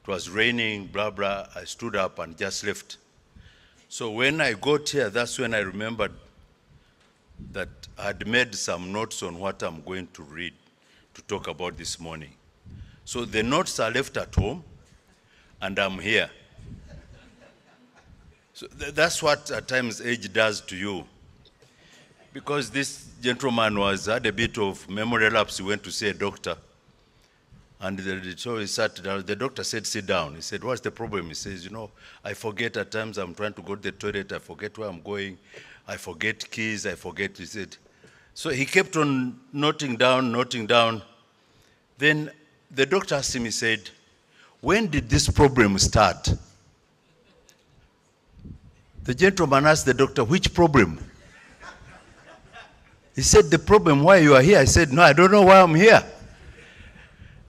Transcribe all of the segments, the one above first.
It was raining, blah, blah. I stood up and just left. So when I got here, that's when I remembered that I had made some notes on what I'm going to read, to talk about this morning. So the notes are left at home, and I'm here. So that's what at times age does to you. Because this gentleman had a bit of memory lapse, he went to see a doctor. And so he sat down. The doctor said, sit down. He said, what's the problem? He says, I forget at times I'm trying to go to the toilet. I forget where I'm going. I forget keys. I forget, he said. So he kept on noting down. Then the doctor asked him, he said, when did this problem start? The gentleman asked the doctor, which problem? He said, the problem why you are here. I said, no, I don't know why I'm here.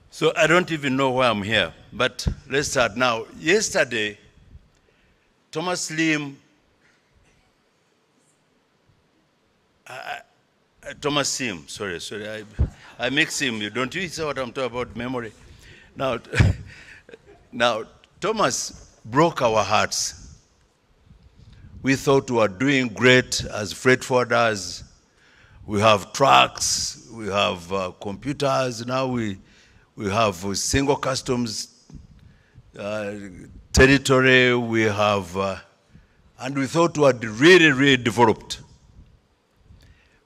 So I don't even know why I'm here. But let's start now. Yesterday, Thomas Sim, sorry, I mix him. Don't you see what I'm talking about, memory? Now, Thomas broke our hearts. We thought we were doing great as freight forwarders. We have trucks, we have computers. Now we have single customs territory. We have, and we thought we had really, really developed.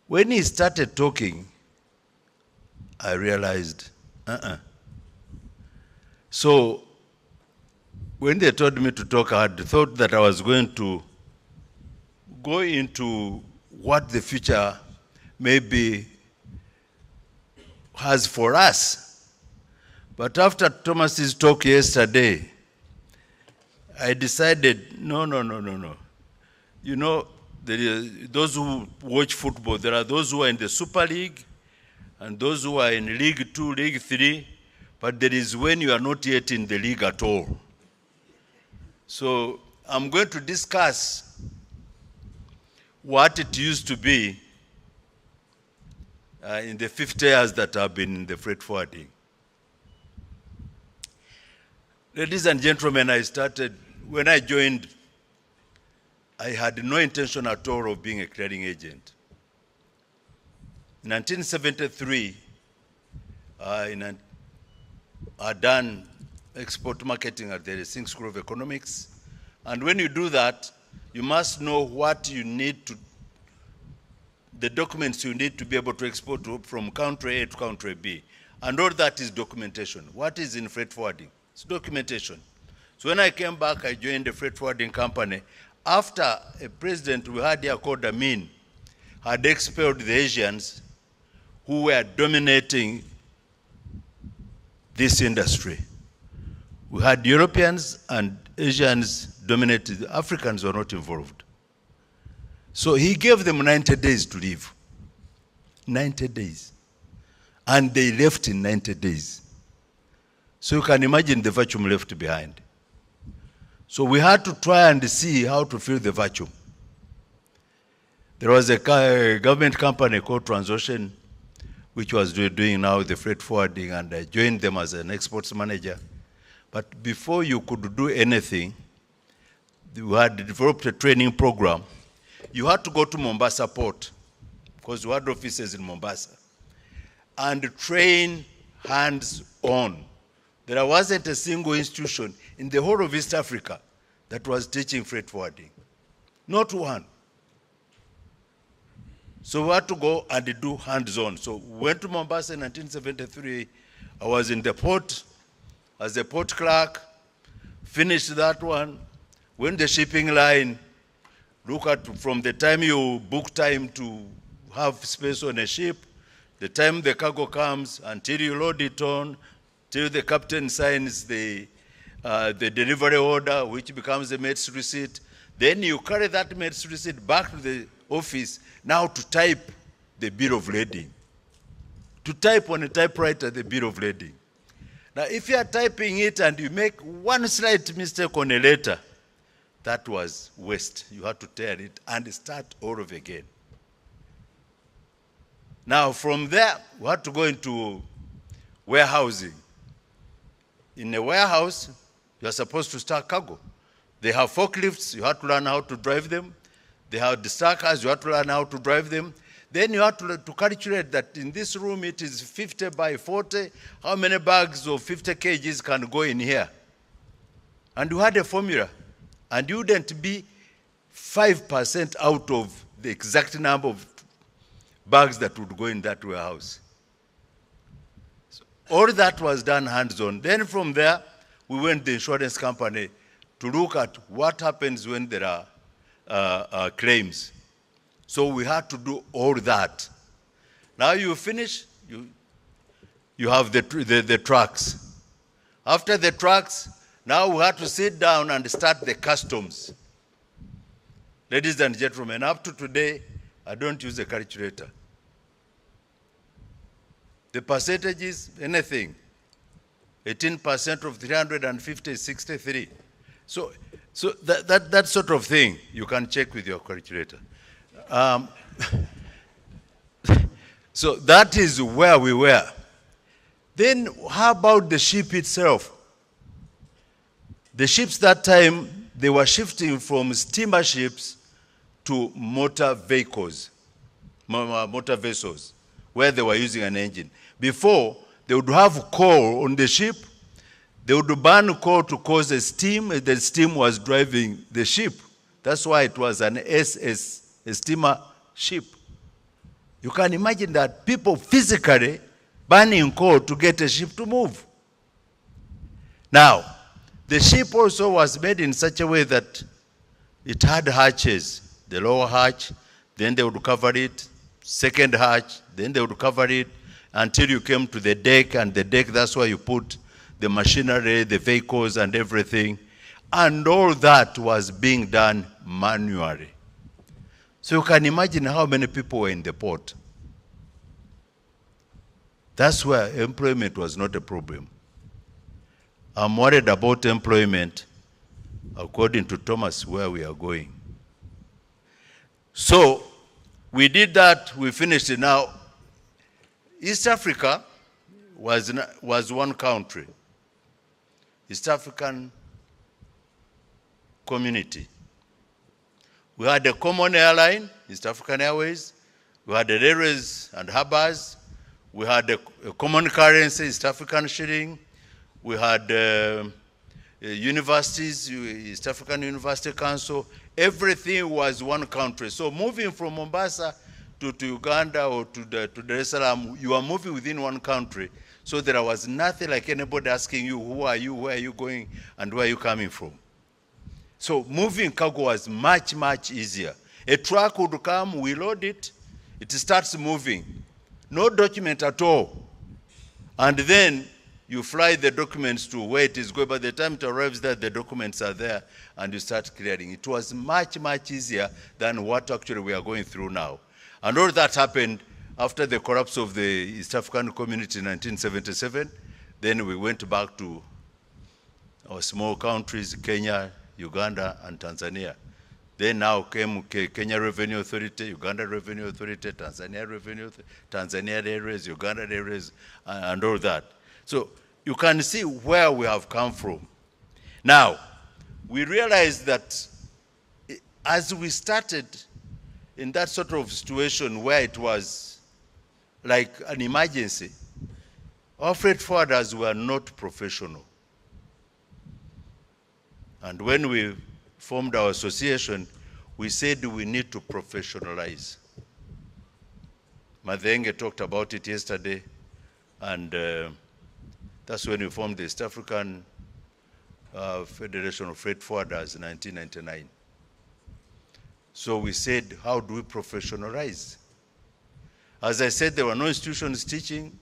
When he started talking, I realized, So when they told me to talk, I had thought that I was going to go into what the future maybe has for us. But after Thomas's talk yesterday, I decided, no. Those who watch football, there are those who are in the Super League and those who are in League 2, League 3, but there is when you are not yet in the league at all. So I'm going to discuss what it used to be in the 50 years that I've been in the freight forwarding. Ladies and gentlemen, when I joined, I had no intention at all of being a clearing agent. In 1973, I had done export marketing at the Singh School of Economics. And when you do that, you must know what you need to, the documents you need to be able to export from country A to country B. And all that is documentation. What is in freight forwarding? It's documentation. So when I came back, I joined the freight forwarding company. After a president we had here called Amin had expelled the Asians who were dominating this industry. We had Europeans and Asians dominated. The Africans were not involved. So he gave them 90 days to leave. 90 days. And they left in 90 days. So you can imagine the vacuum left behind. So we had to try and see how to fill the vacuum. There was a government company called Transocean, which was doing now the freight forwarding, and I joined them as an exports manager. But before you could do anything, we had developed a training program. You had to go to Mombasa port, because we had offices in Mombasa, and train hands-on. There wasn't a single institution in the whole of East Africa that was teaching freight forwarding. Not one. So we had to go and do hands-on. So we went to Mombasa in 1973. I was in the port as a port clerk, finished that one, went the shipping line, look at from the time you book time to have space on a ship, the time the cargo comes, until you load it on, till the captain signs the delivery order, which becomes the mate's receipt. Then you carry that mate's receipt back to the office, now to type the bill of lading. To type on a typewriter the bill of lading. Now, if you are typing it and you make one slight mistake on a letter, that was waste. You had to tear it and start all over again. Now, from there, we had to go into warehousing. In a warehouse, You are supposed to start cargo. They have forklifts, you have to learn how to drive them. They have the stackers, you have to learn how to drive them. Then you have to calculate that in this room it is 50 by 40. How many bags of 50 kgs can go in here? And you had a formula. And you wouldn't be 5% out of the exact number of bags that would go in that warehouse. So all that was done hands-on. Then from there, we went to the insurance company to look at what happens when there are claims. So we had to do all that. Now you finish, you have the trucks. After the trucks, now we had to sit down and start the customs. Ladies and gentlemen, up to today, I don't use a calculator. The percentage is anything. 18% of 350 is 63. So that sort of thing, you can check with your calculator. So that is where we were. Then how about the ship itself? The ships that time, they were shifting from steamer ships to motor vehicles, motor vessels, where they were using an engine. Before, they would have coal on the ship. They would burn coal to cause a steam, and the steam was driving the ship. That's why it was an SS, a steamer ship. You can imagine that people physically burning coal to get a ship to move. Now, the ship also was made in such a way that it had hatches. The lower hatch, then they would cover it, second hatch, then they would cover it, until you came to the deck, and the deck, that's where you put the machinery, the vehicles, and everything. And all that was being done manually. So you can imagine how many people were in the port. That's where employment was not a problem. I'm worried about employment, according to Thomas, where we are going. So we did that, we finished it. Now, East Africa was one country, East African community. We had a common airline, East African Airways. We had the railways and harbors. We had a common currency, East African shilling. We had universities, East African University Council. Everything was one country. So moving from Mombasa to Uganda or to Dar es Salaam, you are moving within one country. So there was nothing like anybody asking you, who are you, where are you going, and where are you coming from. So moving cargo was much, much easier. A truck would come, we load it, it starts moving. No document at all. And then you fly the documents to where it is going. By the time it arrives there, the documents are there, and you start clearing. It was much, much easier than what actually we are going through now. And all that happened after the collapse of the East African community in 1977. Then we went back to our small countries, Kenya, Uganda, and Tanzania. Then now came Kenya Revenue Authority, Uganda Revenue Authority, Tanzania Revenue Authority, Tanzania Airways, Uganda Airways, and all that. So you can see where we have come from. Now, we realized that as we started in that sort of situation where it was like an emergency, our freight forwarders were not professional. And when we formed our association, we said we need to professionalize. Madhenge talked about it yesterday, and that's when we formed the East African Federation of Freight Forwarders in 1999. So we said, how do we professionalize? As I said, there were no institutions teaching.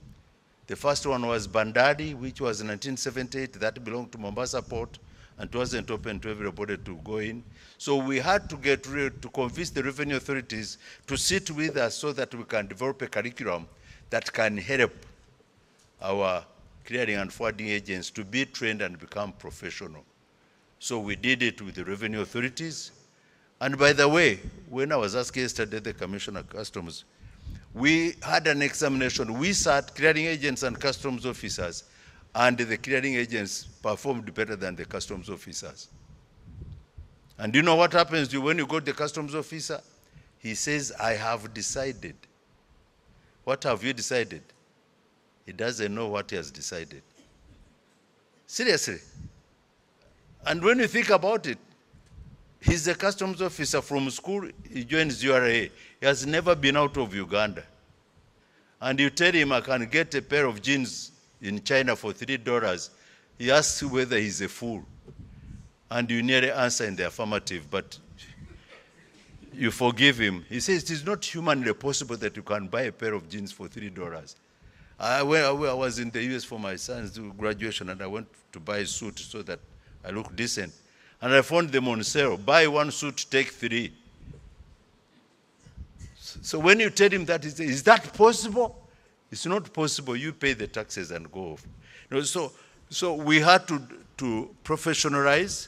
The first one was Bandari, which was in 1978. That belonged to Mombasa Port, and it wasn't open to everybody to go in. So we had to get to convince the revenue authorities to sit with us so that we can develop a curriculum that can help our clearing and forwarding agents to be trained and become professional. So we did it with the revenue authorities. And by the way, when I was asked yesterday, the Commissioner of Customs, we had an examination. We sat, clearing agents and customs officers, and the clearing agents performed better than the customs officers. And you know what happens to you when you go to the customs officer? He says, I have decided. What have you decided? He doesn't know what he has decided. Seriously. And when you think about it, he's a customs officer from school, he joins URA. He has never been out of Uganda. And you tell him, I can get a pair of jeans in China for $3. He asks whether he's a fool. And you nearly answer in the affirmative, but you forgive him. He says, it is not humanly possible that you can buy a pair of jeans for $3. I was in the US for my son's graduation, and I went to buy a suit so that I look decent. And I found them on sale. Buy one suit, take 3. So when you tell him that, he says, is that possible? It's not possible. You pay the taxes and go off. You know, so we had to professionalize,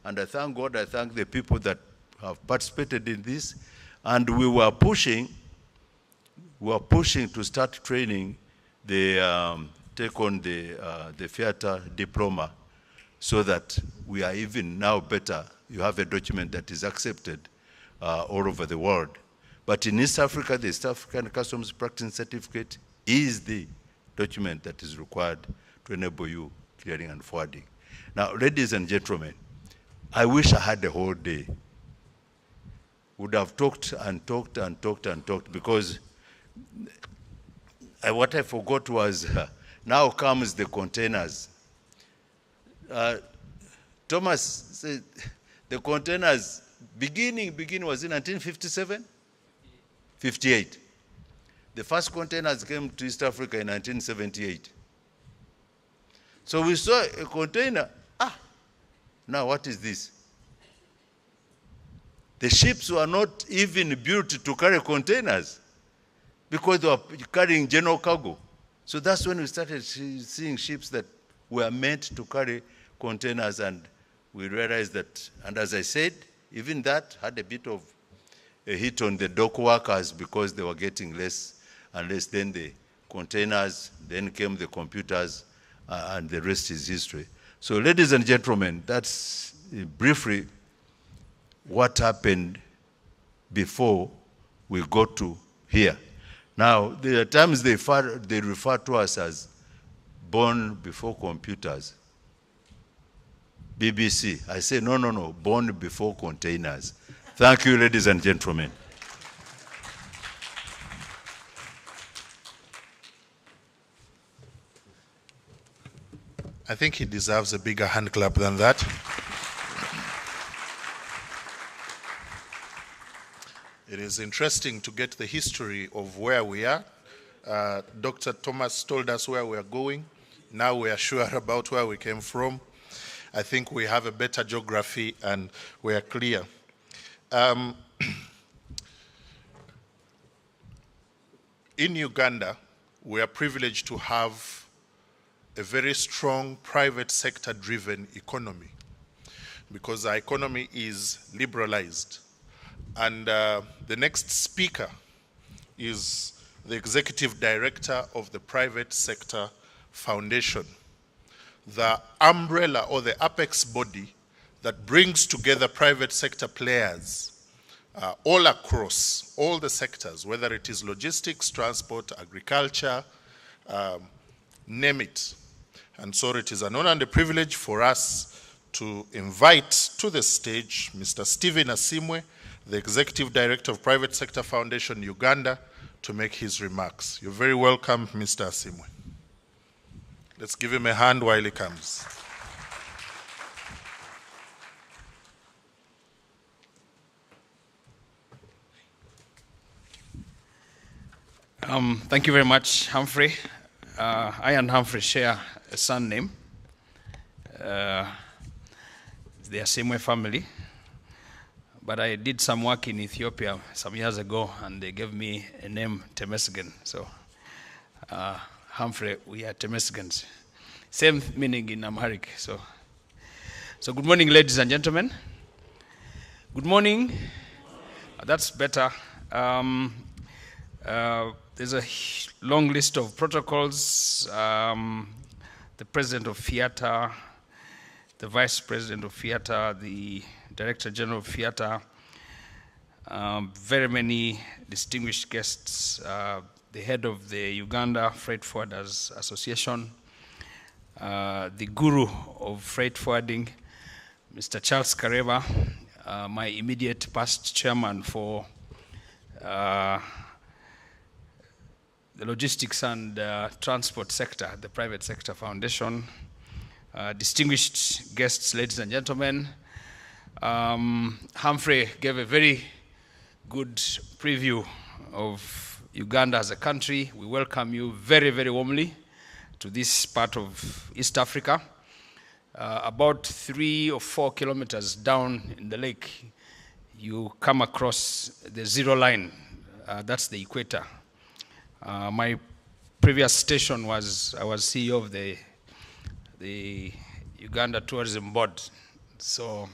and I thank God, I thank the people that have participated in this, and we were pushing to start training take on the Fiata diploma, so that we are even now better. You have a document that is accepted all over the world. But in East Africa, the East African Customs Practice Certificate is the document that is required to enable you clearing and forwarding. Now, ladies and gentlemen, I wish I had the whole day. Would have talked and talked and talked and talked, because what I forgot was now comes the containers. Thomas said the containers beginning was in 1957? 58. The first containers came to East Africa in 1978. So we saw a container. Now what is this? The ships were not even built to carry containers, because they were carrying general cargo. So that's when we started seeing ships that were meant to carry containers, and we realized that, and as I said, even that had a bit of a hit on the dock workers, because they were getting less and less. Then the containers, then came the computers, and the rest is history. So ladies and gentlemen, that's briefly what happened before we got to here. Now, there are times they refer to us as born before computers. BBC. I say, no, born before containers. Thank you, ladies and gentlemen. I think he deserves a bigger hand clap than that. It is interesting to get the history of where we are. Dr. Thomas told us where we are going. Now we are sure about where we came from. I think we have a better geography and we are clear. In Uganda, we are privileged to have a very strong private sector-driven economy, because our economy is liberalized. And the next speaker is the executive director of the Private Sector Foundation, the umbrella or the apex body that brings together private sector players all across all the sectors, whether it is logistics, transport, agriculture, name it. And so it is an honor and a privilege for us to invite to the stage Mr. Stephen Asimwe, the Executive Director of Private Sector Foundation Uganda, to make his remarks. You're very welcome, Mr. Asimwe. Let's give him a hand while he comes. Thank you very much, Humphrey. I and Humphrey share a son name. The Asimwe family. But I did some work in Ethiopia some years ago, and they gave me a name, Temesgen. So, Humphrey, we are Temesgens. Same meaning in Amharic. So good morning, ladies and gentlemen. Good morning. That's better. There's a long list of protocols the president of Fiata, the vice president of Fiata, the director general of Fiata, very many distinguished guests, the head of the Uganda Freight Forwarders Association, the guru of freight forwarding, Mr. Charles Kareba, my immediate past chairman for the logistics and transport sector, the private sector foundation, distinguished guests, ladies and gentlemen. Humphrey gave a very good preview of Uganda as a country. We welcome you very, very warmly to this part of East Africa. About 3 or 4 kilometers down in the lake, you come across the zero line. That's the equator. My previous station was, I was CEO of the Uganda Tourism Board. So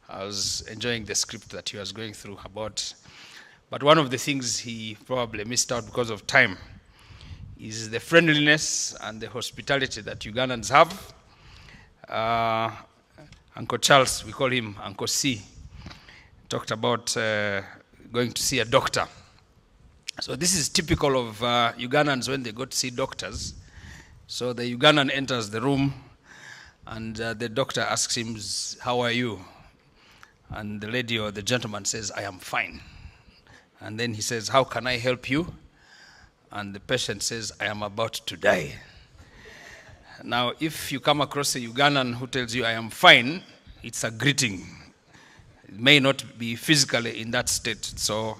I was enjoying the script that he was going through about. But one of the things he probably missed out because of time is the friendliness and the hospitality that Ugandans have. Uncle Charles, we call him Uncle C, talked about going to see a doctor. So this is typical of Ugandans when they go to see doctors. So the Ugandan enters the room and the doctor asks him, "How are you?" And the lady or the gentleman says, "I am fine." And then he says, "How can I help you?" And the patient says, "I am about to die." Now, if you come across a Ugandan who tells you, "I am fine," it's a greeting. It may not be physically in that state. So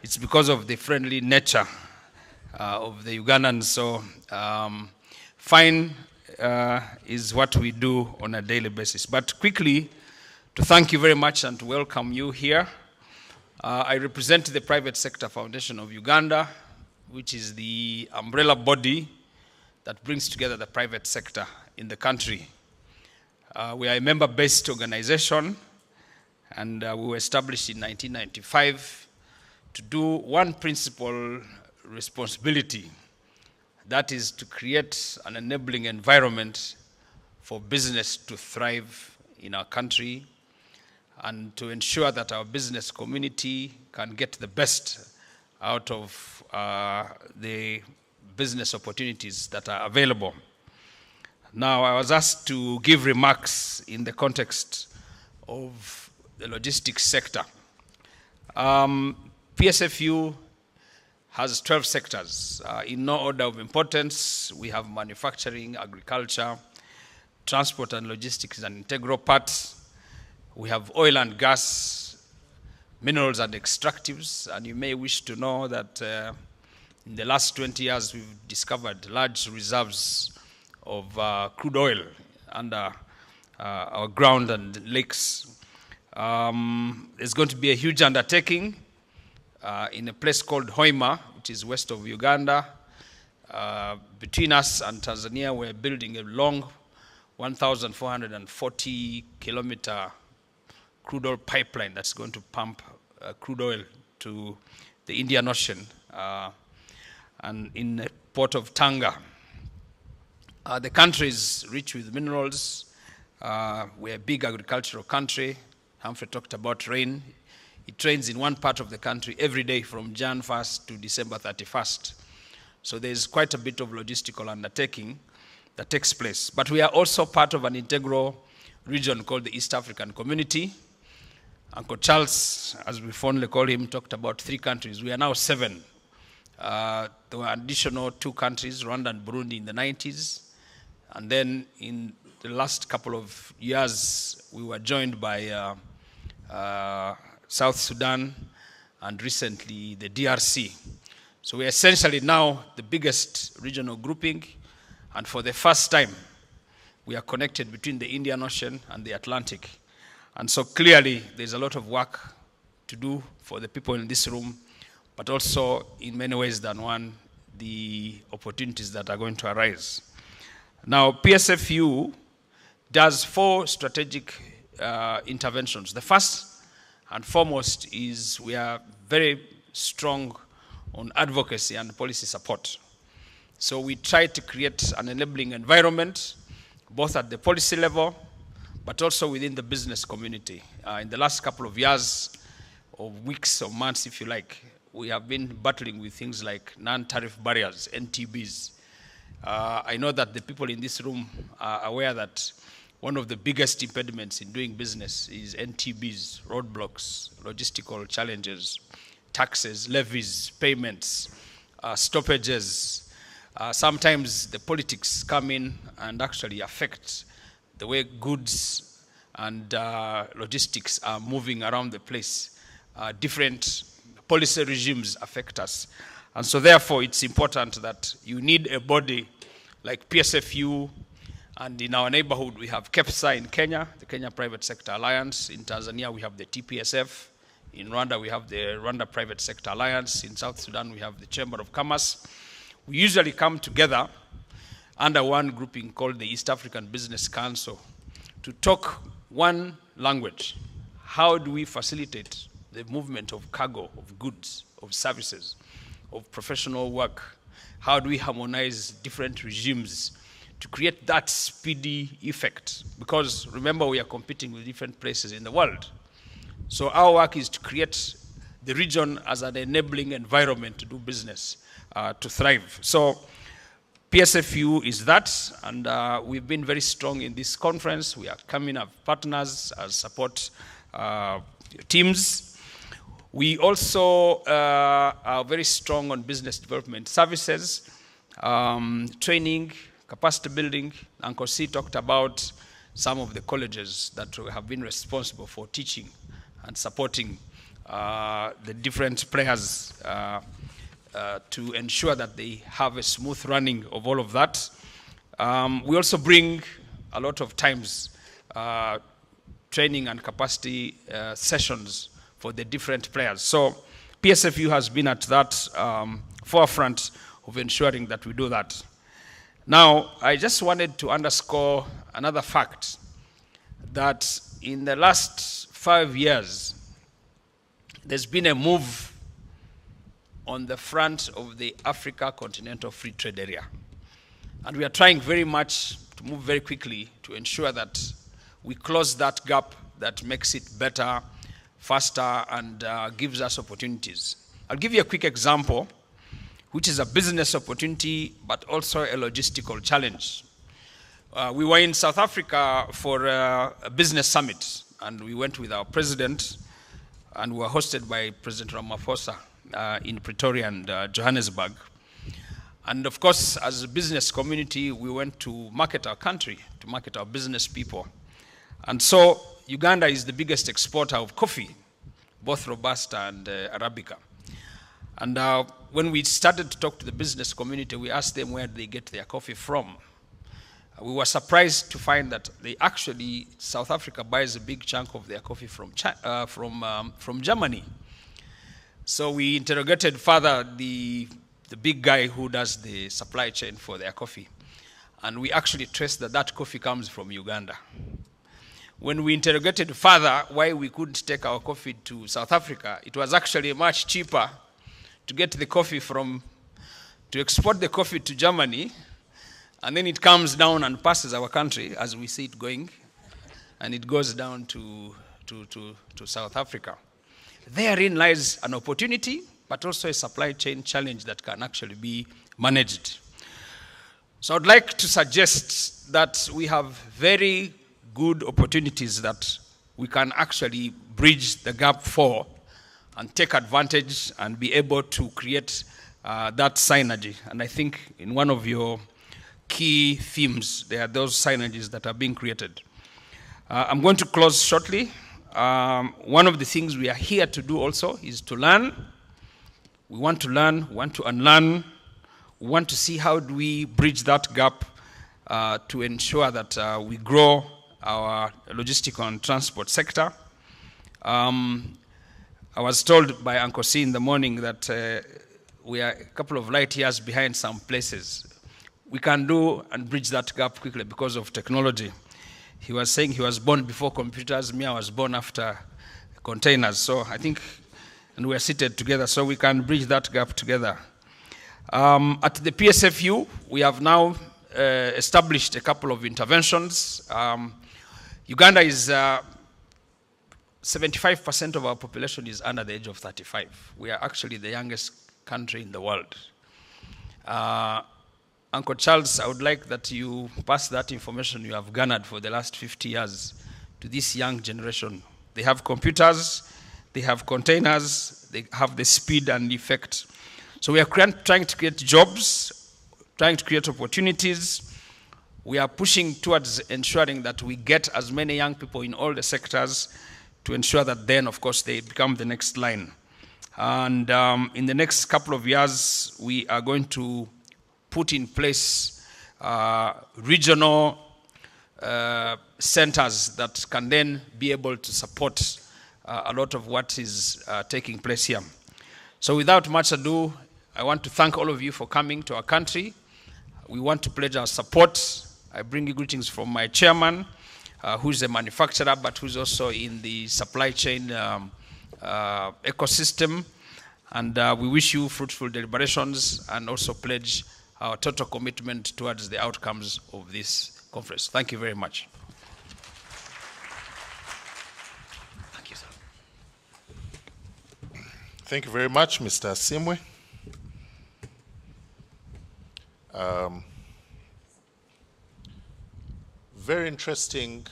it's because of the friendly nature of the Ugandans. So fine is what we do on a daily basis. But quickly, to thank you very much and to welcome you here. I represent the Private Sector Foundation of Uganda, which is the umbrella body that brings together the private sector in the country. We are a member-based organization, and we were established in 1995 to do one principal responsibility, that is to create an enabling environment for business to thrive in our country and to ensure that our business community can get the best out of the business opportunities that are available. Now, I was asked to give remarks in the context of the logistics sector. PSFU has 12 sectors. In no order of importance, we have manufacturing, agriculture, transport and logistics is an integral part. We have oil and gas, minerals and extractives, and you may wish to know that in the last 20 years, we've discovered large reserves of crude oil under our ground and lakes. There's going to be a huge undertaking in a place called Hoima, which is west of Uganda. Between us and Tanzania, we're building a long 1,440 kilometer crude oil pipeline that's going to pump crude oil to the Indian Ocean and in the port of Tanga. The country is rich with minerals. We're a big agricultural country. Humphrey talked about rain. It rains in one part of the country every day from Jan 1st to December 31st. So there's quite a bit of logistical undertaking that takes place. But we are also part of an integral region called the East African Community. Uncle Charles, as we fondly call him, talked about 3 countries. We are now 7. There were additional 2 countries, Rwanda and Burundi, in the 90s. And then in the last couple of years, we were joined by South Sudan and recently the DRC. So we are essentially now the biggest regional grouping, and for the first time, we are connected between the Indian Ocean and the Atlantic. And so clearly, there's a lot of work to do for the people in this room, but also in many ways than one, the opportunities that are going to arise. Now, PSFU does 4 strategic interventions. The first and foremost is we are very strong on advocacy and policy support. So we try to create an enabling environment, both at the policy level, but also within the business community. In the last couple of years, or weeks or months, if you like, we have been battling with things like non-tariff barriers, NTBs. I know that the people in this room are aware that one of the biggest impediments in doing business is NTBs, roadblocks, logistical challenges, taxes, levies, payments, stoppages. Sometimes the politics come in and actually affect the way goods and logistics are moving around the place. Different policy regimes affect us. And so therefore it's important that you need a body like PSFU, and in our neighborhood we have KEPSA in Kenya, the Kenya Private Sector Alliance. In Tanzania we have the TPSF. In Rwanda we have the Rwanda Private Sector Alliance. In South Sudan we have the Chamber of Commerce. We usually come together under one grouping called the East African Business Council to talk one language. How do we facilitate the movement of cargo, of goods, of services, of professional work? How do we harmonize different regimes to create that speedy effect? Because remember, we are competing with different places in the world. So our work is to create the region as an enabling environment to do business, to thrive. So PSFU is that, and we've been very strong in this conference. We are coming as partners, as support teams. We also are very strong on business development services, training, capacity building. Uncle C talked about some of the colleges that have been responsible for teaching and supporting the different players to ensure that they have a smooth running of all of that. We also bring a lot of times training and capacity sessions for the different players. So PSFU has been at that forefront of ensuring that we do that. Now, I just wanted to underscore another fact, that in the last 5 years, there's been a move on the front of the Africa Continental Free Trade Area. And we are trying very much to move very quickly to ensure that we close that gap that makes it better, faster, and gives us opportunities. I'll give you a quick example, which is a business opportunity, but also a logistical challenge. We were in South Africa for a business summit, and we went with our president, and we were hosted by President Ramaphosa in Pretoria and Johannesburg. And of course, as a business community, we went to market our country, to market our business people. And so Uganda is the biggest exporter of coffee, both Robusta and Arabica. And when we started to talk to the business community, we asked them where they get their coffee from. We were surprised to find that South Africa buys a big chunk of their coffee from Germany. So we interrogated further the big guy who does the supply chain for their coffee. And we actually traced that coffee comes from Uganda. When we interrogated further why we couldn't take our coffee to South Africa, it was actually much cheaper to get the coffee to export the coffee to Germany, and then it comes down and passes our country as we see it going, and it goes down to South Africa. Therein lies an opportunity, but also a supply chain challenge that can actually be managed. So I'd like to suggest that we have very good opportunities that we can actually bridge the gap for and take advantage and be able to create that synergy. And I think in one of your key themes, there are those synergies that are being created. I'm going to close shortly. One of the things we are here to do also is to learn. We want to learn, we want to unlearn. We want to see how do we bridge that gap to ensure that we grow our logistical and transport sector. I was told by Uncle C in the morning that we are a couple of light years behind some places. We can do and bridge that gap quickly because of technology. He was saying he was born before computers, me I was born after containers. So I think, and we are seated together, so we can bridge that gap together. At the PSFU, we have now established a couple of interventions. Uganda is 75% of our population is under the age of 35. We are actually the youngest country in the world. Uncle Charles, I would like that you pass that information you have garnered for the last 50 years to this young generation. They have computers, they have containers, they have the speed and effect. So we are trying to create jobs, trying to create opportunities. We are pushing towards ensuring that we get as many young people in all the sectors to ensure that then, of course, they become the next line. And in the next couple of years, we are going to put in place regional centers that can then be able to support a lot of what is taking place here. So without much ado, I want to thank all of you for coming to our country. We want to pledge our support. I bring you greetings from my chairman, who's a manufacturer, but who's also in the supply chain ecosystem. And we wish you fruitful deliberations and also pledge our total commitment towards the outcomes of this conference. Thank you very much. Thank you, sir. Thank you very much, Mr. Simwe. Very interesting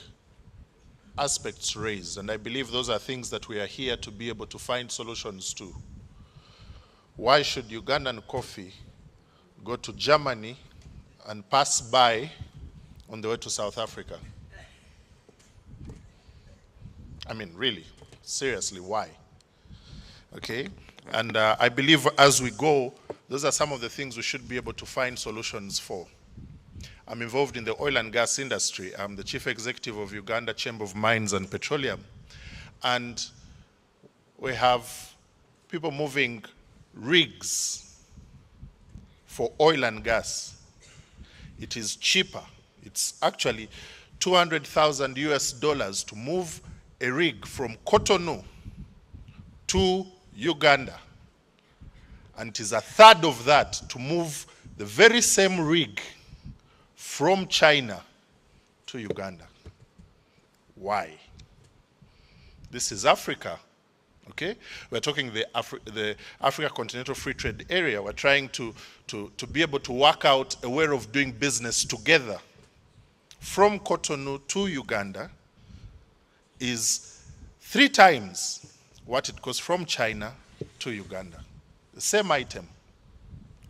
aspects raised, and I believe those are things that we are here to be able to find solutions to. Why should Ugandan coffee go to Germany and pass by on the way to South Africa? I mean, really, seriously, why? Okay, and I believe as we go, those are some of the things we should be able to find solutions for. I'm involved in the oil and gas industry. I'm the chief executive of Uganda Chamber of Mines and Petroleum. And we have people moving rigs for oil and gas. It is cheaper. It's actually 200,000 US dollars to move a rig from Cotonou to Uganda. And it is a third of that to move the very same rig from China to Uganda. Why? This is Africa, okay? We're talking the Africa Continental Free Trade Area. We're trying to be able to work out a way of doing business together. From Cotonou to Uganda is 3 times what it costs from China to Uganda. The same item.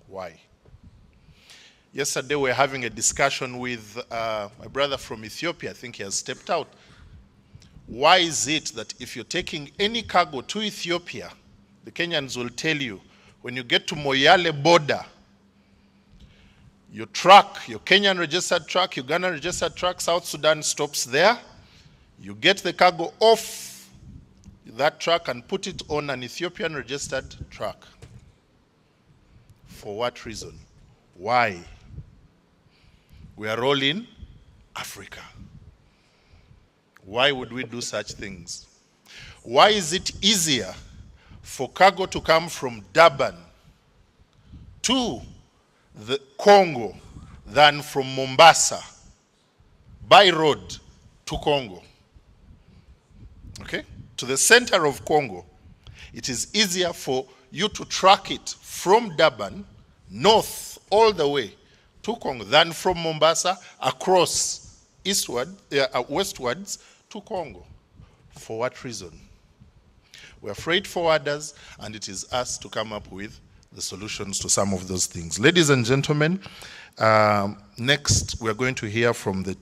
Why? Yesterday we were having a discussion with my brother from Ethiopia. I think he has stepped out. Why is it that if you're taking any cargo to Ethiopia, the Kenyans will tell you, when you get to Moyale border, your truck, your Kenyan registered truck, Ugandan registered truck, South Sudan stops there. You get the cargo off that truck and put it on an Ethiopian registered truck. For what reason? Why? We are all in Africa. Why would we do such things? Why is it easier for cargo to come from Durban to the Congo than from Mombasa by road to Congo? Okay? To the center of Congo. It is easier for you to track it from Durban north all the way to Congo than from Mombasa across westwards to Congo. For what reason? We're freight forwarders, and it is us to come up with the solutions to some of those things. Ladies and gentlemen, next we're going to hear from the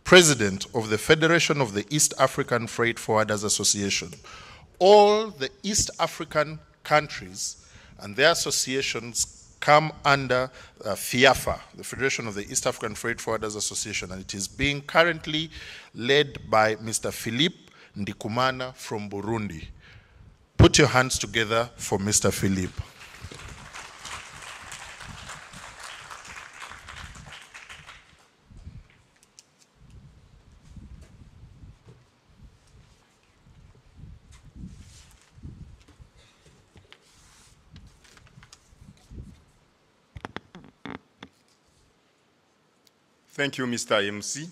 President of the Federation of the East African Freight Forwarders Association. All the East African countries and their associations come under Fiata, the Federation of the East African Freight Forwarders Association, and it is being currently led by Mr. Philippe Ndikumana from Burundi. Put your hands together for Mr. Philippe. Thank you, Mr. MC.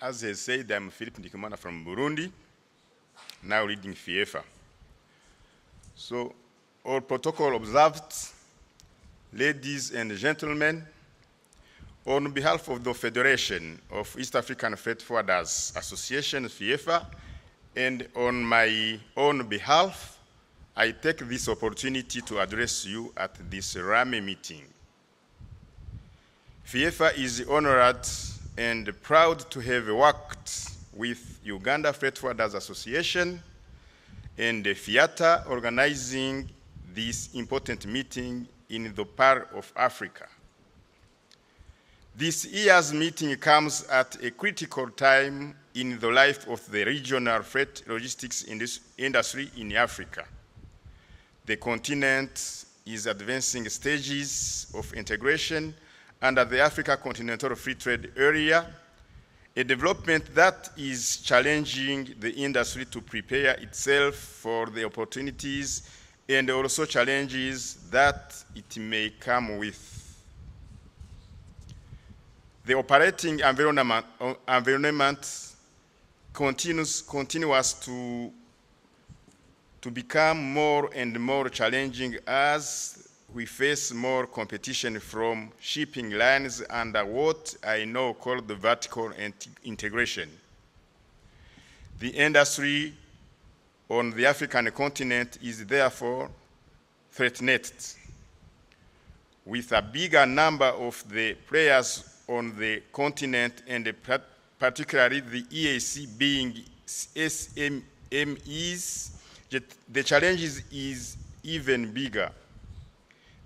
As I said, I'm Philip Ndikumana from Burundi, now leading Fiata. So, all protocol observed, ladies and gentlemen, on behalf of the Federation of East African Freight Forwarders Association, Fiata, and on my own behalf, I take this opportunity to address you at this Rame meeting. Fiata is honored and proud to have worked with Uganda Freight Forwarders Association and Fiata organizing this important meeting in the Pearl of Africa. This year's meeting comes at a critical time in the life of the regional freight logistics industry in Africa. The continent is advancing stages of integration under the Africa Continental Free Trade Area, a development that is challenging the industry to prepare itself for the opportunities and also challenges that it may come with. The operating environment continues to become more and more challenging as we face more competition from shipping lines under what I know called the vertical integration. The industry on the African continent is therefore threatened, with a bigger number of the players on the continent and particularly the EAC being SMEs, the challenge is even bigger.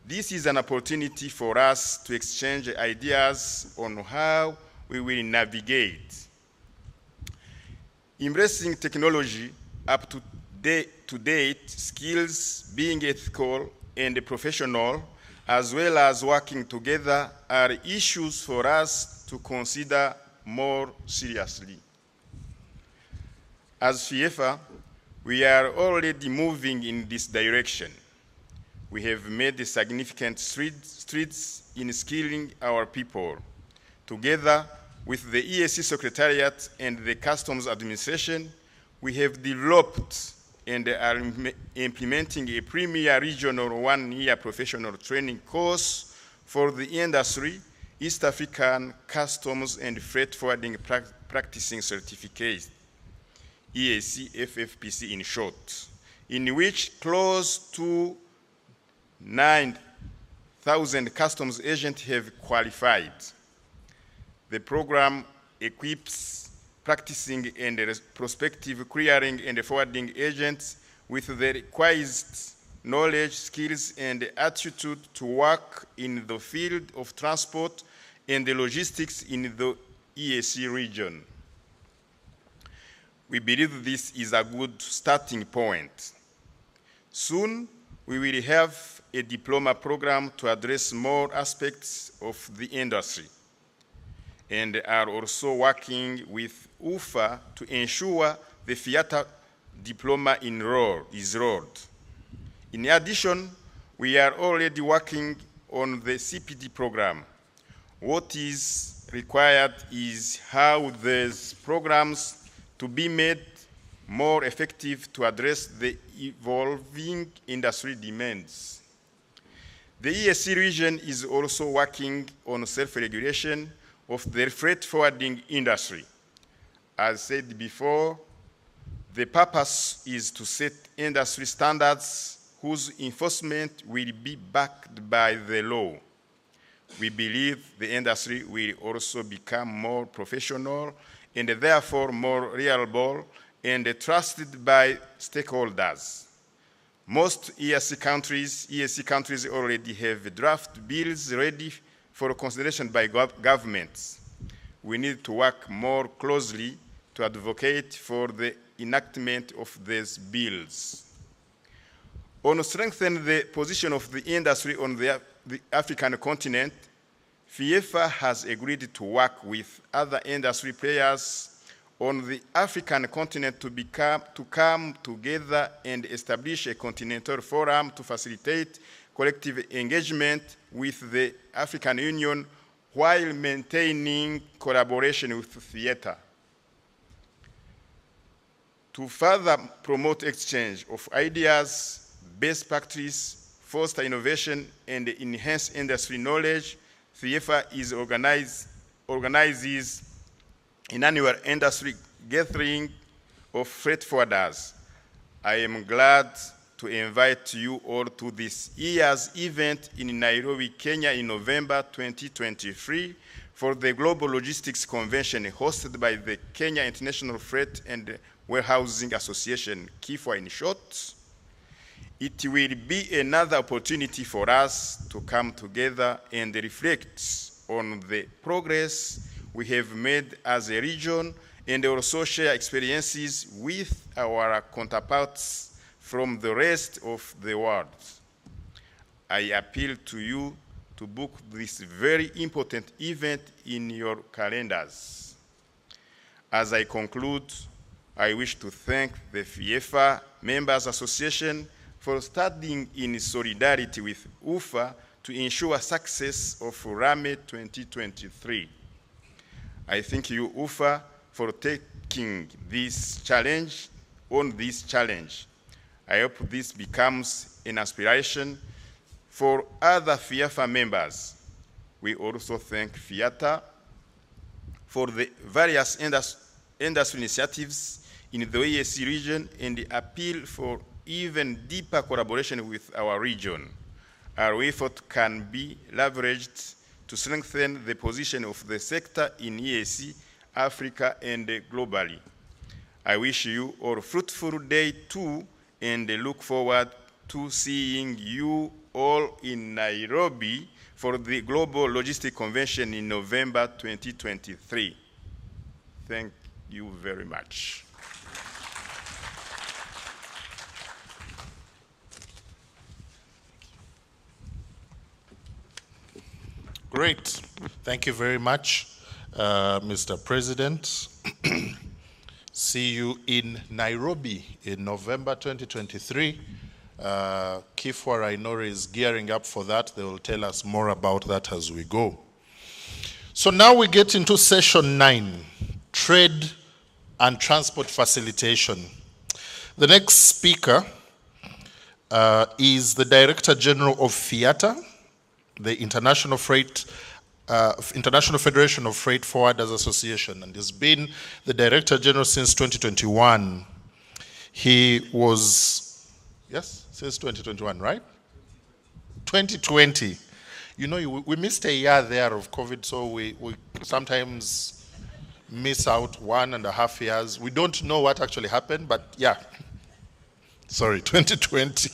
This is an opportunity for us to exchange ideas on how we will navigate. Embracing technology up to date skills, being ethical and professional, as well as working together are issues for us to consider more seriously. As Fiata, we are already moving in this direction. We have made significant strides in skilling our people. Together with the EAC Secretariat and the Customs Administration, we have developed and are implementing a premier regional one-year professional training course for the industry, East African Customs and Freight Forwarding Practicing Certificate, EAC FFPC in short, in which close to 9,000 customs agents have qualified. The program equips practicing and prospective clearing and forwarding agents with the required knowledge, skills, and attitude to work in the field of transport and the logistics in the EAC region. We believe this is a good starting point. Soon, we will have a diploma program to address more aspects of the industry, and are also working with UFA to ensure the Fiata diploma is rolled. In addition, we are already working on the CPD program. What is required is how these programs to be made more effective to address the evolving industry demands. The EAC region is also working on self-regulation of the freight forwarding industry. As said before, the purpose is to set industry standards whose enforcement will be backed by the law. We believe the industry will also become more professional and therefore more reliable and trusted by stakeholders. Most EAC countries already have draft bills ready for consideration by governments. We need to work more closely to advocate for the enactment of these bills. On strengthening the position of the industry on the African continent, Fiata has agreed to work with other industry players on the African continent to come together and establish a continental forum to facilitate collective engagement with the African Union while maintaining collaboration with Fiata. To further promote exchange of ideas, best practice, foster innovation, and enhance industry knowledge, FIFA organizes an annual industry gathering of freight forwarders. I am glad to invite you all to this year's event in Nairobi, Kenya in November 2023 for the Global Logistics Convention hosted by the Kenya International Freight and Warehousing Association, KIFWA in short. It will be another opportunity for us to come together and reflect on the progress we have made as a region and also share experiences with our counterparts from the rest of the world. I appeal to you to book this very important event in your calendars. As I conclude, I wish to thank the FIFA Members Association for standing in solidarity with UFA to ensure success of Rame 2023. I thank you, UFA, for taking this challenge on this challenge. I hope this becomes an inspiration for other FIFA members. We also thank Fiata for the various industry initiatives in the EAC region and the appeal for even deeper collaboration with our region. Our effort can be leveraged to strengthen the position of the sector in EAC, Africa, and globally. I wish you all a fruitful day too, and look forward to seeing you all in Nairobi for the Global Logistics Convention in November 2023. Thank you very much. Great. Thank you very much, Mr. President. See you in Nairobi in November 2023. KIFWA, I know, is gearing up for that. They will tell us more about that as we go. So now we get into session 9, trade and transport facilitation. The next speaker is the Director General of Fiata, the International Federation of Freight Forwarders Association, and has been the Director General since 2021. He was, yes, since 2021, right? 2020. You know, we missed a year there of COVID, so we sometimes miss out 1.5 years. We don't know what actually happened, but yeah. Sorry, 2020.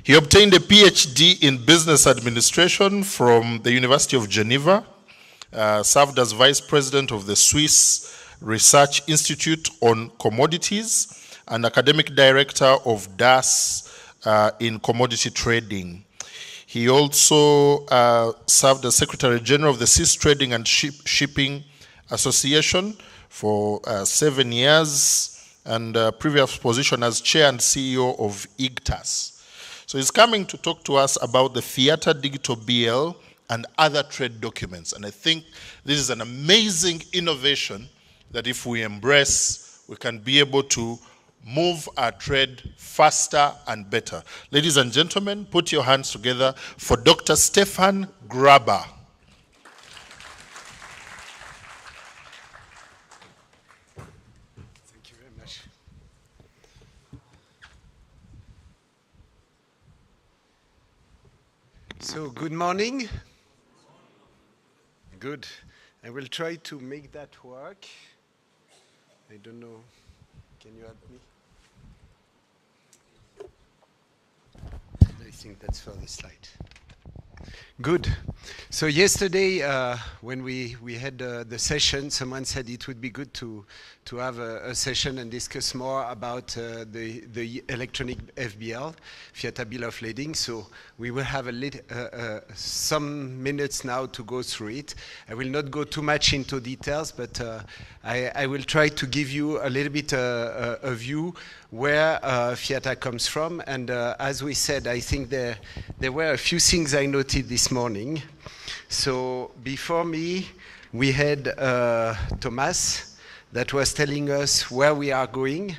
He obtained a PhD in business administration from the University of Geneva, served as vice president of the Swiss Research Institute on Commodities, and academic director of DAS in commodity trading. He also served as Secretary General of the Seas Trading and Shipping Association for 7 years, and previous position as Chair and CEO of IGTAS. So he's coming to talk to us about the Fiata Digital BL and other trade documents. And I think this is an amazing innovation that if we embrace, we can be able to move our trade faster and better. Ladies and gentlemen, put your hands together for Dr. Stefan Graber. Thank you very much. So, good morning. Good. I will try to make that work. I don't know. Can you help me? I think that's for the slide. Good. So yesterday, when we had the session, someone said it would be good to have a session and discuss more about the electronic FBL, Fiata Bill of Lading. So we will have some minutes now to go through it. I will not go too much into details, but I will try to give you a little bit a view where Fiata comes from. And as we said, I think there were a few things I noted this morning. So before me, we had Thomas that was telling us where we are going.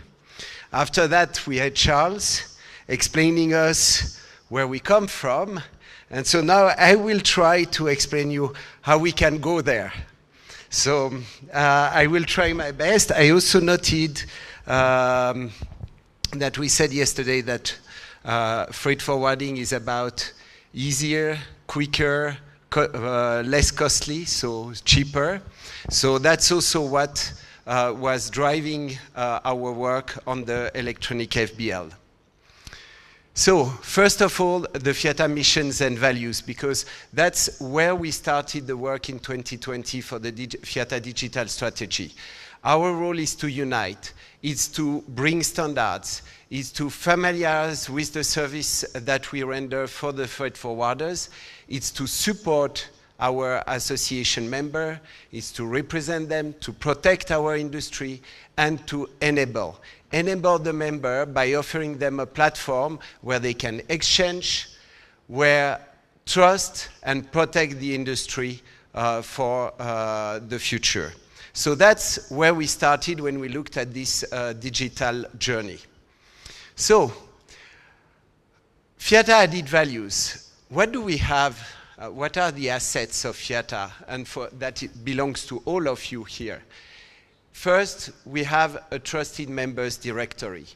After that, we had Charles explaining us where we come from. And so now I will try to explain you how we can go there. So I will try my best. I also noted that we said yesterday that freight forwarding is about easier, quicker, less costly, so cheaper. So that's also what was driving our work on the electronic FBL. So first of all, the Fiata missions and values, because that's where we started the work in 2020 for the Fiata digital strategy. Our role is to unite, it's to bring standards, is to familiarize with the service that we render for the freight forwarders. It's to support our association member, it's to represent them, to protect our industry, and to enable. Enable the member by offering them a platform where they can exchange, where trust and protect the industry for the future. So that's where we started when we looked at this digital journey. So, Fiata added values. What do we have? What are the assets of Fiata? And that it belongs to all of you here. First, we have a trusted members directory.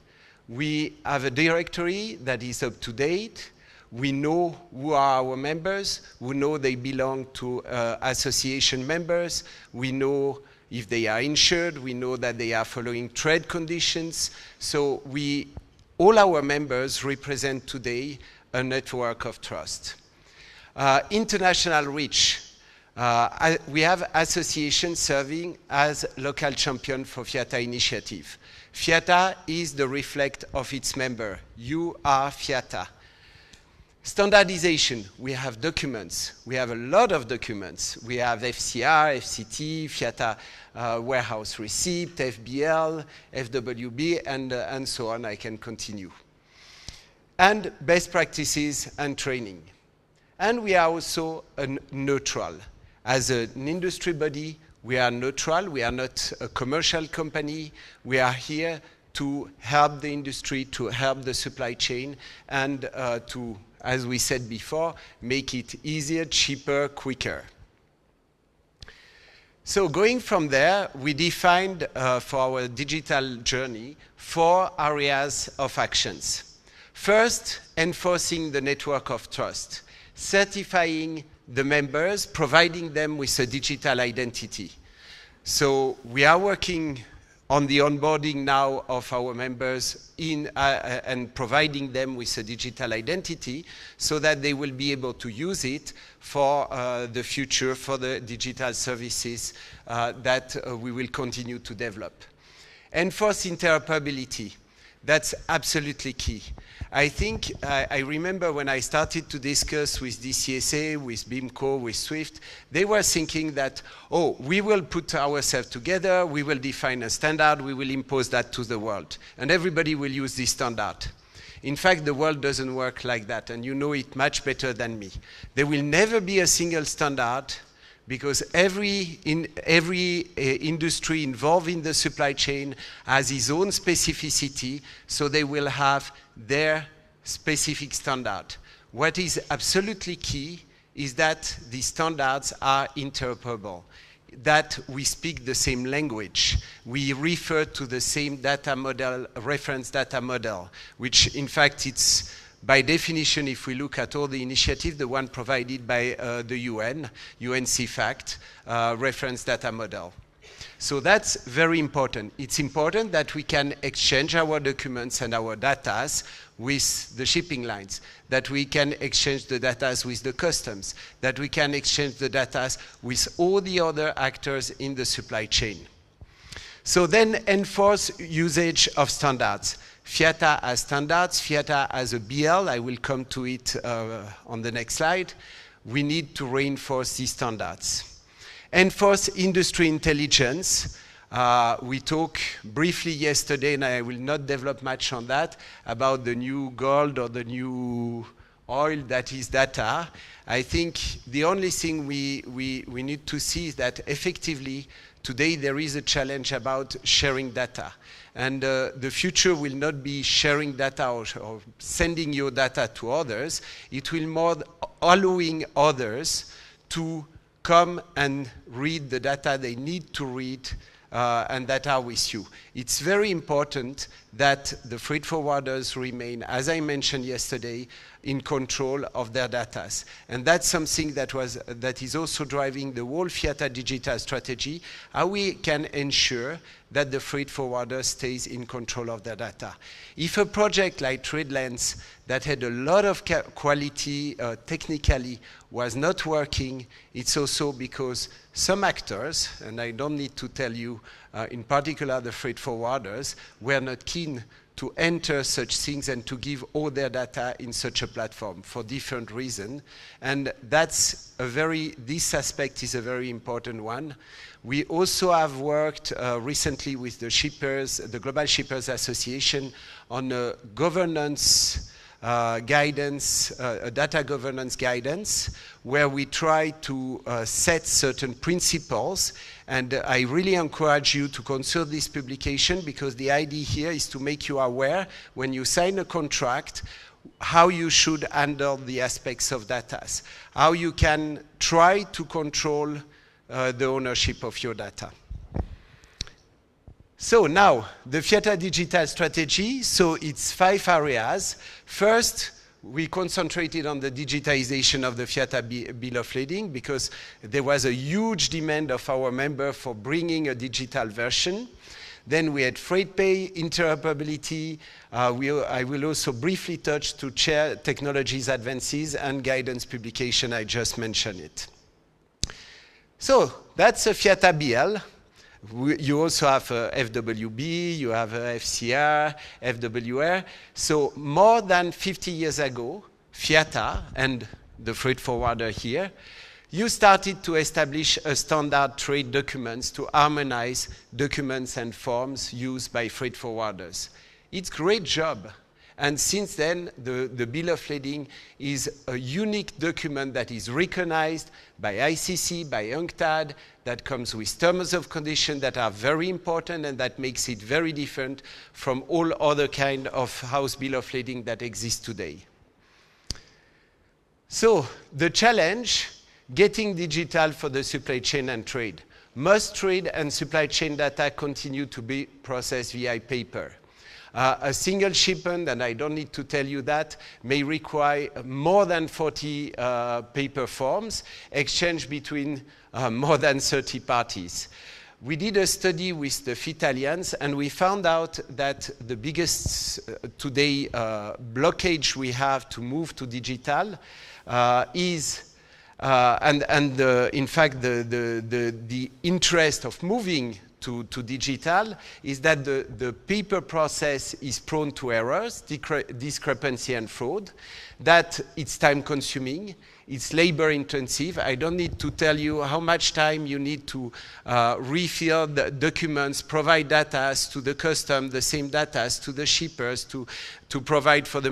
We have a directory that is up to date. We know who are our members. We know they belong to association members. We know if they are insured. We know that they are following trade conditions. So all our members represent today a network of trust. International reach. We have associations serving as local champion for Fiata initiative. Fiata is the reflect of its member. You are Fiata. Standardization, we have documents. We have a lot of documents. We have FCR, FCT, Fiata warehouse receipt, FBL, FWB, and so on. I can continue. And best practices and training. And we are also neutral. As an industry body, we are neutral. We are not a commercial company. We are here to help the industry, to help the supply chain, and to, as we said before, make it easier, cheaper, quicker. So going from there, we defined for our digital journey 4 areas of actions. First, enforcing the network of trust, certifying the members, providing them with a digital identity. So we are working on the onboarding now of our members and providing them with a digital identity so that they will be able to use it for the future, for the digital services that we will continue to develop. Enforce interoperability. That's absolutely key. I think, I remember when I started to discuss with DCSA, with BIMCO, with SWIFT, they were thinking that, oh, we will put ourselves together, we will define a standard, we will impose that to the world, and everybody will use this standard. In fact, the world doesn't work like that, and you know it much better than me. There will never be a single standard because every industry involved in the supply chain has its own specificity, so they will have their specific standard. What is absolutely key is that the standards are interoperable, that we speak the same language. We refer to the same data model, reference data model, which in fact it's by definition, if we look at all the initiatives, the one provided by the UN CFACT, reference data model. So that's very important. It's important that we can exchange our documents and our data with the shipping lines, that we can exchange the data with the customs, that we can exchange the data with all the other actors in the supply chain. So then enforce usage of standards. Fiata has standards, Fiata has a BL, I will come to it on the next slide. We need to reinforce these standards. Enforce industry intelligence. We talked briefly yesterday, and I will not develop much on that, about the new gold or the new oil that is data. I think the only thing we need to see is that effectively today there is a challenge about sharing data. And the future will not be sharing data or sending your data to others. It will more allowing others to come and read the data they need to read and that are with you. It's very important that the freight forwarders remain, as I mentioned yesterday, in control of their data. And that's something that is also driving the whole Fiata digital strategy, how we can ensure that the freight forwarder stays in control of their data. If a project like TradeLens that had a lot of quality technically was not working, it's also because some actors, and I don't need to tell you, in particular the freight forwarders, were not keen to enter such things and to give all their data in such a platform for different reasons. And this aspect is a very important one. We also have worked recently with the shippers, the Global Shippers Association, on a governance guidance, a data governance guidance, where we try to set certain principles. And I really encourage you to consult this publication, because the idea here is to make you aware when you sign a contract how you should handle the aspects of data, how you can try to control the ownership of your data. So now, the Fiata digital strategy, so it's 5 areas. First, we concentrated on the digitization of the Fiata bill of lading, because there was a huge demand of our members for bringing a digital version. Then we had freight pay, interoperability. I will also briefly touch to share technologies advances and guidance publication. I just mentioned it. So that's a Fiata BL. You also have FWB, you have FCR, FWR. So more than 50 years ago, Fiata and the freight forwarder here, you started to establish a standard trade documents to harmonize documents and forms used by freight forwarders. It's a great job. And since then, the bill of lading is a unique document that is recognized by ICC, by UNCTAD, that comes with terms of condition that are very important and that makes it very different from all other kind of house bill of lading that exists today. So the challenge, getting digital for the supply chain and trade. Most trade and supply chain data continue to be processed via paper. A single shipment, and I don't need to tell you that, may require more than 40 paper forms exchanged between more than 30 parties. We did a study with the Italians, and we found out that the biggest today blockage we have to move to digital is in fact the interest of moving to digital is that the paper process is prone to errors, discrepancy and fraud, that it's time consuming, it's labor intensive. I don't need to tell you how much time you need to refill the documents, provide data to the custom, the same data to the shippers, to provide for the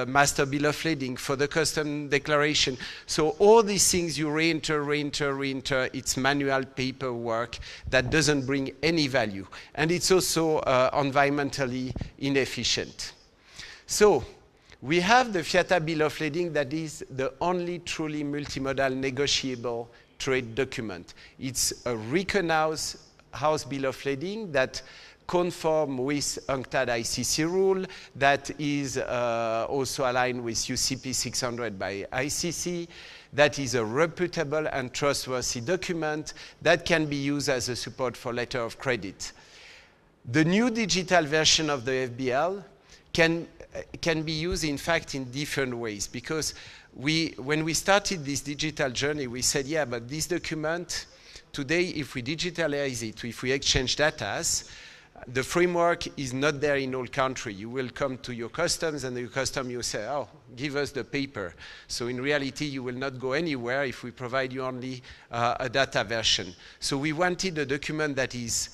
master bill of lading, for the custom declaration. So all these things you re-enter, it's manual paperwork that doesn't bring any value. And it's also environmentally inefficient. So we have the Fiata bill of lading that is the only truly multimodal negotiable trade document. It's a recognized house bill of lading that conform with UNCTAD ICC rule, that is also aligned with UCP 600 by ICC, that is a reputable and trustworthy document that can be used as a support for letter of credit. The new digital version of the FBL can be used, in fact, in different ways, because when we started this digital journey, we said, yeah, but this document, today, if we digitalize it, if we exchange data, the framework is not there in all countries. You will come to your customs, and your custom you say, oh, give us the paper. So in reality, you will not go anywhere if we provide you only a data version. So we wanted a document that is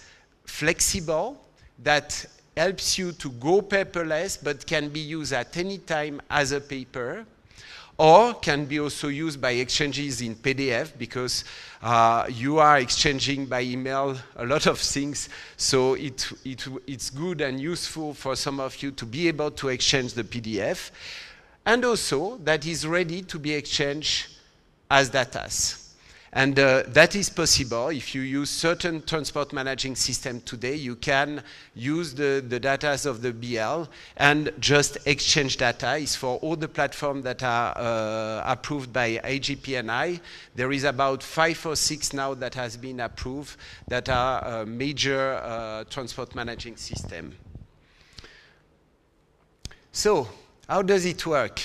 flexible, that helps you to go paperless, but can be used at any time as a paper, or can be also used by exchanges in PDF, because you are exchanging by email a lot of things. So it's good and useful for some of you to be able to exchange the PDF, and also that is ready to be exchanged as data. And that is possible. If you use certain transport managing system today, you can use the data of the BL and just exchange data. It's for all the platforms that are approved by AGPNI. There is about 5 or 6 now that has been approved that are major transport managing system. So, how does it work?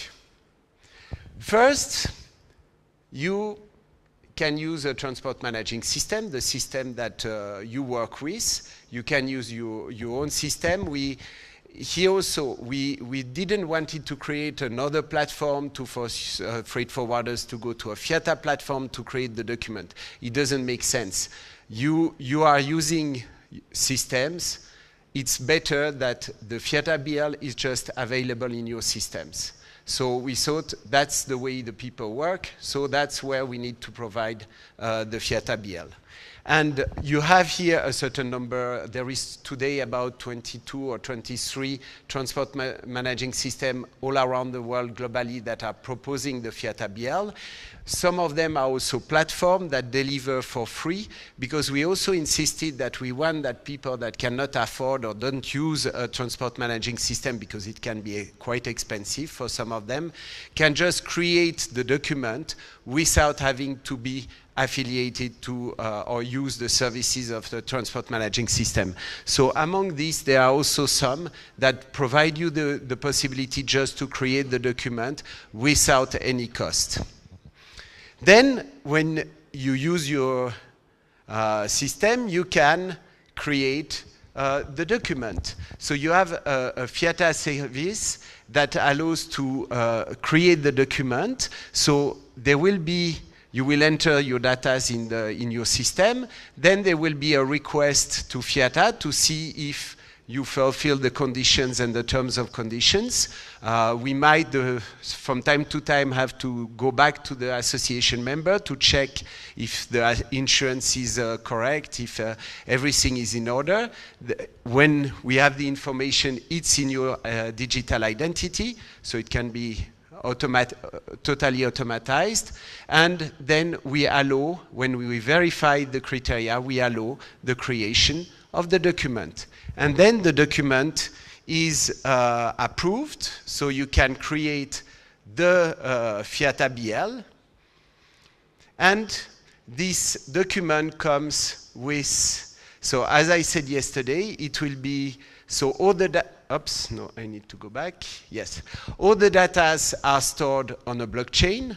First, you can use a transport managing system, the system that you work with. You can use your own system. Here also, we didn't want it to create another platform to force freight forwarders to go to a Fiata platform to create the document. It doesn't make sense. You are using systems. It's better that the Fiata BL is just available in your systems. So we thought that's the way the people work, so that's where we need to provide the Fiata BL. And you have here a certain number. There is today about 22 or 23 transport managing systems all around the world globally that are proposing the Fiata BL. Some of them are also platforms that deliver for free, because we also insisted that we want that people that cannot afford or don't use a transport managing system, because it can be quite expensive for some of them, can just create the document without having to be affiliated to or use the services of the transport managing system. So among these, there are also some that provide you the possibility just to create the document without any cost. Then, when you use your system, you can create the document. So you have a Fiata service that allows to create the document. So there will be, you will enter your data in your system. Then there will be a request to Fiata to see if you fulfill the conditions and the terms of conditions. We might, from time to time, have to go back to the association member to check if the insurance is correct, if everything is in order. When we have the information, it's in your digital identity, so it can be totally automatized. And then we allow, when we verify the criteria, we allow the creation of the document. And then the document is approved, so you can create the Fiata BL. And this document comes with, so as I said yesterday, it will be, so all the oops, no, I need to go back. Yes. All the data are stored on a blockchain,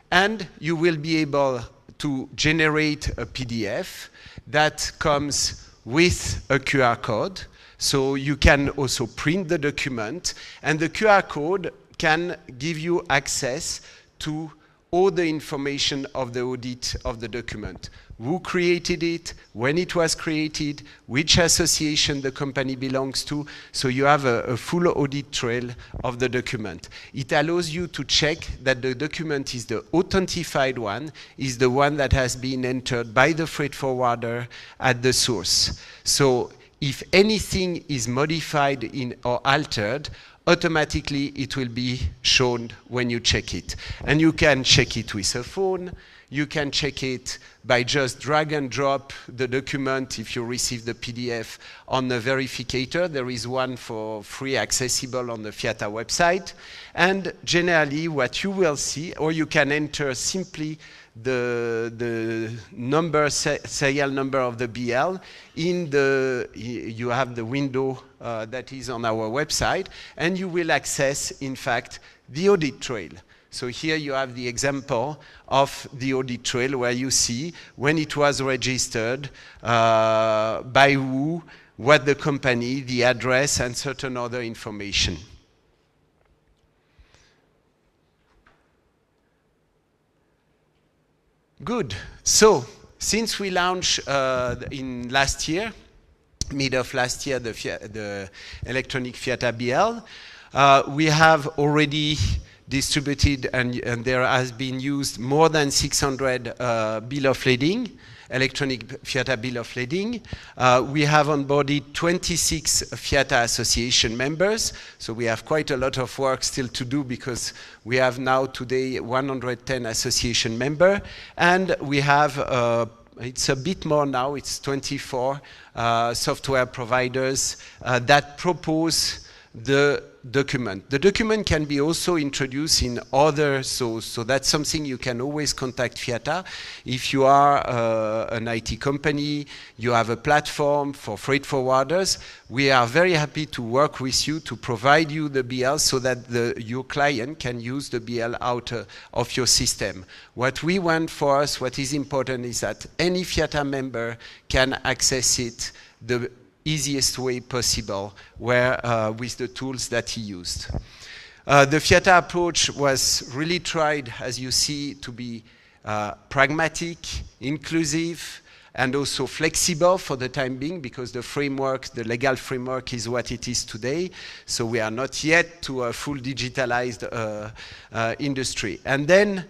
and you will be able to generate a PDF that comes with a QR code. So you can also print the document, and the QR code can give you access to all the information of the audit of the document. Who created it, when it was created, which association the company belongs to, so you have a full audit trail of the document. It allows you to check that the document is the authenticated one, is the one that has been entered by the freight forwarder at the source. So if anything is modified or altered, automatically it will be shown when you check it. And you can check it with a phone, You can check it by just drag and drop the document if you receive the PDF on the verificator. There is one for free accessible on the Fiata website. And generally what you will see, or you can enter simply the number, serial number of the BL in the, you have the window that is on our website, and you will access, in fact, the audit trail. So here you have the example of the audit trail where you see when it was registered, by who, what the company, the address, and certain other information. Good. So, since we launched in last year, mid of last year, the electronic Fiata BL, we have already distributed and there has been used more than 600 bill of lading, electronic Fiata bill of lading. We have onboarded 26 Fiata association members, so we have quite a lot of work still to do because we have now today 110 association members, and we have it's a bit more now, it's 24 software providers that propose the document. The document can be also introduced in other, so that's something you can always contact Fiata. If you are an IT company, you have a platform for freight forwarders, we are very happy to work with you to provide you the BL so that your client can use the BL out of your system. What we want for us, what is important is that any Fiata member can access it the easiest way possible, where with the tools that he used. The Fiata approach was really tried, as you see, to be pragmatic, inclusive, and also flexible for the time being, because the framework, the legal framework is what it is today. So we are not yet to a full digitalized industry. And then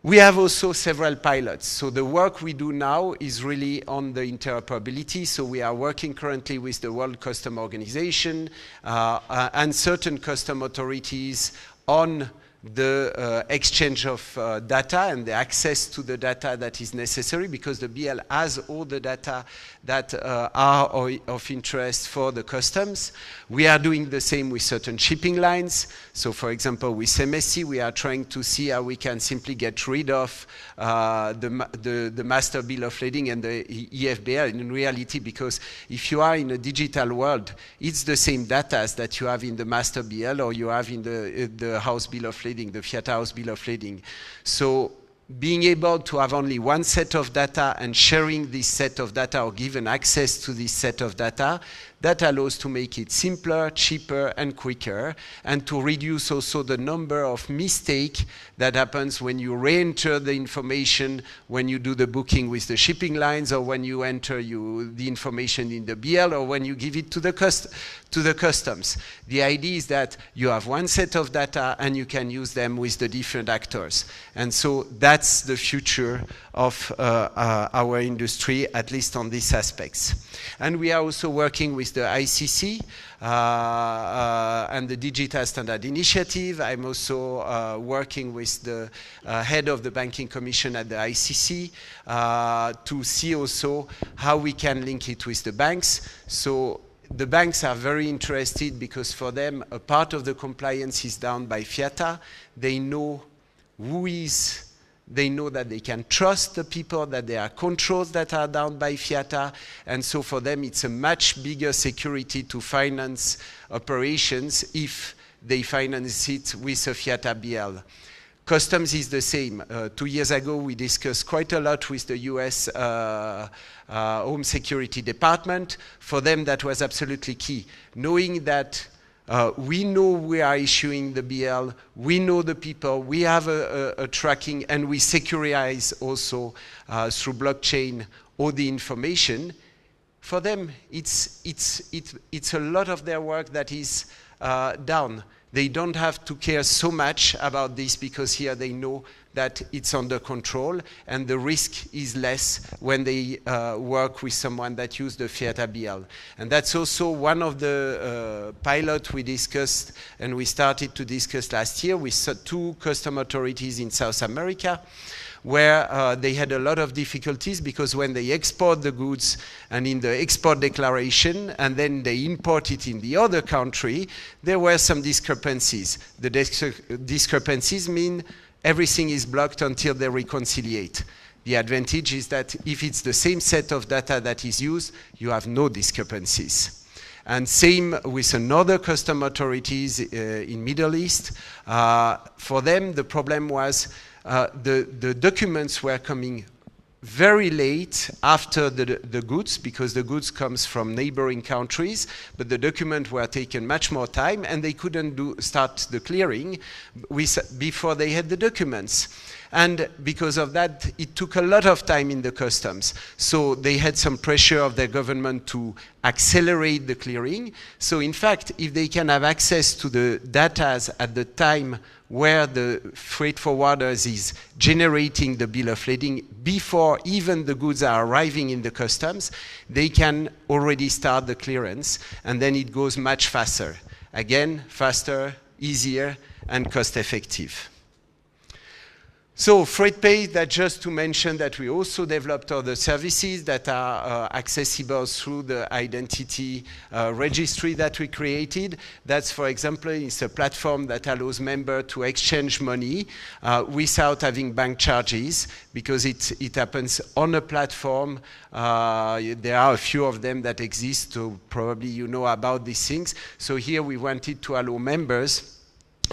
we have also several pilots. So the work we do now is really on the interoperability. So we are working currently with the World Customs Organization and certain custom authorities on the exchange of data and the access to the data that is necessary, because the BL has all the data that are of interest for the customs. We are doing the same with certain shipping lines. So for example, with MSC, we are trying to see how we can simply get rid of the master bill of lading and the EFBL in reality, because if you are in a digital world, it's the same data that you have in the master BL or you have in the house bill of lading, the Fiata house bill of lading. So being able to have only one set of data and sharing this set of data or given access to this set of data, that allows to make it simpler, cheaper, and quicker, and to reduce also the number of mistakes that happens when you re-enter the information when you do the booking with the shipping lines, or when you enter the information in the BL, or when you give it to the customs. The idea is that you have one set of data and you can use them with the different actors. And so that's the future of our industry, at least on these aspects. And we are also working with the ICC and the Digital Standard Initiative. I'm also working with the head of the Banking Commission at the ICC to see also how we can link it with the banks. So the banks are very interested because for them, a part of the compliance is done by Fiata. They know who is. They know that they can trust the people, that there are controls that are done by Fiata, and so for them it's a much bigger security to finance operations if they finance it with a Fiata BL. Customs is the same. 2 years ago we discussed quite a lot with the US Home Security Department. For them that was absolutely key, knowing that we know we are issuing the BL, we know the people, we have a tracking, and we securize also through blockchain all the information. For them, it's a lot of their work that is done. They don't have to care so much about this because here they know that it's under control and the risk is less when they work with someone that uses the Fiata BL. And that's also one of the pilots we discussed and we started to discuss last year with 2 custom authorities in South America, where they had a lot of difficulties because when they export the goods and in the export declaration and then they import it in the other country, there were some discrepancies. The discrepancies mean everything is blocked until they reconciliate. The advantage is that if it's the same set of data that is used, you have no discrepancies. And same with another custom authorities in Middle East. For them, the problem was the documents were coming very late after the goods, because the goods comes from neighboring countries, but the documents were taken much more time, and they couldn't start the clearing before they had the documents. And because of that, it took a lot of time in the customs. So they had some pressure of their government to accelerate the clearing. So in fact, if they can have access to the data at the time where the freight forwarders is generating the bill of lading before even the goods are arriving in the customs, they can already start the clearance, and then it goes much faster. Again, faster, easier, and cost-effective. So FreightPay, that just to mention that we also developed other services that are accessible through the identity registry that we created. That's, for example, it's a platform that allows members to exchange money without having bank charges, because it happens on a platform. There are a few of them that exist, so probably you know about these things. So here we wanted to allow members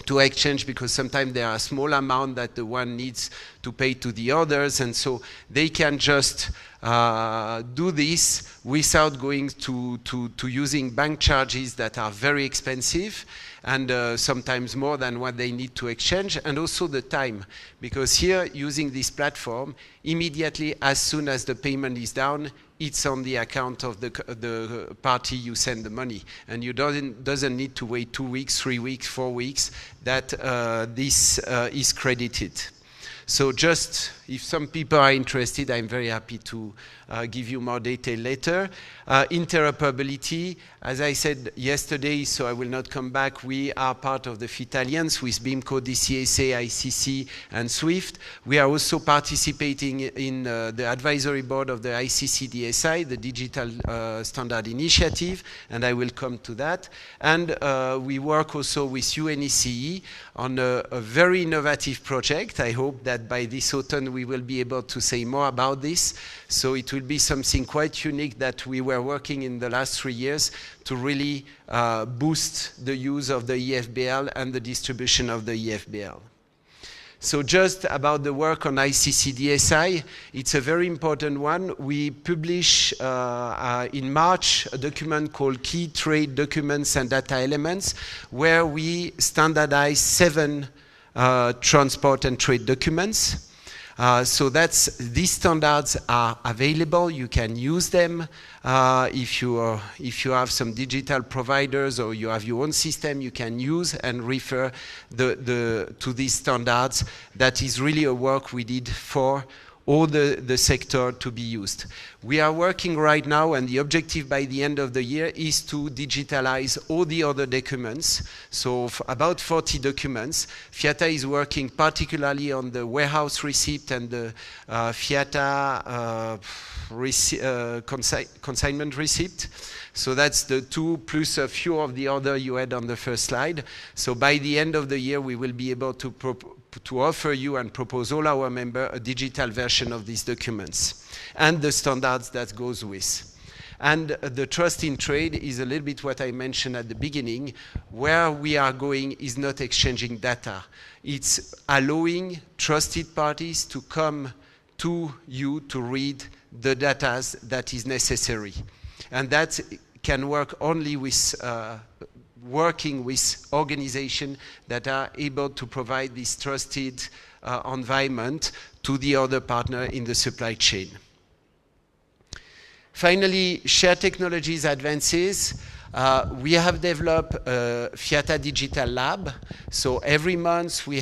to exchange, because sometimes there are a small amount that the one needs to pay to the others, and so they can just do this without going to using bank charges that are very expensive, and sometimes more than what they need to exchange, and also the time, because here using this platform, immediately as soon as the payment is down, it's on the account of the party you send the money, and you doesn't need to wait 2 weeks, 3 weeks, 4 weeks that this is credited. So just, if some people are interested, I'm very happy to give you more detail later. Interoperability, as I said yesterday, so I will not come back, we are part of the Fiata Alliance with BIMCO, DCSA, ICC, and SWIFT. We are also participating in the advisory board of the ICC DSI, the Digital Standard Initiative, and I will come to that. And we work also with UNECE on a very innovative project. I hope that by this autumn we will be able to say more about this. So it will be something quite unique that we were working in the last 3 years to really boost the use of the EFBL and the distribution of the EFBL. So just about the work on ICC DSI, it's a very important one. We publish in March a document called Key Trade Documents and Data Elements, where we standardize 7 transport and trade documents. So these standards are available. You can use them. If you have some digital providers or you have your own system, you can use and refer to these standards. That is really a work we did for all the sector to be used. We are working right now, and the objective by the end of the year is to digitalize all the other documents. So about 40 documents. Fiata is working particularly on the warehouse receipt and the Fiata consignment receipt. So that's the 2 plus a few of the other you had on the first slide. So by the end of the year, we will be able to offer you and propose all our members a digital version of these documents and the standards that goes with. And the trust in trade is a little bit what I mentioned at the beginning. Where we are going is not exchanging data. It's allowing trusted parties to come to you to read the data that is necessary. And that can work only with working with organizations that are able to provide this trusted environment to the other partner in the supply chain. Finally, shared technologies advances. We have developed a Fiata Digital Lab. So every month we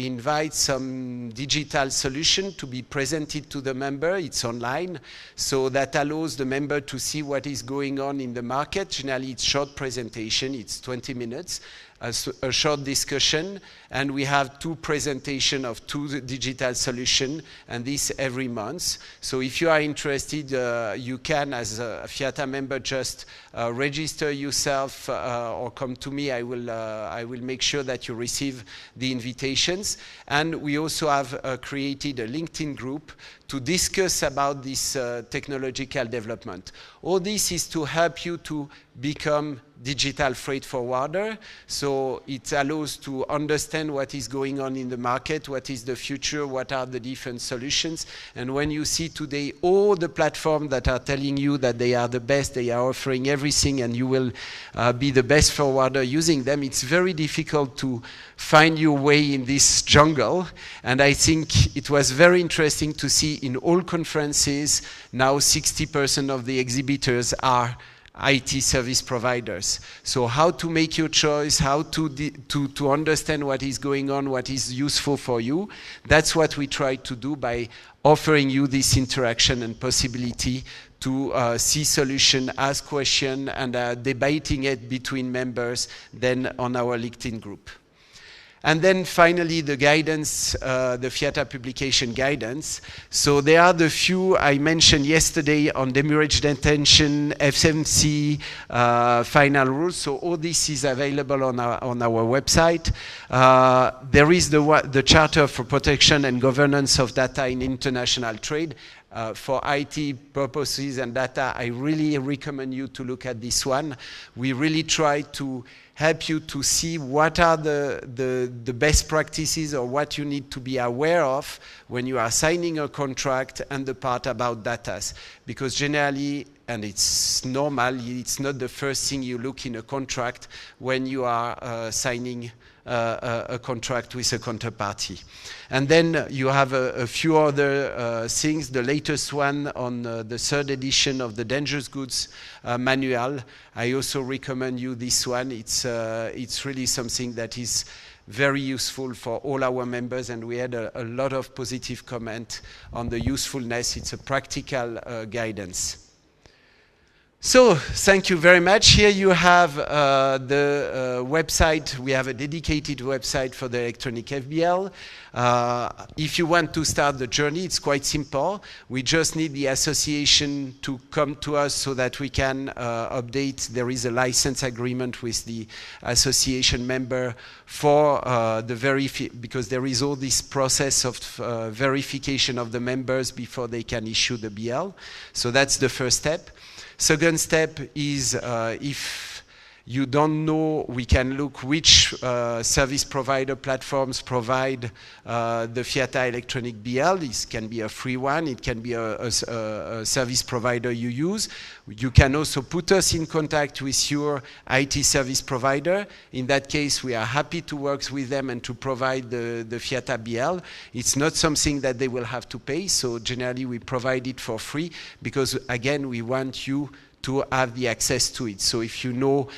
invite some digital solution to be presented to the member. It's online. So that allows the member to see what is going on in the market. Generally, it's short presentation. It's 20 minutes. a short discussion, and we have 2 presentations of 2 digital solutions, and this every month. So if you are interested, you can, as a Fiata member, just register yourself or come to me. I will make sure that you receive the invitations. And we also have created a LinkedIn group to discuss about this technological development. All this is to help you to become digital freight forwarder. So it allows to understand what is going on in the market, what is the future, what are the different solutions. And when you see today all the platforms that are telling you that they are the best, they are offering everything, and you will be the best forwarder using them, it's very difficult to find your way in this jungle. And I think it was very interesting to see in all conferences, now 60% of the exhibitors are IT service providers. So how to make your choice, how to understand what is going on, what is useful for you. That's what we try to do by offering you this interaction and possibility to see solution, ask question, and debating it between members then on our LinkedIn group. And then finally, the guidance, the Fiata publication guidance. So there are the few I mentioned yesterday on demurrage detention, FMC, final rules. So all this is available on our website. There is the Charter for Protection and Governance of Data in International Trade. For IT purposes and data, I really recommend you to look at this one. We really try to help you to see what are the best practices or what you need to be aware of when you are signing a contract, and the part about data. Because generally, and it's normal, it's not the first thing you look in a contract when you are signing a contract with a counterparty. And then you have a few other things. The latest one on the 3rd edition of the Dangerous Goods Manual. I also recommend you this one. It's really something that is very useful for all our members, and we had a lot of positive comment on the usefulness. It's a practical guidance. So, thank you very much. Here you have the website. We have a dedicated website for the electronic FBL. If you want to start the journey, it's quite simple. We just need the association to come to us so that we can update. There is a license agreement with the association member for because there is all this process of verification of the members before they can issue the BL. So that's the first step. Second step is if you don't know, we can look which service provider platforms provide the Fiata electronic BL. This can be a free one. It can be a service provider you use. You can also put us in contact with your IT service provider. In that case, we are happy to work with them and to provide the Fiata BL. It's not something that they will have to pay, so generally we provide it for free because, again, we want you to have the access to it. So if you know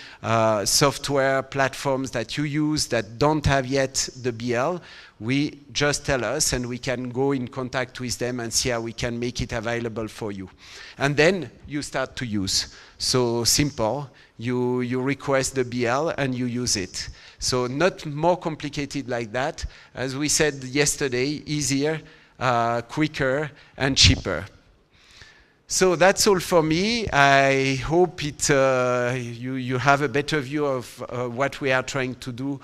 software platforms that you use that don't have yet the BL, we just tell us and we can go in contact with them and see how we can make it available for you. And then you start to use. So simple, you request the BL and you use it. So not more complicated like that. As we said yesterday, easier, quicker, and cheaper. So that's all for me. I hope you have a better view of what we are trying to do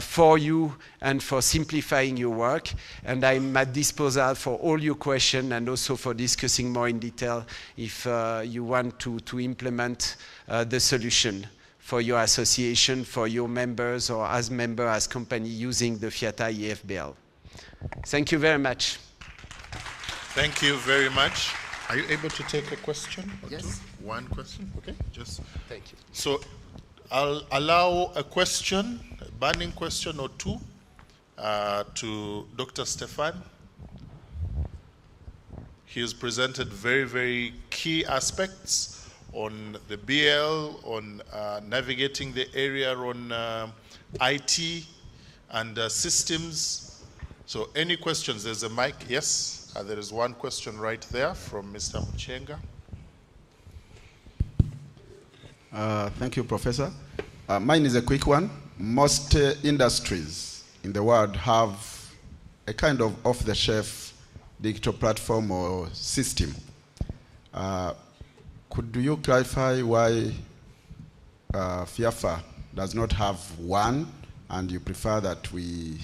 for you and for simplifying your work. And I'm at disposal for all your questions and also for discussing more in detail if you want to implement the solution for your association, for your members, or as member, as company using the Fiata EFBL. Thank you very much. Thank you very much. Are you able to take a question? Yes. Two? One question? Okay, just. Thank you. So I'll allow a question, a burning question or two to Dr. Stefan. He has presented very, very key aspects on the BL, on navigating the area on IT and systems. So any questions? There's a mic, yes? There is one question right there from Mr. Muchenga. Thank you, Professor. Mine is a quick one. most industries in the world have a kind of off-the-shelf digital platform or system. Could you clarify why Fiata does not have one, and you prefer that we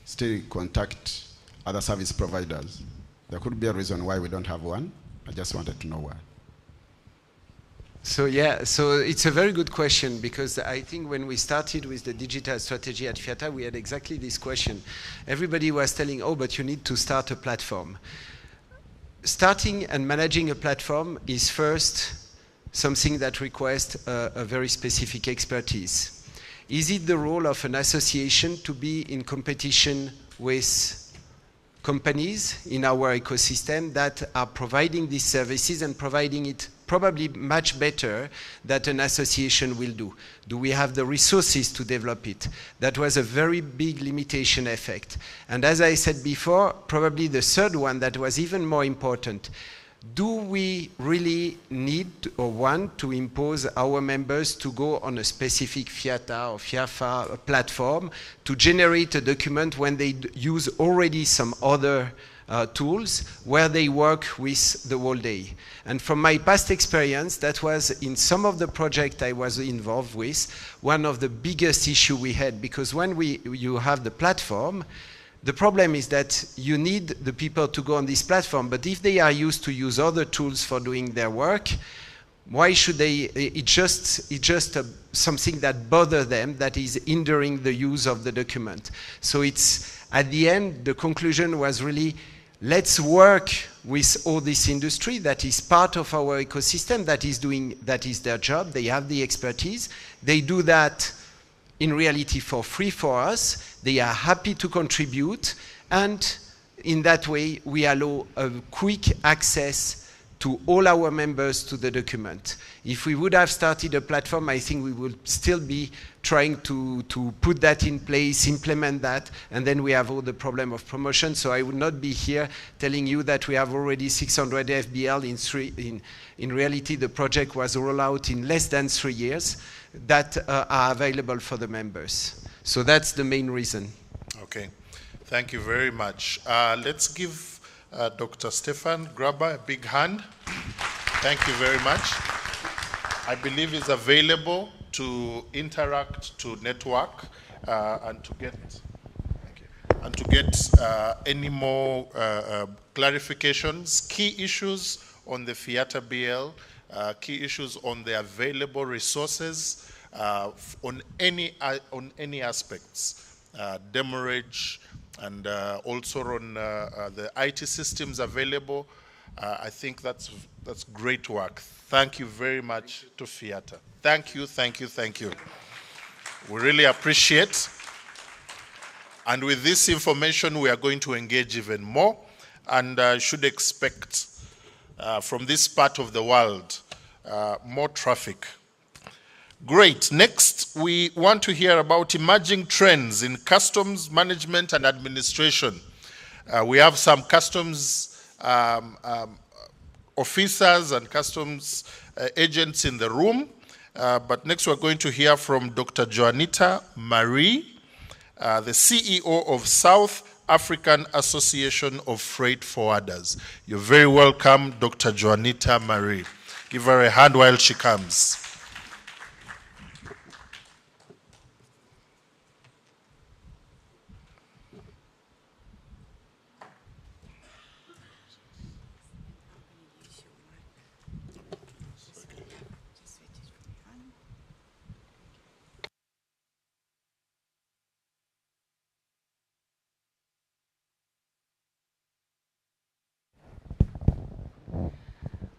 still contact other service providers? There could be a reason why we don't have one. I just wanted to know why. So yeah, so it's a very good question, because I think when we started with the digital strategy at Fiata, we had exactly this question. Everybody was telling, oh, but you need to start a platform. Starting and managing a platform is first something that requires a very specific expertise. Is it the role of an association to be in competition with companies in our ecosystem that are providing these services and providing it probably much better than an association will do? Do we have the resources to develop it? That was a very big limitation effect. And as I said before, probably the third one that was even more important: do we really need or want to impose our members to go on a specific Fiata or Fiafa platform to generate a document when they use already some other tools where they work with the whole day? And from my past experience, that was in some of the projects I was involved with, one of the biggest issues we had, because when you have the platform, the problem is that you need the people to go on this platform, but if they are used to use other tools for doing their work, why should they? It's just something that bothers them, that is hindering the use of the document. So it's, at the end, the conclusion was really, let's work with all this industry that is part of our ecosystem, that is their job, they have the expertise, they do that in reality for free for us, they are happy to contribute, and in that way we allow a quick access to all our members to the document. If we would have started a platform, I think we would still be trying to put that in place, implement that, and then we have all the problem of promotion. So I would not be here telling you that we have already 600 FBL in reality, the project was rolled out in less than 3 years, that are available for the members. So that's the main reason. Okay, thank you very much. Let's give Dr. Stefan Graber a big hand. Thank you very much. I believe he's available to interact, to network, and to get any more clarifications, key issues on the Fiata BL, key issues on the available resources, on any aspects, demurrage, and also on the IT systems available. I think that's great work. Thank you very much to Fiata. Thank you, thank you, thank you. We really appreciate. And with this information, we are going to engage even more, and should expect from this part of the world more traffic. Great. Next, we want to hear about emerging trends in customs management and administration. We have some customs officers and customs agents in the room, but next we're going to hear from Dr. Joanita Marie, the CEO of South African Association of Freight Forwarders. You're very welcome, Dr. Joanita Marie. Give her a hand while she comes.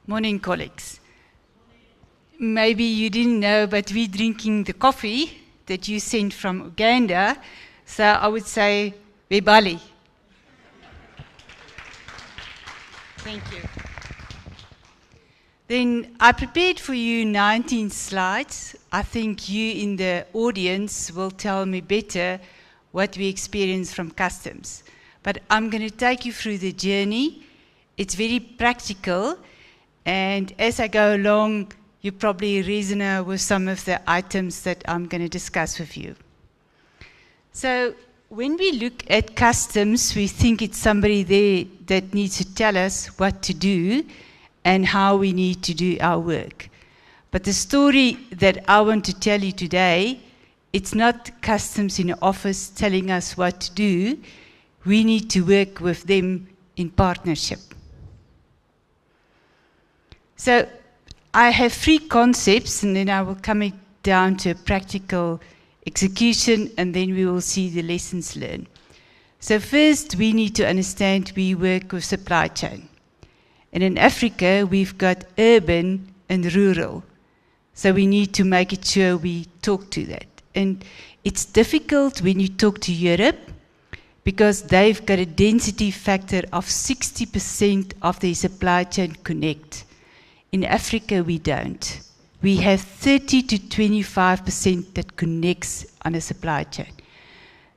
Morning, colleagues. Maybe you didn't know, but we're drinking the coffee that you sent from Uganda. So I would say, Bebali. Thank you. Then I prepared for you 19 slides. I think you in the audience will tell me better what we experience from customs. But I'm going to take you through the journey. It's very practical. And as I go along, you probably resonate with some of the items that I'm going to discuss with you. So when we look at customs, we think it's somebody there that needs to tell us what to do and how we need to do our work. But the story that I want to tell you today, it's not customs in the office telling us what to do. We need to work with them in partnership. So I have 3 concepts, and then I will come it down to a practical execution, and then we will see the lessons learned. So first, we need to understand we work with supply chain. And in Africa, we've got urban and rural. So we need to make it sure we talk to that. And it's difficult when you talk to Europe, because they've got a density factor of 60% of their supply chain connect. In Africa, we don't. We have 30 to 25% that connects on a supply chain.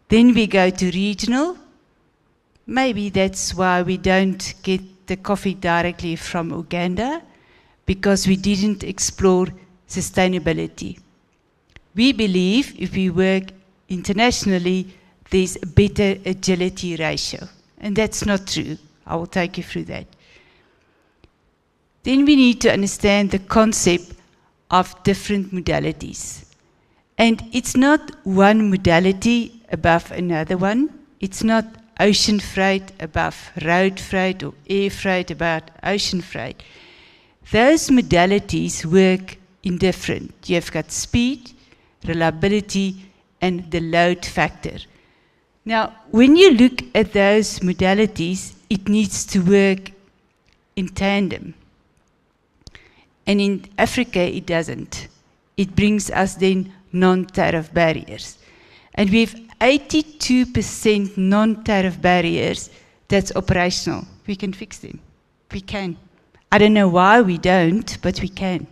Then we go to regional. Maybe that's why we don't get the coffee directly from Uganda, because we didn't explore sustainability. We believe if we work internationally, there's a better agility ratio. And that's not true. I will take you through that. Then we need to understand the concept of different modalities. And it's not one modality above another one. It's not ocean freight above road freight or air freight above ocean freight. Those modalities work in different. You've got speed, reliability, and the load factor. Now, when you look at those modalities, it needs to work in tandem. And in Africa, it doesn't. It brings us then non-tariff barriers. And we have 82% non-tariff barriers that's operational. We can fix them. We can. I don't know why we don't, but we can.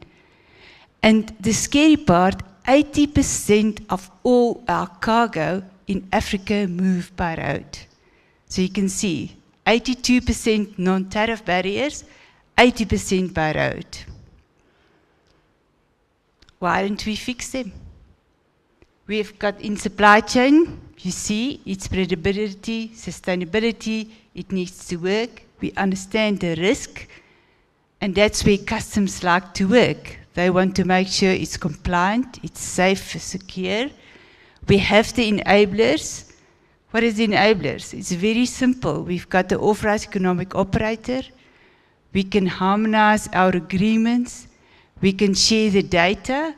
And the scary part, 80% of all our cargo in Africa move by road. So you can see, 82% non-tariff barriers, 80% by road. Why don't we fix them? We've got in supply chain, you see, it's credibility, sustainability, it needs to work. We understand the risk, and that's where customs like to work. They want to make sure it's compliant, it's safe, secure. We have the enablers. What is the enablers? It's very simple. We've got the authorized economic operator. We can harmonize our agreements. We can share the data.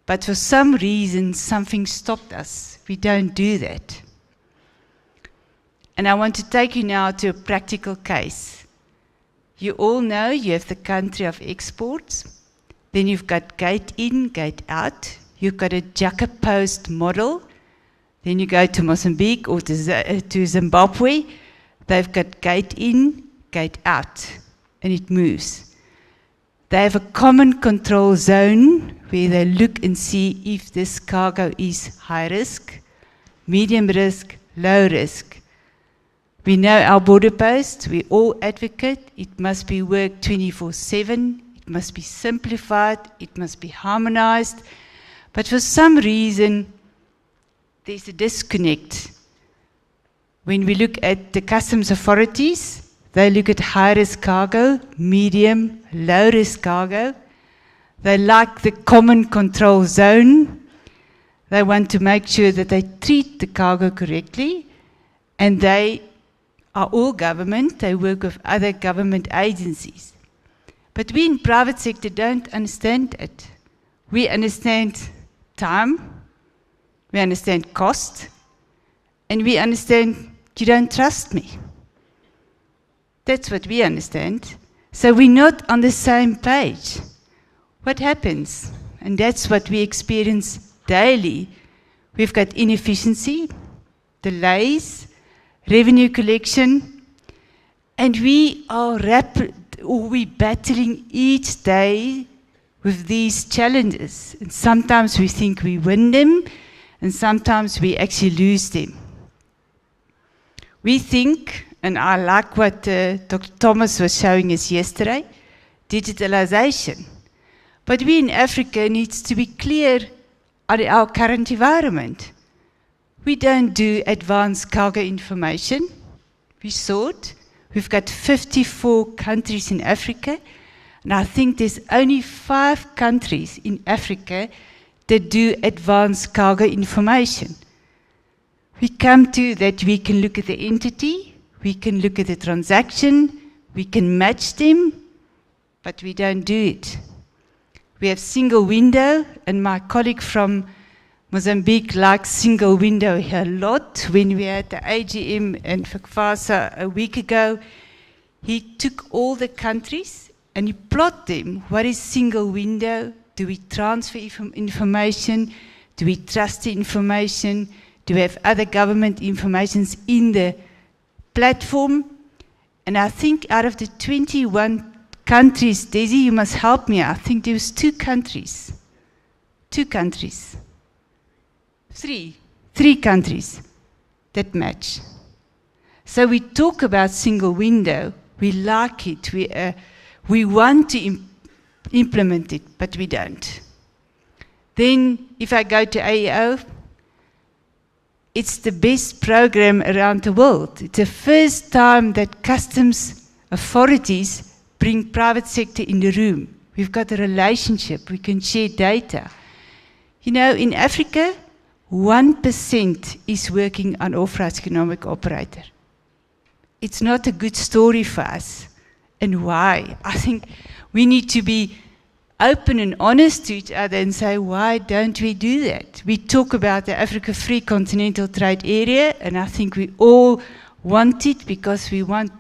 But for some reason, something stopped us. We don't do that. And I want to take you now to a practical case. You all know you have the country of exports. Then you've got gate in, gate out. You've got a juxtaposed model. Then you go to Mozambique or to Zimbabwe. They've got gate in, gate out, and it moves. They have a common control zone where they look and see if this cargo is high risk, medium risk, low risk. We know our border post, we all advocate, it must be worked 24/7, it must be simplified, it must be harmonized. But for some reason, there's a disconnect. When we look at the customs authorities, they look at high-risk cargo, medium, low-risk cargo. They like the common control zone. They want to make sure that they treat the cargo correctly. And they are all government. They work with other government agencies. But we in private sector don't understand it. We understand time. We understand cost. And we understand you don't trust me. That's what we understand. So we're not on the same page. What happens? And that's what we experience daily. We've got inefficiency, delays, revenue collection, and we are battling each day with these challenges. And sometimes we think we win them, and sometimes we actually lose them. We think, and I like what Dr. Thomas was showing us yesterday, digitalization. But we in Africa need to be clear on our current environment. We don't do advanced cargo information. We sort. We've got 54 countries in Africa, and I think there's only 5 countries in Africa that do advanced cargo information. We come to that we can look at the entity, we can look at the transaction, we can match them, but we don't do it. We have single window, and my colleague from Mozambique likes single window a lot. When we had the AGM in FASA a week ago, he took all the countries and he plotted them. What is single window? Do we transfer information? Do we trust the information? Do we have other government informations in the platform? And I think out of the 21 countries, Desi, you must help me. I think there was 2 countries. 2 countries. 3 countries that match. So we talk about single window. We like it. We want to implement it, but we don't. Then, if I go to AEO, it's the best program around the world. It's the first time that customs authorities bring private sector in the room. We've got a relationship. We can share data. You know, in Africa, 1% is working on authorized economic operator. It's not a good story for us. And why? I think we need to be open and honest to each other and say, why don't we do that? We talk about the Africa Free Continental Trade Area, and I think we all want it because we want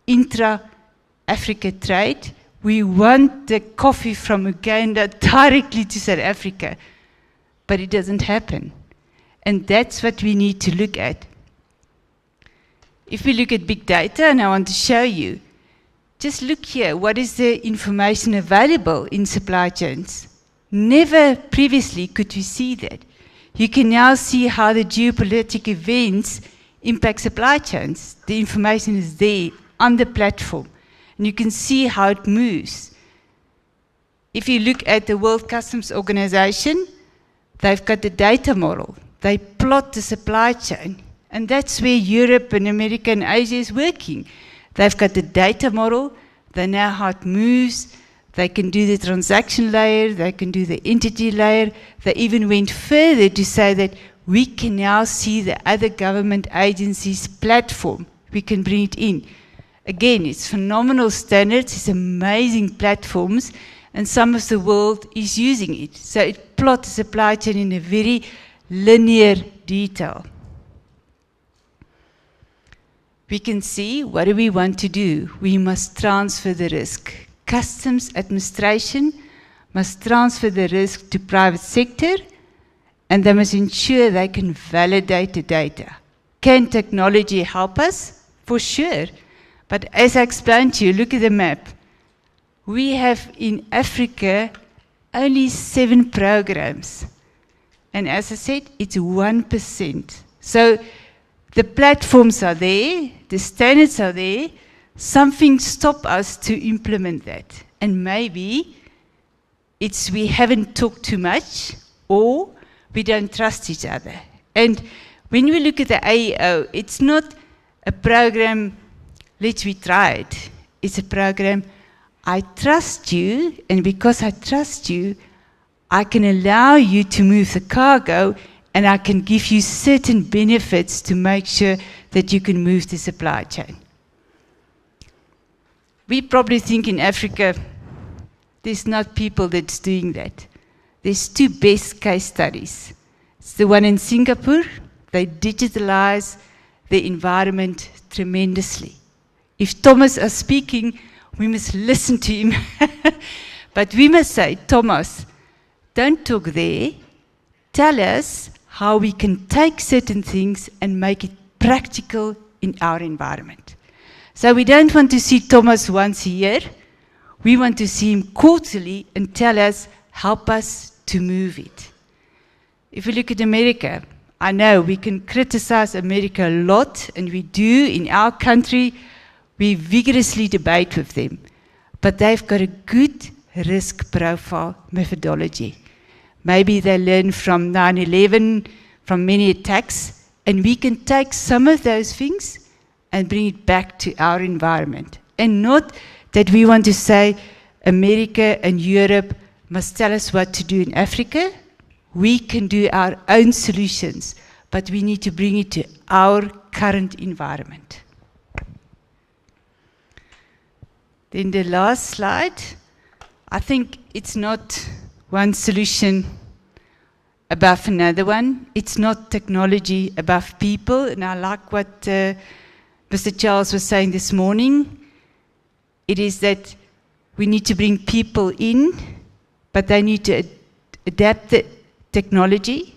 intra-Africa trade. We want the coffee from Uganda directly to South Africa, but it doesn't happen. And that's what we need to look at. If we look at big data, and I want to show you, just look here, what is the information available in supply chains? Never previously could we see that. You can now see how the geopolitical events impact supply chains. The information is there on the platform, and you can see how it moves. If you look at the World Customs Organization, they've got the data model. They plot the supply chain, and that's where Europe and America and Asia is working. They've got the data model, they know how it moves, they can do the transaction layer, they can do the entity layer. They even went further to say that we can now see the other government agencies' platform. We can bring it in. Again, it's phenomenal standards, it's amazing platforms, and some of the world is using it. So it plots the supply chain in a very linear detail. We can see, what do we want to do? We must transfer the risk. Customs administration must transfer the risk to private sector, and they must ensure they can validate the data. Can technology help us? For sure. But as I explained to you, look at the map. We have in Africa only 7 programs. And as I said, it's 1%. So the platforms are there, the standards are there, something stops us to implement that. And maybe it's we haven't talked too much, or we don't trust each other. And when we look at the AEO, it's not a program, let's try it. It's a program, I trust you, and because I trust you, I can allow you to move the cargo, and I can give you certain benefits to make sure that you can move the supply chain. We probably think in Africa, there's not people that's doing that. There's 2 best case studies. It's the one in Singapore. They digitalize the environment tremendously. If Thomas is speaking, we must listen to him. But we must say, Thomas, don't talk there. Tell us how we can take certain things and make it practical in our environment. So we don't want to see Thomas once a year. We want to see him quarterly and tell us, help us to move it. If we look at America, I know we can criticize America a lot, and we do in our country. We vigorously debate with them. But they've got a good risk profile methodology. Maybe they learn from 9/11, from many attacks, And we can take some of those things and bring it back to our environment. And not that we want to say America and Europe must tell us what to do in Africa. We can do our own solutions, but we need to bring it to our current environment. Then the last slide, I think it's not one solution above another one. It's not technology above people. And I like what Mr. Charles was saying this morning. It is that we need to bring people in, but they need to adapt the technology.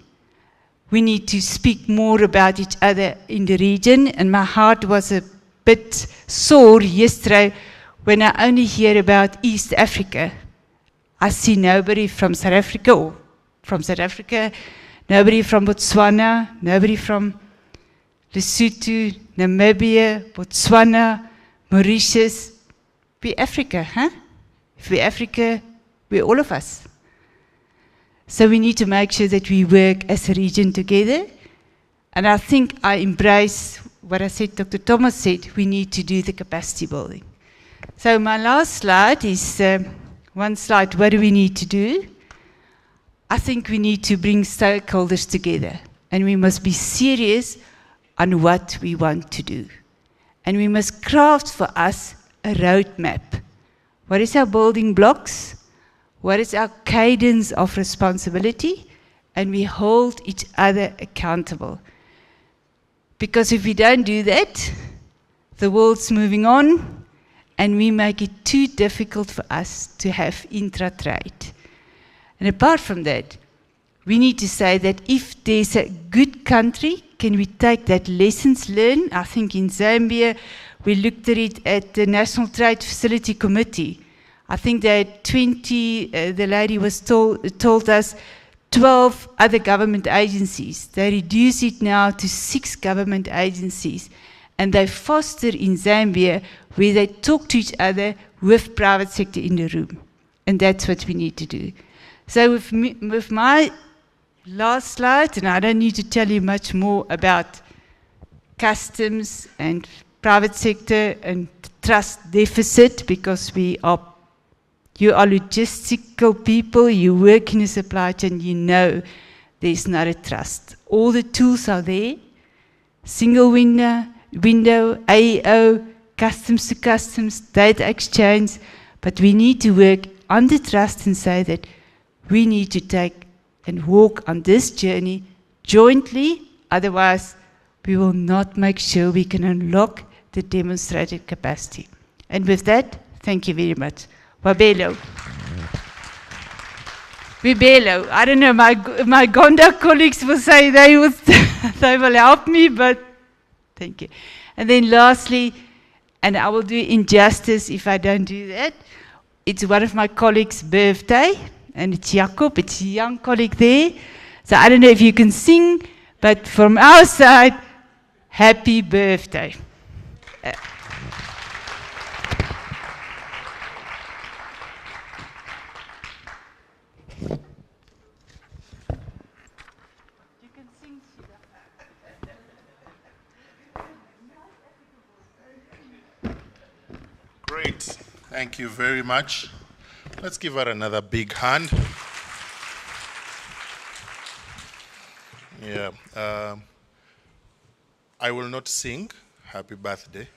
We need to speak more about each other in the region. And my heart was a bit sore yesterday when I only hear about East Africa. I see nobody from South Africa, or from South Africa, nobody from Botswana, nobody from Lesotho, Namibia, Botswana, Mauritius. We're Africa, huh? If we're Africa, we're all of us. So we need to make sure that we work as a region together. And I think I embrace what I said, Dr. Thomas said, we need to do the capacity building. So my last slide is one slide, what do we need to do? I think we need to bring stakeholders together. And we must be serious on what we want to do. And we must craft for us a roadmap. What is our building blocks? What is our cadence of responsibility? And we hold each other accountable. Because if we don't do that, the world's moving on, and we make it too difficult for us to have intra-trade. And apart from that, we need to say that if there's a good country, can we take that lessons learned? I think in Zambia, we looked at it at the National Trade Facility Committee. I think that 20, the lady was told us 12 other government agencies. They reduce it now to 6 government agencies. And they foster in Zambia where they talk to each other with private sector in the room. And that's what we need to do. So with my last slide, and I don't need to tell you much more about customs and private sector and trust deficit, because you are logistical people, you work in a supply chain, you know there's not a trust. All the tools are there, single window, AO, customs to customs, data exchange, but we need to work on the trust and say that we need to take and walk on this journey jointly, otherwise we will not make sure we can unlock the demonstrated capacity. And with that, thank you very much. Wabelo. Wibelo. I don't know, my Gonda colleagues will say they will help me, but thank you. And then lastly, and I will do injustice if I don't do that, it's one of my colleagues' birthday, and it's Jacob, it's a young colleague there. So I don't know if you can sing, but from our side, happy birthday. Great. Thank you very much. Let's give her another big hand. Yeah. I will not sing happy birthday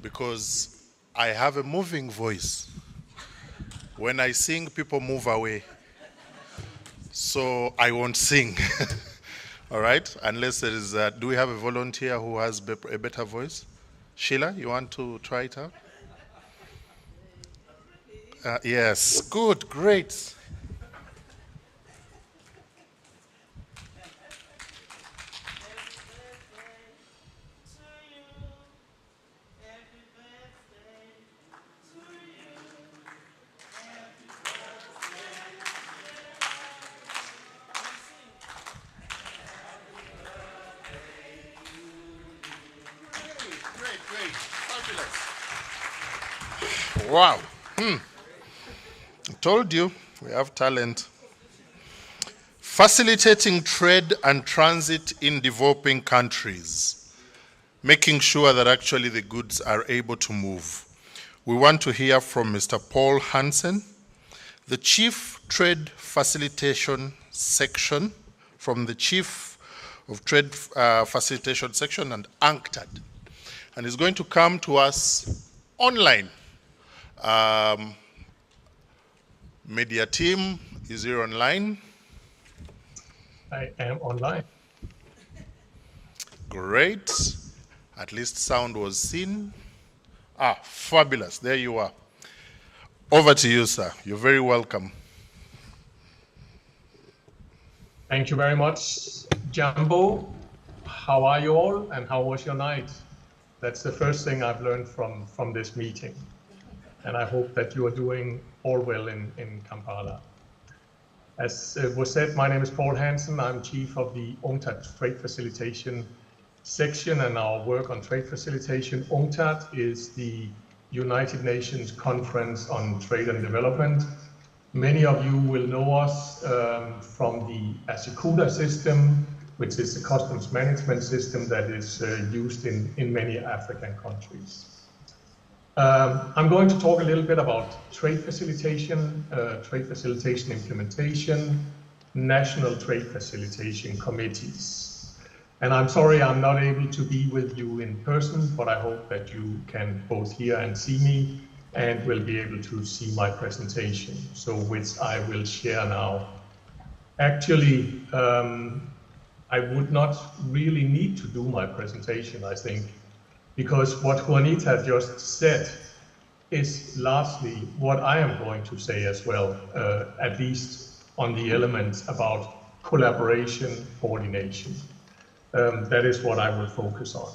because I have a moving voice. When I sing, people move away. So I won't sing. All right? Unless there is do we have a volunteer who has a better voice? Sheila, you want to try it out? Yes, good, great. Wow. I told you, we have talent. Facilitating trade and transit in developing countries, making sure that actually the goods are able to move. We want to hear from Mr. Paul Hansen, the Chief Trade Facilitation Section, from the Chief of Trade Facilitation Section and UNCTAD. And he's going to come to us online. Media team, is here online? I am online. Great. At least sound was seen. Ah, fabulous. There you are. Over to you, sir. You're very welcome. Thank you very much, Jambo. How are you all, and how was your night? That's the first thing I've learned from this meeting. And I hope that you are doing all well in Kampala. As was said, my name is Paul Hansen. I'm Chief of the UNCTAD Trade Facilitation Section, and our work on trade facilitation. UNCTAD is the United Nations Conference on Trade and Development. Many of you will know us from the ASECUDA system, which is the customs management system that is used in many African countries. I'm going to talk a little bit about trade facilitation implementation, national trade facilitation committees. And I'm sorry I'm not able to be with you in person, but I hope that you can both hear and see me and will be able to see my presentation, so which I will share now. Actually, I would not really need to do my presentation, I think, because what Juanita just said is largely what I am going to say as well, at least on the elements about collaboration, coordination. That is what I will focus on.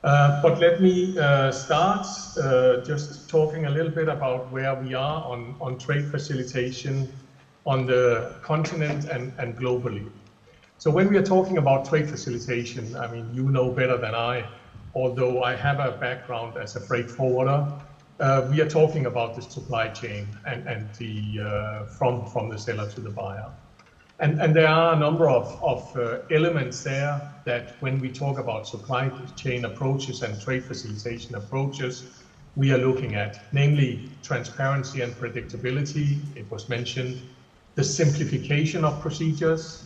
But let me start just talking a little bit about where we are on trade facilitation on the continent and globally. So when we are talking about trade facilitation, I mean, you know better than I, although I have a background as a freight forwarder, we are talking about the supply chain and the from the seller to the buyer. And there are a number of elements there that when we talk about supply chain approaches and trade facilitation approaches, we are looking at, namely transparency and predictability. It was mentioned, the simplification of procedures,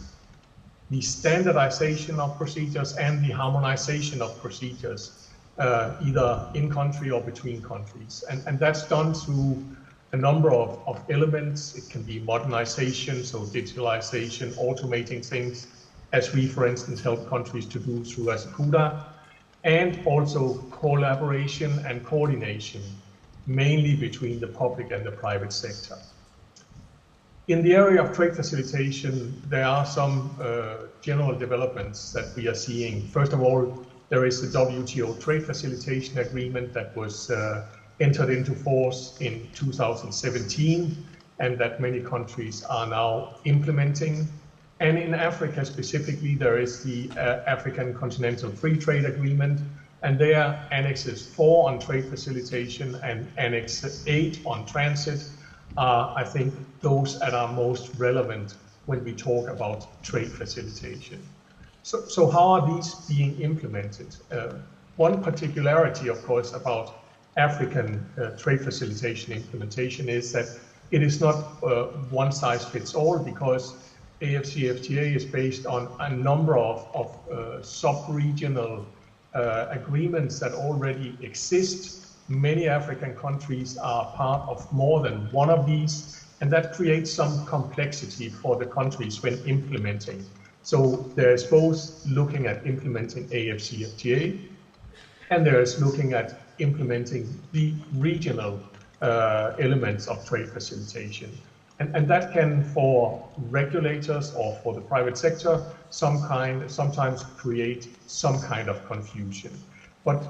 the standardization of procedures, and the harmonization of procedures, either in country or between countries. And that's done through a number of elements. It can be modernization, so digitalization, automating things, as we, for instance, help countries to do through ASECUDA, and also collaboration and coordination, mainly between the public and the private sector. In the area of trade facilitation, there are some general developments that we are seeing. First of all, there is the WTO Trade Facilitation Agreement that was entered into force in 2017, and that many countries are now implementing. And in Africa specifically, there is the African Continental Free Trade Agreement, and there Annexes 4 on trade facilitation and Annex 8 on transit are, I think, those that are most relevant when we talk about trade facilitation. So how are these being implemented? One particularity, of course, about African trade facilitation implementation is that it is not one size fits all, because AFCFTA is based on a number of sub-regional agreements that already exist. Many African countries are part of more than one of these, and that creates some complexity for the countries when implementing. So there's both looking at implementing AFCFTA, and there's looking at implementing the regional elements of trade facilitation. And that can, for regulators or for the private sector, sometimes create some kind of confusion. But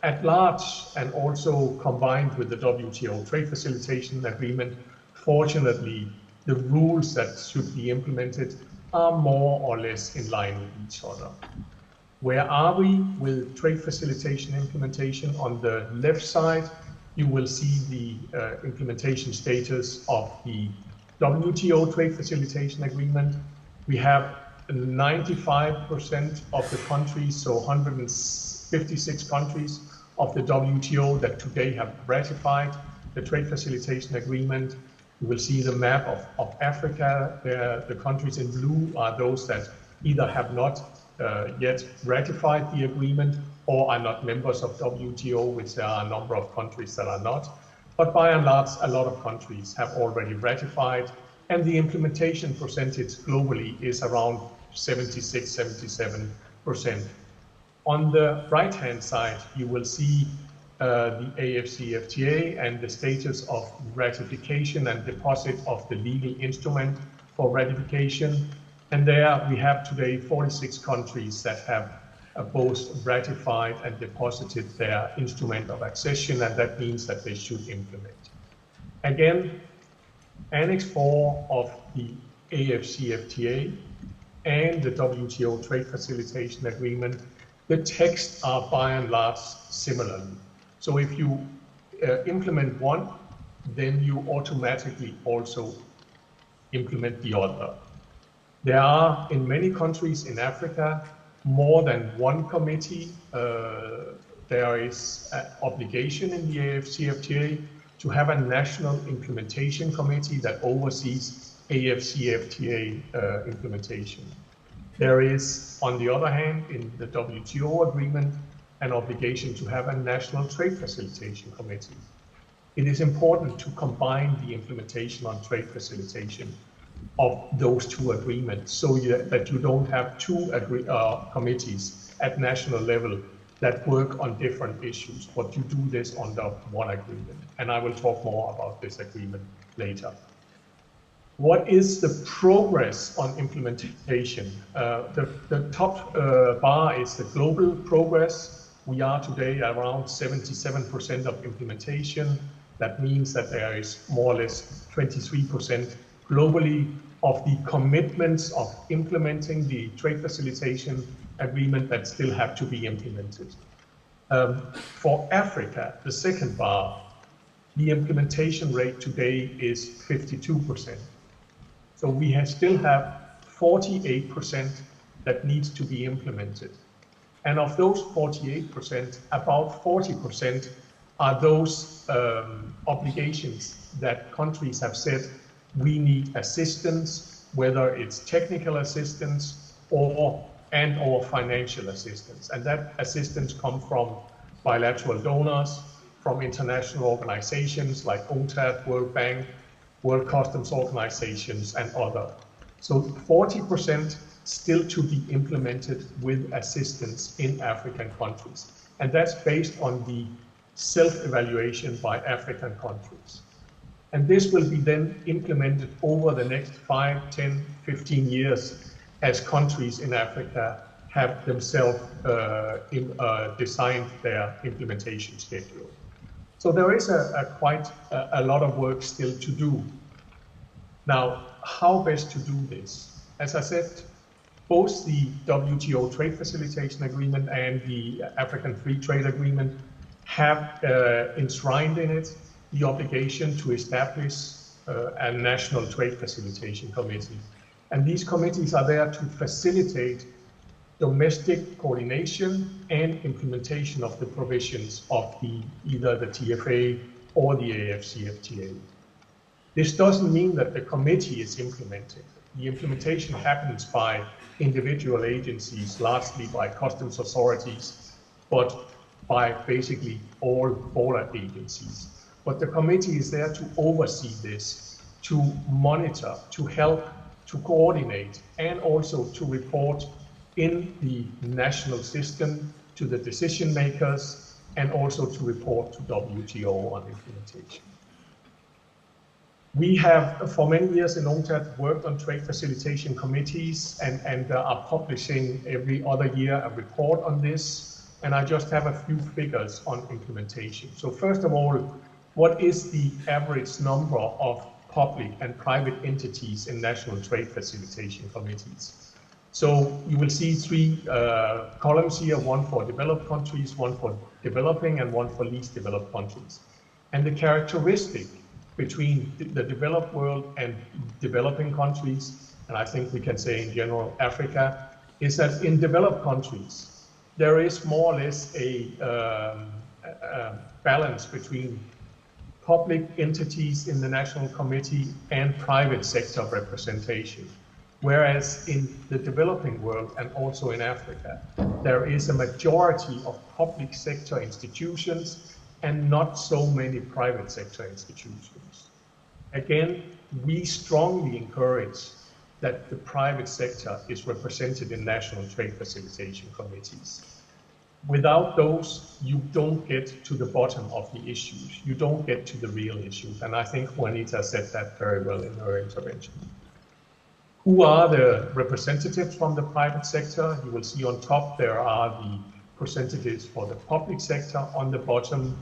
at large, and also combined with the WTO Trade Facilitation Agreement, fortunately, the rules that should be implemented are more or less in line with each other. Where are we with trade facilitation implementation? On the left side, you will see the implementation status of the WTO Trade Facilitation Agreement. We have 95% of the countries, so 156 countries of the WTO that today have ratified the trade facilitation agreement. You will see the map of Africa. The countries in blue are those that either have not yet ratified the agreement or are not members of WTO, which there are a number of countries that are not. But by and large, a lot of countries have already ratified, and the implementation percentage globally is around 76, 77%. On the right-hand side, you will see the AFCFTA and the status of ratification and deposit of the legal instrument for ratification. And there we have today 46 countries that have both ratified and deposited their instrument of accession, and that means that they should implement. Again, Annex 4 of the AFCFTA and the WTO Trade Facilitation Agreement, the texts are by and large similar. So if you implement one, then you automatically also implement the other. There are, in many countries in Africa, more than one committee. There is an obligation in the AFCFTA to have a national implementation committee that oversees AFCFTA implementation. There is, on the other hand, in the WTO agreement, an obligation to have a national trade facilitation committee. It is important to combine the implementation on trade facilitation of those two agreements so that you don't have two committees at national level that work on different issues, but you do this under one agreement. And I will talk more about this agreement later. What is the progress on implementation? The top bar is the global progress. We are today around 77% of implementation. That means that there is more or less 23% globally of the commitments of implementing the trade facilitation agreement that still have to be implemented. For Africa, the second bar, the implementation rate today is 52%. So we still have 48% that needs to be implemented. And of those 48%, about 40% are those obligations that countries have said we need assistance, whether it's technical assistance or financial assistance. And that assistance comes from bilateral donors, from international organizations like UNCTAD, World Bank, World Customs Organizations, and others. So 40% still to be implemented with assistance in African countries. And that's based on the self-evaluation by African countries. And this will be then implemented over the next 5, 10, 15 years as countries in Africa have themselves designed their implementation schedule. So there is quite a lot of work still to do. Now, how best to do this? As I said, both the WTO Trade Facilitation Agreement and the African Free Trade Agreement have enshrined in it the obligation to establish a national trade facilitation committee. And these committees are there to facilitate domestic coordination and implementation of the provisions of either the TFA or the AFCFTA. This doesn't mean that the committee is implemented. The implementation happens by individual agencies, largely by customs authorities, but by basically all border agencies. But the committee is there to oversee this, to monitor, to help, to coordinate, and also to report in the national system to the decision makers, and also to report to WTO on implementation. We have, for many years in UNCTAD, worked on trade facilitation committees and are publishing every other year a report on this. And I just have a few figures on implementation. So first of all, what is the average number of public and private entities in national trade facilitation committees? So you will see three columns here, one for developed countries, one for developing, and one for least developed countries. And the characteristic between the developed world and developing countries and I think we can say in general Africa, is that in developed countries, there is more or less a balance between public entities in the National Committee and private sector representation. Whereas in the developing world and also in Africa, there is a majority of public sector institutions and not so many private sector institutions. Again, we strongly encourage that the private sector is represented in national trade facilitation committees. Without those, you don't get to the bottom of the issues. You don't get to the real issues. And I think Juanita said that very well in her intervention. Who are the representatives from the private sector? You will see on top there are the representatives for the public sector, on the bottom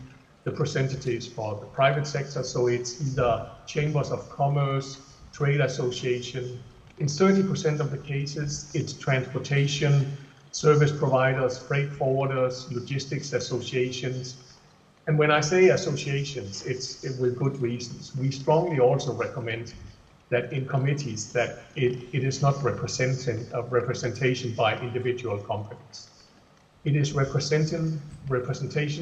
the representatives for the private sector. So it's either chambers of commerce, trade association. In 30% of the cases, it's transportation, service providers, freight forwarders, logistics associations. And when I say associations, it's with good reasons. We strongly also recommend that in committees that it is not representation by individual companies. It is representation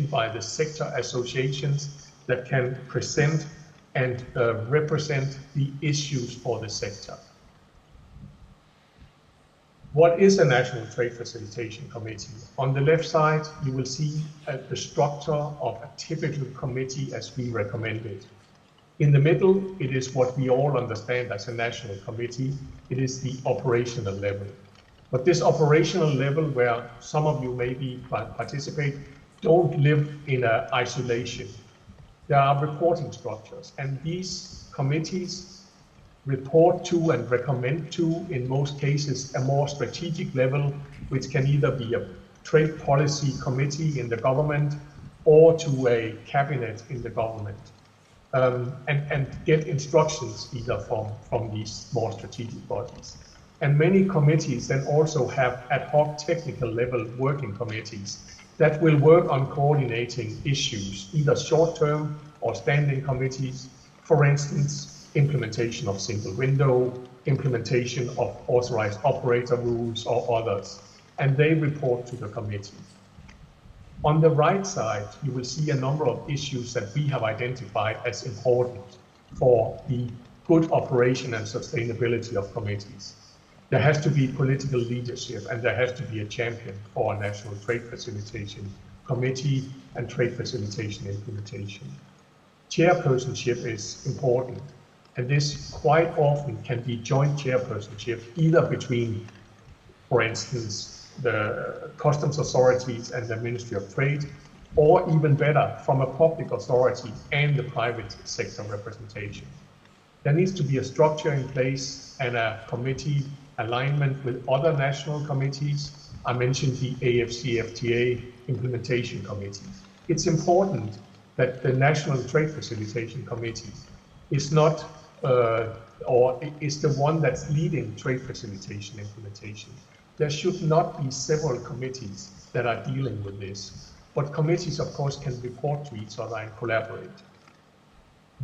by the sector associations that can present and represent the issues for the sector. What is a National Trade Facilitation Committee? On the left side, you will see the structure of a typical committee as we recommend it. In the middle, it is what we all understand as a national committee. It is the operational level. But this operational level, where some of you maybe participate, don't live in isolation. There are reporting structures, and these committees report to and recommend to, in most cases, a more strategic level, which can either be a trade policy committee in the government or to a cabinet in the government, and get instructions either from these more strategic bodies. And many committees then also have ad hoc technical level working committees that will work on coordinating issues, either short-term or standing committees. For instance, implementation of single window, implementation of authorized operator rules or others, and they report to the committee. On the right side, you will see a number of issues that we have identified as important for the good operation and sustainability of committees. There has to be political leadership, and there has to be a champion for a National Trade Facilitation Committee and trade facilitation implementation. Chairpersonship is important, and this quite often can be joint chairpersonship, either between, for instance, the customs authorities and the Ministry of Trade, or even better, from a public authority and the private sector representation. There needs to be a structure in place and a committee alignment with other national committees. I mentioned the AFCFTA Implementation Committee. It's important that the National Trade Facilitation Committee is not, or is the one that's leading trade facilitation implementation. There should not be several committees that are dealing with this, but committees, of course, can report to each other and collaborate.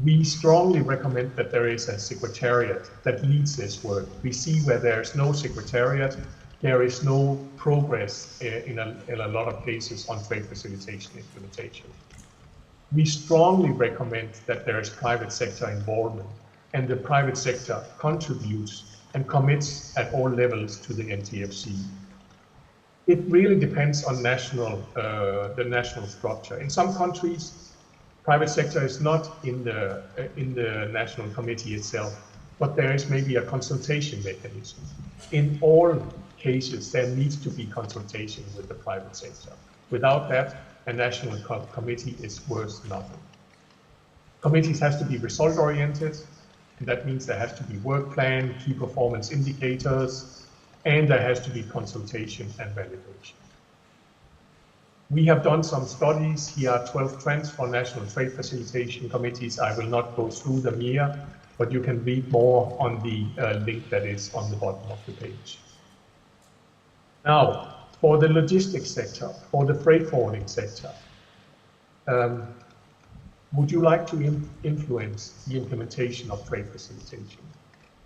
We strongly recommend that there is a secretariat that leads this work. We see where there is no secretariat, there is no progress in a lot of cases on trade facilitation implementation. We strongly recommend that there is private sector involvement, and the private sector contributes and commits at all levels to the NTFC. It really depends on the national structure. In some countries, private sector is not in the national committee itself, but there is maybe a consultation mechanism. In all cases, there needs to be consultation with the private sector. Without that, a national committee is worth nothing. Committees have to be result-oriented, and that means there has to be work plan, key performance indicators, and there has to be consultation and validation. We have done some studies. Here are 12 trends for national trade facilitation committees. I will not go through them here, but you can read more on the link that is on the bottom of the page. Now, for the logistics sector, for the freight forwarding sector, would you like to influence the implementation of trade facilitation?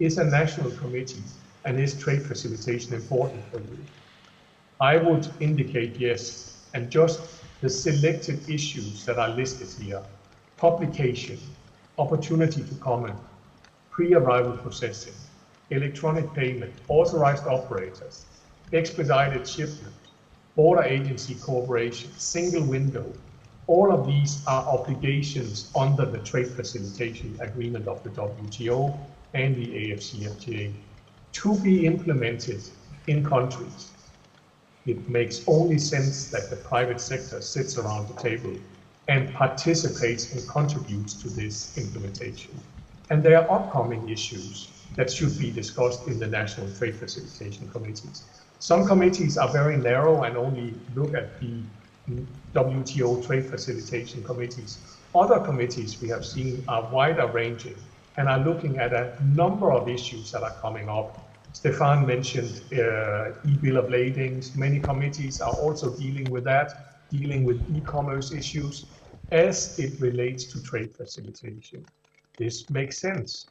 Is a national committee and is trade facilitation important for you? I would indicate yes, and just the selected issues that are listed here: publication, opportunity to comment, pre-arrival processing, electronic payment, authorized operators, expedited shipment, border agency cooperation, single window. All of these are obligations under the trade facilitation agreement of the WTO and the AFCFTA to be implemented in countries. It makes only sense that the private sector sits around the table and participates and contributes to this implementation. And there are upcoming issues that should be discussed in the national trade facilitation committees. Some committees are very narrow and only look at the WTO trade facilitation committees. Other committees we have seen are wider ranging and are looking at a number of issues that are coming up. Stefan mentioned e-bill of ladings. Many committees are also dealing with that, dealing with e-commerce issues as it relates to trade facilitation. This makes sense.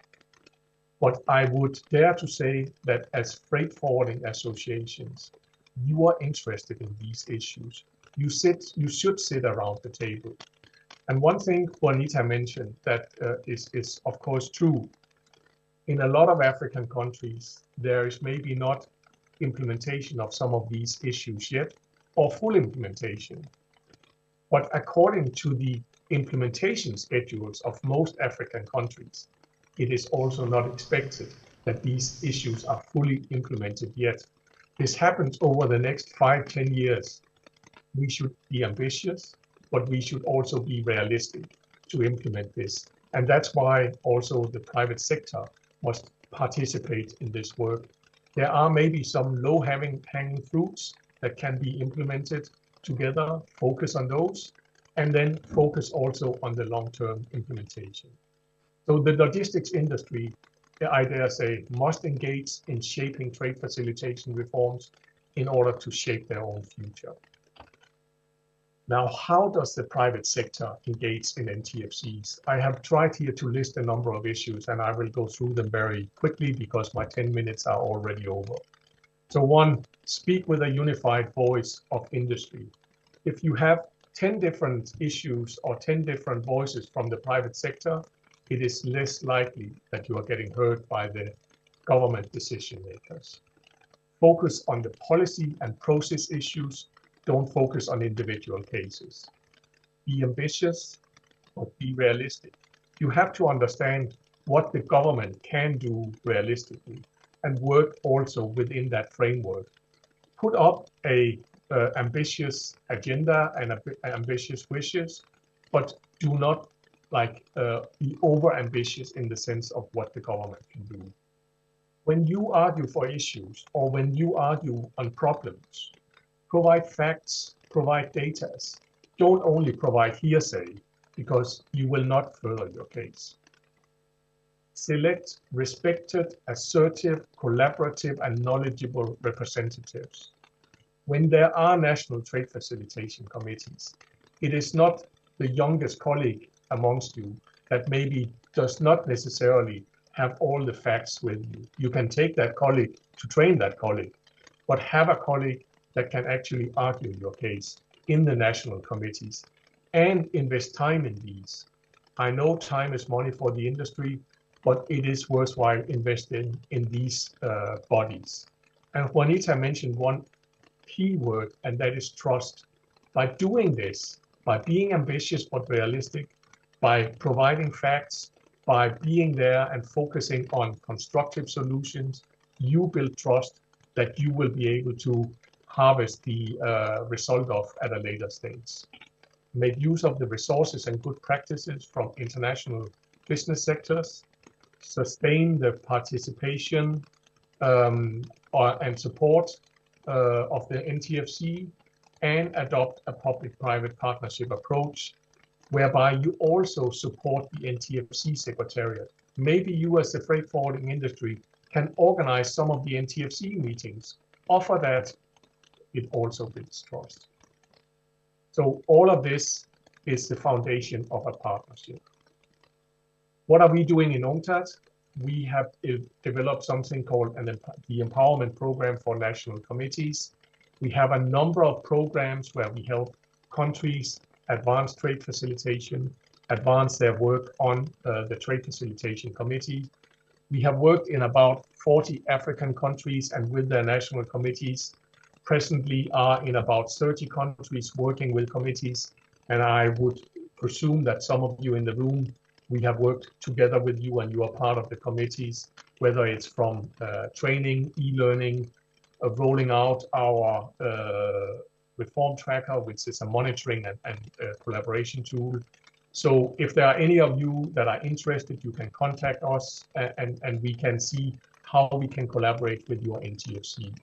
But I would dare to say that as freight forwarding associations, you are interested in these issues. You should sit around the table. And one thing Juanita mentioned that is of course true. In a lot of African countries, there is maybe not implementation of some of these issues yet, or full implementation. But according to the implementation schedules of most African countries, it is also not expected that these issues are fully implemented yet. This happens over the next 5-10 years. We should be ambitious, but we should also be realistic to implement this. And that's why also the private sector must participate in this work. There are maybe some low-hanging fruits that can be implemented together, focus on those, and then focus also on the long-term implementation. So the logistics industry, I dare say, must engage in shaping trade facilitation reforms in order to shape their own future. Now, how does the private sector engage in NTFCs? I have tried here to list a number of issues, and I will go through them very quickly because my 10 minutes are already over. So one, speak with a unified voice of industry. If you have 10 different issues or 10 different voices from the private sector, it is less likely that you are getting heard by the government decision makers. Focus on the policy and process issues. Don't focus on individual cases. Be ambitious, but be realistic. You have to understand what the government can do realistically and work also within that framework. Put up a ambitious agenda and ambitious wishes, but do not be over ambitious in the sense of what the government can do. When you argue for issues or when you argue on problems, provide facts, provide data. Don't only provide hearsay because you will not further your case. Select respected, assertive, collaborative, and knowledgeable representatives. When there are national trade facilitation committees, it is not the youngest colleague amongst you that maybe does not necessarily have all the facts with you. You can take that colleague to train that colleague, but have a colleague that can actually argue your case in the national committees and invest time in these. I know time is money for the industry, but it is worthwhile investing in these bodies. And Juanita mentioned one key word, and that is trust. By doing this, by being ambitious but realistic, by providing facts, by being there and focusing on constructive solutions, you build trust that you will be able to harvest the result of at a later stage. Make use of the resources and good practices from international business sectors, sustain the participation and support of the NTFC, and adopt a public-private partnership approach, whereby you also support the NTFC Secretariat. Maybe you as the freight forwarding industry can organize some of the NTFC meetings, offer that. It also builds trust. So all of this is the foundation of a partnership. What are we doing in UNCTAD? we have developed something called the Empowerment Program for National Committees. We have a number of programs where we help countries advance trade facilitation, advance their work on the Trade Facilitation Committee. We have worked in about 40 African countries and with their national committees. Presently are in about 30 countries working with committees, and I would presume that some of you in the room, we have worked together with you and you are part of the committees, whether it's from training, e-learning, rolling out our reform tracker, which is a monitoring and collaboration tool. So if there are any of you that are interested, you can contact us and we can see how we can collaborate with your NTFC.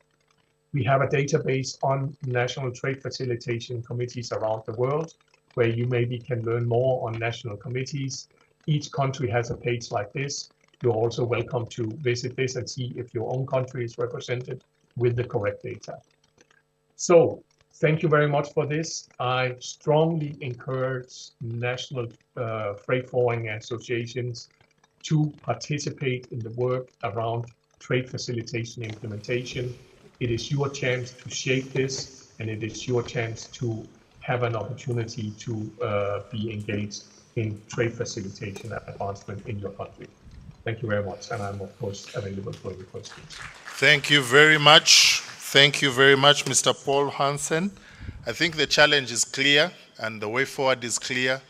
We have a database on national trade facilitation committees around the world, where you maybe can learn more on national committees. Each country has a page like this. You're also welcome to visit this and see if your own country is represented with the correct data. So thank you very much for this. I strongly encourage national freight forwarding associations to participate in the work around trade facilitation implementation. It is your chance to shape this, and it is your chance to have an opportunity to be engaged in trade facilitation advancement in your country. Thank you very much, and I'm of course available for your questions. Thank you very much. Thank you very much, Mr. Paul Hansen. I think the challenge is clear and the way forward is clear,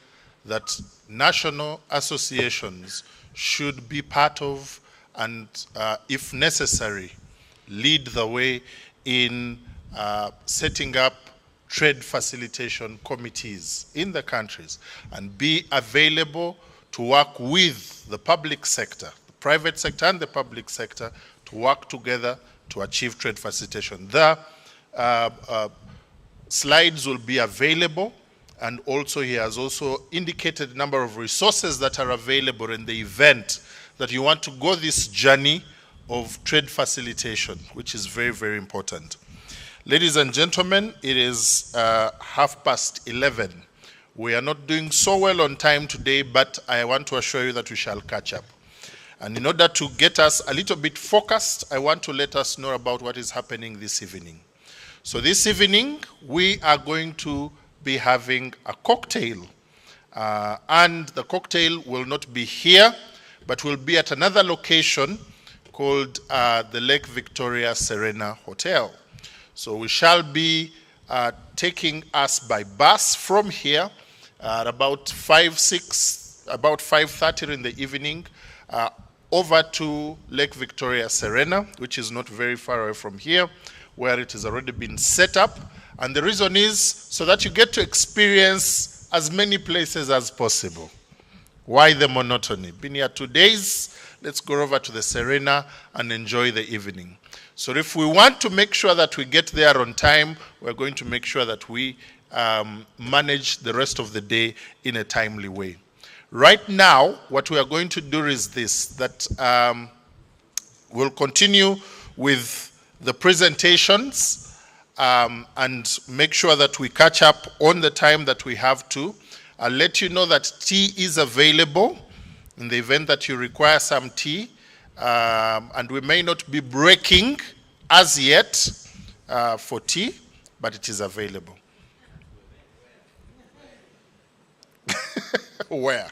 that national associations should be part of and, if necessary, lead the way in setting up trade facilitation committees in the countries and be available to work with the public sector, the private sector and the public sector, to work together to achieve trade facilitation. The slides will be available, and also he has also indicated a number of resources that are available in the event that you want to go this journey of trade facilitation, which is very, very important. Ladies and gentlemen, it is 11:30. We are not doing so well on time today, but I want to assure you that we shall catch up. And in order to get us a little bit focused, I want to let us know about what is happening this evening. So this evening, we are going to be having a cocktail. And the cocktail will not be here, but will be at another location called the Lake Victoria Serena Hotel. So we shall be taking us by bus from here at about 5:30 in the evening, over to Lake Victoria Serena, which is not very far away from here, where it has already been set up. And the reason is so that you get to experience as many places as possible. Why the monotony? Been here 2 days, let's go over to the Serena and enjoy the evening. So if we want to make sure that we get there on time, we're going to make sure that we manage the rest of the day in a timely way. Right now, what we are going to do is this, that we'll continue with the presentations and make sure that we catch up on the time that we have to. I'll let you know that tea is available in the event that you require some tea. And we may not be breaking as yet for tea, but it is available. Where?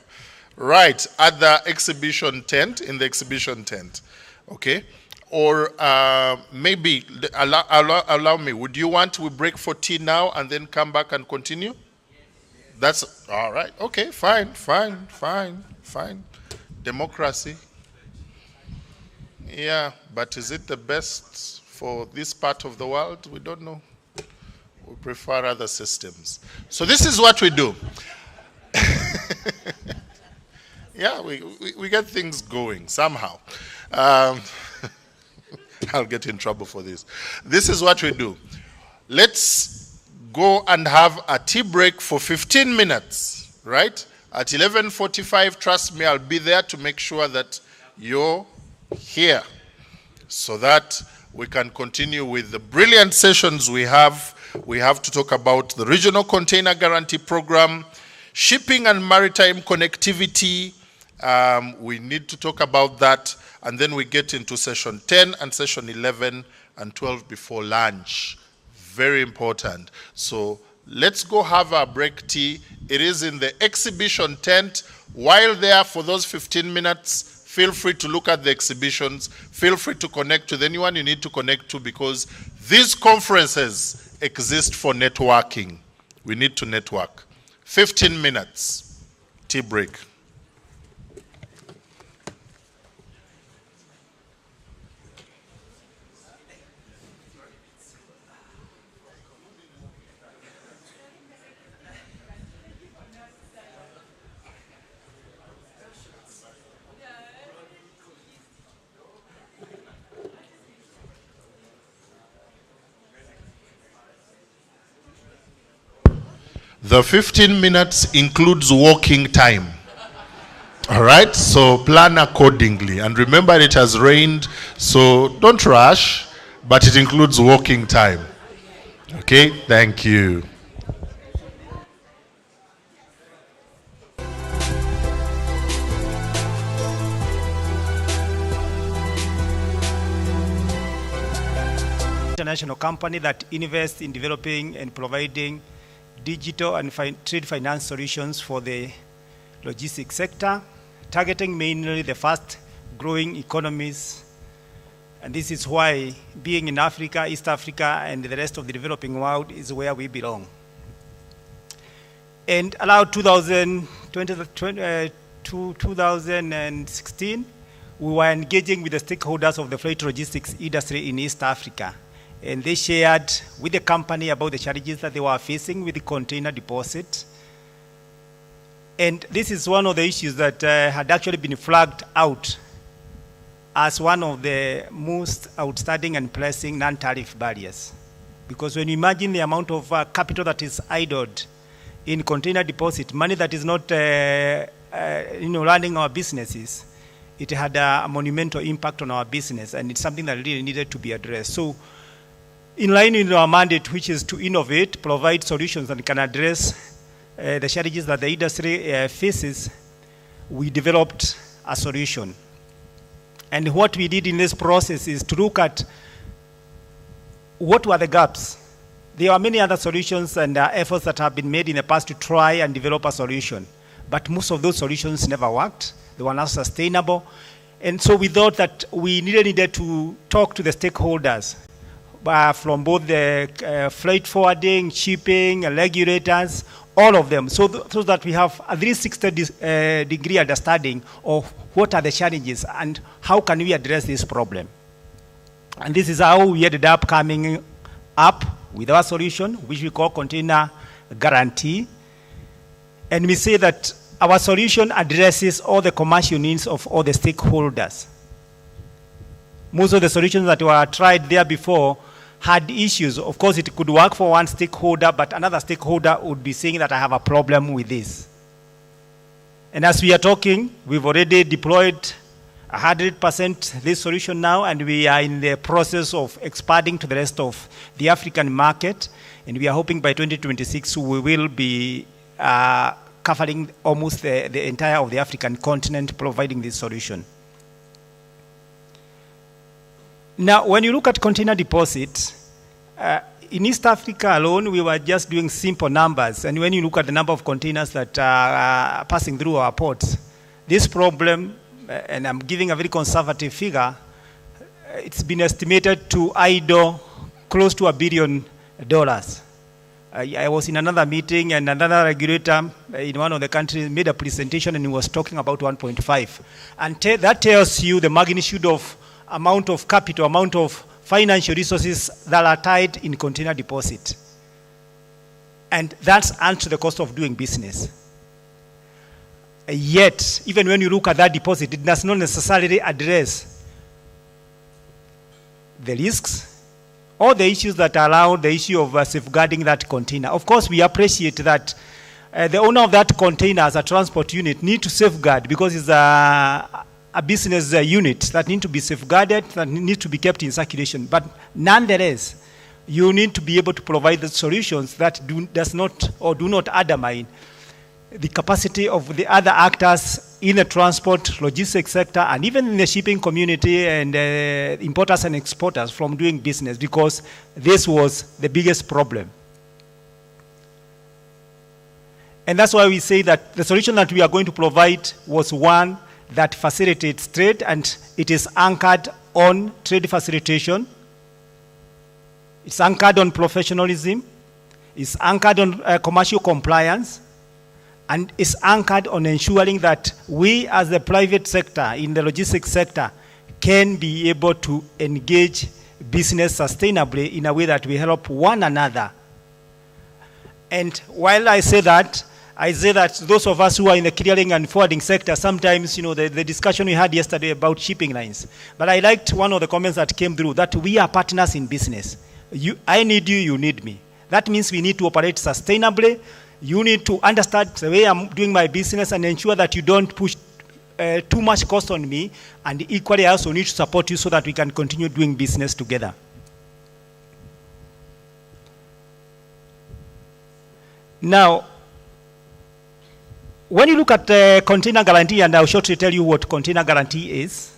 Right, at the exhibition tent, in the exhibition tent, okay? Or maybe, allow me, would you want we break for tea now and then come back and continue? That's, all right, okay, fine. Democracy. Yeah, but is it the best for this part of the world? We don't know. We prefer other systems. So this is what we do. Yeah, we get things going somehow. I'll get in trouble for this. This is what we do. Let's go and have a tea break for 15 minutes, right? At 11:45, trust me, I'll be there to make sure that you're here so that we can continue with the brilliant sessions we have. We have to talk about the Regional Container Guarantee Program, shipping and maritime connectivity, We need to talk about that, and then we get into session 10 and session 11 and 12 before lunch. Very important. So let's go have our break tea. It is in the exhibition tent. While there for those 15 minutes, feel free to look at the exhibitions. Feel free to connect with anyone you need to connect to, because these conferences exist for networking. We need to network. 15 minutes. Tea break. The 15 minutes includes walking time. All right, so plan accordingly. And remember, it has rained, so don't rush, but it includes walking time. Okay, thank you. International company that invests in developing and providing digital and trade finance solutions for the logistics sector, targeting mainly the fast-growing economies. And this is why being in Africa, East Africa, and the rest of the developing world is where we belong. And around 2016, we were engaging with the stakeholders of the freight logistics industry in East Africa. And they shared with the company about the challenges that they were facing with the container deposit. And this is one of the issues that had actually been flagged out as one of the most outstanding and pressing non-tariff barriers. Because when you imagine the amount of capital that is idled in container deposit, money that is not running our businesses, it had a monumental impact on our business, and it's something that really needed to be addressed. So, in line with our mandate, which is to innovate, provide solutions that can address the challenges that the industry faces, we developed a solution. And what we did in this process is to look at what were the gaps. There are many other solutions and efforts that have been made in the past to try and develop a solution. But most of those solutions never worked. They were not sustainable. And so we thought that we needed to talk to the stakeholders from both the freight forwarding, shipping, regulators, all of them, so that we have a 360-degree understanding of what are the challenges and how can we address this problem. And this is how we ended up coming up with our solution, which we call Container Guarantee. And we say that our solution addresses all the commercial needs of all the stakeholders. Most of the solutions that were tried there before had issues. Of course, it could work for one stakeholder, but another stakeholder would be saying that I have a problem with this. And as we are talking, we've already deployed 100% this solution now, and we are in the process of expanding to the rest of the African market. And we are hoping by 2026 we will be covering almost the entire of the African continent, providing this solution. Now, when you look at container deposit, in East Africa alone, we were just doing simple numbers. And when you look at the number of containers that are passing through our ports, this problem, and I'm giving a very conservative figure, it's been estimated to idle close to $1 billion. I was in another meeting, and another regulator in one of the countries made a presentation, and he was talking about 1.5. And that tells you the magnitude of amount of capital, amount of financial resources that are tied in container deposit. And that's adds to the cost of doing business. Yet, even when you look at that deposit, it does not necessarily address the risks or the issues that allow the issue of safeguarding that container. Of course, we appreciate that the owner of that container as a transport unit need to safeguard, because it's a business unit that need to be safeguarded, that need to be kept in circulation. But nonetheless, you need to be able to provide the solutions that do not undermine the capacity of the other actors in the transport, logistics sector, and even in the shipping community and importers and exporters from doing business, because this was the biggest problem. And that's why we say that the solution that we are going to provide was one that facilitates trade, and it is anchored on trade facilitation. It's anchored on professionalism. It's anchored on commercial compliance. And it's anchored on ensuring that we as the private sector in the logistics sector can be able to engage business sustainably in a way that we help one another. And while I say that those of us who are in the clearing and forwarding sector, sometimes, the discussion we had yesterday about shipping lines. But I liked one of the comments that came through, that we are partners in business. I need you, you need me. That means we need to operate sustainably. You need to understand the way I'm doing my business and ensure that you don't push too much cost on me. And equally, I also need to support you so that we can continue doing business together. Now, when you look at container guarantee, and I'll shortly tell you what container guarantee is.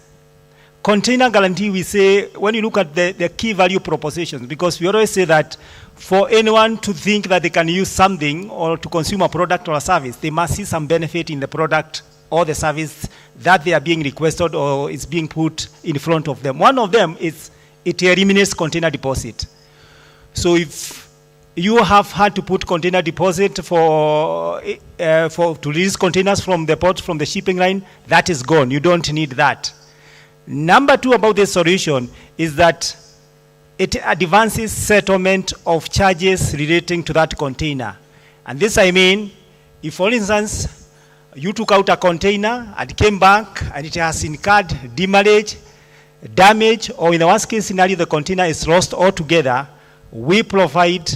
Container guarantee, we say, when you look at the key value propositions, because we always say that for anyone to think that they can use something or to consume a product or a service, they must see some benefit in the product or the service that they are being requested or is being put in front of them. One of them is it eliminates container deposit. So if you have had to put container deposit to release containers from the port, from the shipping line, that is gone. You don't need that. Number two about this solution is that it advances settlement of charges relating to that container. And this I mean, if for instance, you took out a container and came back and it has incurred demurrage, damage, or in the worst case scenario, the container is lost altogether, we provide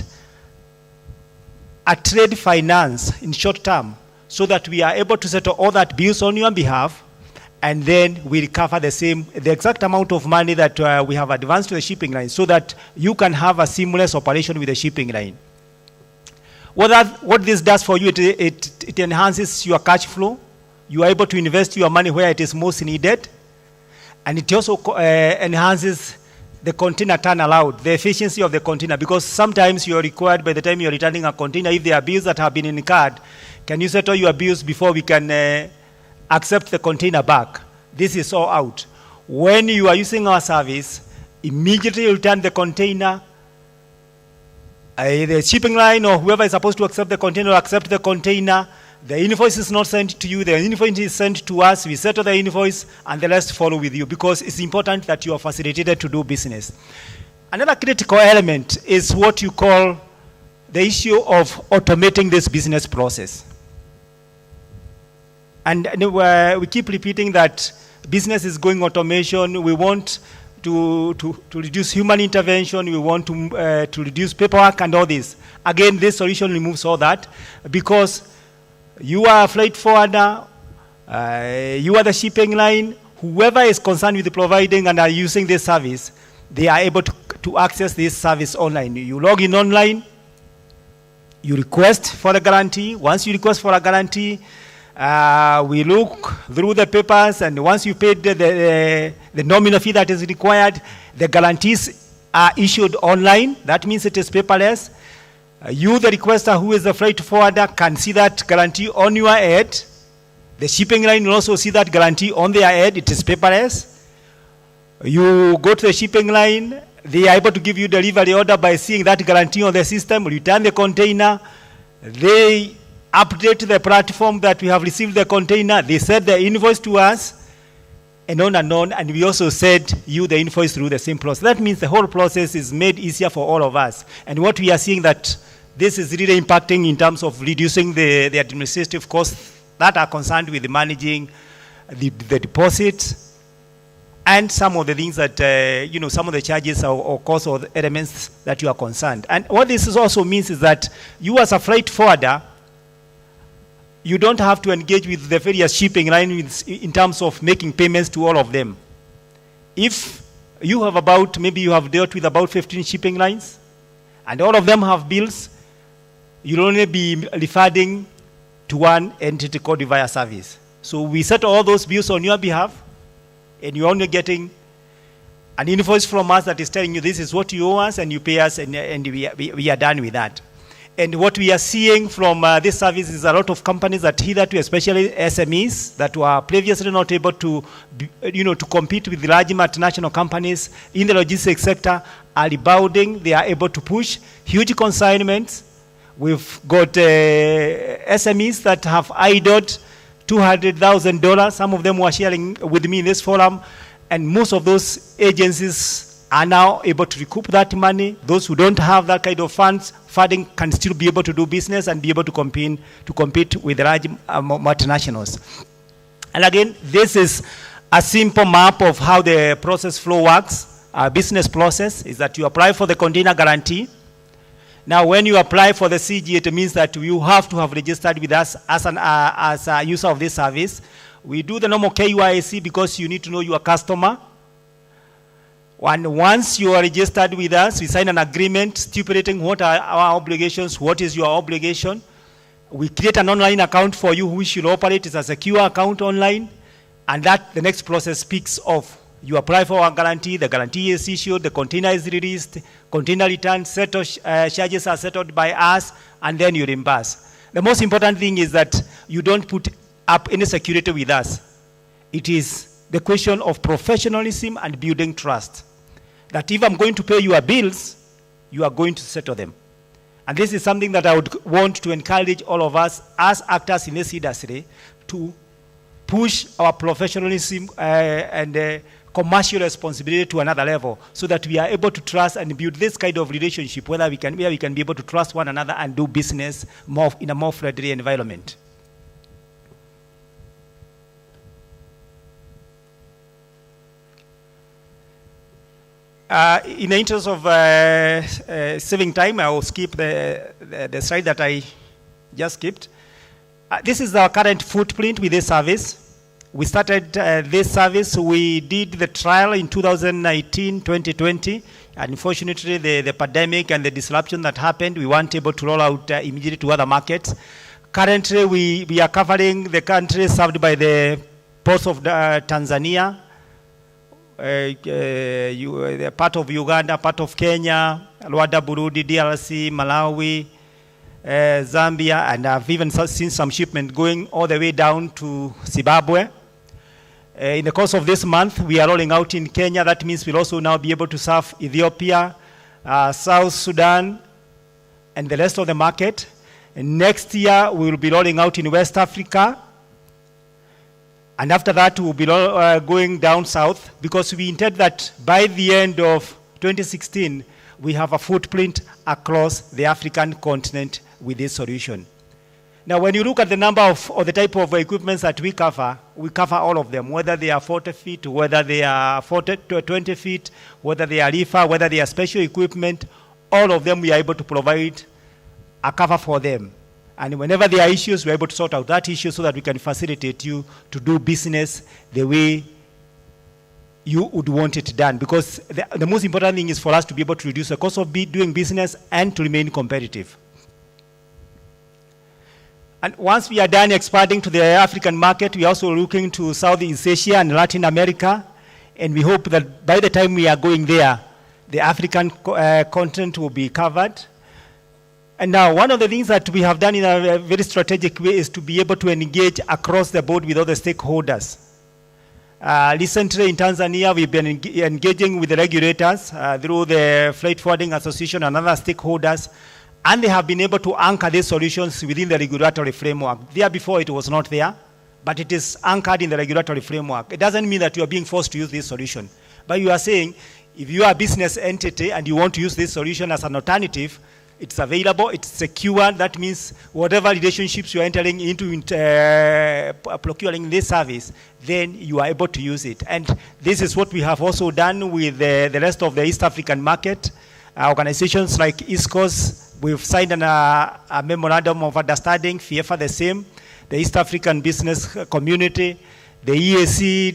a trade finance in short term so that we are able to settle all that bills on your behalf, and then we recover the exact amount of money that we have advanced to the shipping line so that you can have a seamless operation with the shipping line. What this does for you, it enhances your cash flow. You are able to invest your money where it is most needed. And it also enhances the container turnaround, the efficiency of the container, because sometimes you are required by the time you are returning a container, if there are bills that have been incurred, can you settle your bills before we can accept the container back? This is all out. When you are using our service, immediately you return the container. The shipping line or whoever is supposed to accept the container will accept the container. The invoice is not sent to you. The invoice is sent to us. We settle the invoice, and the rest follow with you, because it's important that you are facilitated to do business. Another critical element is what you call the issue of automating this business process. And we keep repeating that business is going automation. We want to reduce human intervention. We want to reduce paperwork and all this. Again, this solution removes all that, because you are a freight forwarder, you are the shipping line, whoever is concerned with providing and are using this service, they are able to access this service online. You log in online, you request for a guarantee. Once you request for a guarantee, we look through the papers, and once you paid the nominal fee that is required, the guarantees are issued online. That means it is paperless. You, the requester, who is the freight forwarder, can see that guarantee on your head. The shipping line will also see that guarantee on their head. It is paperless. You go to the shipping line. They are able to give you delivery order by seeing that guarantee on the system. Return the container. They update the platform that we have received the container. They send the invoice to us, and on, and we also send you the invoice through the same process. That means the whole process is made easier for all of us. And what we are seeing, that this is really impacting in terms of reducing the administrative costs that are concerned with managing the deposits and some of the things that, some of the charges or costs or elements that you are concerned. And what this also means is that you, as a freight forwarder, you don't have to engage with the various shipping lines in terms of making payments to all of them. If you have maybe you have dealt with about 15 shipping lines, and all of them have bills, you'll only be referring to one entity called via service. So we settle all those bills on your behalf, and you're only getting an invoice from us that is telling you this is what you owe us, and you pay us, and we are done with that. And what we are seeing from this service is a lot of companies that hitherto, especially SMEs, that were previously not able to, to compete with large multinational companies in the logistics sector, are rebounding. They are able to push huge consignments. We've got SMEs that have idled $200,000. Some of them were sharing with me in this forum. And most of those agencies are now able to recoup that money. Those who don't have that kind of funding can still be able to do business and be able to compete with large multinationals. And again, this is a simple map of how the process flow works. Our business process is that you apply for the container guarantee. Now, when you apply for the CG, it means that you have to have registered with us as a user of this service. We do the normal KYC because you need to know your customer. And once you are registered with us, we sign an agreement stipulating what are our obligations, what is your obligation. We create an online account for you which will operate as a secure account online, and that the next process speaks of. You apply for our guarantee, the guarantee is issued, the container is released, container return charges are settled by us, and then you reimburse. The most important thing is that you don't put up any security with us. It is the question of professionalism and building trust. That if I'm going to pay your bills, you are going to settle them. And this is something that I would want to encourage all of us as actors in this industry to push our professionalism and commercial responsibility to another level, so that we are able to trust and build this kind of relationship where we can be able to trust one another and do business more in a more friendly environment. In the interest of saving time, I will skip the slide that I just skipped. This is our current footprint with this service. We started this service, we did the trial in 2019, 2020. Unfortunately, the pandemic and the disruption that happened, we weren't able to roll out immediately to other markets. Currently, we are covering the countries served by the ports of Tanzania, part of Uganda, part of Kenya, Rwanda, Burundi, DRC, Malawi, Zambia, and I've even seen some shipment going all the way down to Zimbabwe. In the course of this month, we are rolling out in Kenya. That means we'll also now be able to serve Ethiopia, South Sudan, and the rest of the market. And next year, we will be rolling out in West Africa. And after that, we'll be going down south, because we intend that by the end of 2016, we have a footprint across the African continent with this solution. Now, when you look at the number or the type of equipments that we cover all of them, whether they are 40 feet, whether they are 20 feet, whether they are reefer, whether they are special equipment, all of them we are able to provide a cover for them. And whenever there are issues, we're able to sort out that issue so that we can facilitate you to do business the way you would want it done. Because the most important thing is for us to be able to reduce the cost of doing business and to remain competitive. And once we are done expanding to the African market, we are also looking to Southeast Asia and Latin America. And we hope that by the time we are going there, the African continent will be covered. And now, one of the things that we have done in a very strategic way is to be able to engage across the board with other stakeholders. Recently in Tanzania, we've been engaging with the regulators through the Freight Forwarding Association and other stakeholders, and they have been able to anchor these solutions within the regulatory framework. There before it was not there, but it is anchored in the regulatory framework. It doesn't mean that you are being forced to use this solution, but you are saying if you are a business entity and you want to use this solution as an alternative, it's available, it's secure. That means whatever relationships you are entering into procuring this service, then you are able to use it. And this is what we have also done with the rest of the East African market. Organizations like ISCOS, we've signed a memorandum of understanding, Fiata the same, the East African Business Community, the EAC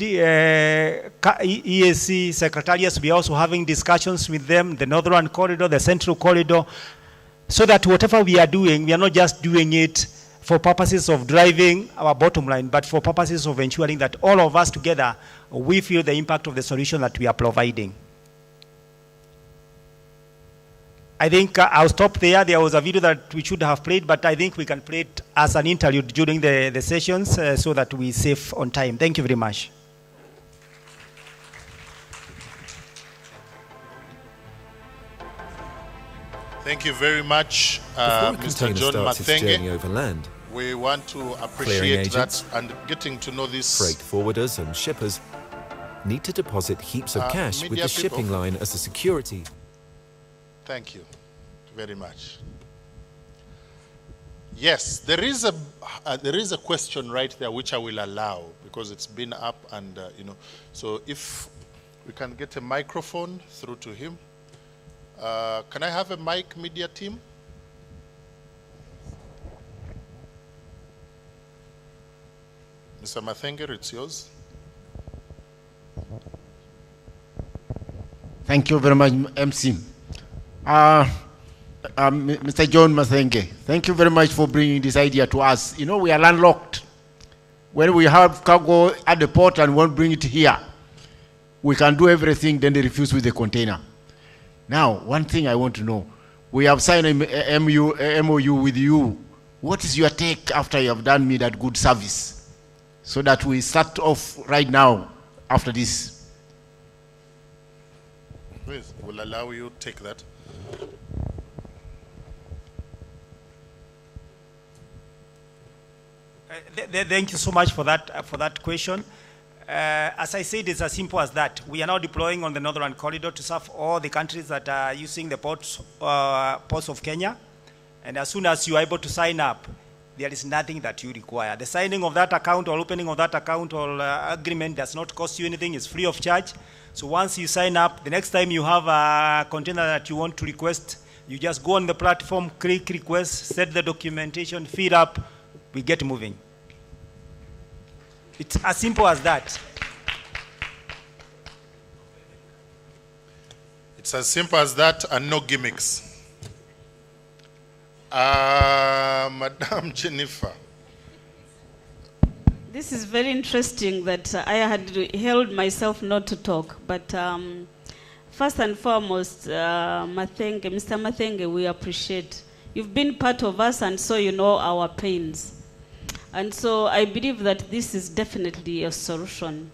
secretariats, we are also having discussions with them, the Northern Corridor, the Central Corridor, so that whatever we are doing, we are not just doing it for purposes of driving our bottom line, but for purposes of ensuring that all of us together, we feel the impact of the solution that we are providing. I think I'll stop there. There was a video that we should have played, but I think we can play it as an interlude during the sessions so that we save on time. Thank you very much. Thank you very much, Mr. John Mathenge. Over land, we want to appreciate that and getting to know this. Freight forwarders and shippers need to deposit heaps of cash with the shipping line as a security. Thank you very much. Yes, there is a question right there which I will allow because it's been up and so if we can get a microphone through to him. Can I have a mic, media team? Mr. Mathenge, it's yours. Thank you very much, MC. Mr. John Mathenge, thank you very much for bringing this idea to us. You know, we are landlocked. When we have cargo at the port and won't bring it here, we can do everything, then they refuse with the container. Now, one thing I want to know, we have signed a MOU with you. What is your take after you have done me that good service? So that we start off right now after this. Please, we'll allow you to take that. Thank you so much for that question. As I said, it's as simple as that. We are now deploying on the Northern Corridor to serve all the countries that are using the ports of Kenya. And as soon as you are able to sign up, there is nothing that you require. The signing of that account or opening of that account or agreement does not cost you anything. It's free of charge. So once you sign up, the next time you have a container that you want to request, you just go on the platform, click request, set the documentation, fill up, we get moving. It's as simple as that. It's as simple as that and no gimmicks. Madam Jennifer. This is very interesting that I had held myself not to talk, but first and foremost, Mr. Mathenge, we appreciate. You've been part of us and so you know our pains. And so I believe that this is definitely a solution.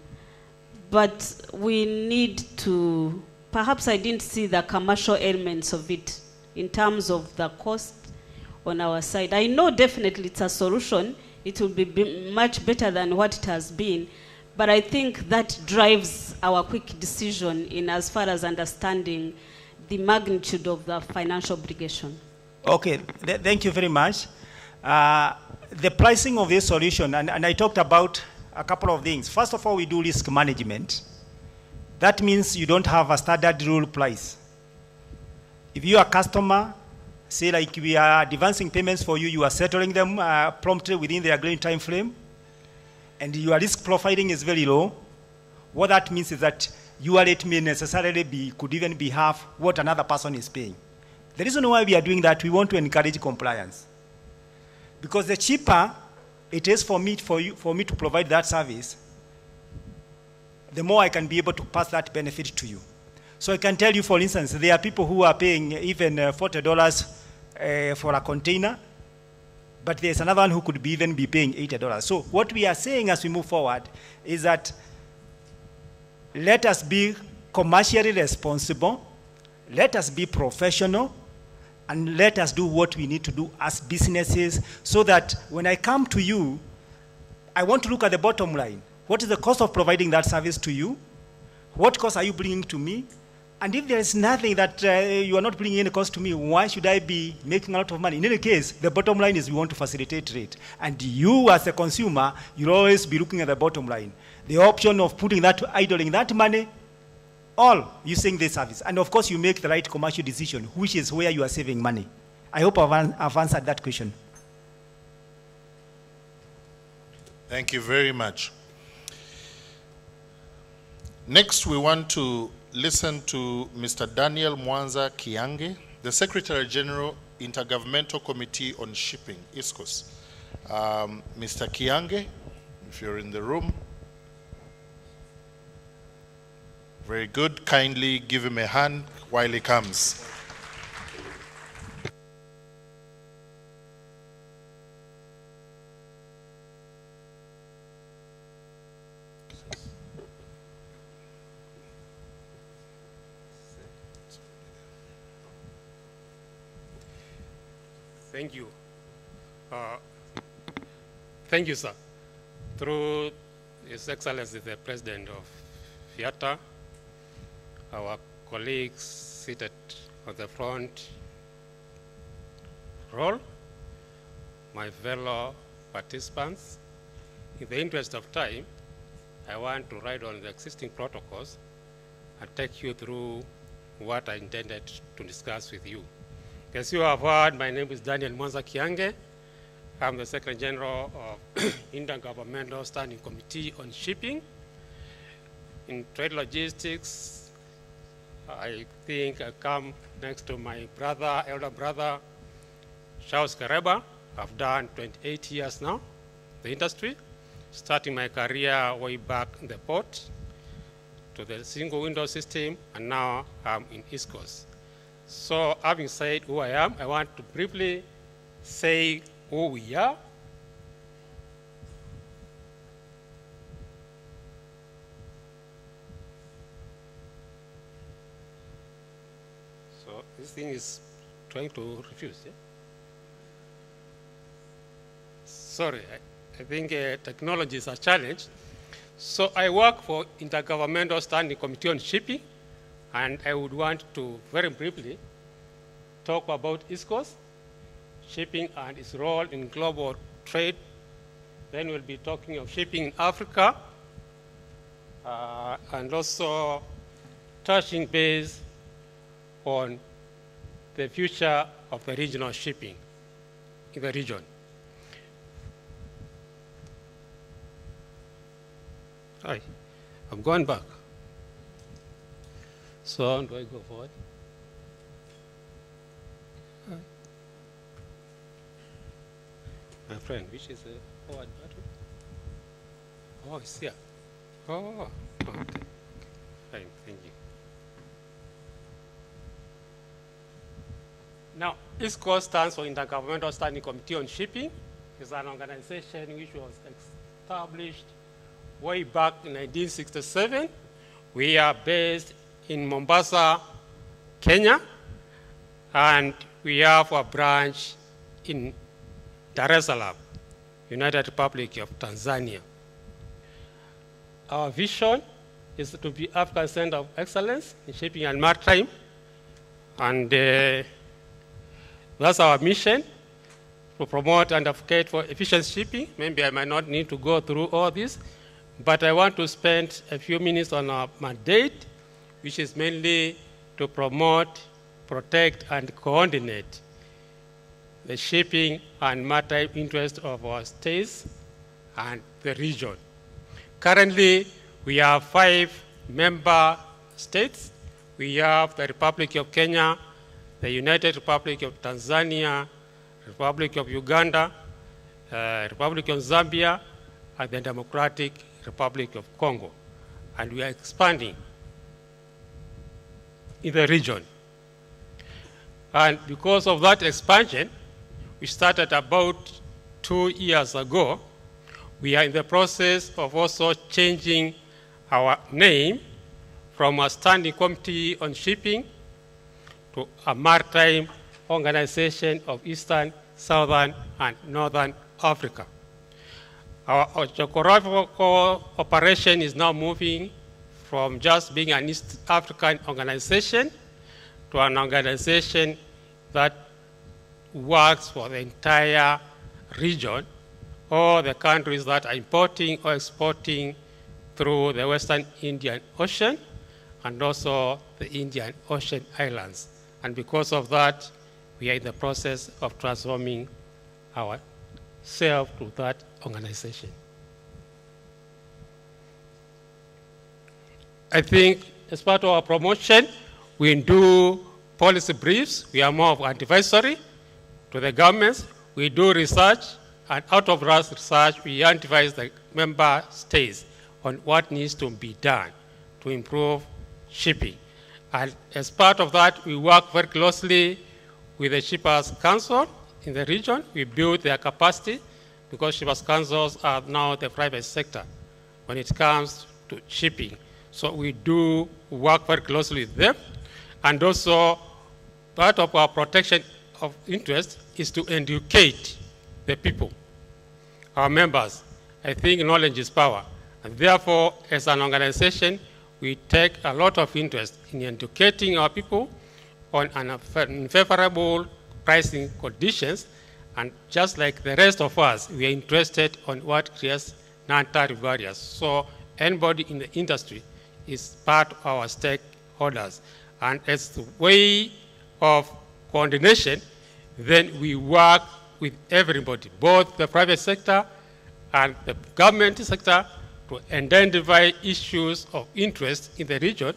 But we need to, perhaps I didn't see the commercial elements of it in terms of the cost on our side. I know definitely it's a solution. It will be much better than what it has been. But I think that drives our quick decision in as far as understanding the magnitude of the financial obligation. Okay, thank you very much. The pricing of this solution, and I talked about a couple of things. First of all, we do risk management. That means you don't have a standard rule price. If you are a customer, say like we are advancing payments for you, you are settling them promptly within the agreed time frame, and your risk profiling is very low, what that means is that your rate may necessarily could even be half what another person is paying. The reason why we are doing that, we want to encourage compliance. Because the cheaper it is for me to provide that service, the more I can be able to pass that benefit to you. So I can tell you, for instance, there are people who are paying even $40 for a container, but there's another one who could even be paying $80. So what we are saying as we move forward is that let us be commercially responsible, let us be professional, and let us do what we need to do as businesses so that when I come to you, I want to look at the bottom line. What is the cost of providing that service to you? What cost are you bringing to me? And if there is nothing that you are not bringing any cost to me, why should I be making a lot of money? In any case, the bottom line is we want to facilitate rate. And you as a consumer, you'll always be looking at the bottom line. The option of putting that, idling that money, all using this service. And of course, you make the right commercial decision, which is where you are saving money. I hope I've answered that question. Thank you very much. Next, we want to listen to Mr. Daniel Mwanza Kiange, the Secretary General, Intergovernmental Committee on Shipping, ISCOS. Mr. Kiange, if you're in the room. Very good. Kindly give him a hand while he comes. Thank you. Thank you, sir. Through His Excellency, the President of Fiata, our colleagues seated on the front row, my fellow participants, in the interest of time, I want to write on the existing protocols and take you through what I intended to discuss with you. As you have heard, my name is Daniel Mwanza Kiange. I'm the Secretary General of Intergovernmental Standing Committee on Shipping. In trade logistics, I think I come next to my brother, elder brother, Charles Kareba. I've done 28 years now, the industry, starting my career way back in the port to the single window system, and now I'm in East Coast. So having said who I am, I want to briefly say who we are. So this thing is trying to refuse, yeah? Sorry, I think technology is a challenge. So I work for Intergovernmental Standing Committee on Shipping, and I would want to very briefly talk about East Coast, shipping and its role in global trade. Then we'll be talking of shipping in Africa, and also touching base on the future of the regional shipping in the region. Hi, I'm going back. So do I go forward? My friend, which is the forward button? Oh, it's here. Oh, okay. Fine, thank you. Now, ISCO stands for Intergovernmental Standing Committee on Shipping. It's an organization which was established way back in 1967. We are based in Mombasa, Kenya, and we have a branch in Dar es Salaam, United Republic of Tanzania. Our vision is to be African Center of Excellence in Shipping and Maritime, and that's our mission, to promote and advocate for efficient shipping. Maybe I might not need to go through all this, but I want to spend a few minutes on our mandate, which is mainly to promote, protect, and coordinate the shipping and maritime interests of our states and the region. Currently, we have 5 member states. We have the Republic of Kenya, the United Republic of Tanzania, Republic of Uganda, Republic of Zambia, and the Democratic Republic of Congo. And we are expanding in the region. And because of that expansion, we started about 2 years ago. We are in the process of also changing our name from a Standing Committee on Shipping to a Maritime Organization of Eastern, Southern, and Northern Africa. Our geographical operation is now moving from just being an East African organization to an organization that works for the entire region, or the countries that are importing or exporting through the Western Indian Ocean and also the Indian Ocean Islands. And because of that, we are in the process of transforming ourselves to that organization. I think as part of our promotion, we do policy briefs. We are more of advisory to the governments. We do research And out of that research, we advise the member states on what needs to be done to improve shipping. And as part of that, we work very closely with the Shippers Council in the region. We build their capacity because Shippers Councils are now the private sector when it comes to shipping. So we do work very closely with them. And also, part of our protection of interest is to educate the people, our members. I think knowledge is power. And therefore, as an organization, we take a lot of interest in educating our people on unfavorable pricing conditions. And just like the rest of us, we are interested on what creates non-tariff barriers. So anybody in the industry is part of our stakeholders. And as a way of coordination, then we work with everybody, both the private sector and the government sector, to identify issues of interest in the region.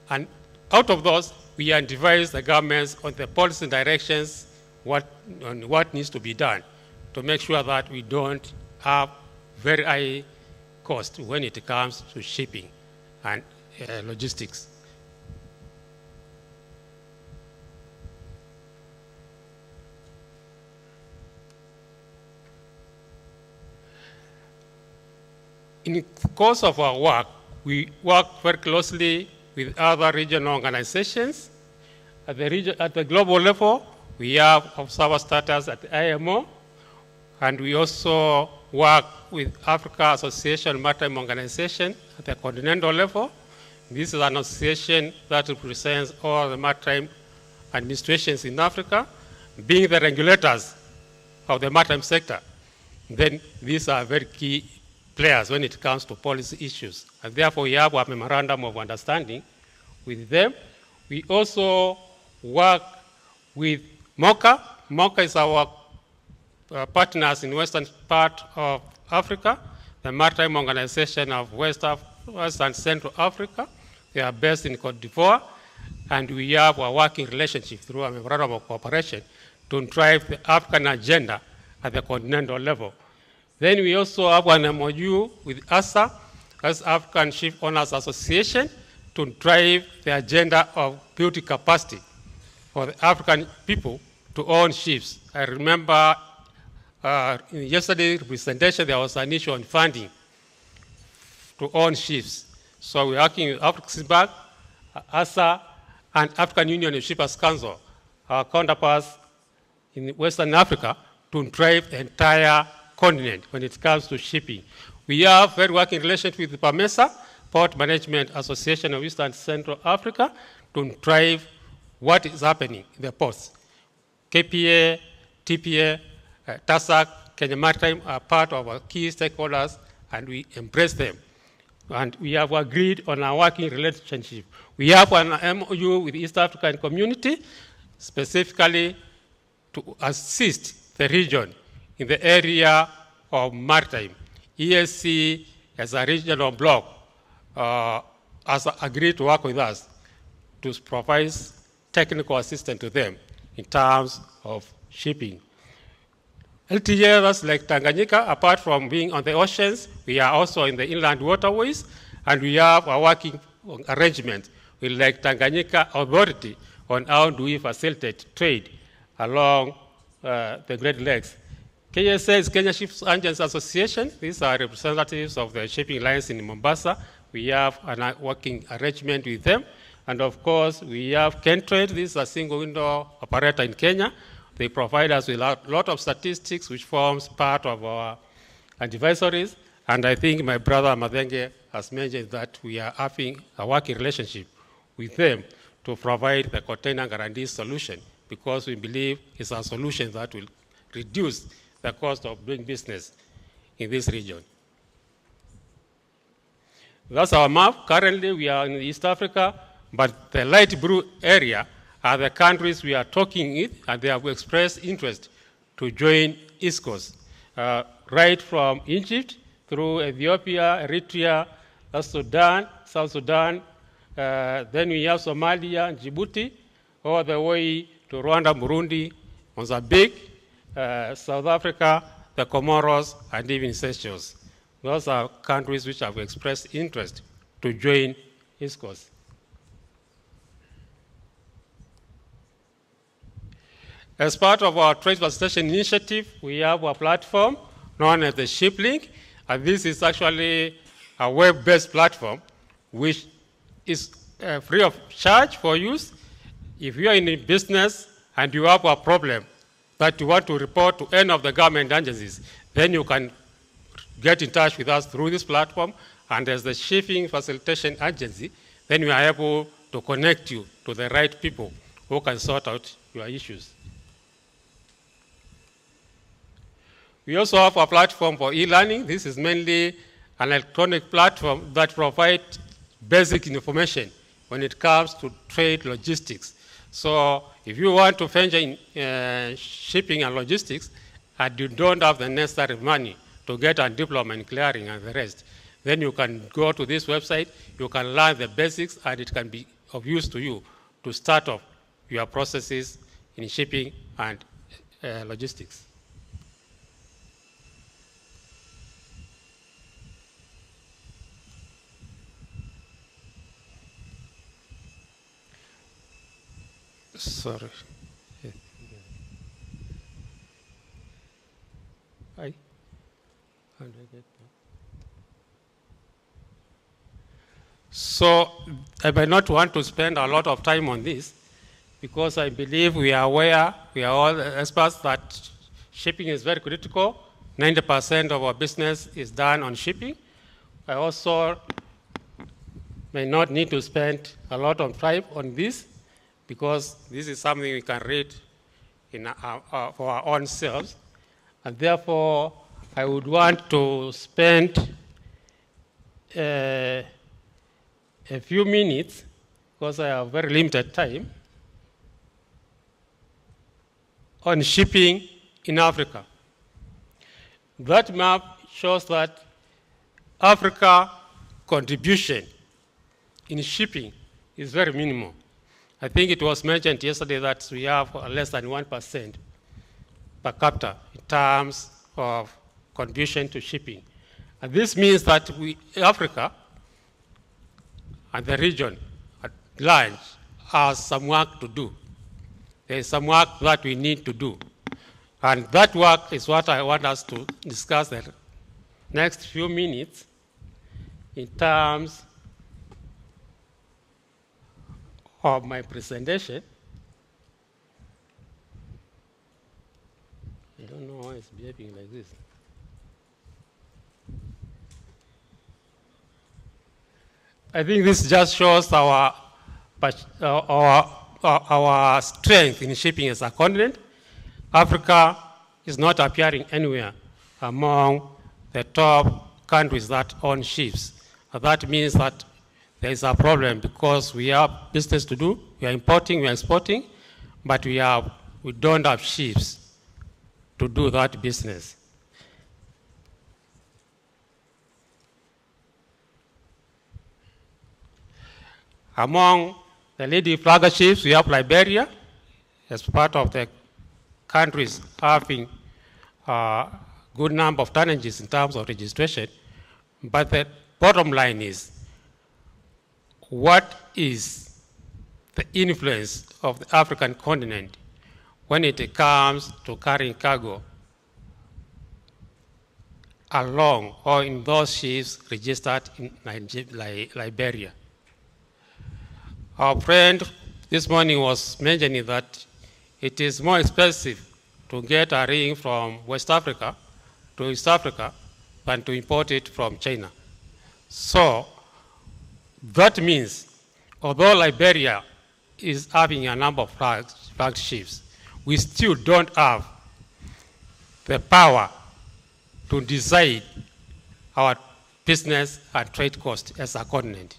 And out of those, we advise the governments on the policy directions, on what needs to be done to make sure that we don't have very high cost when it comes to shipping and logistics. In the course of our work, we work very closely with other regional organizations. At the global level, we have observer status at the IMO, and we also work with Africa Association Maritime Organization at the continental level. This is an association that represents all the maritime administrations in Africa, being the regulators of the maritime sector. Then these are very key players when it comes to policy issues. And therefore, we have a memorandum of understanding with them. We also work with MOCA. MOCA is our partners in western part of Africa, the Maritime Organization of West and Central Africa. They are based in Cote d'Ivoire, and we have a working relationship through a memorandum of cooperation to drive the African agenda at the continental level. Then we also have an MOU with ASA, as African Ship Owners Association, to drive the agenda of building capacity for the African people to own ships. I remember in yesterday's presentation, there was an issue on funding to own ships. So we're working with AfriCISBAC, ASA, and African Union of Shippers Council, our counterparts in Western Africa, to drive the entire continent when it comes to shipping. We have very working relationship with PAMESA, Port Management Association of East and Central Africa, to drive what is happening in the ports. KPA, TPA, TASAC, Kenya Maritime are part of our key stakeholders, and we embrace them. And we have agreed on a working relationship. We have an MOU with East African Community, specifically to assist the region in the area of maritime. ESC, as a regional bloc, has agreed to work with us to provide technical assistance to them in terms of shipping. LTAs like Tanganyika, apart from being on the oceans, we are also in the inland waterways, and we have a working arrangement with Lake Tanganyika Authority on how do we facilitate trade along the Great Lakes. KSA is Kenya Ships Agents Association. These are representatives of the shipping lines in Mombasa. We have a working arrangement with them. And of course, we have Kentrade. This is a single window operator in Kenya. They provide us with a lot of statistics, which forms part of our advisories. And I think my brother Mathenge has mentioned that we are having a working relationship with them to provide the container guarantee solution, because we believe it's a solution that will reduce the cost of doing business in this region. That's our map. Currently, we are in East Africa, but the light blue area are the countries we are talking with, and they have expressed interest to join East Coast, right from Egypt through Ethiopia, Eritrea, Sudan, South Sudan, then we have Somalia, Djibouti, all the way to Rwanda, Burundi, Mozambique, South Africa, the Comoros, and even Seychelles. Those are countries which have expressed interest to join ISCOS. As part of our trade facilitation initiative, we have a platform known as the ShipLink, and this is actually a web-based platform which is free of charge for use. If you are in a business and you have a problem that you want to report to any of the government agencies, then you can get in touch with us through this platform, and as the shipping facilitation agency, then we are able to connect you to the right people who can sort out your issues. We also have a platform for e-learning. This is mainly an electronic platform that provides basic information when it comes to trade logistics. So if you want to venture in shipping and logistics and you don't have the necessary money to get a diploma in clearing and the rest, then you can go to this website, you can learn the basics, and it can be of use to you to start off your processes in shipping and logistics. Sorry. How do I get that? So I might not want to spend a lot of time on this because I believe we are aware, we are all experts that shipping is very critical. 90% of our business is done on shipping. I also may not need to spend a lot of time on this, because this is something we can read in for our own selves. And therefore, I would want to spend a few minutes, because I have very limited time, on shipping in Africa. That map shows that Africa's contribution in shipping is very minimal. I think it was mentioned yesterday that we have less than 1% per capita in terms of contribution to shipping. And this means that Africa and the region at large has some work to do. There is some work that we need to do. And that work is what I want us to discuss the next few minutes in terms of my presentation. I don't know why it's behaving like this. I think this just shows our strength in shipping as a continent. Africa is not appearing anywhere among the top countries that own ships. That means that there is a problem because we have business to do. We are importing, we are exporting, but we don't have ships to do that business. Among the leading flagger ships, we have Liberia as part of the countries having a good number of tonnages in terms of registration. But the bottom line is, what is the influence of the African continent when it comes to carrying cargo along or in those ships registered in Liberia? Our friend this morning was mentioning that it is more expensive to get a ring from West Africa to East Africa than to import it from China. So that means, although Liberia is having a number of flagged ships, we still don't have the power to decide our business and trade costs as a continent.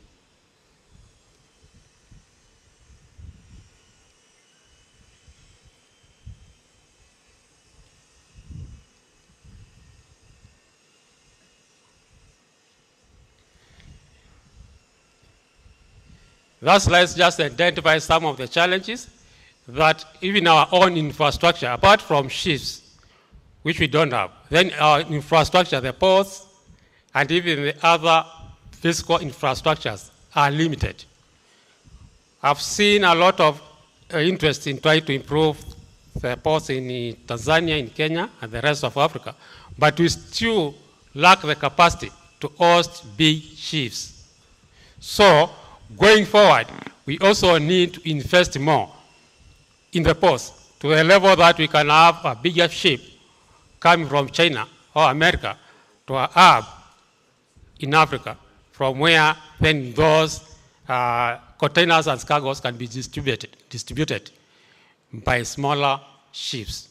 Thus, let's just identify some of the challenges that even our own infrastructure, apart from ships, which we don't have. Then our infrastructure, the ports, and even the other physical infrastructures are limited. I've seen a lot of interest in trying to improve the ports in Tanzania, in Kenya, and the rest of Africa, but we still lack the capacity to host big ships. So, going forward, we also need to invest more in the ports to the level that we can have a bigger ship coming from China or America to a hub in Africa, from where then those containers and cargoes can be distributed by smaller ships.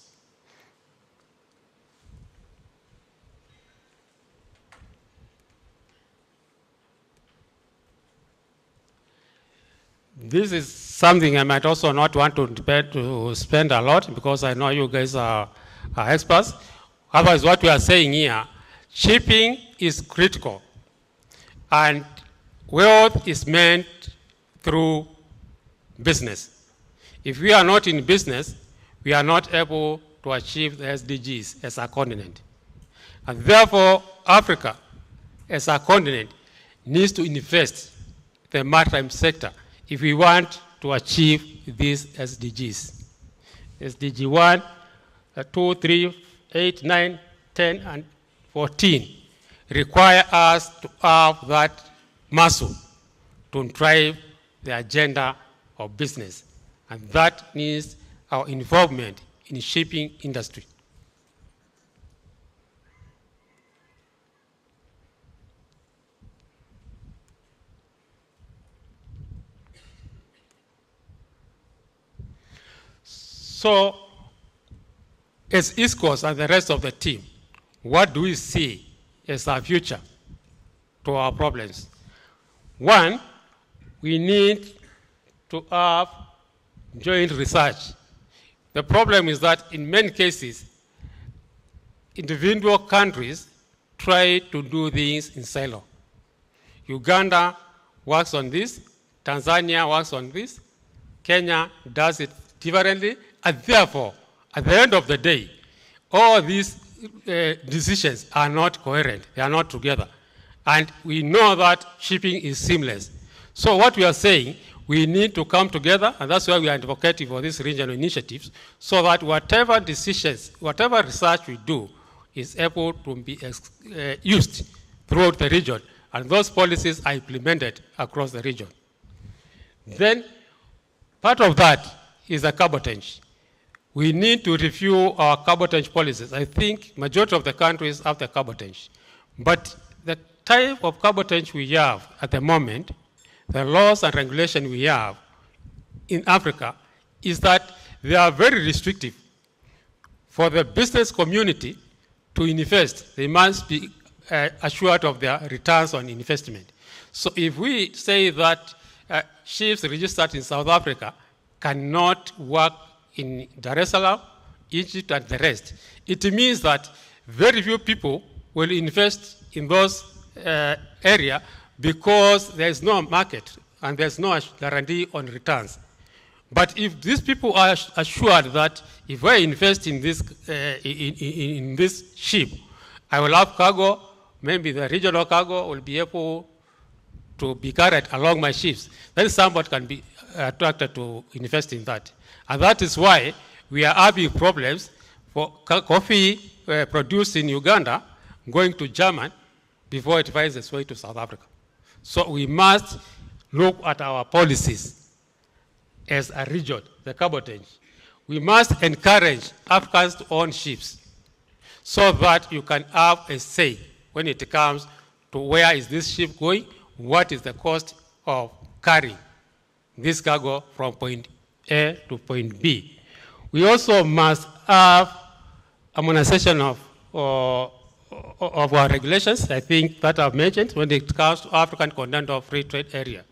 This is something I might also not want to spend a lot, because I know you guys are experts. Otherwise, what we are saying here, shipping is critical, and wealth is meant through business. If we are not in business, we are not able to achieve the SDGs as a continent. And therefore, Africa, as a continent, needs to invest in the maritime sector if we want to achieve these SDGs. SDG 1, 2, 3, 8, 9, 10, and 14 require us to have that muscle to drive the agenda of business. And that needs our involvement in the shipping industry. So, as East Coast and the rest of the team, what do we see as our future to our problems? One, we need to have joint research. The problem is that in many cases, individual countries try to do things in silo. Uganda works on this, Tanzania works on this, Kenya does it differently, and therefore, at the end of the day, all these decisions are not coherent, they are not together. And we know that shipping is seamless. So what we are saying, we need to come together, and that's why we are advocating for these regional initiatives, so that whatever decisions, whatever research we do is able to be used throughout the region, and those policies are implemented across the region. Then, part of that is the cabotage. We need to review our cabotage policies. I think majority of the countries have the cabotage. But the type of cabotage we have at the moment, the laws and regulations we have in Africa, is that they are very restrictive. For the business community to invest, they must be assured of their returns on investment. So if we say that ships registered in South Africa cannot work in Dar es Salaam, Egypt, and the rest, it means that very few people will invest in those areas because there is no market and there's no guarantee on returns. But if these people are assured that if I invest in this, in this ship, I will have cargo, maybe the regional cargo will be able to be carried along my ships, then somebody can be attracted to invest in that. And that is why we are having problems for coffee produced in Uganda going to Germany before it finds its way to South Africa. So we must look at our policies as a region, the cabotage. We must encourage Africans to own ships so that you can have a say when it comes to where is this ship going, what is the cost of carrying this cargo from point A to point B. We also must have harmonization of our regulations, I think that I've mentioned, when it comes to African Continental Free Trade Area.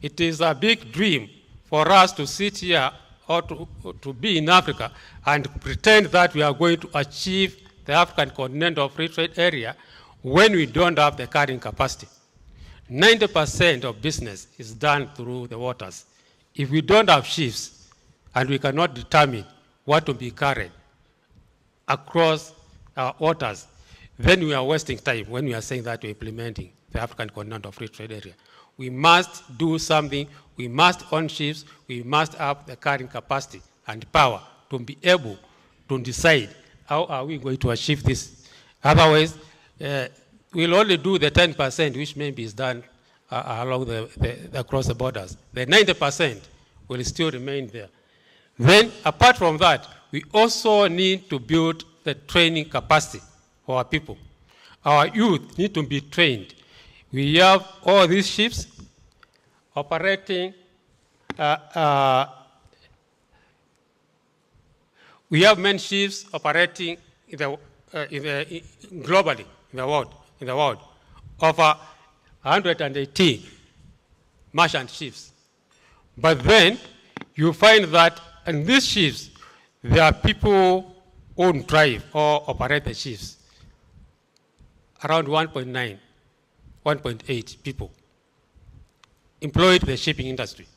It is a big dream for us to sit here or to be in Africa and pretend that we are going to achieve the African Continental Free Trade Area when we don't have the carrying capacity. 90% of business is done through the waters. If we don't have ships and we cannot determine what to be carried across our waters, then we are wasting time when we are saying that we're implementing the African Continental Free Trade Area. We must do something. We must own ships. We must have the carrying capacity and power to be able to decide how are we going to achieve this. Otherwise, we'll only do the 10%, which maybe is done along across the borders. The 90% will still remain there. Then, apart from that, we also need to build the training capacity for our people. Our youth need to be trained. We have all these ships operating. We have many ships operating globally in the world, over 118 merchant ships. But then you find that in these ships, there are people who drive or operate the ships, around 1.9, 1.8 people employed in the shipping industry.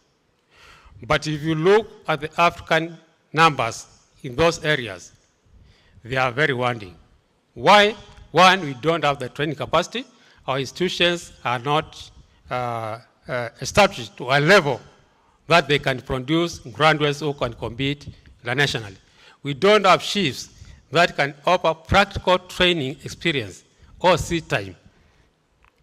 But if you look at the African numbers in those areas, they are very wanting. Why? One, we don't have the training capacity. Our institutions are not established to a level that they can produce graduates who can compete internationally. We don't have ships that can offer practical training experience or sea time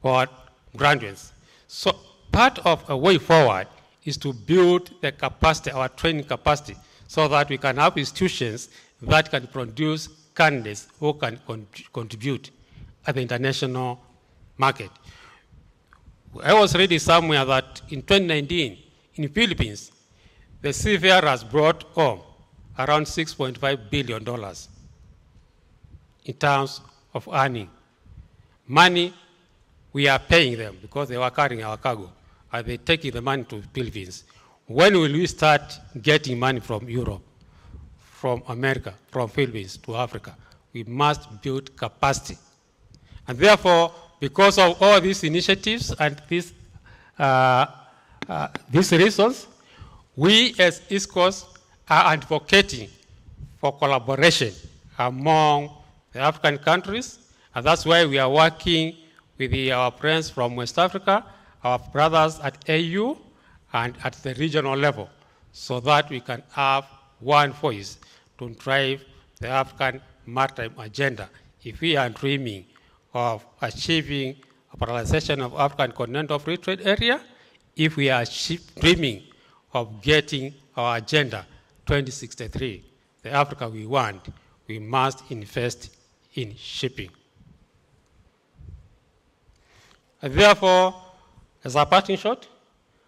for graduates. So part of a way forward is to build the capacity, our training capacity, so that we can have institutions that can produce candidates who can contribute at the international market. I was reading somewhere that in 2019, in the Philippines, the seafarers brought home around $6.5 billion in terms of earning. Money, we are paying them because they were carrying our cargo, and they're taking the money to the Philippines. When will we start getting money from Europe, from America, from Philippines to Africa? We must build capacity. And therefore, because of all these initiatives and these reasons, we as East Coast are advocating for collaboration among the African countries, and that's why we are working with our friends from West Africa, our brothers at AU, and at the regional level, so that we can have one voice to drive the African maritime agenda. If we are dreaming of achieving a parallelization of African Continental Free Trade Area, if we are dreaming of getting our agenda 2063, the Africa we want, we must invest in shipping. And therefore, as a parting shot,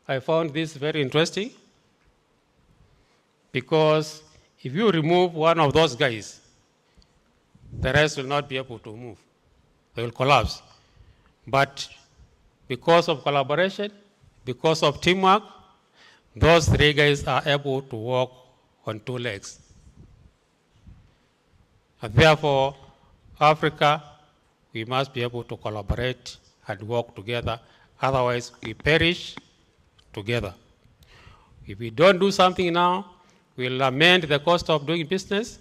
I found this very interesting, because if you remove one of those guys, the rest will not be able to move. They will collapse. But because of collaboration, because of teamwork, those three guys are able to walk on two legs. And therefore, Africa, we must be able to collaborate and work together. Otherwise, we perish together. If we don't do something now, we'll lament the cost of doing business.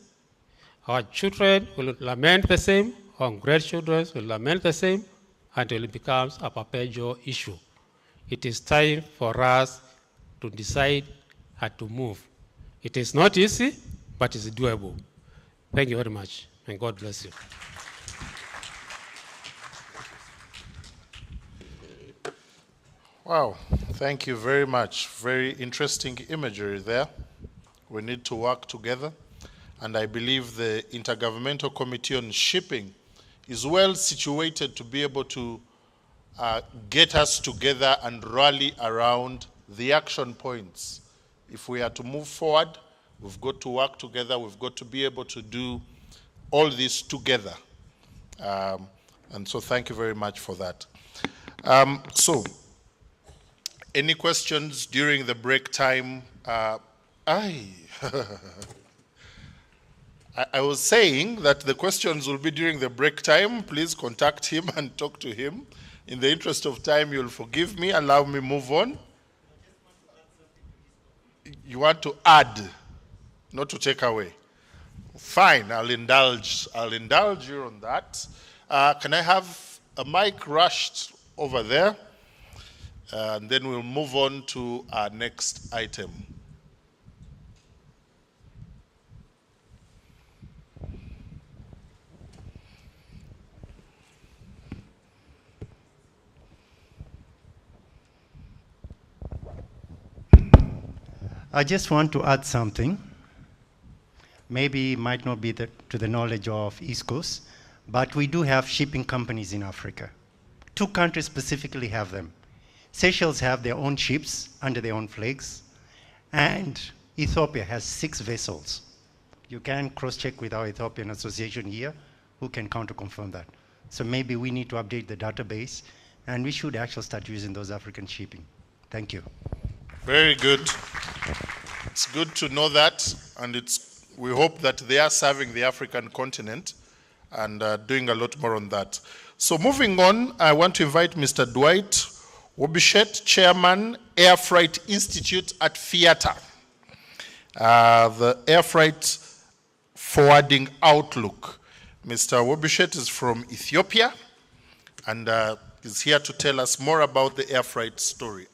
Our children will lament the same. Our grandchildren will lament the same, until it becomes a perpetual issue. It is time for us to decide and to move. It is not easy, but it's doable. Thank you very much, and God bless you. Wow, thank you very much. Very interesting imagery there. We need to work together, and I believe the Intergovernmental Committee on Shipping is well situated to be able to get us together and rally around the action points. If we are to move forward, we've got to work together, we've got to be able to do all this together. And so thank you very much for that. So, any questions during the break time? I was saying that the questions will be during the break time. Please contact him and talk to him. In the interest of time, you'll forgive me, allow me move on. You want to add, not to take away. Fine, I'll indulge you on that. Can I have a mic rushed over there? And then we'll move on to our next item. I just want to add something. Maybe it might not be to the knowledge of East Coast, but we do have shipping companies in Africa. 2 countries specifically have them. Seychelles have their own ships under their own flags, and Ethiopia has 6 vessels. You can cross-check with our Ethiopian association here, who can counter-confirm that. So maybe we need to update the database, and we should actually start using those African shipping. Thank you. Very good. It's good to know that, and we hope that they are serving the African continent and doing a lot more on that. So moving on, I want to invite Mr. Dwight Wobichet, Chairman, Air Freight Institute at Fiata. The Air Freight Forwarding Outlook. Mr. Wobichet is from Ethiopia and is here to tell us more about the air freight story.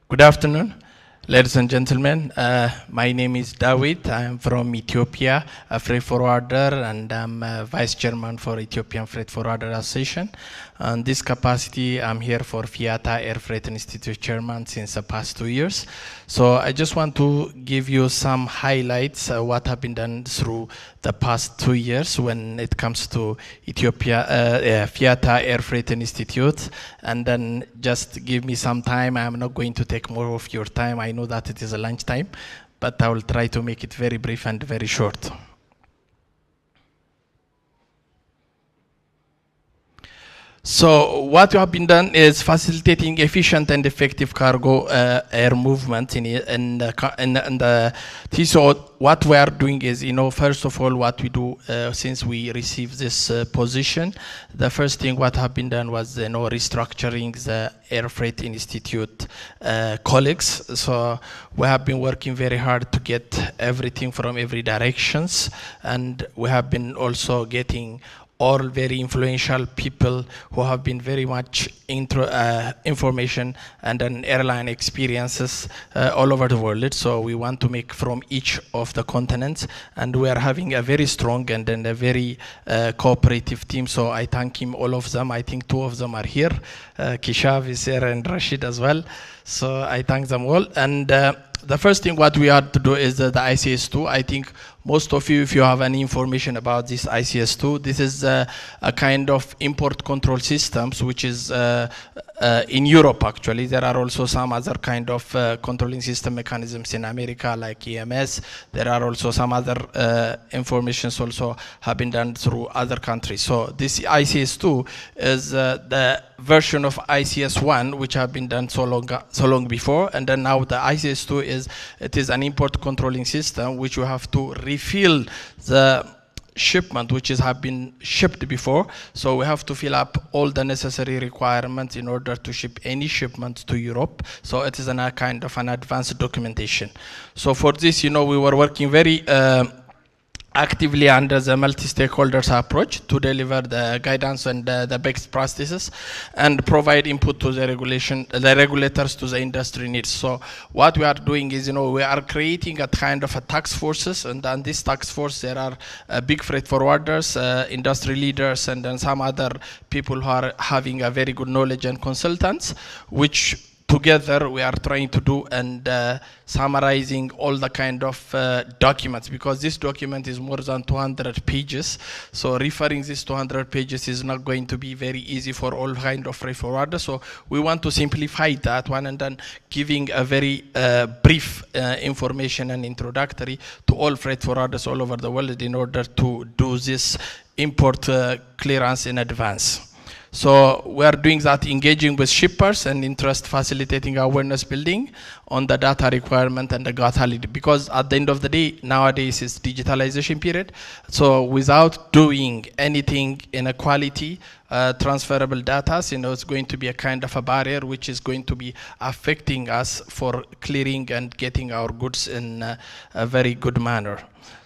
Good afternoon, ladies and gentlemen. My name is David. I am from Ethiopia, a freight forwarder, and I'm Vice Chairman for Ethiopian Freight Forwarder Association. In this capacity, I'm here for Fiata Air Freight Institute Chairman since the past 2 years. So I just want to give you some highlights what have been done through the past 2 years when it comes to Fiata Air Freight Institute, and then just give me some time. I'm not going to take more of your time. I know that it is a lunch time, but I will try to make it very brief and very short. So what we have been done is facilitating efficient and effective cargo air movement so what we are doing is, first of all, what we do since we received this position, the first thing what have been done was, restructuring the Air Freight Institute colleagues. So we have been working very hard to get everything from every directions, and we have been also getting all very influential people who have been very much into information and airline experiences all over the world. So we want to make from each of the continents, and we are having a very strong and a very cooperative team. So I thank all of them. I think 2 of them are here. Kishav is here and Rashid as well. So I thank them all. And the first thing what we had to do is the ICS2. I think most of you, if you have any information about this ICS2, this is a kind of import control systems, which is in Europe, actually. There are also some other kind of controlling system mechanisms in America, like EMS. There are also some other informations also have been done through other countries. So this ICS2 is the version of ICS1, which have been done so long before, and then now the ICS2 is an import controlling system which you have to refill the shipment which have been shipped before. So we have to fill up all the necessary requirements in order to ship any shipment to Europe. So it is a kind of an advanced documentation. So for this, we were working very actively under the multi-stakeholders approach to deliver the guidance and the best practices and provide input to the regulators to the industry needs. So what we are doing is, we are creating a kind of a task forces, and on this task force there are big freight forwarders, industry leaders, and then some other people who are having a very good knowledge and consultants, which together we are trying to do and summarizing all the kind of documents, because this document is more than 200 pages. So referring this 200 pages is not going to be very easy for all kind of freight forwarders. So we want to simplify that one and then giving a very brief information and introductory to all freight forwarders all over the world in order to do this import clearance in advance. So we are doing that, engaging with shippers and interest, facilitating awareness building on the data requirement and the gautality, because at the end of the day, nowadays is digitalization period. So without doing anything in a quality, transferable data, it's going to be a kind of a barrier which is going to be affecting us for clearing and getting our goods in a very good manner.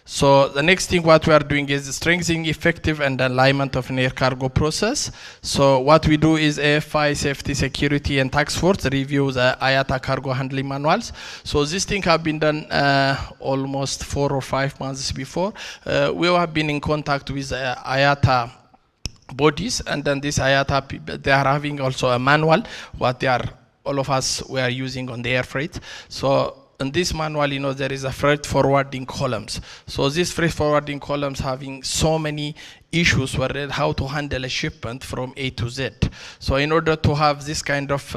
So the next thing what we are doing is strengthening effective and alignment of an air cargo process. So what we do is AFI, Safety, Security, and Task Force review the IATA cargo handling manuals. So this thing have been done almost 4 or 5 months before. We have been in contact with IATA bodies, and then this IATA, they are having also a manual, what they are, all of us, we are using on the air freight. So in this manual, there is a freight forwarding columns. So these freight forwarding columns having so many issues where how to handle a shipment from A to Z. So in order to have this kind of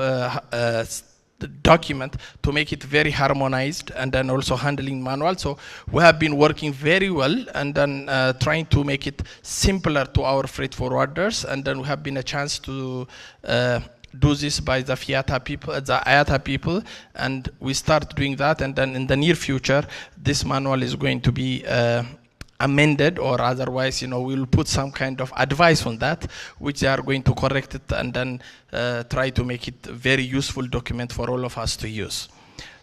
document to make it very harmonized and then also handling manual. So we have been working very well and then trying to make it simpler to our freight forwarders, and then we have been a chance to do this by the Fiata people, the IATA people, and we start doing that, and then in the near future this manual is going to be amended, or otherwise we'll put some kind of advice on that which they are going to correct it and then try to make it a very useful document for all of us to use.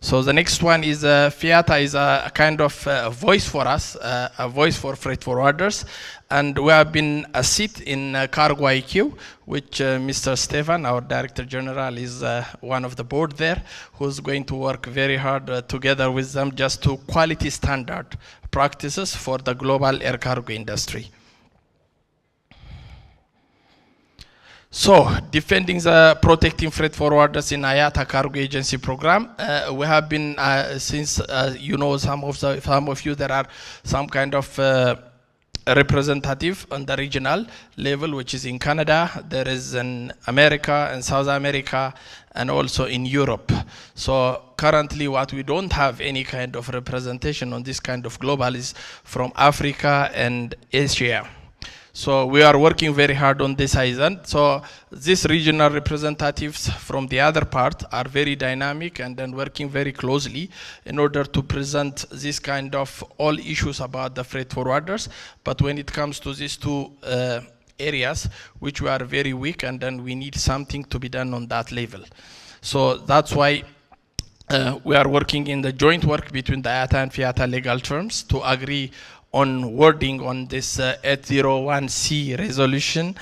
So the next one is Fiata is a kind of voice for us, a voice for freight forwarders, and we have been a seat in Cargo IQ, which Mr. Stefan, our Director General, is one of the board there, who's going to work very hard together with them just to quality standard practices for the global air cargo industry. So, defending the protecting freight forwarders in IATA Cargo Agency program, we have been since some of you, there are some kind of representative on the regional level, which is in Canada, there is in America and South America, and also in Europe. So currently what we don't have any kind of representation on this kind of global is from Africa and Asia. So we are working very hard on this side. So these regional representatives from the other part are very dynamic and then working very closely in order to present this kind of all issues about the freight forwarders. But when it comes to these two areas, which we are very weak, and then we need something to be done on that level. So that's why we are working in the joint work between the IATA and Fiata legal terms to agree on wording on this 801C resolution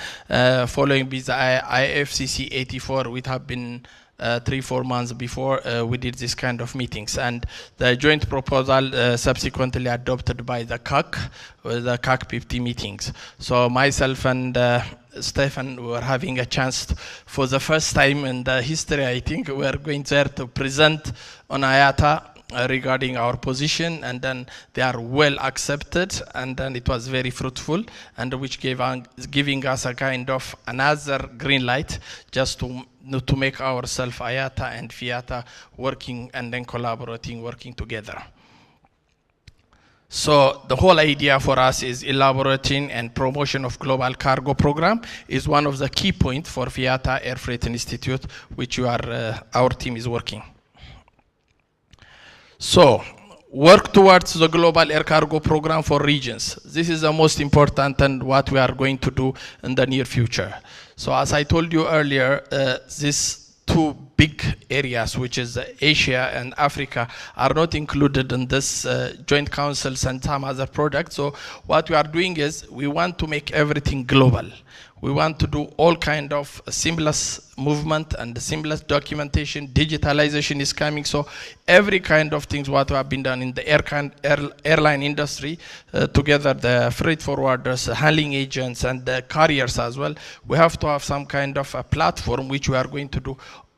following the IFCC 84, which have been 3-4 months before we did this kind of meetings, and the joint proposal subsequently adopted by the CAC, the CAC 50 meetings. So myself and Stefan were having a chance for the first time in the history, I think, we are going there to present on IATA regarding our position, and then they are well accepted, and then it was very fruitful, and which giving us a kind of another green light just to make ourselves IATA and Fiata working and then collaborating, working together. So the whole idea for us is elaborating and promotion of global cargo program is one of the key points for Fiata Air Freight Institute, which our team is working. So, work towards the global air cargo program for regions. This is the most important and what we are going to do in the near future. So as I told you earlier, this two big areas, which is Asia and Africa, are not included in this joint councils and some other products. So what we are doing is we want to make everything global. We want to do all kind of seamless movement and seamless documentation. Digitalization is coming, so every kind of things what have been done in the airline industry, together the freight forwarders, handling agents, and the carriers as well. We have to have some kind of a platform which we are going to do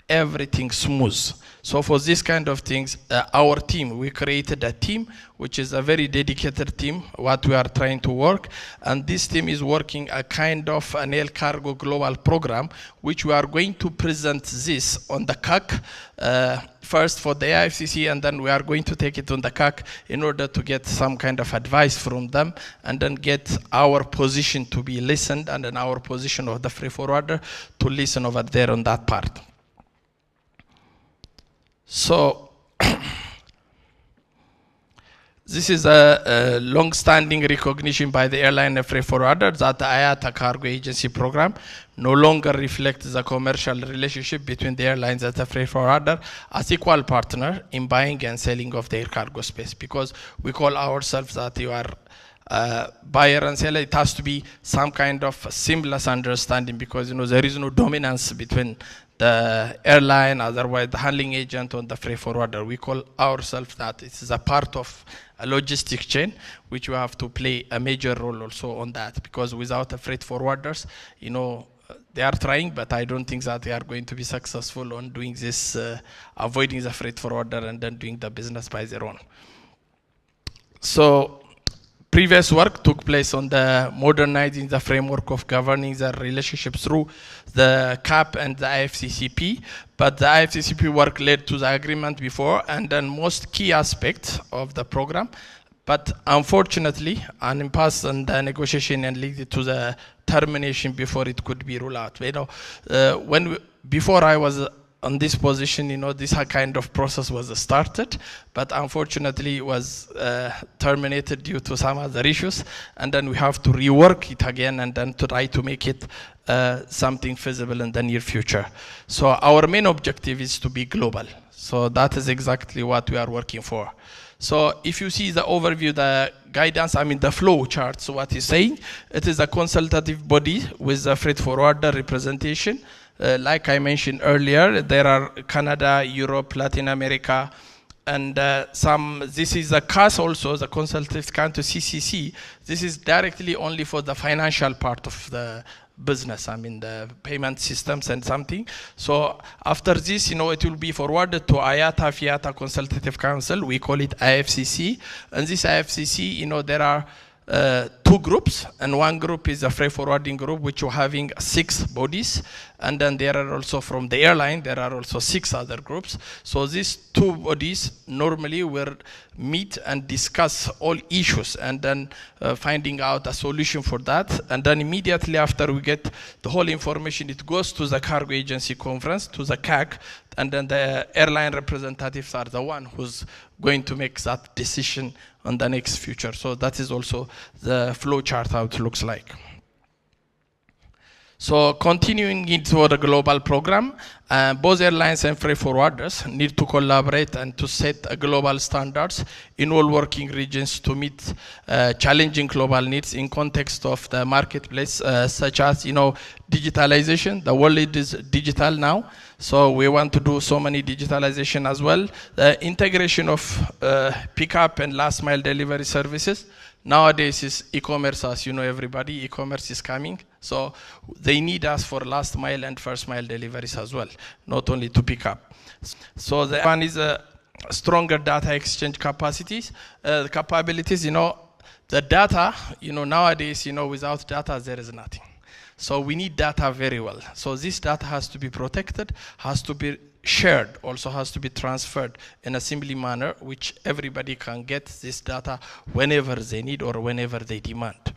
everything smooth. So for this kind of things, our team, we created a team which is a very dedicated team, what we are trying to work, and this team is working a kind of an air cargo global program, which we are going to present this on the CAC, first for the AFCC, and then we are going to take it on the CAC in order to get some kind of advice from them, and then get our position to be listened, and then our position of the freight forwarder to listen over there on that part. So this is a long-standing recognition by the airline and freight forwarder that the IATA cargo agency program no longer reflects the commercial relationship between the airlines and the freight forwarder as equal partner in buying and selling of their cargo space, because we call ourselves that you are buyer and seller. It has to be some kind of seamless understanding, because there is no dominance between the airline, otherwise the handling agent, or the freight forwarder. We call ourselves that it is a part of a logistic chain, which we have to play a major role also on that, because without the freight forwarders, they are trying, but I don't think that they are going to be successful on doing this, avoiding the freight forwarder and then doing the business by their own. So previous work took place on the modernizing the framework of governing the relationships through the CAP and the IFCCP, but the IFCCP work led to the agreement before and then most key aspects of the program. But unfortunately, an impasse in the negotiation and led to the termination before it could be ruled out. Before I was on this position, this kind of process was started, but unfortunately it was terminated due to some other issues, and then we have to rework it again and then to try to make it something feasible in the near future. So our main objective is to be global. So that is exactly what we are working for. So if you see the overview, the guidance, the flow charts, what is saying, it is a consultative body with a freight forwarder representation. Like I mentioned earlier, there are Canada, Europe, Latin America, and this is the CAS also, the Consultative Council CCC. This is directly only for the financial part of the business, the payment systems and something. So after this, it will be forwarded to IATA Fiata Consultative Council. We call it IFCC. And this IFCC, there are two groups, and one group is a freight forwarding group, which are having 6 bodies, and then there are also from the airline, there are also 6 other groups. So these 2 bodies normally will meet and discuss all issues, and then finding out a solution for that, and then immediately after we get the whole information, it goes to the cargo agency conference, to the CAC, and then the airline representatives are the one who's going to make that decision on the next future. So that is also the flow chart, how it looks like. So continuing into the global program, both airlines and freight forwarders need to collaborate and to set global standards in all working regions to meet challenging global needs in context of the marketplace, such as digitalization. The world is digital now, so we want to do so many digitalization as well. The integration of pickup and last mile delivery services. Nowadays is e-commerce, as you know, everybody, e-commerce is coming. So they need us for last mile and first mile deliveries as well, not only to pick up. So the one is a stronger data exchange capabilities. The data, nowadays, without data, there is nothing. So we need data very well. So this data has to be protected, has to be shared, also has to be transferred in a similar manner, which everybody can get this data whenever they need or whenever they demand.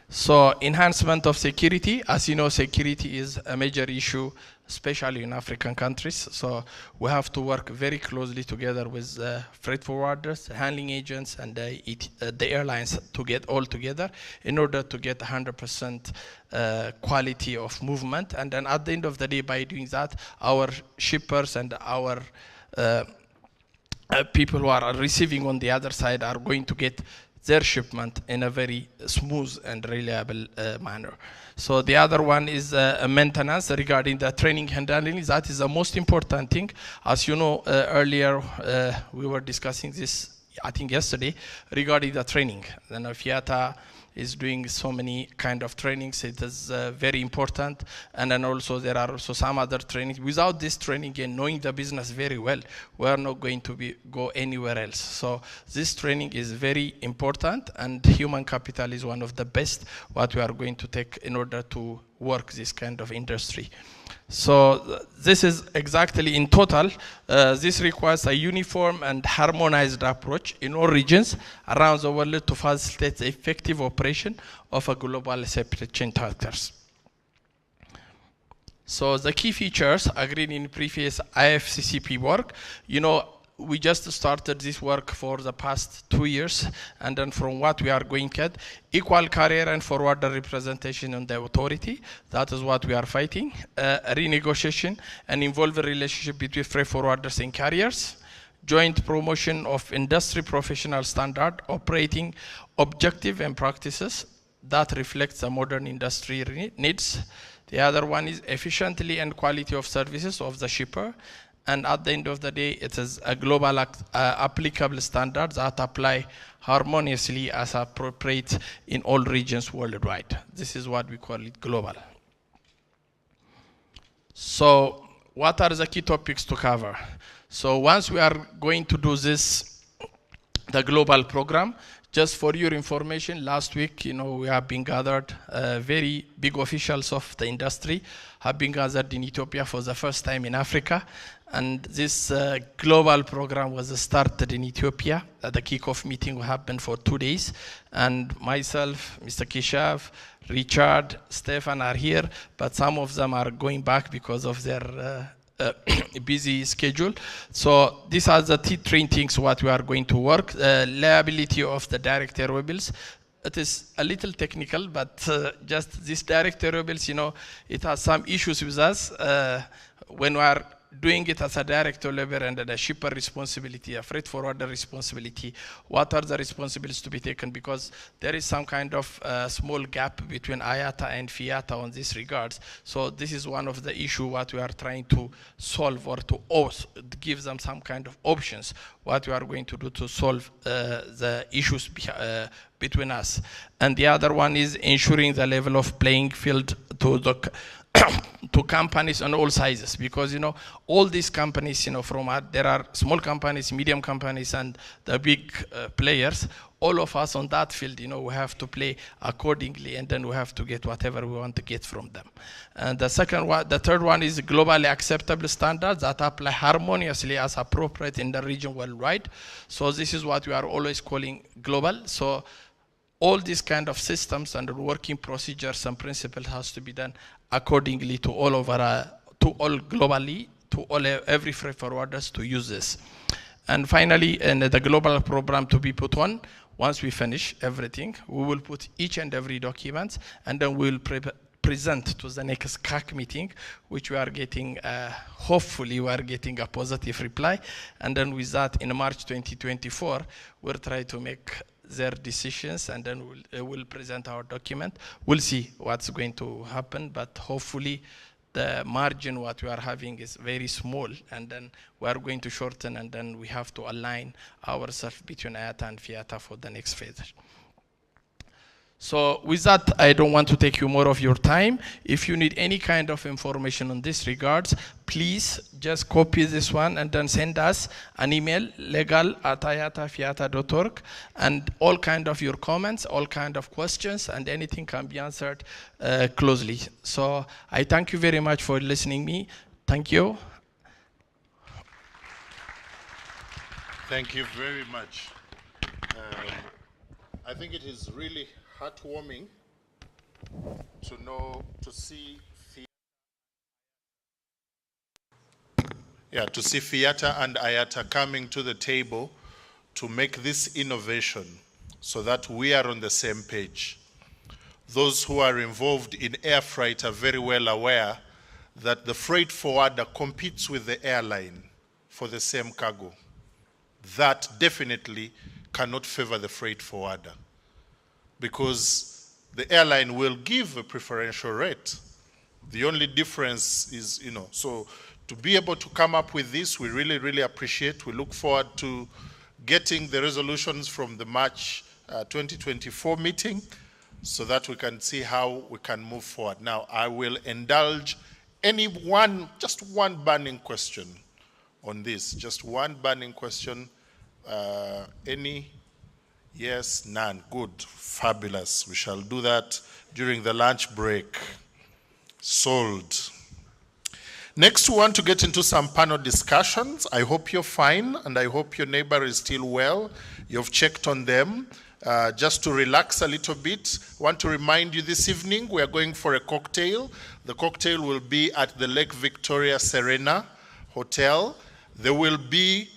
So enhancement of security, as you know, security is a major issue especially in African countries. So we have to work very closely together with freight forwarders, handling agents, and the airlines to get all together in order to get 100% quality of movement. And then at the end of the day, by doing that, our shippers and our people who are receiving on the other side are going to get their shipment in a very smooth and reliable manner. So the other one is maintenance regarding the training and handling. That is the most important thing. As you know, earlier we were discussing this, I think yesterday, regarding the training. Then Fiata is doing so many kind of trainings. It is very important. And then also there are also some other trainings. Without this training and knowing the business very well, we are not going to go anywhere else. So this training is very important, and human capital is one of the best what we are going to take in order to work this kind of industry. So this is exactly in total, this requires a uniform and harmonized approach in all regions around the world to facilitate the effective operation of a global supply chain actors. So the key features agreed in previous IFCCP work, we just started this work for the past 2 years, and then from what we are going at, equal carrier and forwarder representation on the authority, that is what we are fighting, renegotiation and involve a relationship between freight forwarders and carriers, joint promotion of industry professional standard, operating objective and practices that reflects the modern industry needs. The other one is efficiently and quality of services of the shipper. And at the end of the day, it is a global applicable standard that apply harmoniously as appropriate in all regions worldwide. This is what we call it global. So what are the key topics to cover? So once we are going to do this, the global program, just for your information, last week, we have been gathered, very big officials of the industry have been gathered in Ethiopia for the first time in Africa. And this global program was started in Ethiopia. The kickoff meeting happened for 2 days. And myself, Mr. Kishav, Richard, Stefan are here, but some of them are going back because of their busy schedule. So these are the three things what we are going to work. Liability of the direct aerobiles. It is a little technical, but just this direct aerobiles, it has some issues with us when we are doing it as a direct labor and a shipper responsibility, a freight forwarder responsibility. What are the responsibilities to be taken? Because there is some kind of small gap between IATA and Fiata on this regards. So this is one of the issue what we are trying to solve, or to give them some kind of options what we are going to do to solve the issues between us. And the other one is ensuring the level of playing field to the to companies on all sizes, because all these companies, there are small companies, medium companies, and the big players. All of us on that field, we have to play accordingly, and then we have to get whatever we want to get from them. And the third one is globally acceptable standards that apply harmoniously as appropriate in the region worldwide. So this is what we are always calling global. So all these kind of systems and working procedures and principles has to be done accordingly to all over, to all globally, to all every freight forwarders to use this. And finally, in the global program to be put on, once we finish everything, we will put each and every document, and then we will present to the next CAC meeting, which we are getting, hopefully we are getting a positive reply. And then with that, in March 2024, we'll try to make their decisions, and then we'll present our document. We'll see what's going to happen, but hopefully the margin what we are having is very small, and then we are going to shorten, and then we have to align ourselves between IATA and Fiata for the next phase. So with that, I don't want to take you more of your time. If you need any kind of information on this regards, please just copy this one and then send us an email, legal@iatafiata.org, and all kind of your comments, all kind of questions, and anything can be answered closely. So I thank you very much for listening me. Thank you. Thank you very much. I think it is really heartwarming to see Yeah, to see Fiata and IATA coming to the table to make this innovation so that we are on the same page. Those who are involved in air freight are very well aware that the freight forwarder competes with the airline for the same cargo. That definitely cannot favor the freight forwarder, because the airline will give a preferential rate. The only difference is, so to be able to come up with this, we really, really appreciate. We look forward to getting the resolutions from the March 2024 meeting so that we can see how we can move forward. Now, I will indulge just one burning question on this, just one burning question. Any? Yes, none. Good, fabulous. We shall do that during the lunch break. Sold. Next, we want to get into some panel discussions. I hope you're fine, and I hope your neighbor is still well. You've checked on them. Just to relax a little bit, I want to remind you this evening we are going for a cocktail. The cocktail will be at the Lake Victoria Serena Hotel. There will be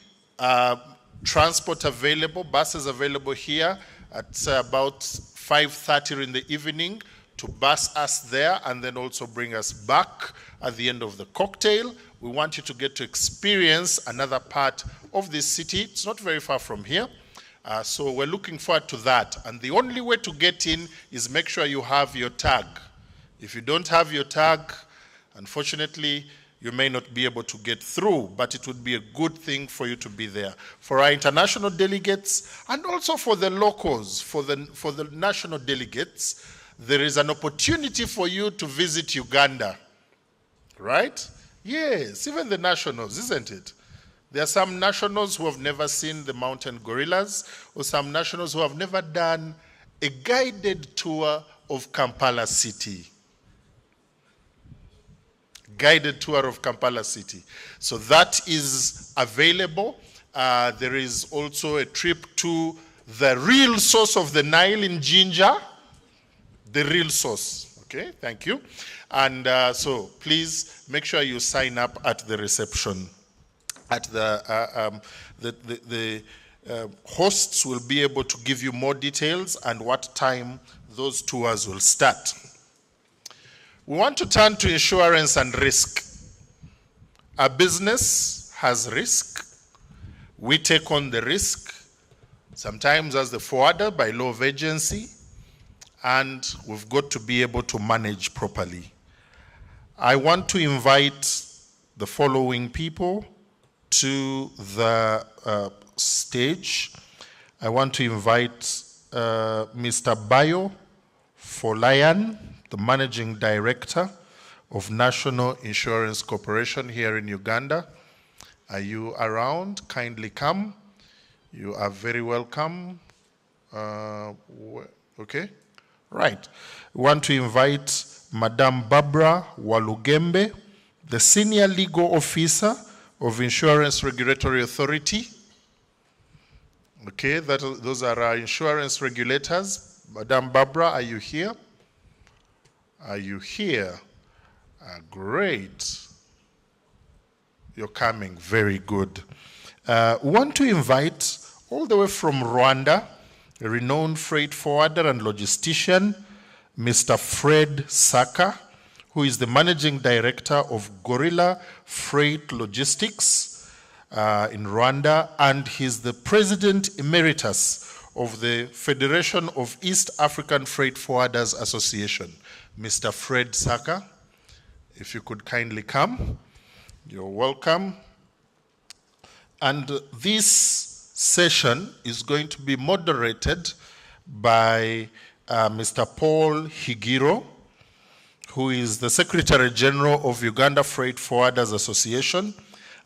transport available, buses available here at about 5:30 in the evening to bus us there and then also bring us back at the end of the cocktail. We want you to get to experience another part of this city. It's not very far from here. So we're looking forward to that. And the only way to get in is make sure you have your tag. If you don't have your tag, unfortunately, you may not be able to get through, but it would be a good thing for you to be there. For our international delegates, and also for the locals, for the national delegates, there is an opportunity for you to visit Uganda, right? Yes, even the nationals, isn't it? There are some nationals who have never seen the mountain gorillas, or some nationals who have never done a guided tour of Kampala city. Guided tour of Kampala city. So that is available. There is also a trip to the real source of the Nile in Jinja. The real source. Okay, thank you. And so please make sure you sign up at the reception. At the hosts will be able to give you more details and what time those tours will start. We want to turn to insurance and risk. Our business has risk. We take on the risk, sometimes as the forwarder by law of agency, and we've got to be able to manage properly. I want to invite the following people to the stage. I want to invite Mr. Bayo Folayan, the Managing Director of National Insurance Corporation here in Uganda. Are you around? Kindly come. You are very welcome. Okay, right. We want to invite Madame Barbara Walugembe, the Senior Legal Officer of Insurance Regulatory Authority. Okay, those are our insurance regulators. Madame Barbara, are you here? Are you here? Great. You're coming. Very good. We want to invite, all the way from Rwanda, a renowned freight forwarder and logistician, Mr. Fred Saka, who is the Managing Director of Gorilla Freight Logistics in Rwanda, and he's the President Emeritus of the Federation of East African Freight Forwarders Association. Mr. Fred Saka, if you could kindly come. You're welcome. And this session is going to be moderated by Mr. Paul Higiro, who is the Secretary General of Uganda Freight Forwarders Association,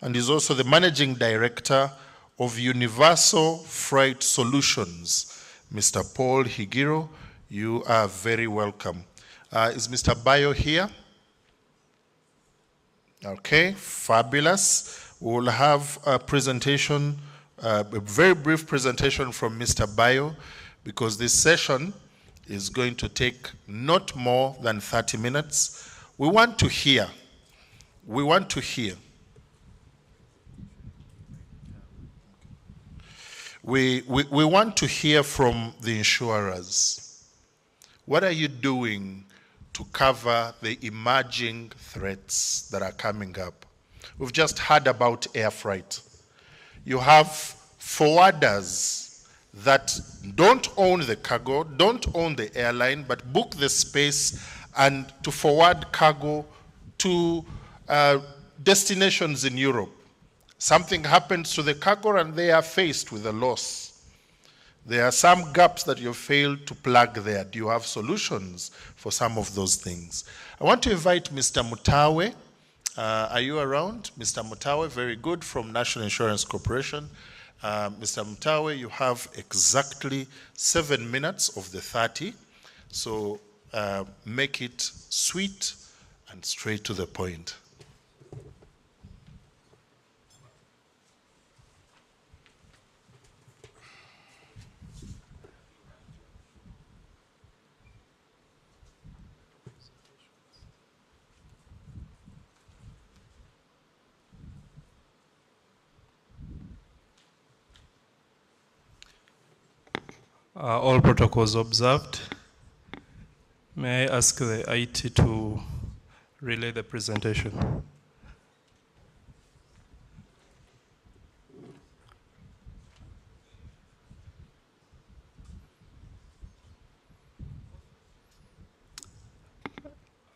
and is also the Managing Director of Universal Freight Solutions. Mr. Paul Higiro, you are very welcome. Is Mr. Bayo here? Okay, fabulous. We will have a presentation, a very brief presentation from Mr. Bayo, because this session is going to take not more than 30 minutes. We want to hear. We want to hear. We want to hear from the insurers. What are you doing to cover the emerging threats that are coming up? We've just heard about air freight. You have forwarders that don't own the cargo, don't own the airline, but book the space and to forward cargo to destinations in Europe. Something happens to the cargo and they are faced with a loss. There are some gaps that you failed to plug there. Do you have solutions for some of those things? I want to invite Mr. Mutawe. Are you around? Mr. Mutawe, very good, from National Insurance Corporation. Mr. Mutawe, you have exactly 7 minutes of the 30. So make it sweet and straight to the point. All protocols observed. May I ask the IT to relay the presentation?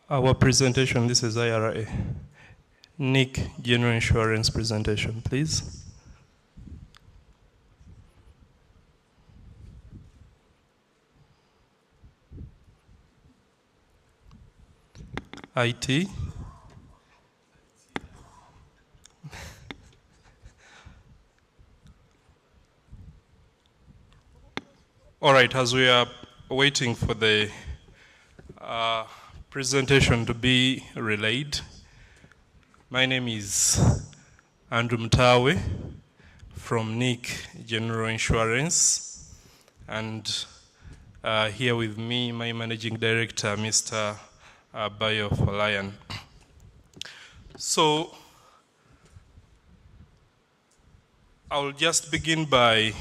Our presentation, this is IRA. Nick, General Insurance presentation, please. IT. All right, as we are waiting for the presentation to be relayed, my name is Andrew Mutawe from Nick General Insurance, and here with me, my Managing Director, Mr. Bayo Falayan. So I'll just begin by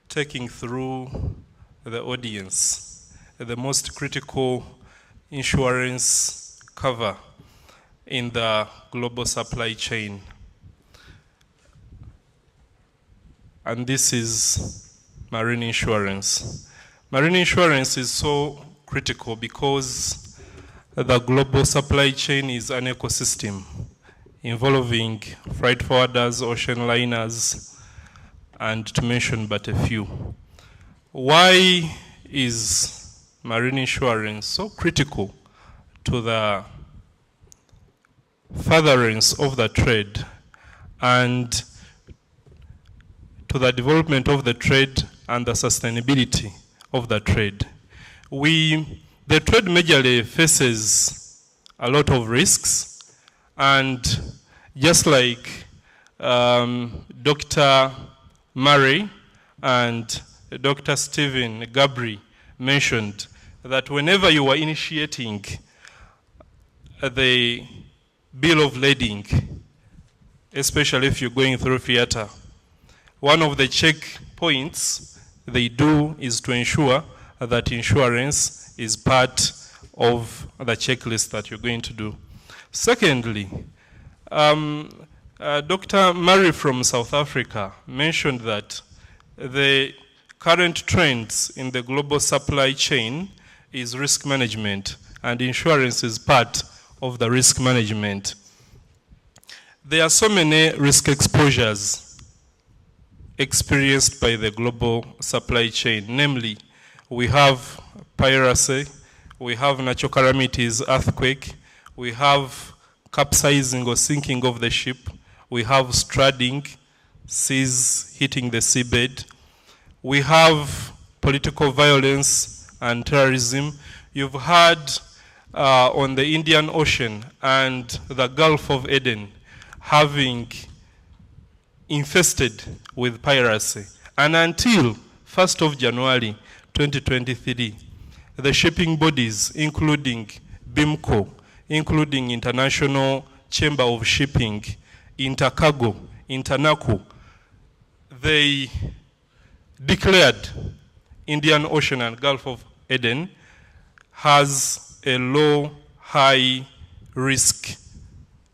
taking through the audience the most critical insurance cover in the global supply chain. And this is marine insurance. Marine insurance is so critical because the global supply chain is an ecosystem involving freight forwarders, ocean liners, and to mention but a few. Why is marine insurance so critical to the furtherance of the trade and to the development of the trade and the sustainability of the trade? The trade majorly faces a lot of risks, and just like Dr. Murray and Dr. Stephen Gabri mentioned, that whenever you are initiating the bill of lading, especially if you're going through Fiata, one of the checkpoints they do is to ensure that insurance is part of the checklist that you're going to do. Secondly, Dr. Murray from South Africa mentioned that the current trends in the global supply chain is risk management, and insurance is part of the risk management. There are so many risk exposures experienced by the global supply chain, namely, we have piracy, we have natural calamities, earthquake, we have capsizing or sinking of the ship, we have stranding, seas hitting the seabed, we have political violence and terrorism. You've heard on the Indian Ocean and the Gulf of Aden having infested with piracy. And until 1st of January 2023, the shipping bodies, including BIMCO, including International Chamber of Shipping, Intercargo, Internaco, they declared Indian Ocean and Gulf of Aden has a low, high risk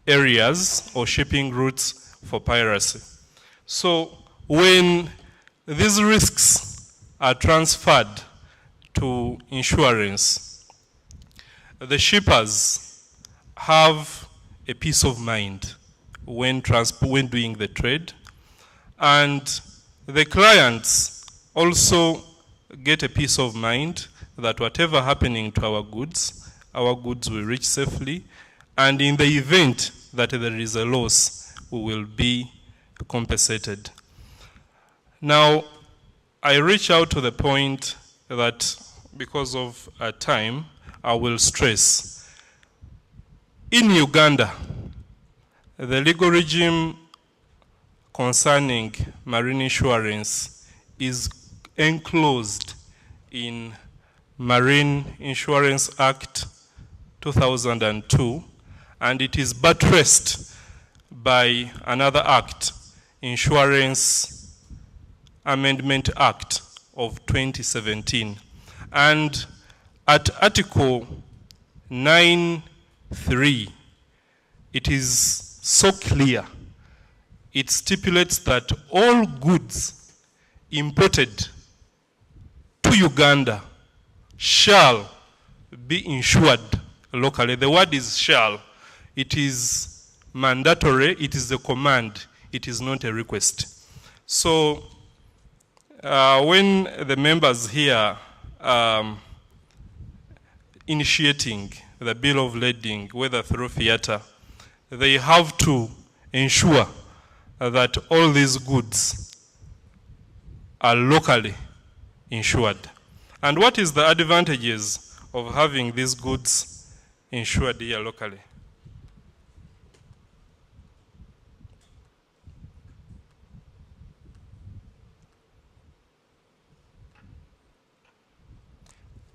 areas or shipping routes for piracy. So when these risks are transferred to insurance, the shippers have a peace of mind when doing the trade, and the clients also get a peace of mind that whatever happening to our goods will reach safely, and in the event that there is a loss, we will be compensated. Now, I reach out to the point that, because of time, I will stress. In Uganda, the legal regime concerning marine insurance is enclosed in Marine Insurance Act 2002, and it is buttressed by another act, Insurance Amendment Act of 2017. And at Article 9.3, it is so clear. It stipulates that all goods imported to Uganda shall be insured locally. The word is shall. It is mandatory. It is a command. It is not a request. So when the members here initiating the bill of lading, whether through Fiata, they have to ensure that all these goods are locally insured. And what is the advantages of having these goods insured here locally?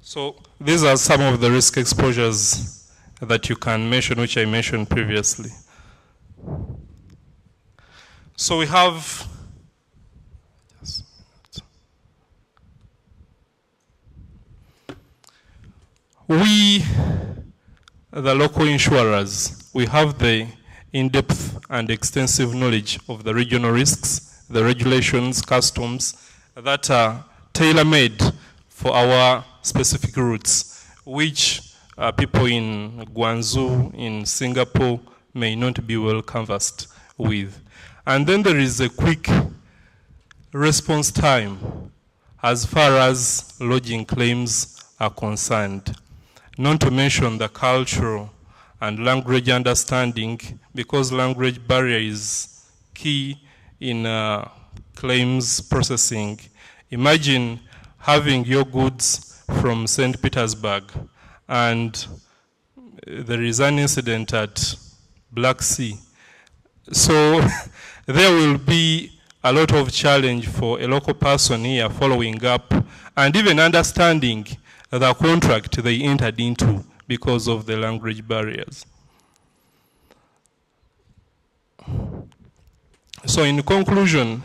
So these are some of the risk exposures that you can mention, which I mentioned previously. So we have the local insurers, we have the in-depth and extensive knowledge of the regional risks, the regulations, customs that are tailor-made for our specific routes, which people in Guangzhou, in Singapore, may not be well canvassed with. And then there is a quick response time as far as lodging claims are concerned. Not to mention the cultural and language understanding, because language barrier is key in claims processing. Imagine having your goods from St. Petersburg and there is an incident at Black Sea. So there will be a lot of challenge for a local person here following up and even understanding the contract they entered into because of the language barriers. So in conclusion,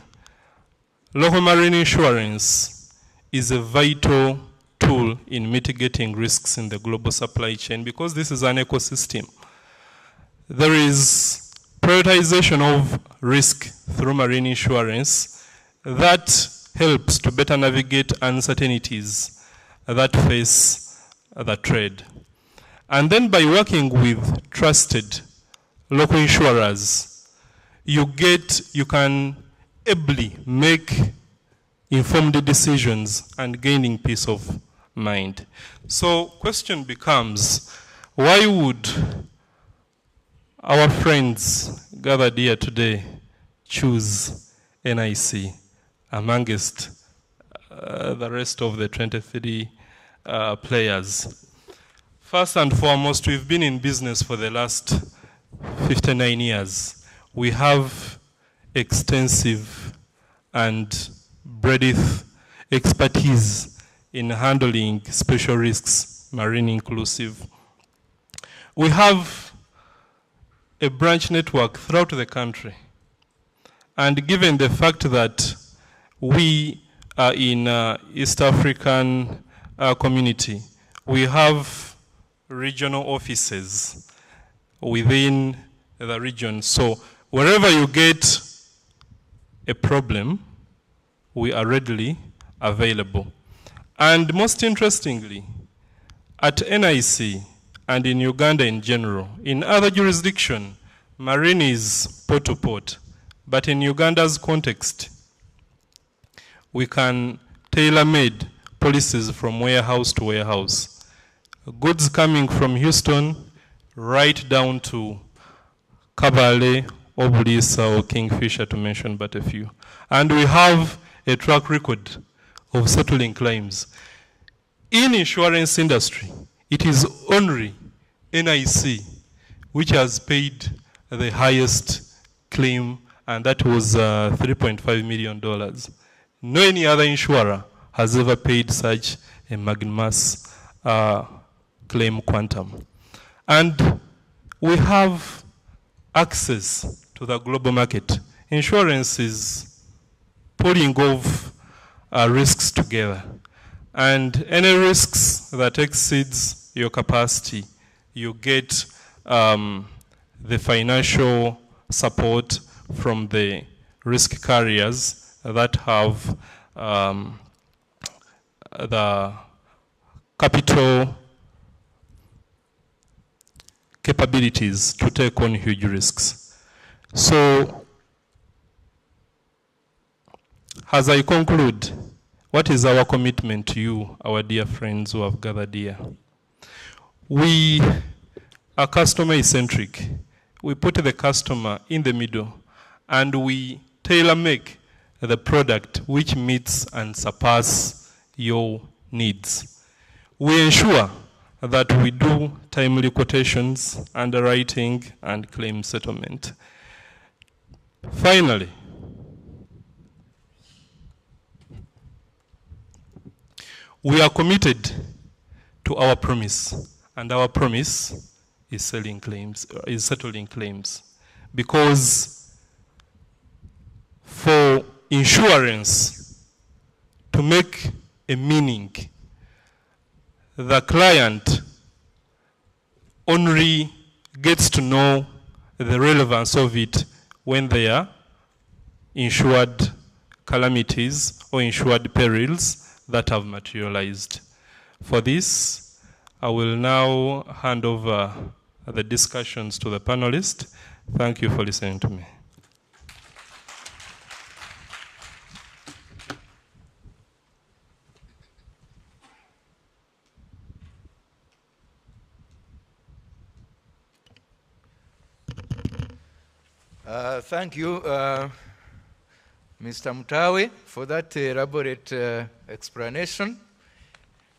local marine insurance is a vital tool in mitigating risks in the global supply chain because this is an ecosystem. There is prioritization of risk through marine insurance that helps to better navigate uncertainties that face the trade. And then by working with trusted local insurers, you can ably make informed decisions and gaining peace of mind. So question becomes, why would our friends gathered here today choose NIC amongst the rest of the 23 players? First and foremost, we've been in business for the last 59 years. We have extensive and breadth expertise in handling special risks, marine inclusive. We have a branch network throughout the country. And given the fact that we are in East African community. We have regional offices within the region. So wherever you get a problem, we are readily available. And most interestingly, at NIC and in Uganda in general, in other jurisdictions, marine is port to port. But in Uganda's context, we can tailor-made policies from warehouse to warehouse. Goods coming from Houston right down to Kabale, Obulisa, or Kingfisher, to mention but a few. And we have a track record of settling claims. In insurance industry, it is only NIC which has paid the highest claim, and that was $3.5 million. No any other insurer has ever paid such a magnanimous claim quantum. And we have access to the global market. Insurance is pulling off risks together. And any risks that exceeds your capacity, you get the financial support from the risk carriers that have the capital capabilities to take on huge risks. So, as I conclude, what is our commitment to you, our dear friends who have gathered here? We are customer-centric. We put the customer in the middle, and we tailor-make the product which meets and surpasses your needs. We ensure that we do timely quotations, underwriting, and claim settlement. Finally, we are committed to our promise, and our promise is settling claims. Because for insurance to make a meaning, the client only gets to know the relevance of it when they are insured calamities or insured perils that have materialized. For this, I will now hand over the discussions to the panelists. Thank you for listening to me. Thank you, Mr. Mutawe, for that elaborate explanation.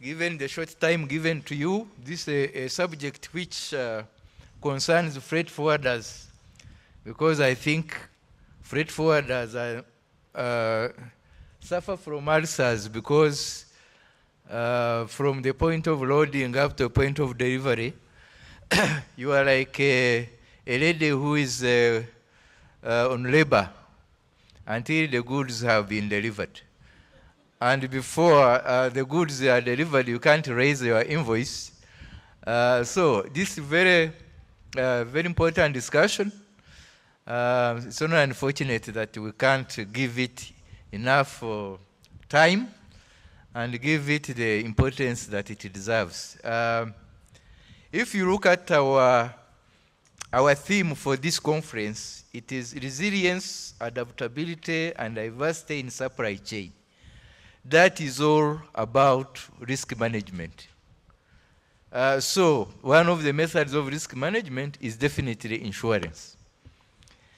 Given the short time given to you, this is a subject which concerns freight forwarders, because I think freight forwarders suffer from ulcers because from the point of loading up to the point of delivery, you are like a lady who is on labor until the goods have been delivered. And before the goods are delivered, you can't raise your invoice. So this is very important discussion. It's only unfortunate that we can't give it enough time and give it the importance that it deserves. If you look at our theme for this conference, it is resilience, adaptability, and diversity in supply chain. That is all about risk management. So one of the methods of risk management is definitely insurance.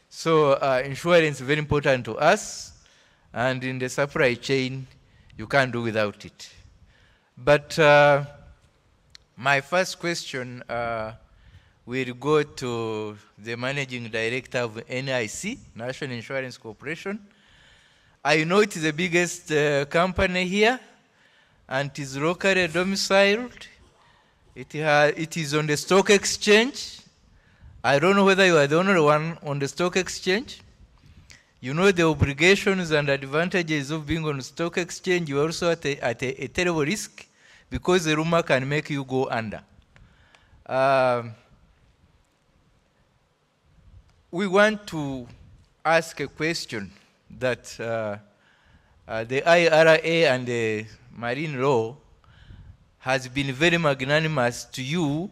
So insurance is very important to us, and in the supply chain, you can't do without it. But my first question will go to the Managing Director of NIC, National Insurance Corporation. I know it is the biggest company here, and it is locally domiciled. It is on the stock exchange. I don't know whether you are the only one on the stock exchange. You know the obligations and advantages of being on stock exchange. You're also at a terrible risk because the rumor can make you go under. We want to ask a question that the IRA and the marine law has been very magnanimous to you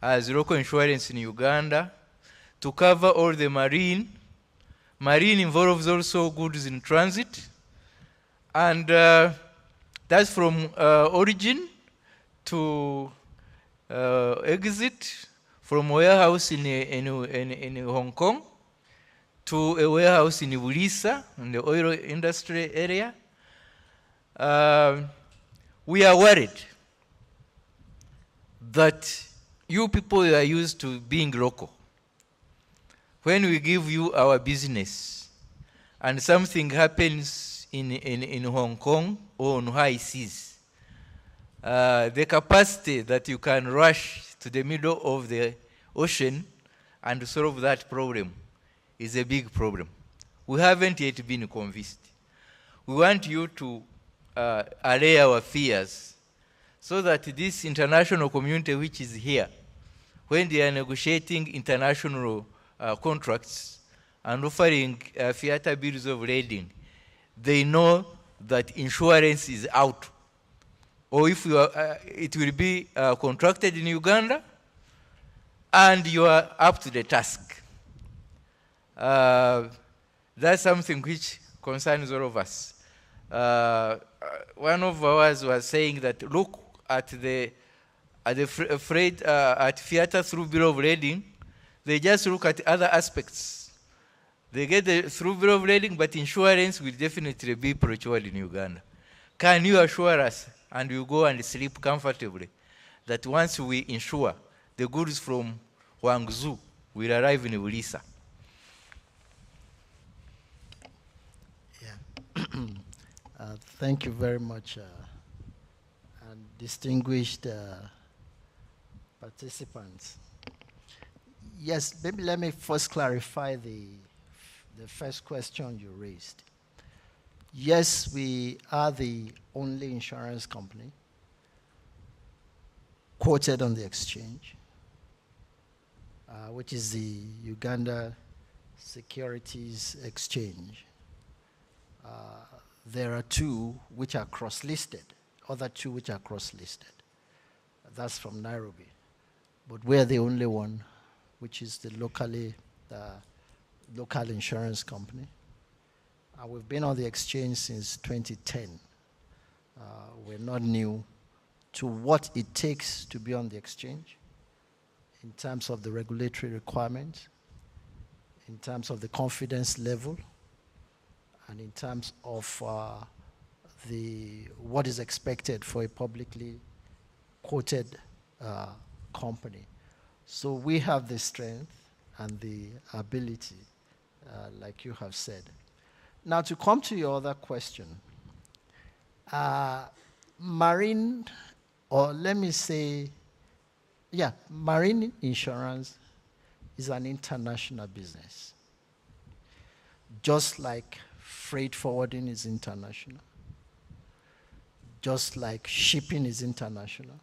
as local insurance in Uganda to cover all the marine. Marine involves also goods in transit, and that's from origin to exit, from warehouse in Hong Kong to a warehouse in Bulisa, in the oil industry area. We are worried that you people are used to being local. When we give you our business and something happens in Hong Kong or on high seas, the capacity that you can rush to the middle of the ocean and solve that problem is a big problem. We haven't yet been convinced. We want you to allay our fears so that this international community which is here, when they are negotiating international contracts and offering Fiata bills of lading, they know that insurance is out. Or if you are, it will be contracted in Uganda and you are up to the task. That's something which concerns all of us. One of ours was saying that look at the freight at Fiata through bill of lading. They just look at other aspects. They get the through bill of lading, but insurance will definitely be procured in Uganda. Can you assure us, and you go and sleep comfortably, that once we insure, the goods from Guangzhou will arrive in Bulisa? Thank you very much, and distinguished participants. Yes, maybe let me first clarify the first question you raised. Yes, we are the only insurance company quoted on the exchange, which is the Uganda Securities Exchange. There are two which are cross-listed, other two which are cross-listed. That's from Nairobi. But we're the only one, which is the local insurance company. We've been on the exchange since 2010. We're not new to what it takes to be on the exchange in terms of the regulatory requirements, in terms of the confidence level, and in terms of what is expected for a publicly quoted company. So we have the strength and the ability, like you have said. Now to come to your other question, marine, or let me say, yeah, marine insurance is an international business. Just like freight forwarding is international, just like shipping is international,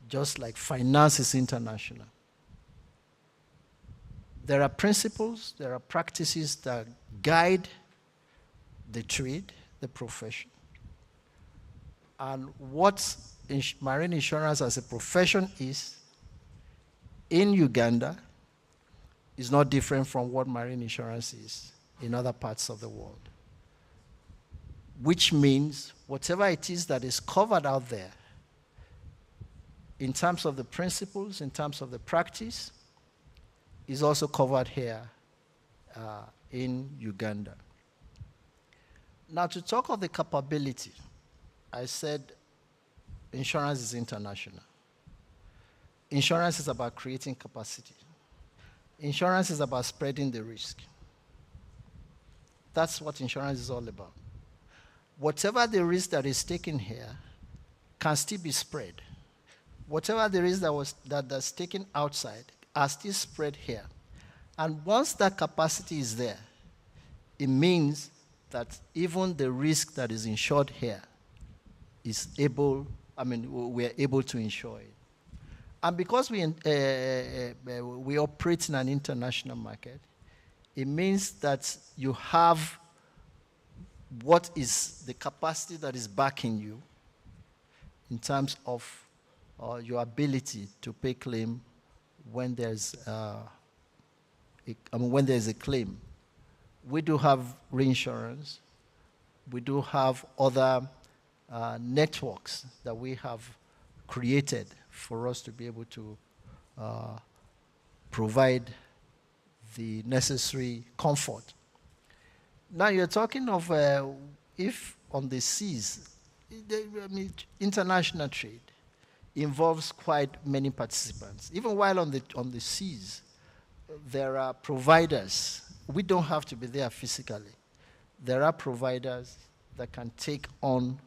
just like finance is international. There are principles, there are practices that guide the trade, the profession. And what marine insurance as a profession is in Uganda is not different from what marine insurance is in other parts of the world. Which means whatever it is that is covered out there, in terms of the principles, in terms of the practice, is also covered here in Uganda. Now to talk of the capability, I said insurance is international. Insurance is about creating capacity. Insurance is about spreading the risk. That's what insurance is all about. Whatever the risk that is taken here can still be spread. Whatever the risk that's taken outside are still spread here. And once that capacity is there, it means that even the risk that is insured here is able, we are able to insure it. And because we operate in an international market, it means that you have what is the capacity that is backing you in terms of your ability to pay claim when there's when there's a claim. We do have reinsurance. We do have other networks that we have created for us to be able to provide the necessary comfort. Now you're talking of if on the seas, international trade involves quite many participants. Even while on the seas, there are providers. We don't have to be there physically. There are providers that can take on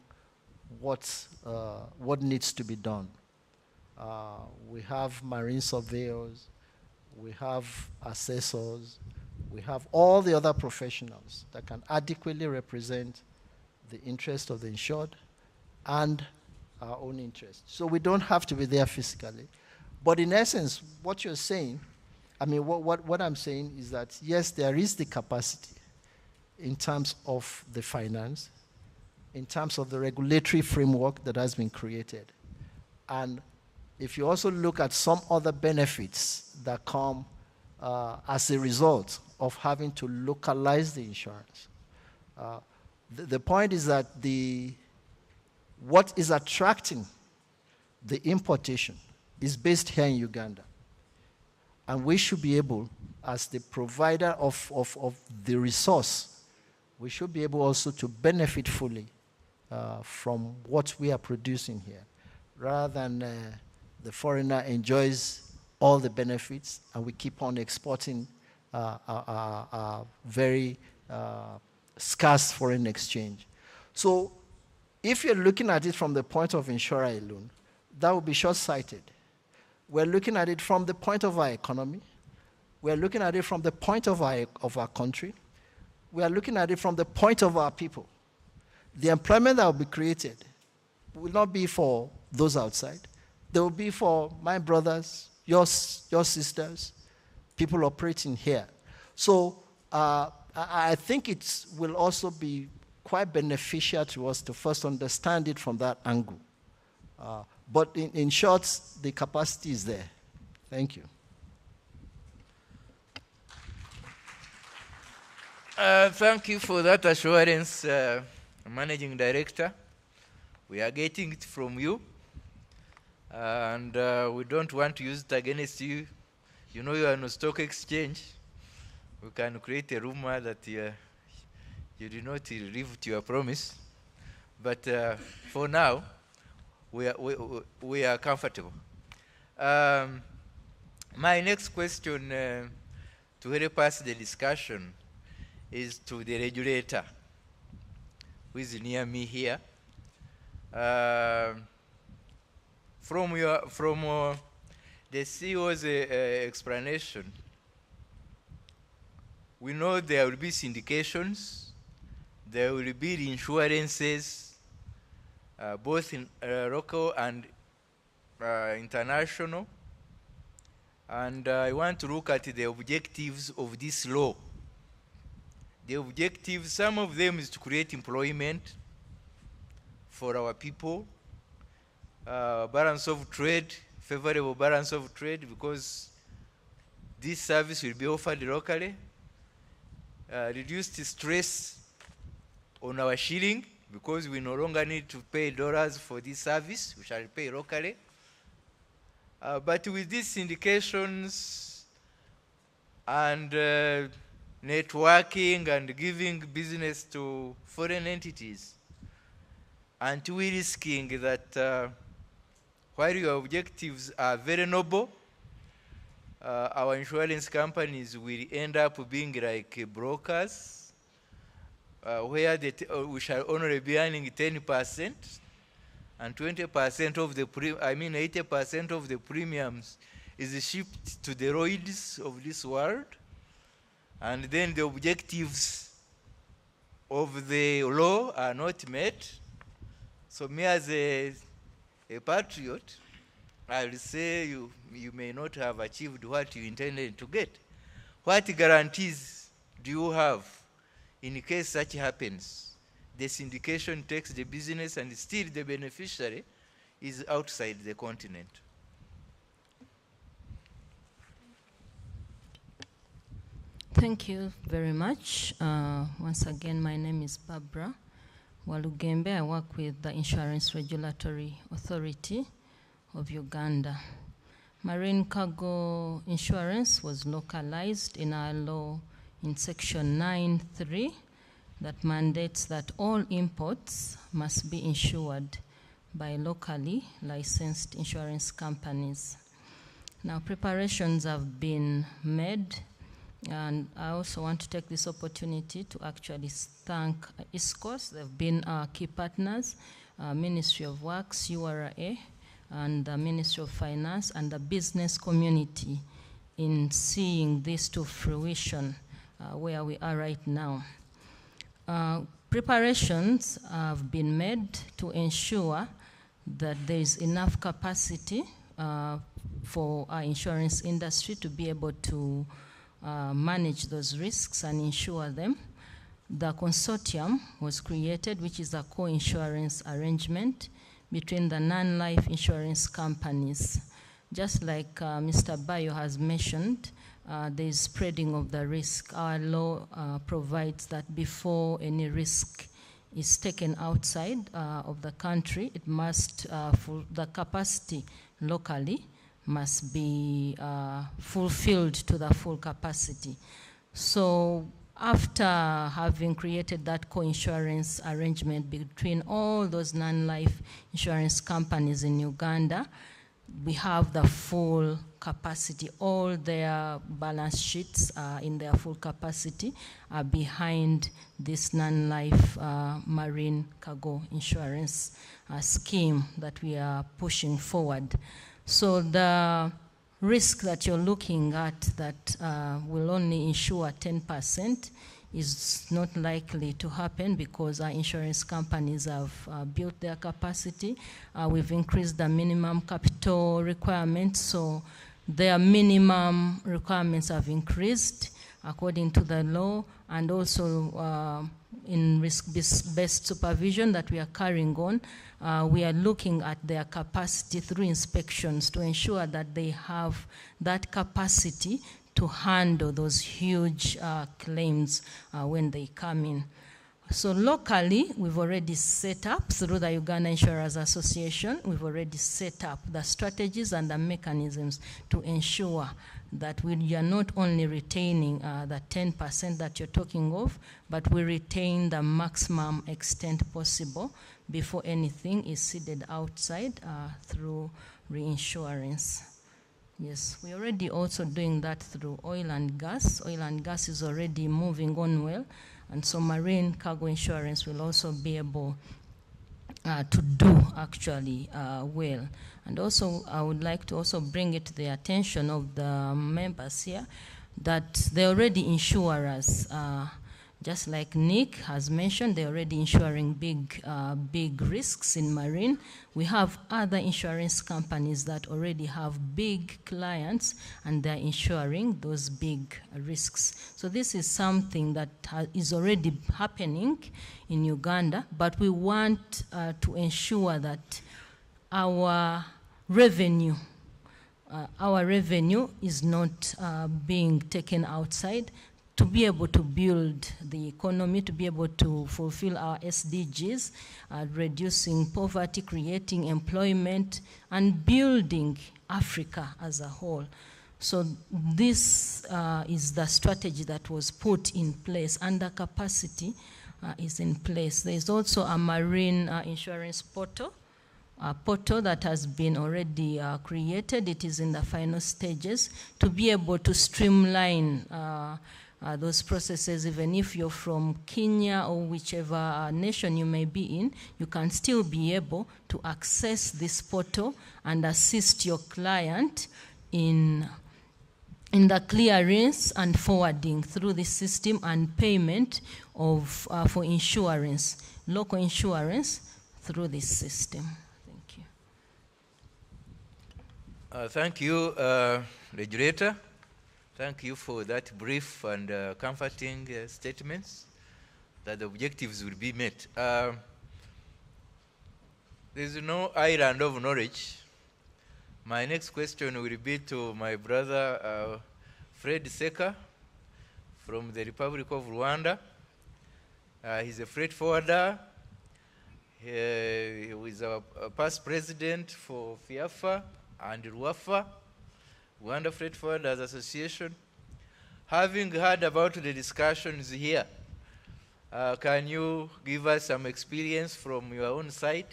what needs to be done. We have marine surveyors, we have assessors, we have all the other professionals that can adequately represent the interest of the insured and our own interest. So we don't have to be there physically. But in essence, what you're saying, what I'm saying is that, yes, there is the capacity in terms of the finance, in terms of the regulatory framework that has been created. And if you also look at some other benefits that come as a result of having to localize the insurance, the point is that what is attracting the importation is based here in Uganda. And we should be able, as the provider of the resource, we should be able also to benefit fully from what we are producing here, rather than the foreigner enjoys all the benefits and we keep on exporting very scarce foreign exchange. So if you're looking at it from the point of insurer alone, that would be short-sighted. We're looking at it from the point of our economy. We're looking at it from the point of our country. We are looking at it from the point of our people. The employment that will be created will not be for those outside. They will be for my brothers, your sisters, people operating here. So I think it will also be quite beneficial to us to first understand it from that angle. But in short, the capacity is there. Thank you. Thank you for that assurance, Managing Director. We are getting it from you, and we don't want to use it against you. You know you are on a stock exchange. We can create a rumor that you did not live to your promise. But for now, we are comfortable. My next question to help us the discussion is to the regulator, who is near me here. From the CEO's explanation, we know there will be syndications, there will be insurances, both in local and international. And I want to look at the objectives of this law. The objectives, some of them is to create employment for our people, balance of trade, favorable balance of trade, because this service will be offered locally, reduced stress on our shilling, because we no longer need to pay dollars for this service, we shall pay locally. But with these syndications and networking and giving business to foreign entities, and we risking that while your objectives are very noble, our insurance companies will end up being like brokers, where we shall only be earning 10%, and 20% of the 80% of the premiums is shipped to the Lloyds of this world, and then the objectives of the law are not met. So me as a patriot, I'll say you may not have achieved what you intended to get. What guarantees do you have in case such happens? The syndication takes the business and still the beneficiary is outside the continent. Thank you very much. Once again, my name is Barbara Walugembe. I work with the Insurance Regulatory Authority of Uganda. Marine cargo insurance was localized in our law in section 9.3 that mandates that all imports must be insured by locally licensed insurance companies. Now, preparations have been made, and I also want to take this opportunity to actually thank ISCOS. They've been our key partners, Ministry of Works, URA, and the Ministry of Finance, and the business community in seeing this to fruition where we are right now. Preparations have been made to ensure that there is enough capacity for our insurance industry to be able to manage those risks and insure them. The consortium was created, which is a co-insurance arrangement between the non-life insurance companies. Just like Mr. Bayo has mentioned, there is spreading of the risk. Our law provides that before any risk is taken outside of the country, it must, the capacity locally must be fulfilled to the full capacity. So after having created that co-insurance arrangement between all those non-life insurance companies in Uganda, we have the full capacity. All their balance sheets in their full capacity are behind this non-life marine cargo insurance scheme that we are pushing forward. So the risk that you're looking at that will only insure 10% is not likely to happen because our insurance companies have built their capacity. We've increased the minimum capital requirements, so their minimum requirements have increased according to the law, and also in risk-based supervision that we are carrying on, we are looking at their capacity through inspections to ensure that they have that capacity to handle those huge claims when they come in. So locally, we've already set up, through the Uganda Insurers Association, we've already set up the strategies and the mechanisms to ensure that we are not only retaining the 10% that you're talking of, but we retain the maximum extent possible before anything is ceded outside through reinsurance. Yes, we're already also doing that through oil and gas. Oil and gas is already moving on well, and so marine cargo insurance will also be able to do actually well. And also, I would like to also bring it to the attention of the members here that they already insure us. Just like Nick has mentioned, they're already insuring big risks in marine. We have other insurance companies that already have big clients and they're insuring those big risks. So this is something that is already happening in Uganda, but we want to ensure that our revenue is not being taken outside, to be able to build the economy, to be able to fulfill our SDGs, reducing poverty, creating employment, and building Africa as a whole. So this is the strategy that was put in place, and the capacity is in place. There is also a marine insurance portal, a portal that has been already created. It is in the final stages to be able to streamline those processes. Even if you're from Kenya or whichever nation you may be in, you can still be able to access this portal and assist your client in in the clearance and forwarding through the system and payment of for insurance, local insurance through this system. Thank you. Thank you, Regulator. Thank you for that brief and comforting statements that the objectives will be met. There's no island of knowledge. My next question will be to my brother Fred Seka from the Republic of Rwanda. He's a freight forwarder. He was a past president for Fiata and Rwafa, Rwanda Freight Forwarders Association. Having heard about the discussions here, can you give us some experience from your own side?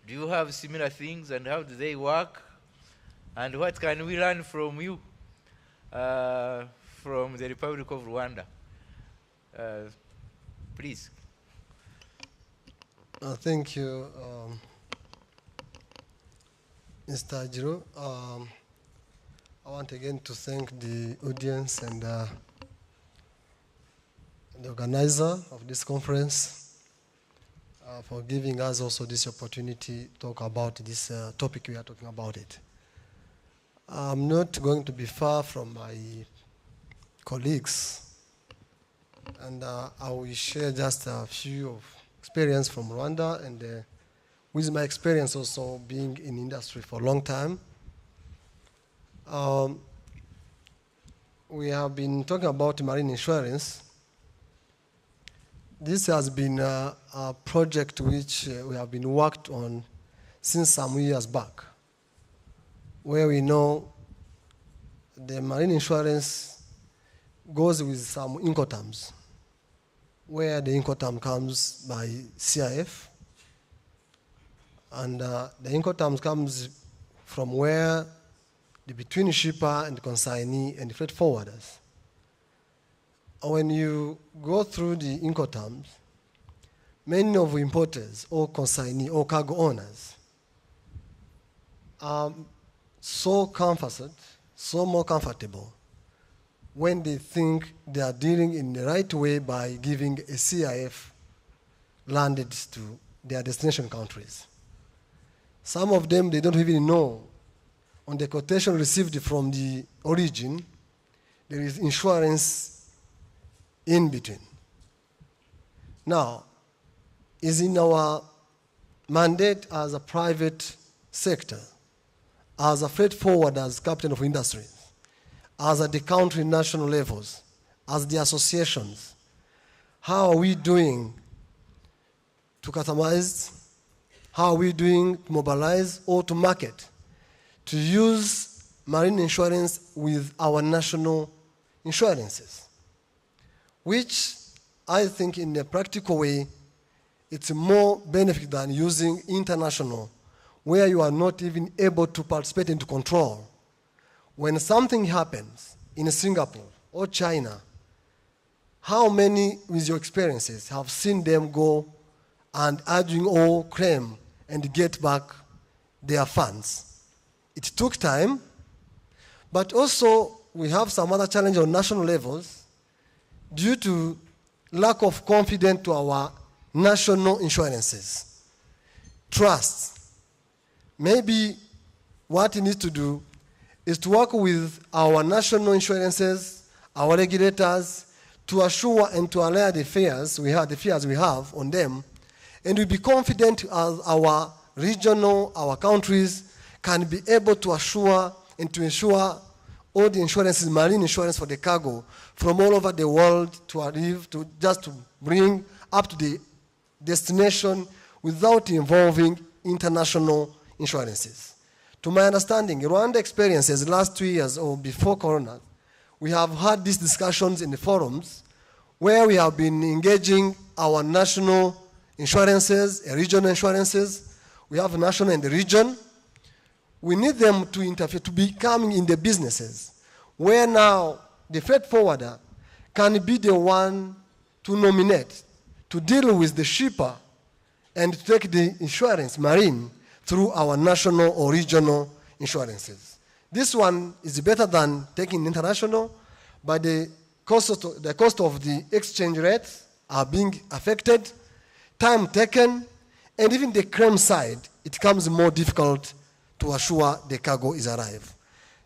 Do you have similar things, and how do they work? And what can we learn from you, from the Republic of Rwanda? Please. Thank you, Mr. Ajiro. I want again to thank the audience and the organizer of this conference for giving us also this opportunity to talk about this topic we are talking about it. I'm not going to be far from my colleagues, and I will share just a few of experience from Rwanda, and with my experience also being in industry for a long time. We have been talking about marine insurance. This has been a project which we have been worked on since some years back, where we know the marine insurance goes with some Incoterms, where the Incoterm comes by CIF, and the Incoterms comes from where between shipper and consignee and freight forwarders. When you go through the Incoterms, many of importers or consignee or cargo owners are so comforted, so more comfortable when they think they are dealing in the right way by giving a CIF landed to their destination countries. Some of them, they don't even know on the quotation received from the origin, there is insurance in between. Now, is in our mandate as a private sector, as a freight forwarder, as captain of industries, as at the country national levels, as the associations, how are we doing to customize, how are we doing to mobilize or to market, to use marine insurance with our national insurances, which I think in a practical way, it's more benefit than using international, where you are not even able to participate into control. When something happens in Singapore or China, how many, with your experiences, have seen them go and arguing or claim and get back their funds? It took time, but also we have some other challenge on national levels due to lack of confidence to our national insurances. Trust. Maybe what we need to do is to work with our national insurances, our regulators, to assure and to allay the fears we have on them, and we be confident as our regional, our countries can be able to assure and to ensure all the insurances, marine insurance for the cargo from all over the world to arrive, to just to bring up to the destination without involving international insurances. To my understanding, Rwanda experiences the last 2 years or before Corona, we have had these discussions in the forums where we have been engaging our national insurances, regional insurances. We have national and the region. We need them to interfere, to be coming in the businesses, where now the freight forwarder can be the one to nominate, to deal with the shipper, and take the insurance, marine, through our national or regional insurances. This one is better than taking international, but the cost of the exchange rates are being affected, time taken, and even the claim side, it becomes more difficult to assure the cargo is arrived.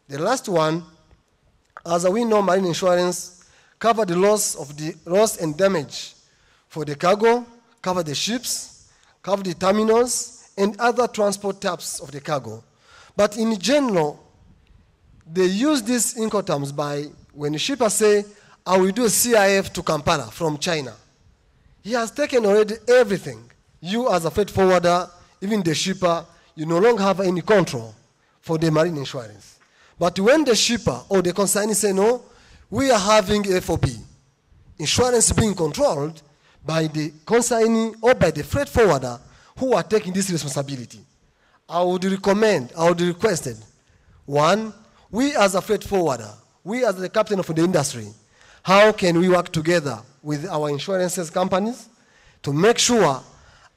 The last one, as we know, marine insurance cover the loss and damage for the cargo, cover the ships, cover the terminals, and other transport types of the cargo. But in general, they use these Incoterms by when the shipper say, I will do a CIF to Kampala from China. He has taken already everything. You as a freight forwarder, even the shipper, you no longer have any control for the marine insurance. But when the shipper or the consignee say, no, we are having FOB, insurance being controlled by the consignee or by the freight forwarder who are taking this responsibility. I would request, one, we as a freight forwarder, we as the captain of the industry, how can we work together with our insurance companies to make sure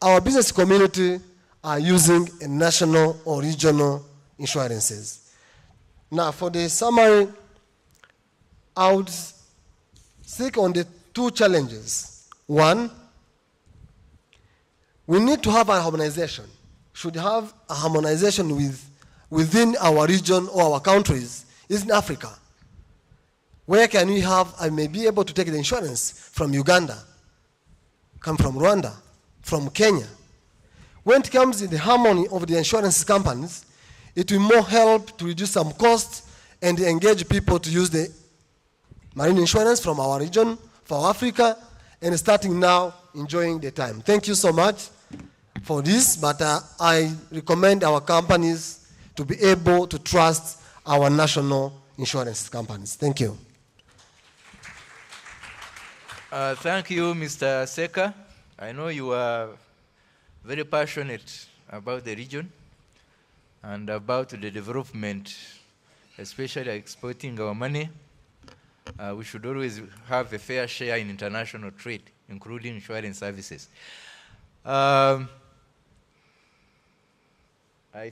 our business community are using a national or regional insurances? Now, for the summary, I would stick on the two challenges. One, we need to have a harmonization. Should have a harmonization within our region or our countries is in Africa. Where can we have, I may be able to take the insurance from Uganda, come from Rwanda, from Kenya. When it comes in the harmony of the insurance companies, it will more help to reduce some costs and engage people to use the marine insurance from our region, for Africa, and starting now enjoying the time. Thank you so much for this, but I recommend our companies to be able to trust our national insurance companies. Thank you. Thank you, Mr. Seka. I know you are very passionate about the region and about the development, especially exporting our money. We should always have a fair share in international trade, including insurance services. I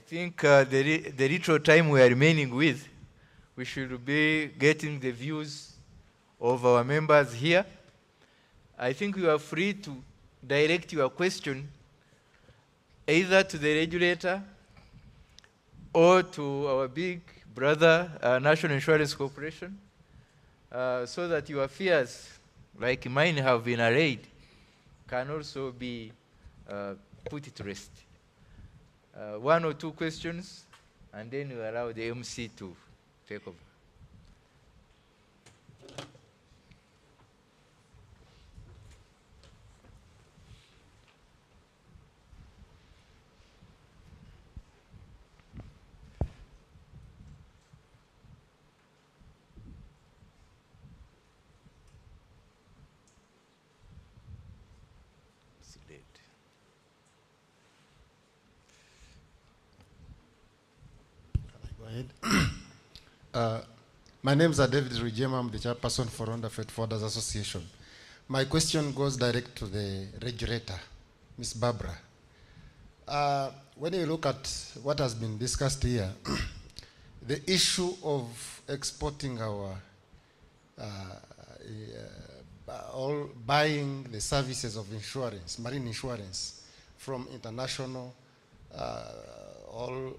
think the little time we are remaining with, we should be getting the views of our members here. I think you are free to direct your question either to the regulator or to our big brother, National Insurance Corporation, so that your fears, like mine have been allayed, can also be put to rest. One or two questions, and then we allow the MC to take over. My name is David Rujema. I'm the chairperson for Rwanda Freight Forwarders Association. My question goes direct to the regulator, Ms. Barbara. When you look at what has been discussed here, the issue of exporting our, all buying the services of insurance, marine insurance, from international, all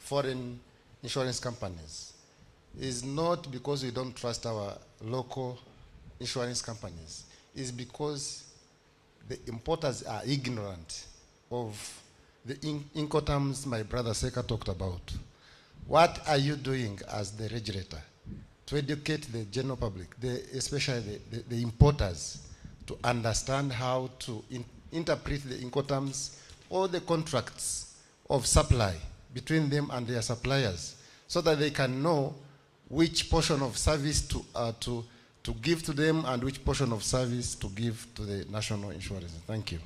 foreign insurance companies, is not because we don't trust our local insurance companies. It's because the importers are ignorant of the Incoterms my brother Seka talked about. What are you doing as the regulator to educate the general public, especially the importers, to understand how to interpret the Incoterms or the contracts of supply between them and their suppliers, so that they can know which portion of service to give to them and which portion of service to give to the national insurance? Thank you.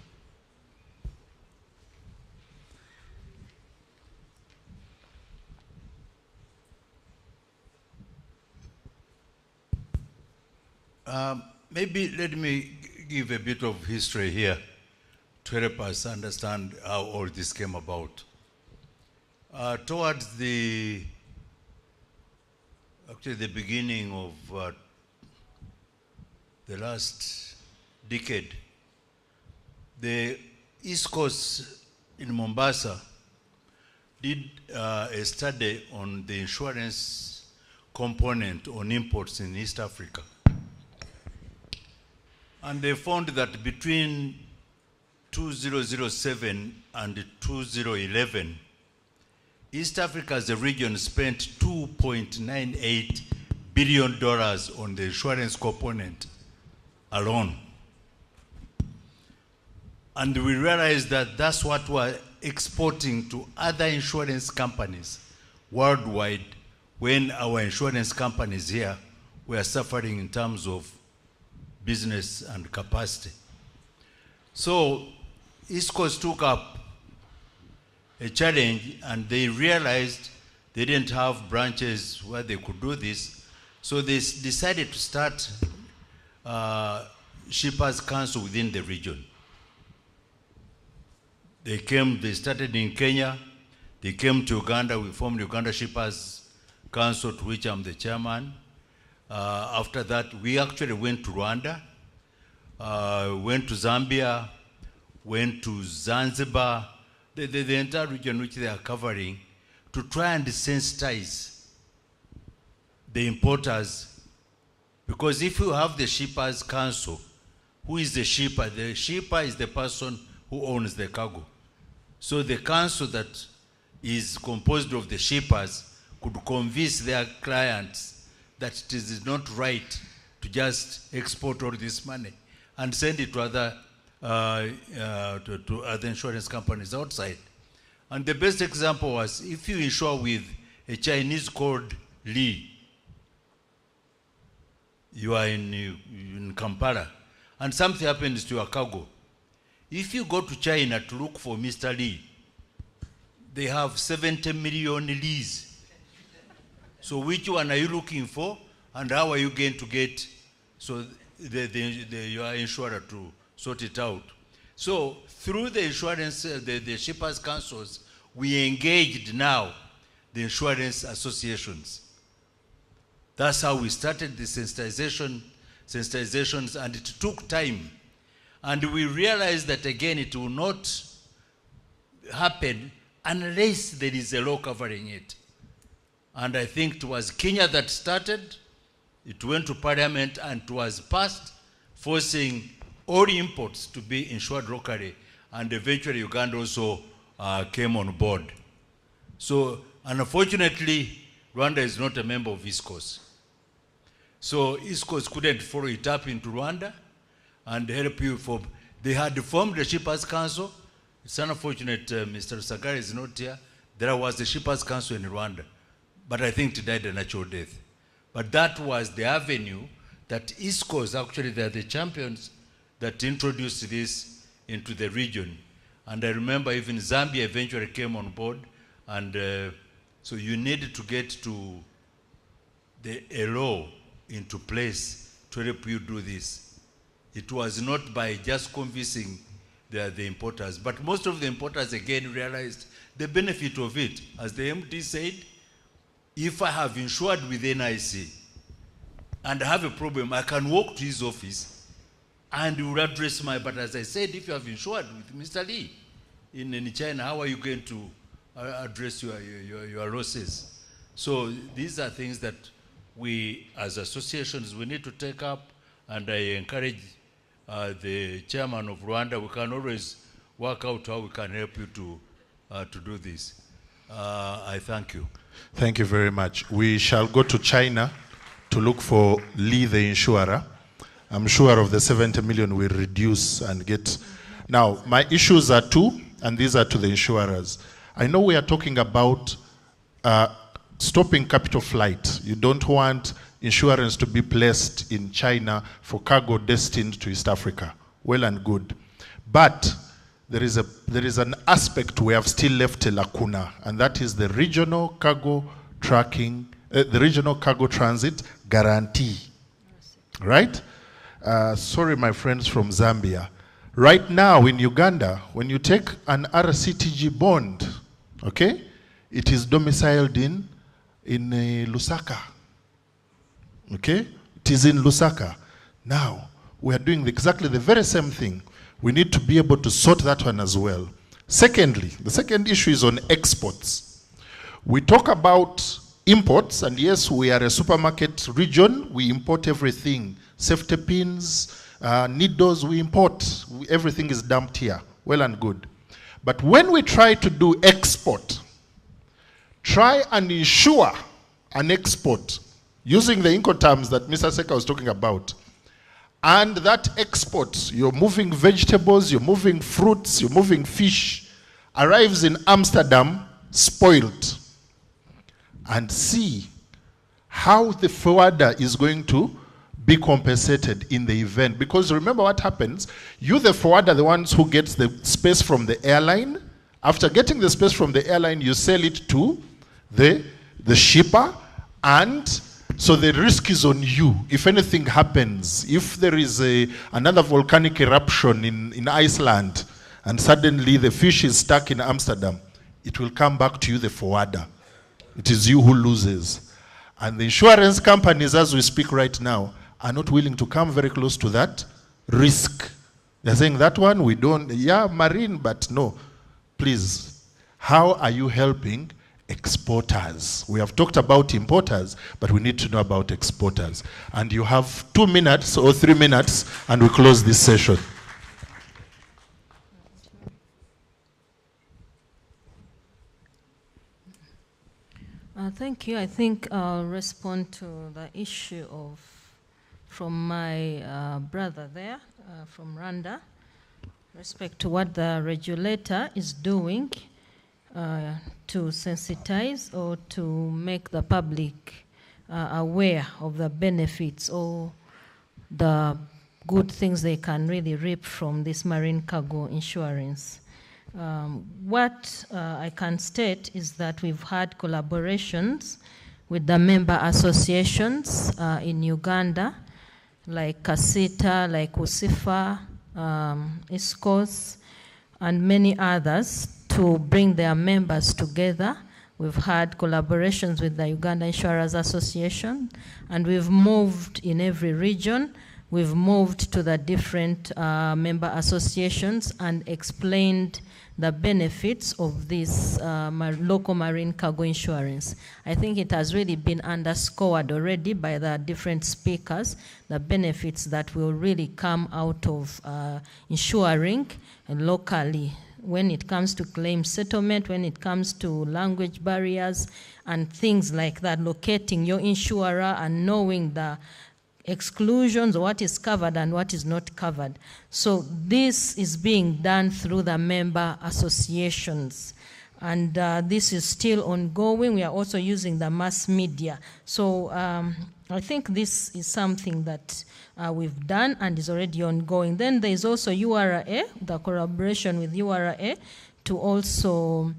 Maybe let me give a bit of history here to help us understand how all this came about. Towards the actually the beginning of the last decade, the East Coast in Mombasa did a study on the insurance component on imports in East Africa. And they found that between 2007 and 2011, East Africa as a region spent $2.98 billion on the insurance component alone. And we realized that that's what we're exporting to other insurance companies worldwide, when our insurance companies here were suffering in terms of business and capacity. So East Coast took up a challenge, and they realized they didn't have branches where they could do this. So they decided to start Shippers Council within the region. They started in Kenya, they came to Uganda, we formed Uganda Shippers Council, to which I'm the chairman. After that, we actually went to Rwanda, went to Zambia, went to Zanzibar, the entire region which they are covering, to try and sensitize the importers. Because if you have the Shippers Council, who is the shipper? The shipper is the person who owns the cargo. So the council that is composed of the shippers could convince their clients that it is not right to just export all this money and send it to other insurance companies outside. And the best example was, if you insure with a Chinese called Lee, you are in Kampala, and something happens to your cargo. If you go to China to look for Mr. Lee, they have 70 million Lees. So which one are you looking for, and how are you going to get so your insurer to sort it out? So through the insurance, the shippers councils, we engaged now the insurance associations. That's how we started the sensitizations, and it took time. And we realized that, again, it will not happen unless there is a law covering it. And I think it was Kenya that started. It went to Parliament and it was passed, forcing all imports to be insured locally. And eventually Uganda also came on board. So unfortunately, Rwanda is not a member of East Coast. So East Coast couldn't follow it up into Rwanda and help you for, they had formed the Shippers Council. It's unfortunate Mr. Sagari is not here. There was the Shippers Council in Rwanda, but I think it died a natural death. But that was the avenue that East Coast, actually they're the champions that introduced this into the region. And I remember even Zambia eventually came on board, and so you needed to get to a law into place to help you do this. It was not by just convincing the importers, but most of the importers again realized the benefit of it. As the MD said, if I have insured with NIC and I have a problem, I can walk to his office and he will address my, but as I said, if you have insured with Mr. Lee in China, how are you going to address your losses? So these are things that we as associations, we need to take up, and I encourage the chairman of Rwanda, we can always work out how we can help you to do this. I thank you. Thank you very much. We shall go to China to look for Lee the insurer. I'm sure of the 70 million we'll reduce and get. Now, my issues are two, and these are to the insurers. I know we are talking about stopping capital flight. You don't want insurance to be placed in China for cargo destined to East Africa. Well and good. But there is an aspect we have still left a lacuna, and that is the regional cargo tracking, the regional cargo transit guarantee. Right? Sorry, my friends from Zambia. Right now in Uganda, when you take an RCTG bond, okay, it is domiciled in Lusaka. Okay? It is in Lusaka. Now, we are doing exactly the very same thing. We need to be able to sort that one as well. Secondly, the second issue is on exports. We talk about imports, and yes, we are a supermarket region. We import everything. Safety pins, needles, we import. Everything is dumped here. Well and good. But when we try to do export, try and ensure an export using the Incoterms that Mr. Seka was talking about. And that export, you're moving vegetables, you're moving fruits, you're moving fish, arrives in Amsterdam spoiled. And see how the forwarder is going to be compensated in the event. Because remember what happens, you the forwarder, the ones who gets the space from the airline. After getting the space from the airline, you sell it to the shipper, and so the risk is on you. If anything happens, if there is another volcanic eruption in Iceland, and suddenly the fish is stuck in Amsterdam, it will come back to you, the forwarder. It is you who loses. And the insurance companies, as we speak right now, are not willing to come very close to that risk. They're saying that one, we don't, yeah, marine, but no. Please, how are you helping exporters? We have talked about importers, but we need to know about exporters. And you have 2 minutes or 3 minutes, and we close this session. Thank you. I think I'll respond to the issue from my brother there, from Rwanda, respect to what the regulator is doing to sensitize or to make the public aware of the benefits or the good things they can really reap from this marine cargo insurance. What I can state is that we've had collaborations with the member associations in Uganda, like CASITA, like USIFA, ISCOS, and many others, to bring their members together. We've had collaborations with the Uganda Insurers Association, and we've moved in every region. We've moved to the different member associations and explained the benefits of this local marine cargo insurance. I think it has really been underscored already by the different speakers, the benefits that will really come out of insuring locally when it comes to claim settlement, when it comes to language barriers and things like that, locating your insurer and knowing the exclusions, what is covered and what is not covered. So this is being done through the member associations. And this is still ongoing. We are also using the mass media. So I think this is something that we've done and is already ongoing. Then there is also URA, the collaboration with URA, to also,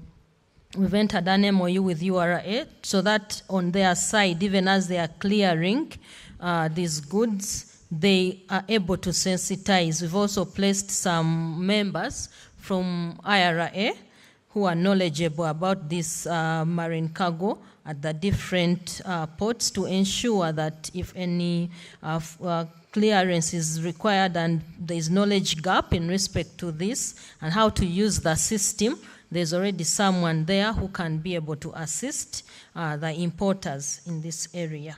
we've entered an MOU with URA, so that on their side, even as they are clearing these goods, they are able to sensitize. We've also placed some members from IRA who are knowledgeable about this marine cargo at the different ports to ensure that if any clearance is required and there is knowledge gap in respect to this and how to use the system, there's already someone there who can be able to assist the importers in this area.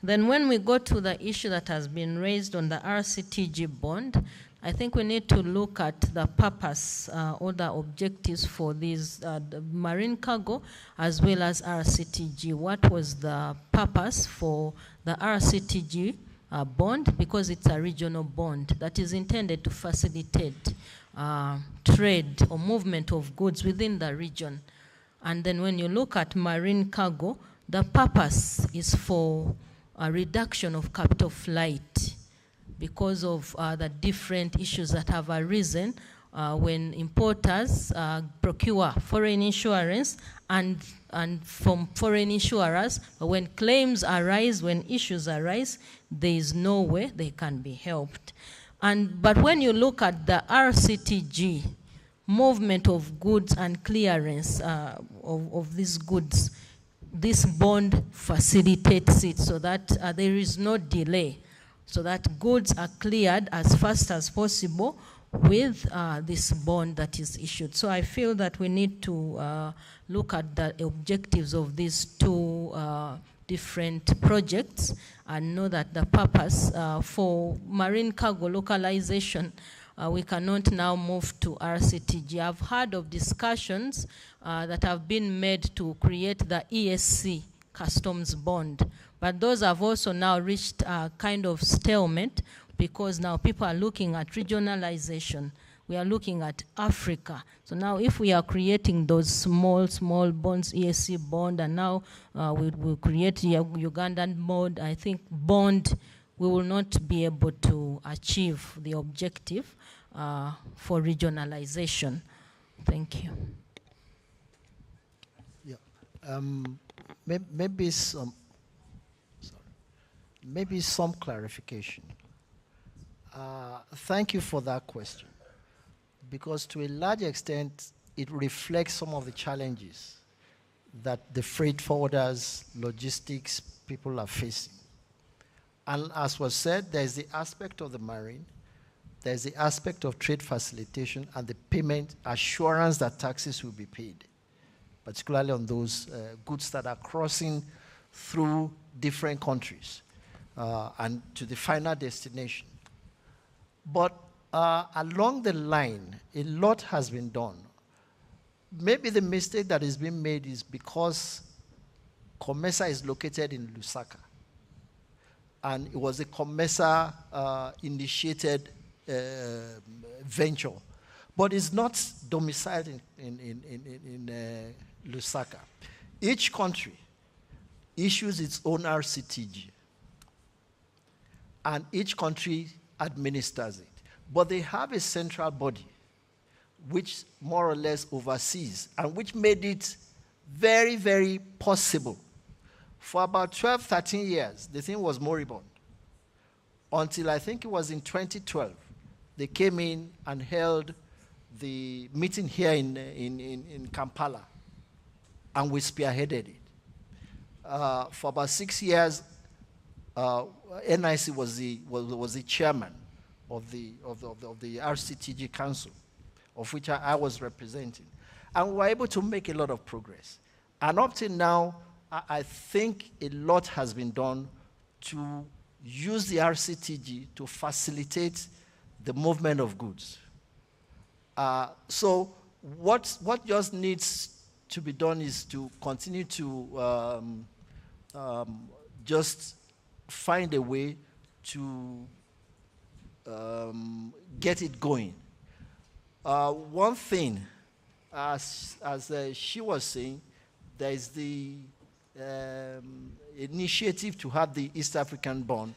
Then when we go to the issue that has been raised on the RCTG bond, I think we need to look at the purpose or the objectives for these the marine cargo as well as RCTG. What was the purpose for the RCTG bond? Because it's a regional bond that is intended to facilitate trade or movement of goods within the region. And then when you look at marine cargo, the purpose is for a reduction of capital flight because of the different issues that have arisen when importers procure foreign insurance and from foreign insurers, when claims arise, when issues arise, there is no way they can be helped. But when you look at the RCTG, movement of goods and clearance of these goods, this bond facilitates it so that there is no delay, so that goods are cleared as fast as possible with this bond that is issued. So I feel that we need to look at the objectives of these two different projects and know that the purpose for marine cargo localization, we cannot now move to RCTG. I've heard of discussions that have been made to create the ESC customs bond, but those have also now reached a kind of stalemate because now people are looking at regionalization. We are looking at Africa. So now if we are creating those small bonds, ESC bond, and now we'll create Ugandan bond, I think bond, we will not be able to achieve the objective for regionalization. Thank you. Yeah. Maybe some clarification. Thank you for that question, because to a large extent, it reflects some of the challenges that the freight forwarders, logistics people are facing. And as was said, there's the aspect of the marine, there's the aspect of trade facilitation and the payment assurance that taxes will be paid, particularly on those goods that are crossing through different countries and to the final destination. But along the line, a lot has been done. Maybe the mistake that is being made is because COMESA is located in Lusaka, and it was a COMESA initiated venture, but it's not domiciled in Lusaka. Each country issues its own RCTG, and each country administers it. But they have a central body which more or less oversees, and which made it very, very possible. For about 12, 13 years, the thing was moribund. Until I think it was in 2012, they came in and held the meeting here in Kampala, and we spearheaded it. For about 6 years, NIC was the chairman of the RCTG Council, of which I was representing. And we were able to make a lot of progress. And up till now, I think a lot has been done to use the RCTG to facilitate the movement of goods. So what just needs to be done is to continue to just find a way to get it going. One thing, as she was saying, there is the initiative to have the East African bond,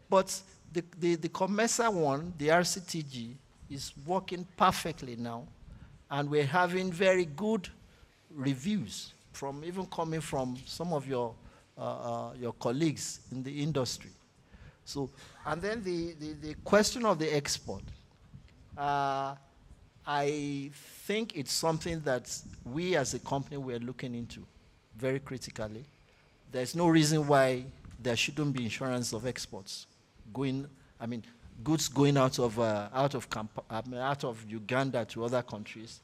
but the COMESA one, the RCTG, is working perfectly now, and we're having very good reviews from even coming from some of your colleagues in the industry. So, and then the question of the export, I think it's something that we as a company we're looking into very critically. There's no reason why there shouldn't be insurance of exports going, I mean, goods going out of Uganda to other countries.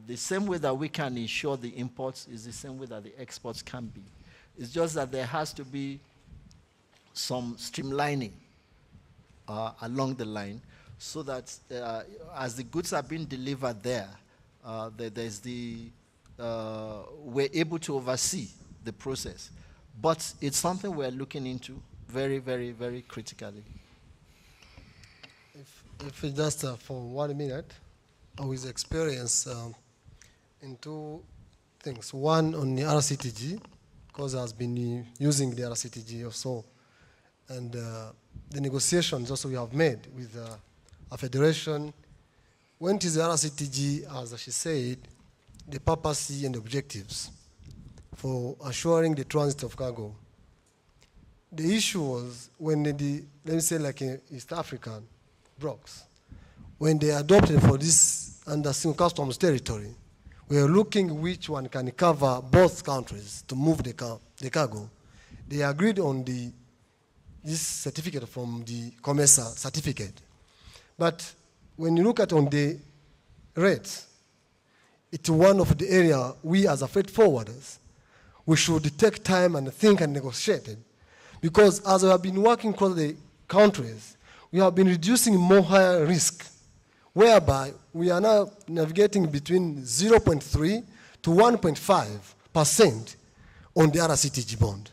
The same way that we can insure the imports is the same way that the exports can be. It's just that there has to be some streamlining along the line, so that as the goods are being delivered there, we're able to oversee the process. But it's something we're looking into very, very, very critically. If we just for 1 minute, with experience in two things. One on the RCTG, because I've been using the RCTG also, and the negotiations also we have made with a federation. When it is the RCTG, as she said, the purpose and objectives for assuring the transit of cargo. The issue was when let me say like in East African blocks, when they adopted for this under single customs territory, We are looking which one can cover both countries to move the cargo. They agreed on this certificate from the COMESA certificate. But when you look at on the rates, it's one of the area we as a freight forwarders, we should take time and think and negotiate it. Because as we have been working across the countries, we have been reducing more higher risk, whereby we are now navigating between 0.3 to 1.5% on the RCTG bond.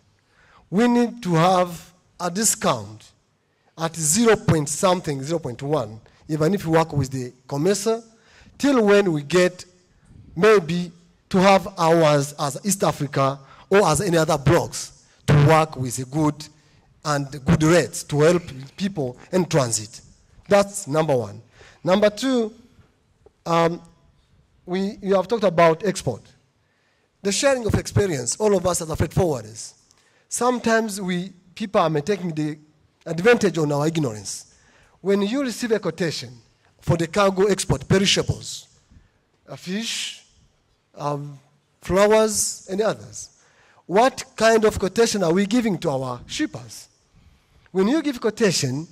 We need to have a discount at 0 point something, 0.1, even if we work with the COMESA, till when we get maybe to have ours as East Africa or as any other blocks to work with a good rates to help people in transit. That's number one. Number two, you have talked about export. The sharing of experience, all of us as freight forwarders. Sometimes people are taking the advantage on our ignorance. When you receive a quotation for the cargo export, perishables, fish, flowers, and others, what kind of quotation are we giving to our shippers? When you give quotation,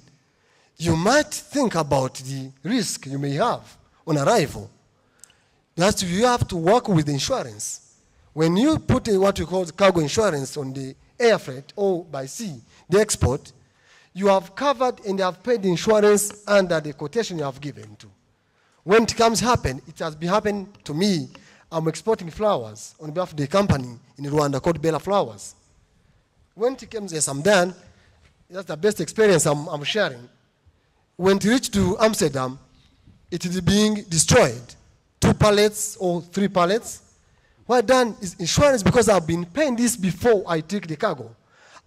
you might think about the risk you may have on arrival. You have to work with insurance. When you put in what we call cargo insurance on the air freight or by sea, the export, you have covered and you have paid the insurance under the quotation you have given to. When it comes happen, it has been happened to me. I'm exporting flowers on behalf of the company in Rwanda called Bella Flowers. When it comes, yes, I'm done. That's the best experience I'm sharing. When it reached to Amsterdam, it is being destroyed. 2 pallets or 3 pallets. What done is insurance, because I've been paying this before I take the cargo.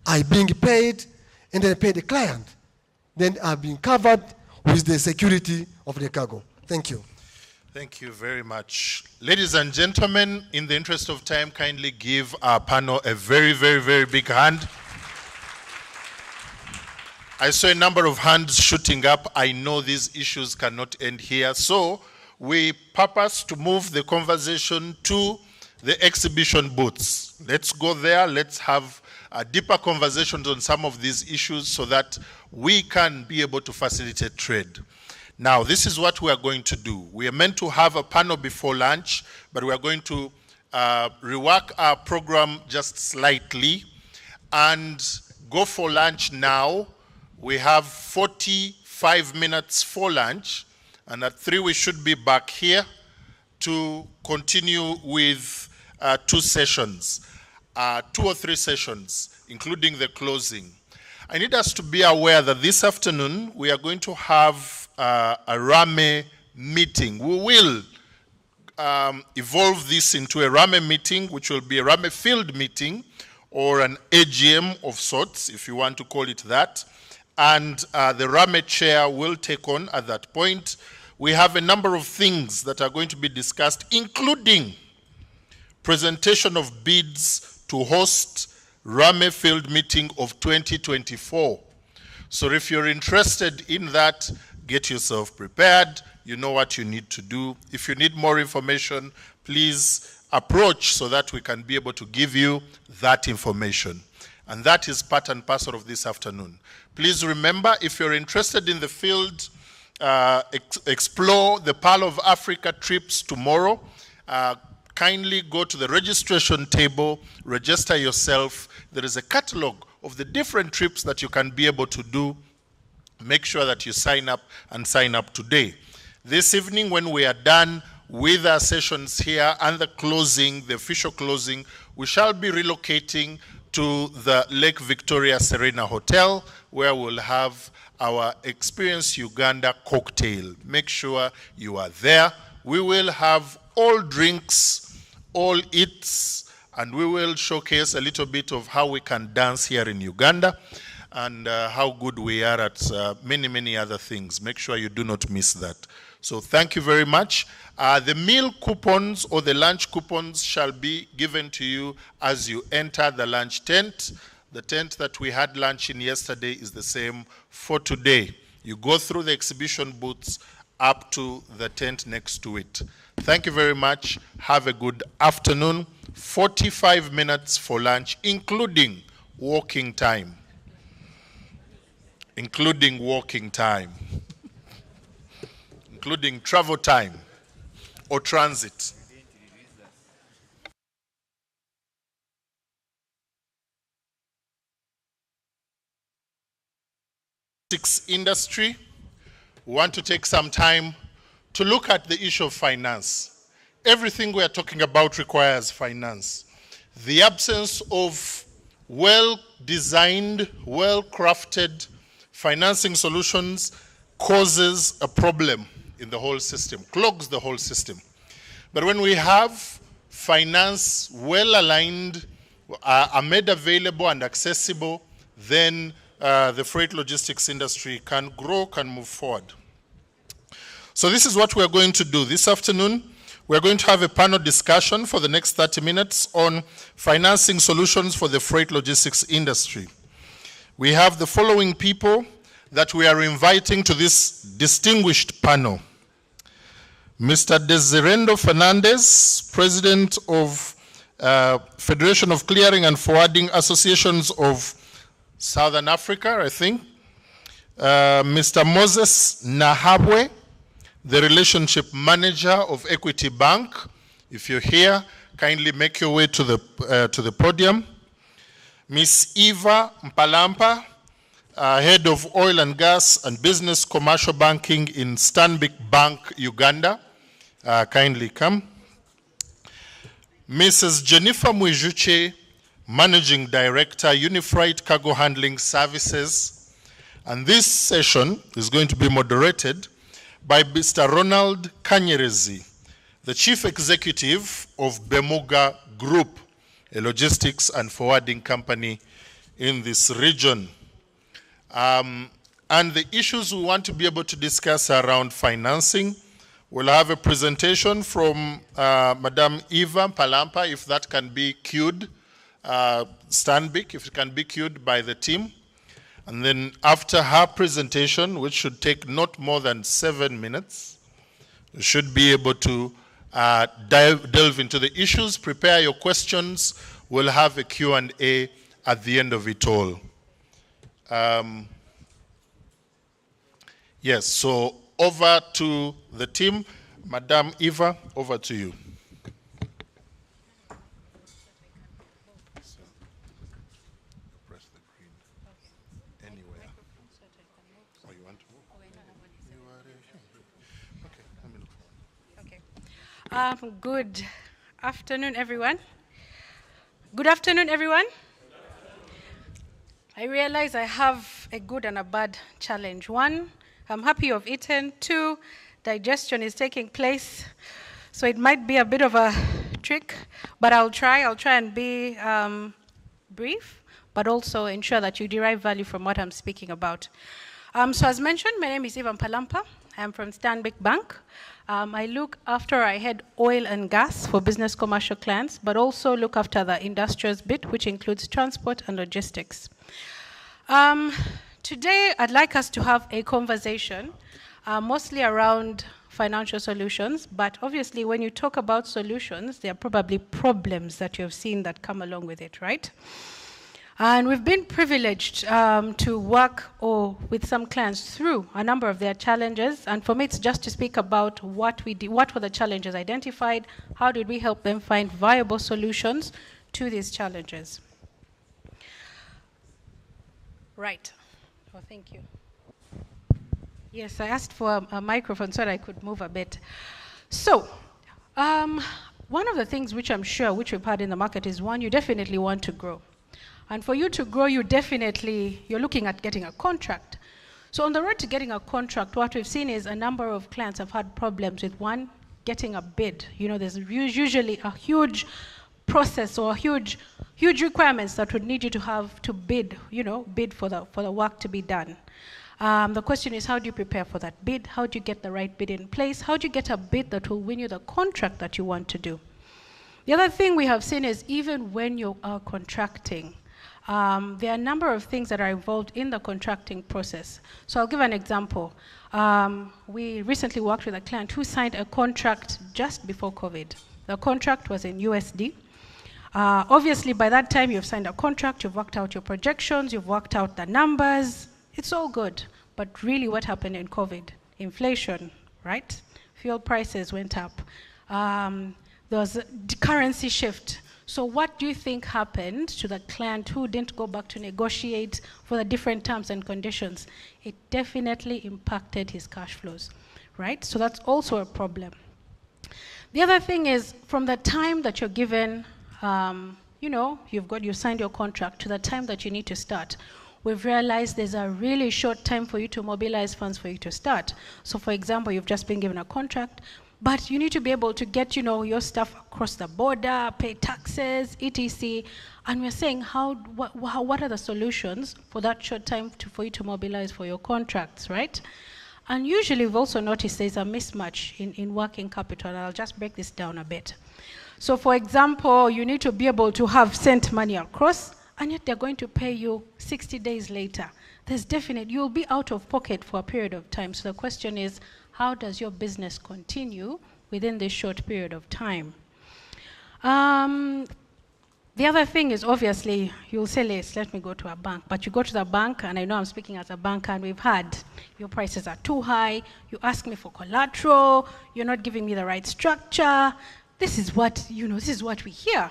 I being paid and then I pay the client. Then I've been covered with the security of the cargo. Thank you. Thank you very much. Ladies and gentlemen, in the interest of time, kindly give our panel a very, very, very big hand. I saw a number of hands shooting up. I know these issues cannot end here. So we purpose to move the conversation to the exhibition booths. Let's go there. Let's have a deeper conversations on some of these issues so that we can be able to facilitate trade. Now, this is what we are going to do. We are meant to have a panel before lunch, but we are going to rework our program just slightly and go for lunch now. We have 45 minutes for lunch, and at 3 we should be back here to continue with 2 sessions, 2 or 3 sessions, including the closing. I need us to be aware that this afternoon we are going to have a Rame meeting. We will evolve this into a Rame meeting, which will be a Rame field meeting or an AGM of sorts, if you want to call it that. And the Rame chair will take on at that point. We have a number of things that are going to be discussed, including presentation of bids to host Rame field meeting of 2024. So if you're interested in that, get yourself prepared. You know what you need to do. If you need more information, please approach so that we can be able to give you that information. And that is part and parcel of this afternoon. Please remember, if you're interested in the field, explore the Pearl of Africa trips tomorrow. Kindly go to the registration table, register yourself. There is a catalog of the different trips that you can be able to do. Make sure that you sign up and sign up today. This evening, when we are done with our sessions here and the closing, the official closing, we shall be relocating to the Lake Victoria Serena Hotel, where we'll have our Experience Uganda cocktail. Make sure you are there. We will have all drinks, all eats, and we will showcase a little bit of how we can dance here in Uganda and how good we are at many, many other things. Make sure you do not miss that. So thank you very much. The meal coupons or the lunch coupons shall be given to you as you enter the lunch tent. The tent that we had lunch in yesterday is the same for today. You go through the exhibition booths up to the tent next to it. Thank you very much. Have a good afternoon. 45 minutes for lunch, including walking time. Including walking time. Including travel time or transit. Industry, we want to take some time to look at the issue of finance. Everything we are talking about requires finance. The absence of well-designed, well-crafted financing solutions causes a problem in the whole system, clogs the whole system. But when we have finance well-aligned, are made available and accessible, then the freight logistics industry can grow, can move forward. So this is what we're going to do. This afternoon, we're going to have a panel discussion for the next 30 minutes on financing solutions for the freight logistics industry. We have the following people that we are inviting to this distinguished panel. Mr. Desirendo Fernandez, President of Federation of Clearing and Forwarding Associations of Southern Africa, I think. Mr. Moses Nahabwe, the Relationship Manager of Equity Bank. If you're here, kindly make your way to the podium. Ms. Eva Mpalampa, Head of Oil and Gas and Business Commercial Banking in Stanbic Bank, Uganda. Kindly come. Mrs. Jennifer Mwijuche, Managing Director, Unified Cargo Handling Services. And this session is going to be moderated by Mr. Ronald Kanyerezi, the Chief Executive of Bemuga Group, a logistics and forwarding company in this region. And the issues we want to be able to discuss around financing. We'll have a presentation from Madame Eva Mpalampa, if that can be queued. Stanbic, if it can be queued by the team. And then after her presentation, which should take not more than 7 minutes, you should be able to delve into the issues, prepare your questions. We'll have a Q&A at the end of it all. Yes, so over to the team. Madame Eva, over to you. Good afternoon, everyone. Good afternoon, everyone. I realize I have a good and a bad challenge. One, I'm happy you've eaten. Two, digestion is taking place. So it might be a bit of a trick, but I'll try and be brief, but also ensure that you derive value from what I'm speaking about. So as mentioned, my name is Eva Mpalampa. I'm from Stanbic Bank. I head oil and gas for business commercial clients, but also look after the industrials bit, which includes transport and logistics. Today, I'd like us to have a conversation, mostly around financial solutions, but obviously when you talk about solutions, there are probably problems that you have seen that come along with it, right? And we've been privileged to work with some clients through a number of their challenges. And for me, it's just to speak about what we did, what were the challenges identified, how did we help them find viable solutions to these challenges. Right. Oh, thank you. Yes, I asked for a microphone so that I could move a bit. So, one of the things which I'm sure which we've had in the market is, one, you definitely want to grow. And for you to grow, you're looking at getting a contract. So on the road to getting a contract, what we've seen is a number of clients have had problems with, one, getting a bid. You know, there's usually a huge process or huge requirements that would need you to have to bid, bid for the work to be done. The question is, how do you prepare for that bid? How do you get the right bid in place? How do you get a bid that will win you the contract that you want to do? The other thing we have seen is, even when you are contracting, there are a number of things that are involved in the contracting process. So I'll give an example. We recently worked with a client who signed a contract just before COVID. The contract was in USD. Obviously, by that time, you've signed a contract, you've worked out your projections, you've worked out the numbers. It's all good. But really, what happened in COVID? Inflation, right? Fuel prices went up. There was a currency shift. So what do you think happened to the client who didn't go back to negotiate for the different terms and conditions? It definitely impacted his cash flows, right? So that's also a problem. The other thing is, from the time that you're given, you signed your contract to the time that you need to start, we've realized there's a really short time for you to mobilize funds for you to start. So for example, you've just been given a contract, but you need to be able to get, your stuff across the border, pay taxes, etc. And we're saying, what are the solutions for that short time for you to mobilize for your contracts, right? And usually we've also noticed there's a mismatch in working capital, and I'll just break this down a bit. So for example, you need to be able to have sent money across, and yet they're going to pay you 60 days later. You'll be out of pocket for a period of time. So the question is, how does your business continue within this short period of time? The other thing is, obviously, you'll say, let me go to a bank. But you go to the bank, and I know I'm speaking as a banker, and we've had, your prices are too high, you ask me for collateral, you're not giving me the right structure. This is what we hear.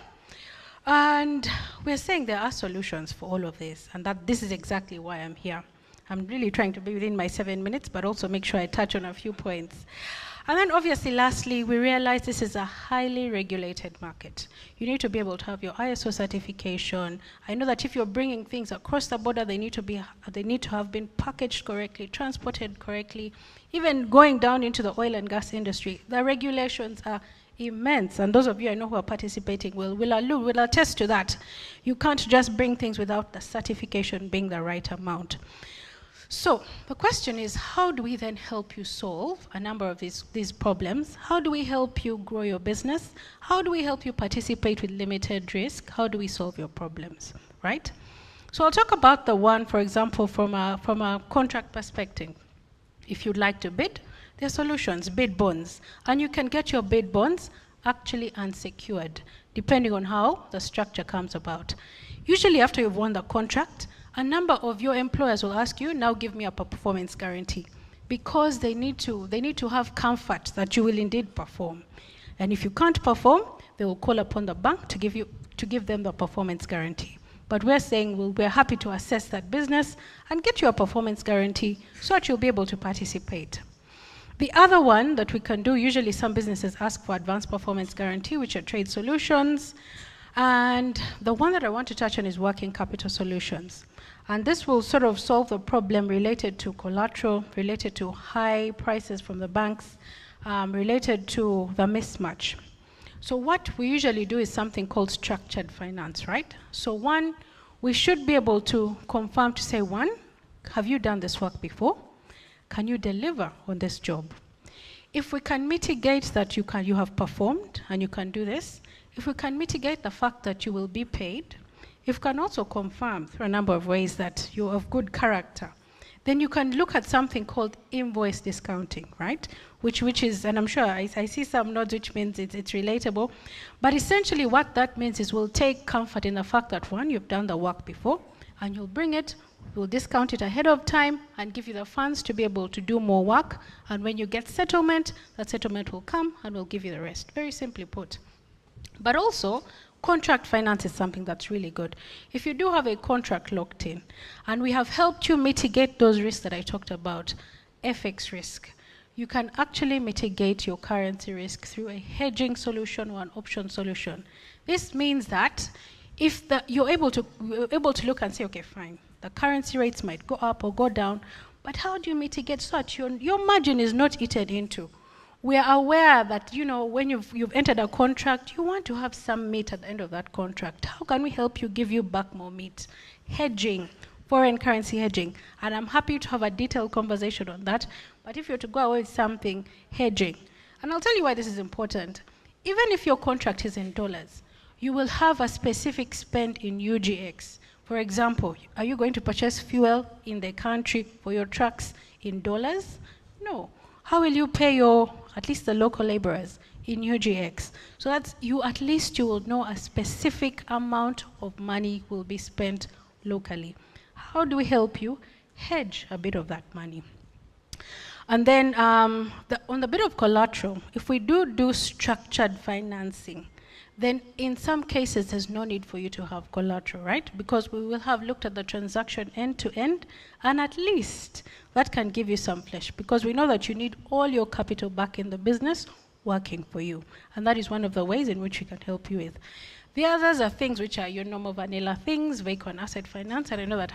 And we're saying there are solutions for all of this, and that this is exactly why I'm here. I'm really trying to be within my 7 minutes, but also make sure I touch on a few points. And then obviously, lastly, we realize this is a highly regulated market. You need to be able to have your ISO certification. I know that if you're bringing things across the border, they need to have been packaged correctly, transported correctly. Even going down into the oil and gas industry, the regulations are immense, and those of you I know who are participating will attest to that. You can't just bring things without the certification being the right amount. So the question is, how do we then help you solve a number of these problems? How do we help you grow your business? How do we help you participate with limited risk? How do we solve your problems, right? So I'll talk about the one, for example, from a contract perspective. If you'd like to bid, there are solutions, bid bonds. And you can get your bid bonds actually unsecured, depending on how the structure comes about. Usually after you've won the contract, a number of your employers will ask you, now give me a performance guarantee, because they need to have comfort that you will indeed perform. And if you can't perform, they will call upon the bank to give them the performance guarantee. But we're saying we're happy to assess that business and get you a performance guarantee so that you'll be able to participate. The other one that we can do, usually some businesses ask for advanced performance guarantee, which are trade solutions. And the one that I want to touch on is working capital solutions. And this will sort of solve the problem related to collateral, related to high prices from the banks, related to the mismatch. So what we usually do is something called structured finance, right? So one, we should be able to confirm to say, one, have you done this work before? Can you deliver on this job? If we can mitigate that you have performed and you can do this, if we can mitigate the fact that you will be paid, if we can also confirm through a number of ways that you're of good character, then you can look at something called invoice discounting, right? Which is, and I'm sure I see some nods, which means it's relatable. But essentially what that means is we'll take comfort in the fact that, one, you've done the work before, and you'll bring it, we'll discount it ahead of time and give you the funds to be able to do more work. And when you get settlement, that settlement will come and we'll give you the rest. Very simply put. But also, contract finance is something that's really good. If you do have a contract locked in, and we have helped you mitigate those risks that I talked about, FX risk, you can actually mitigate your currency risk through a hedging solution or an option solution. This means that if you're able to look and say, okay, fine, the currency rates might go up or go down, but how do you mitigate such? Your margin is not eaten into. We are aware that, when you've entered a contract, you want to have some meat at the end of that contract. How can we help you give you back more meat? Hedging, foreign currency hedging. And I'm happy to have a detailed conversation on that. But if you're to go away with something, hedging. And I'll tell you why this is important. Even if your contract is in dollars, you will have a specific spend in UGX, For example, are you going to purchase fuel in the country for your trucks in dollars? No. How will you pay your, at least the local laborers, in UGX? So that's you, at least you will know a specific amount of money will be spent locally. How do we help you? Hedge a bit of that money. And then on the bit of collateral, if we do structured financing, then in some cases there's no need for you to have collateral, right? Because we will have looked at the transaction end to end, and at least that can give you some flesh, because we know that you need all your capital back in the business working for you. And that is one of the ways in which we can help you with. The others are things which are your normal vanilla things, vehicle and asset finance, and I know that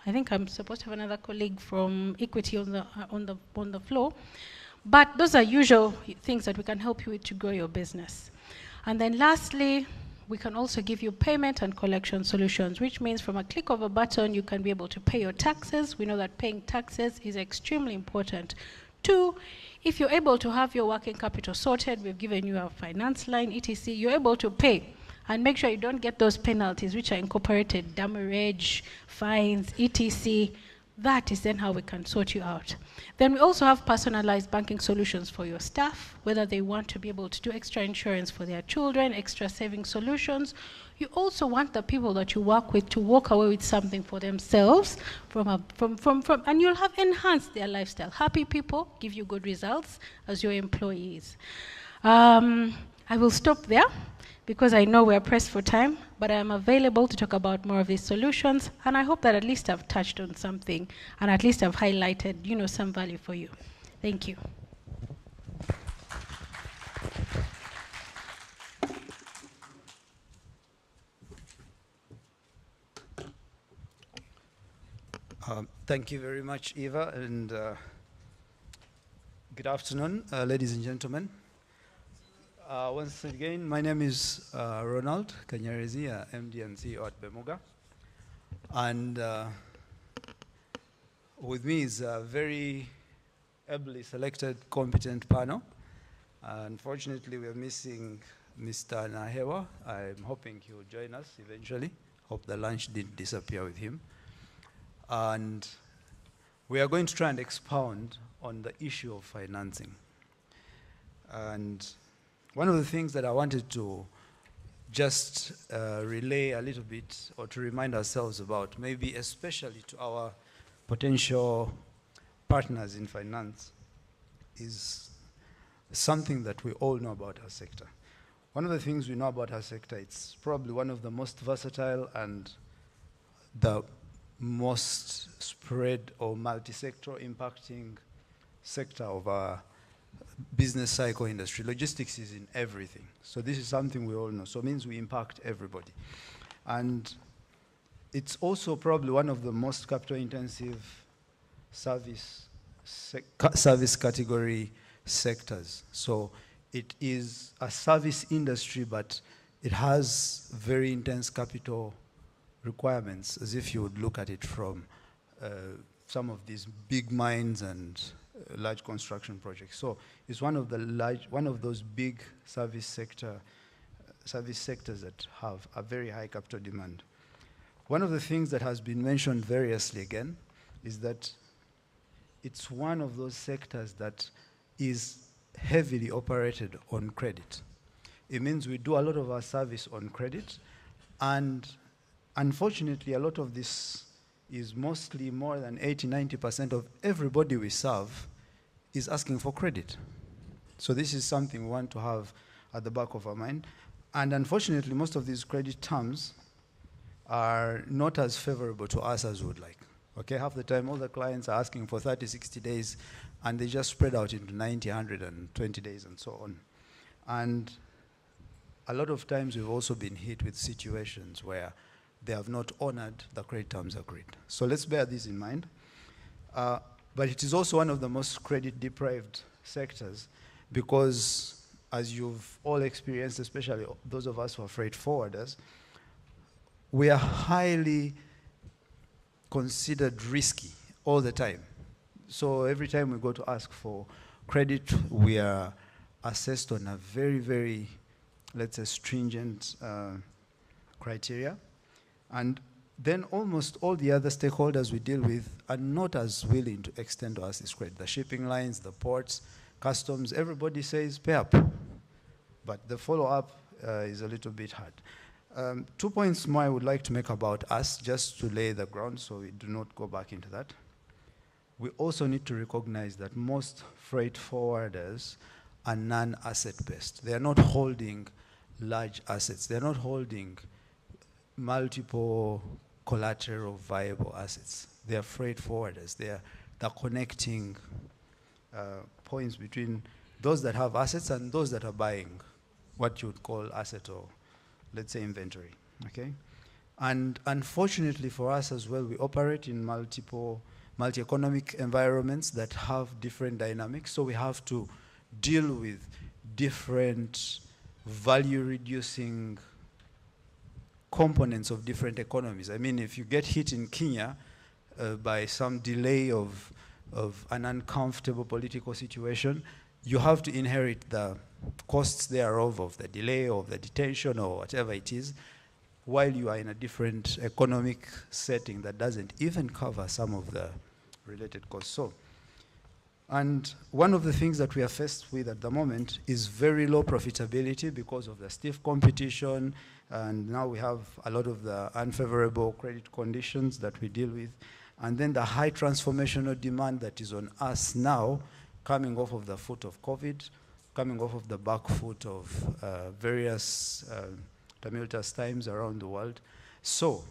I think I'm supposed to have another colleague from Equity on the floor. But those are usual things that we can help you with to grow your business. And then lastly, we can also give you payment and collection solutions, which means from a click of a button, you can be able to pay your taxes. We know that paying taxes is extremely important. 2, if you're able to have your working capital sorted, we've given you a finance line, etc., you're able to pay. And make sure you don't get those penalties which are incorporated, demurrage, fines, etc. That is then how we can sort you out. Then we also have personalized banking solutions for your staff, whether they want to be able to do extra insurance for their children, extra saving solutions. You also want the people that you work with to walk away with something for themselves and you'll have enhanced their lifestyle. Happy people give you good results as your employees. I will stop there, because I know we're pressed for time, but I am available to talk about more of these solutions, and I hope that at least I've touched on something, and at least I've highlighted, some value for you. Thank you. Thank you very much, Eva, and good afternoon, ladies and gentlemen. Once again, my name is Ronald Kanyarezi, MD and CEO at Bemuga. And with me is a very ably selected, competent panel. Unfortunately, we're missing Mr. Nahewa. I'm hoping he will join us eventually. Hope the lunch didn't disappear with him. And we are going to try and expound on the issue of financing. And one of the things that I wanted to just relay a little bit, or to remind ourselves about, maybe especially to our potential partners in finance, is something that we all know about our sector. One of the things we know about our sector, it's probably one of the most versatile and the most spread or multi-sector impacting sector of our business cycle industry. Logistics is in everything. So this is something we all know. So it means we impact everybody. And it's also probably one of the most capital intensive service category sectors. So it is a service industry, but it has very intense capital requirements, as if you would look at it from some of these big mines and large construction projects. So it's one of those big service sectors that have a very high capital demand. One of the things that has been mentioned variously again is that it's one of those sectors that is heavily operated on credit. It means we do a lot of our service on credit, and unfortunately a lot of this is mostly more than 80–90% of everybody we serve is asking for credit. So this is something we want to have at the back of our mind. And unfortunately, most of these credit terms are not as favorable to us as we would like. Okay, half the time all the clients are asking for 30–60 days, and they just spread out into 90, 120 days and so on. And a lot of times we've also been hit with situations where they have not honored the credit terms agreed. So let's bear this in mind. But it is also one of the most credit-deprived sectors because, as you've all experienced, especially those of us who are freight forwarders, we are highly considered risky all the time. So every time we go to ask for credit, we are assessed on a very, very, let's say, stringent criteria. And then almost all the other stakeholders we deal with are not as willing to extend to us this credit. The shipping lines, the ports, customs, everybody says pay up. But the follow-up is a little bit hard. 2 points more I would like to make about us, just to lay the ground so we do not go back into that. We also need to recognize that most freight forwarders are non-asset based. They are not holding large assets. They're not holding multiple collateral viable assets. They are freight forwarders. They're connecting points between those that have assets and those that are buying what you would call asset or, let's say, inventory, okay? And unfortunately for us as well, we operate in multi-economic environments that have different dynamics, so we have to deal with different value-reducing components of different economies. I mean, if you get hit in Kenya by some delay of an uncomfortable political situation, you have to inherit the costs thereof, of the delay, of the detention, or whatever it is, while you are in a different economic setting that doesn't even cover some of the related costs. So, and one of the things that we are faced with at the moment is very low profitability because of the stiff competition, and now we have a lot of the unfavorable credit conditions that we deal with, and then the high transformational demand that is on us now, coming off of the foot of COVID, coming off of the back foot of various tumultuous times around the world. So,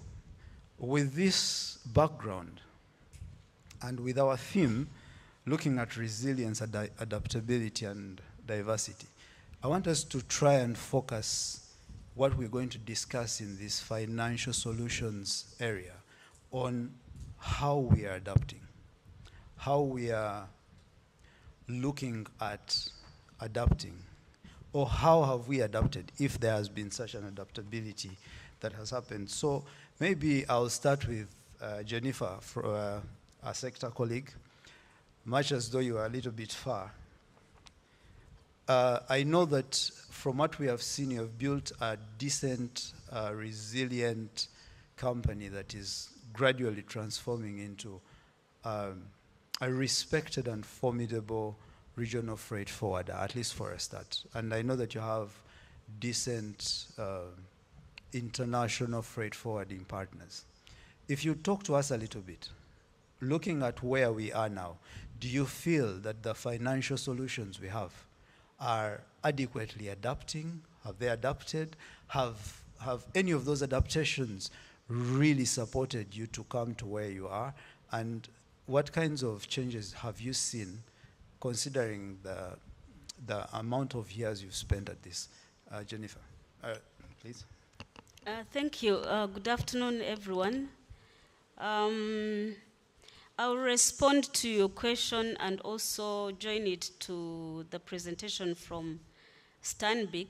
with this background, and with our theme, looking at resilience, adaptability, and diversity, I want us to try and focus what we're going to discuss in this financial solutions area on how we are adapting, how we are looking at adapting, or how have we adapted if there has been such an adaptability that has happened. So maybe I'll start with Jennifer, our sector colleague. Much as though you are a little bit far, I know that from what we have seen, you have built a decent, resilient company that is gradually transforming into a respected and formidable regional freight forwarder, at least for a start. And I know that you have decent international freight forwarding partners. If you talk to us a little bit, looking at where we are now, do you feel that the financial solutions we have are adequately adapting? Have they adapted? Have any of those adaptations really supported you to come to where you are? And what kinds of changes have you seen, considering the amount of years you've spent at this? Jennifer, please. Thank you. Good afternoon, everyone. I'll respond to your question and also join it to the presentation from Stanbic.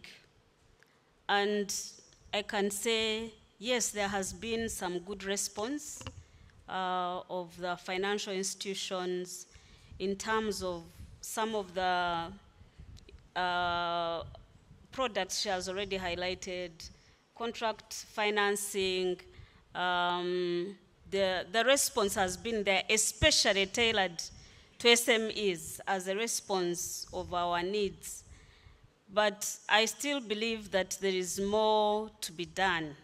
And I can say, yes, there has been some good response of the financial institutions in terms of some of the products she has already highlighted, contract financing. The response has been there, especially tailored to SMEs as a response of our needs. But I still believe that there is more to be done,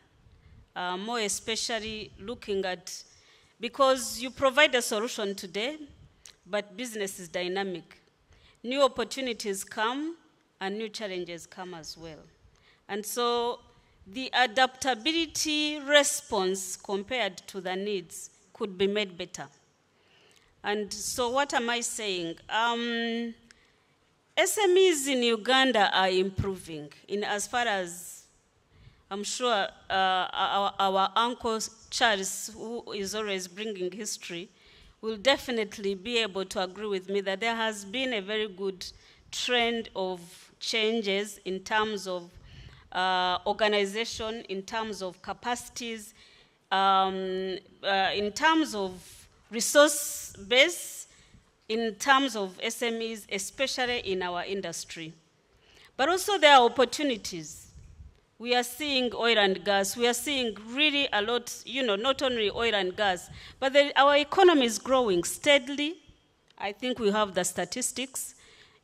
more especially looking at, because you provide a solution today, but business is dynamic. New opportunities come and new challenges come as well. And so the adaptability response compared to the needs could be made better. And so what am I saying? SMEs in Uganda are improving in as far as, I'm sure our Uncle Charles, who is always bringing history, will definitely be able to agree with me that there has been a very good trend of changes in terms of organization, in terms of capacities, in terms of resource base, in terms of SMEs, especially in our industry. But also there are opportunities we are seeing oil and gas. We are seeing really a lot, not only oil and gas, but our economy is growing steadily. I think we have the statistics.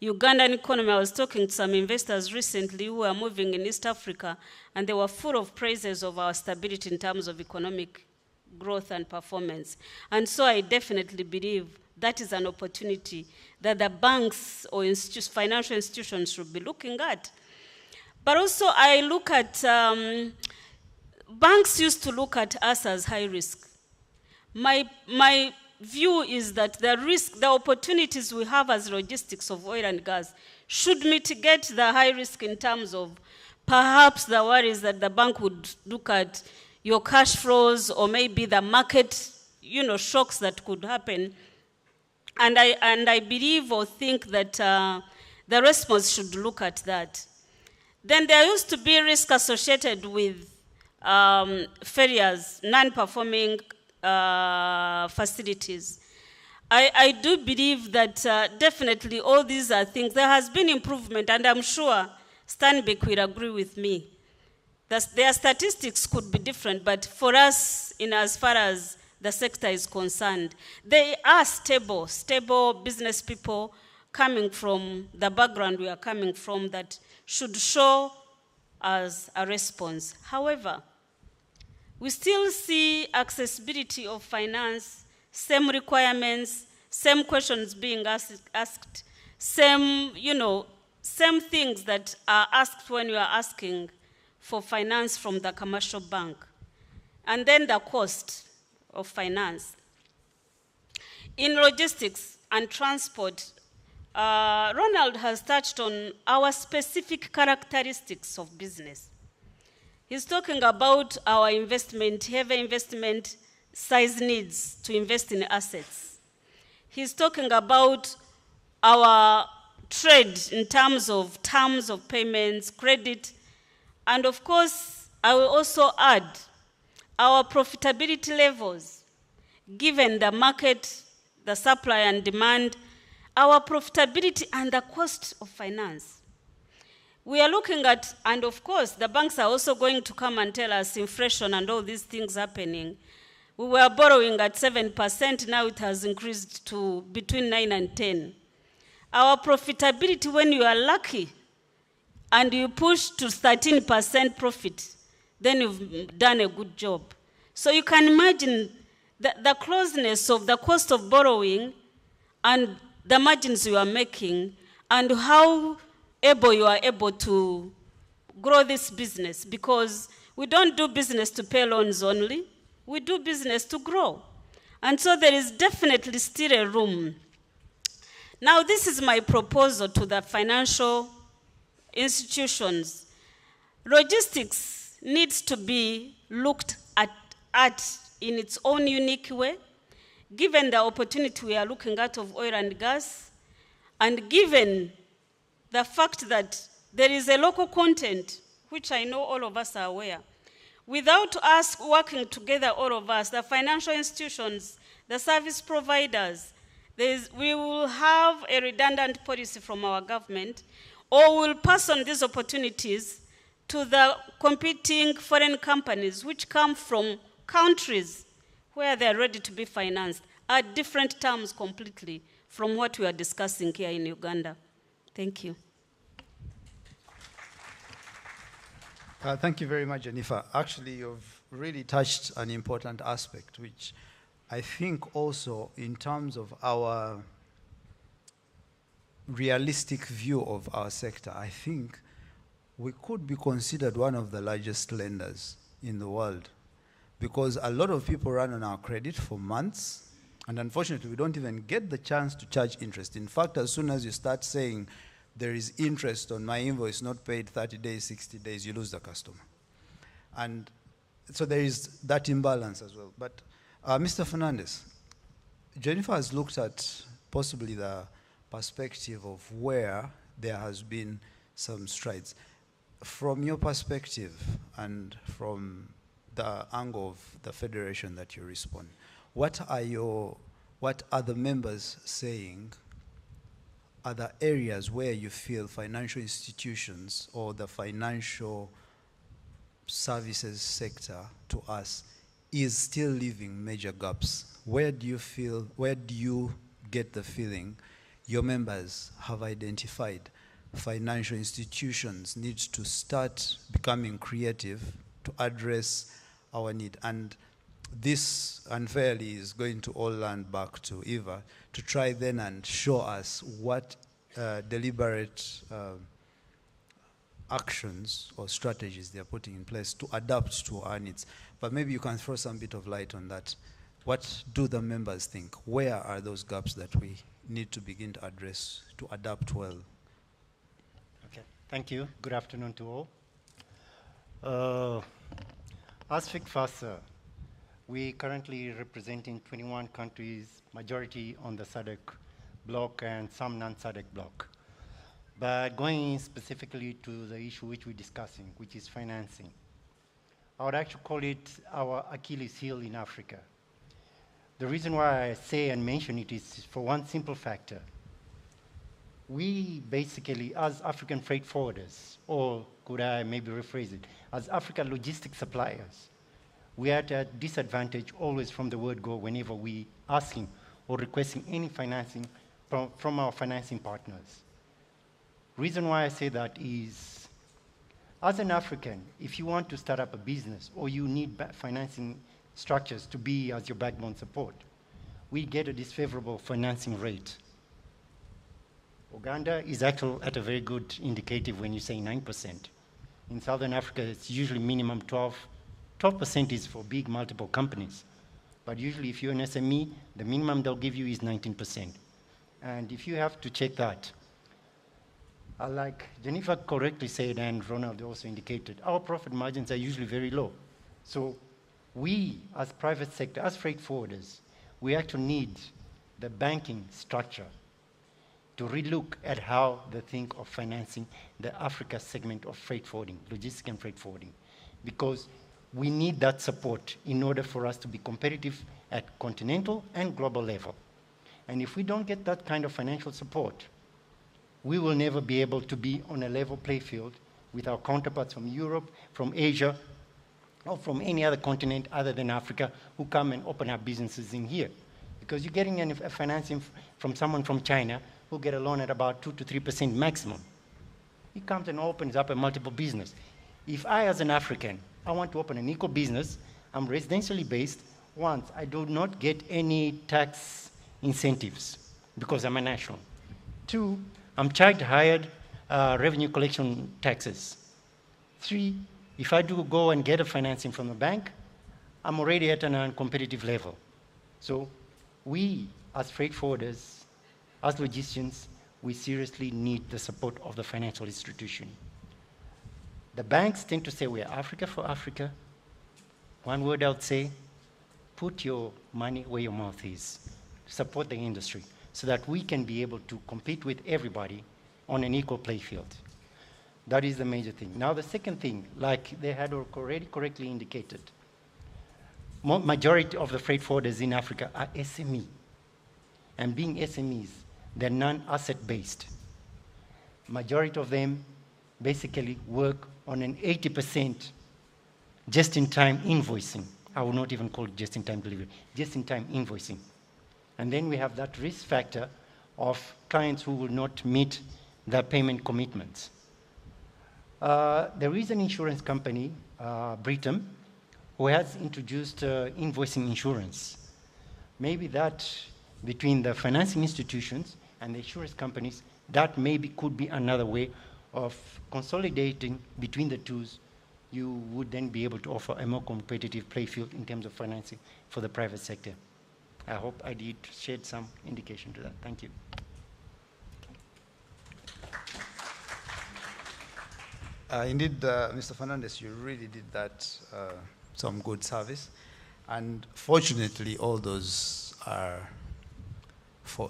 Ugandan economy, I was talking to some investors recently who are moving in East Africa, and they were full of praises of our stability in terms of economic growth and performance. And so I definitely believe that is an opportunity that the banks or financial institutions should be looking at. But also I look at, banks used to look at us as high risk. My view is that the opportunities we have as logistics of oil and gas should mitigate the high risk in terms of perhaps the worries that the bank would look at your cash flows or maybe the market, shocks that could happen. And I believe or think that the response should look at that. Then there used to be risk associated with failures, non-performing facilities. I do believe that definitely all these are things. There has been improvement, and I'm sure Stanbic will agree with me. Their statistics could be different, but for us, in as far as the sector is concerned, they are stable business people coming from the background we are coming from that should show as a response. However, we still see accessibility of finance, same requirements, same questions being asked, same things that are asked when you are asking for finance from the commercial bank. And then the cost of finance. In logistics and transport, Ronald has touched on our specific characteristics of business. He's talking about our heavy investment size needs to invest in assets. He's talking about our trade in terms of payments, credit, and of course, I will also add our profitability levels, given the market, the supply and demand, our profitability and the cost of finance. We are looking at, and of course, the banks are also going to come and tell us inflation and all these things happening. We were borrowing at 7%, now it has increased to between 9 and 10. Our profitability, when you are lucky and you push to 13% profit, then you've done a good job. So you can imagine the closeness of the cost of borrowing and the margins you are making and how you are able to grow this business, because we don't do business to pay loans only, we do business to grow. And so there is definitely still a room. Now this is my proposal to the financial institutions. Logistics needs to be looked at in its own unique way, given the opportunity we are looking at of oil and gas, and given the fact that there is a local content, which I know all of us are aware. Without us working together, all of us, the financial institutions, the service providers, we will have a redundant policy from our government, or we'll pass on these opportunities to the competing foreign companies which come from countries where they are ready to be financed at different terms completely from what we are discussing here in Uganda. Thank you. Thank you very much, Jennifer. Actually, you've really touched an important aspect, which I think also in terms of our realistic view of our sector, I think we could be considered one of the largest lenders in the world, because a lot of people run on our credit for months, and unfortunately we don't even get the chance to charge interest. In fact, as soon as you start saying there is interest on my invoice not paid 30 days, 60 days, you lose the customer. And so there is that imbalance as well. But Mr. Fernandez, Jennifer has looked at possibly the perspective of where there has been some strides. From your perspective and from the angle of the federation that you respond, what are the members saying are the areas where you feel financial institutions or the financial services sector to us is still leaving major gaps. Where do you get the feeling your members have identified financial institutions need to start becoming creative to address our need? And this unfairly is going to all land back to Eva to try then and show us what deliberate actions or strategies they are putting in place to adapt to our needs. But maybe you can throw some bit of light on that. What do the members think? Where are those gaps that we need to begin to address to adapt well? Okay, thank you. Good afternoon to all. As FICFASA, we currently representing 21 countries, majority on the SADC bloc and some non-SADC bloc. But going specifically to the issue which we're discussing, which is financing, I would actually call it our Achilles heel in Africa. The reason why I say and mention it is for one simple factor. We basically, as African freight forwarders, or could I maybe rephrase it, as African logistics suppliers, we are at a disadvantage always from the word go whenever we asking or requesting any financing from our financing partners. Reason why I say that is, as an African, if you want to start up a business or you need financing structures to be as your backbone support, we get a disfavorable financing rate. Uganda is actually at a very good indicative when you say 9%. In Southern Africa, it's usually minimum 12% is for big multiple companies. But usually if you're an SME, the minimum they'll give you is 19%. And if you have to check that, like Jennifer correctly said, and Ronald also indicated, our profit margins are usually very low. So we, as private sector, as freight forwarders, we actually need the banking structure to relook at how they think of financing the Africa segment of freight forwarding, logistics and freight forwarding, because we need that support in order for us to be competitive at continental and global level. And if we don't get that kind of financial support, we will never be able to be on a level play field with our counterparts from Europe, from Asia, or from any other continent other than Africa who come and open up businesses in here. Because you're getting a financing from someone from China who'll get a loan at about 2 to 3% maximum. He comes and opens up a multiple business. If I, as an African, I want to open an eco business, I'm residentially based, once, I do not get any tax incentives because I'm a national. Two, I'm charged hired revenue collection taxes. Three, if I do go and get a financing from the bank, I'm already at an uncompetitive level. So we, as freight forwarders, as logisticians, we seriously need the support of the financial institution. The banks tend to say we are Africa for Africa. One word I would say, put your money where your mouth is. Support the industry so that we can be able to compete with everybody on an equal play field. That is the major thing. Now the second thing, like they had already correctly indicated, majority of the freight forwarders in Africa are SME. And being SMEs, they're non-asset based. Majority of them basically work on an 80% just-in-time invoicing. I will not even call it just-in-time delivery, just-in-time invoicing. And then we have that risk factor of clients who will not meet their payment commitments. There is an insurance company, Britam, who has introduced invoicing insurance. Maybe that, between the financing institutions and the insurance companies, that maybe could be another way of consolidating between the two. You would then be able to offer a more competitive play field in terms of financing for the private sector. I hope I did shed some indication to that. Thank you. Indeed, Mr. Fernandez, you really did that, some good service. And fortunately, all those are for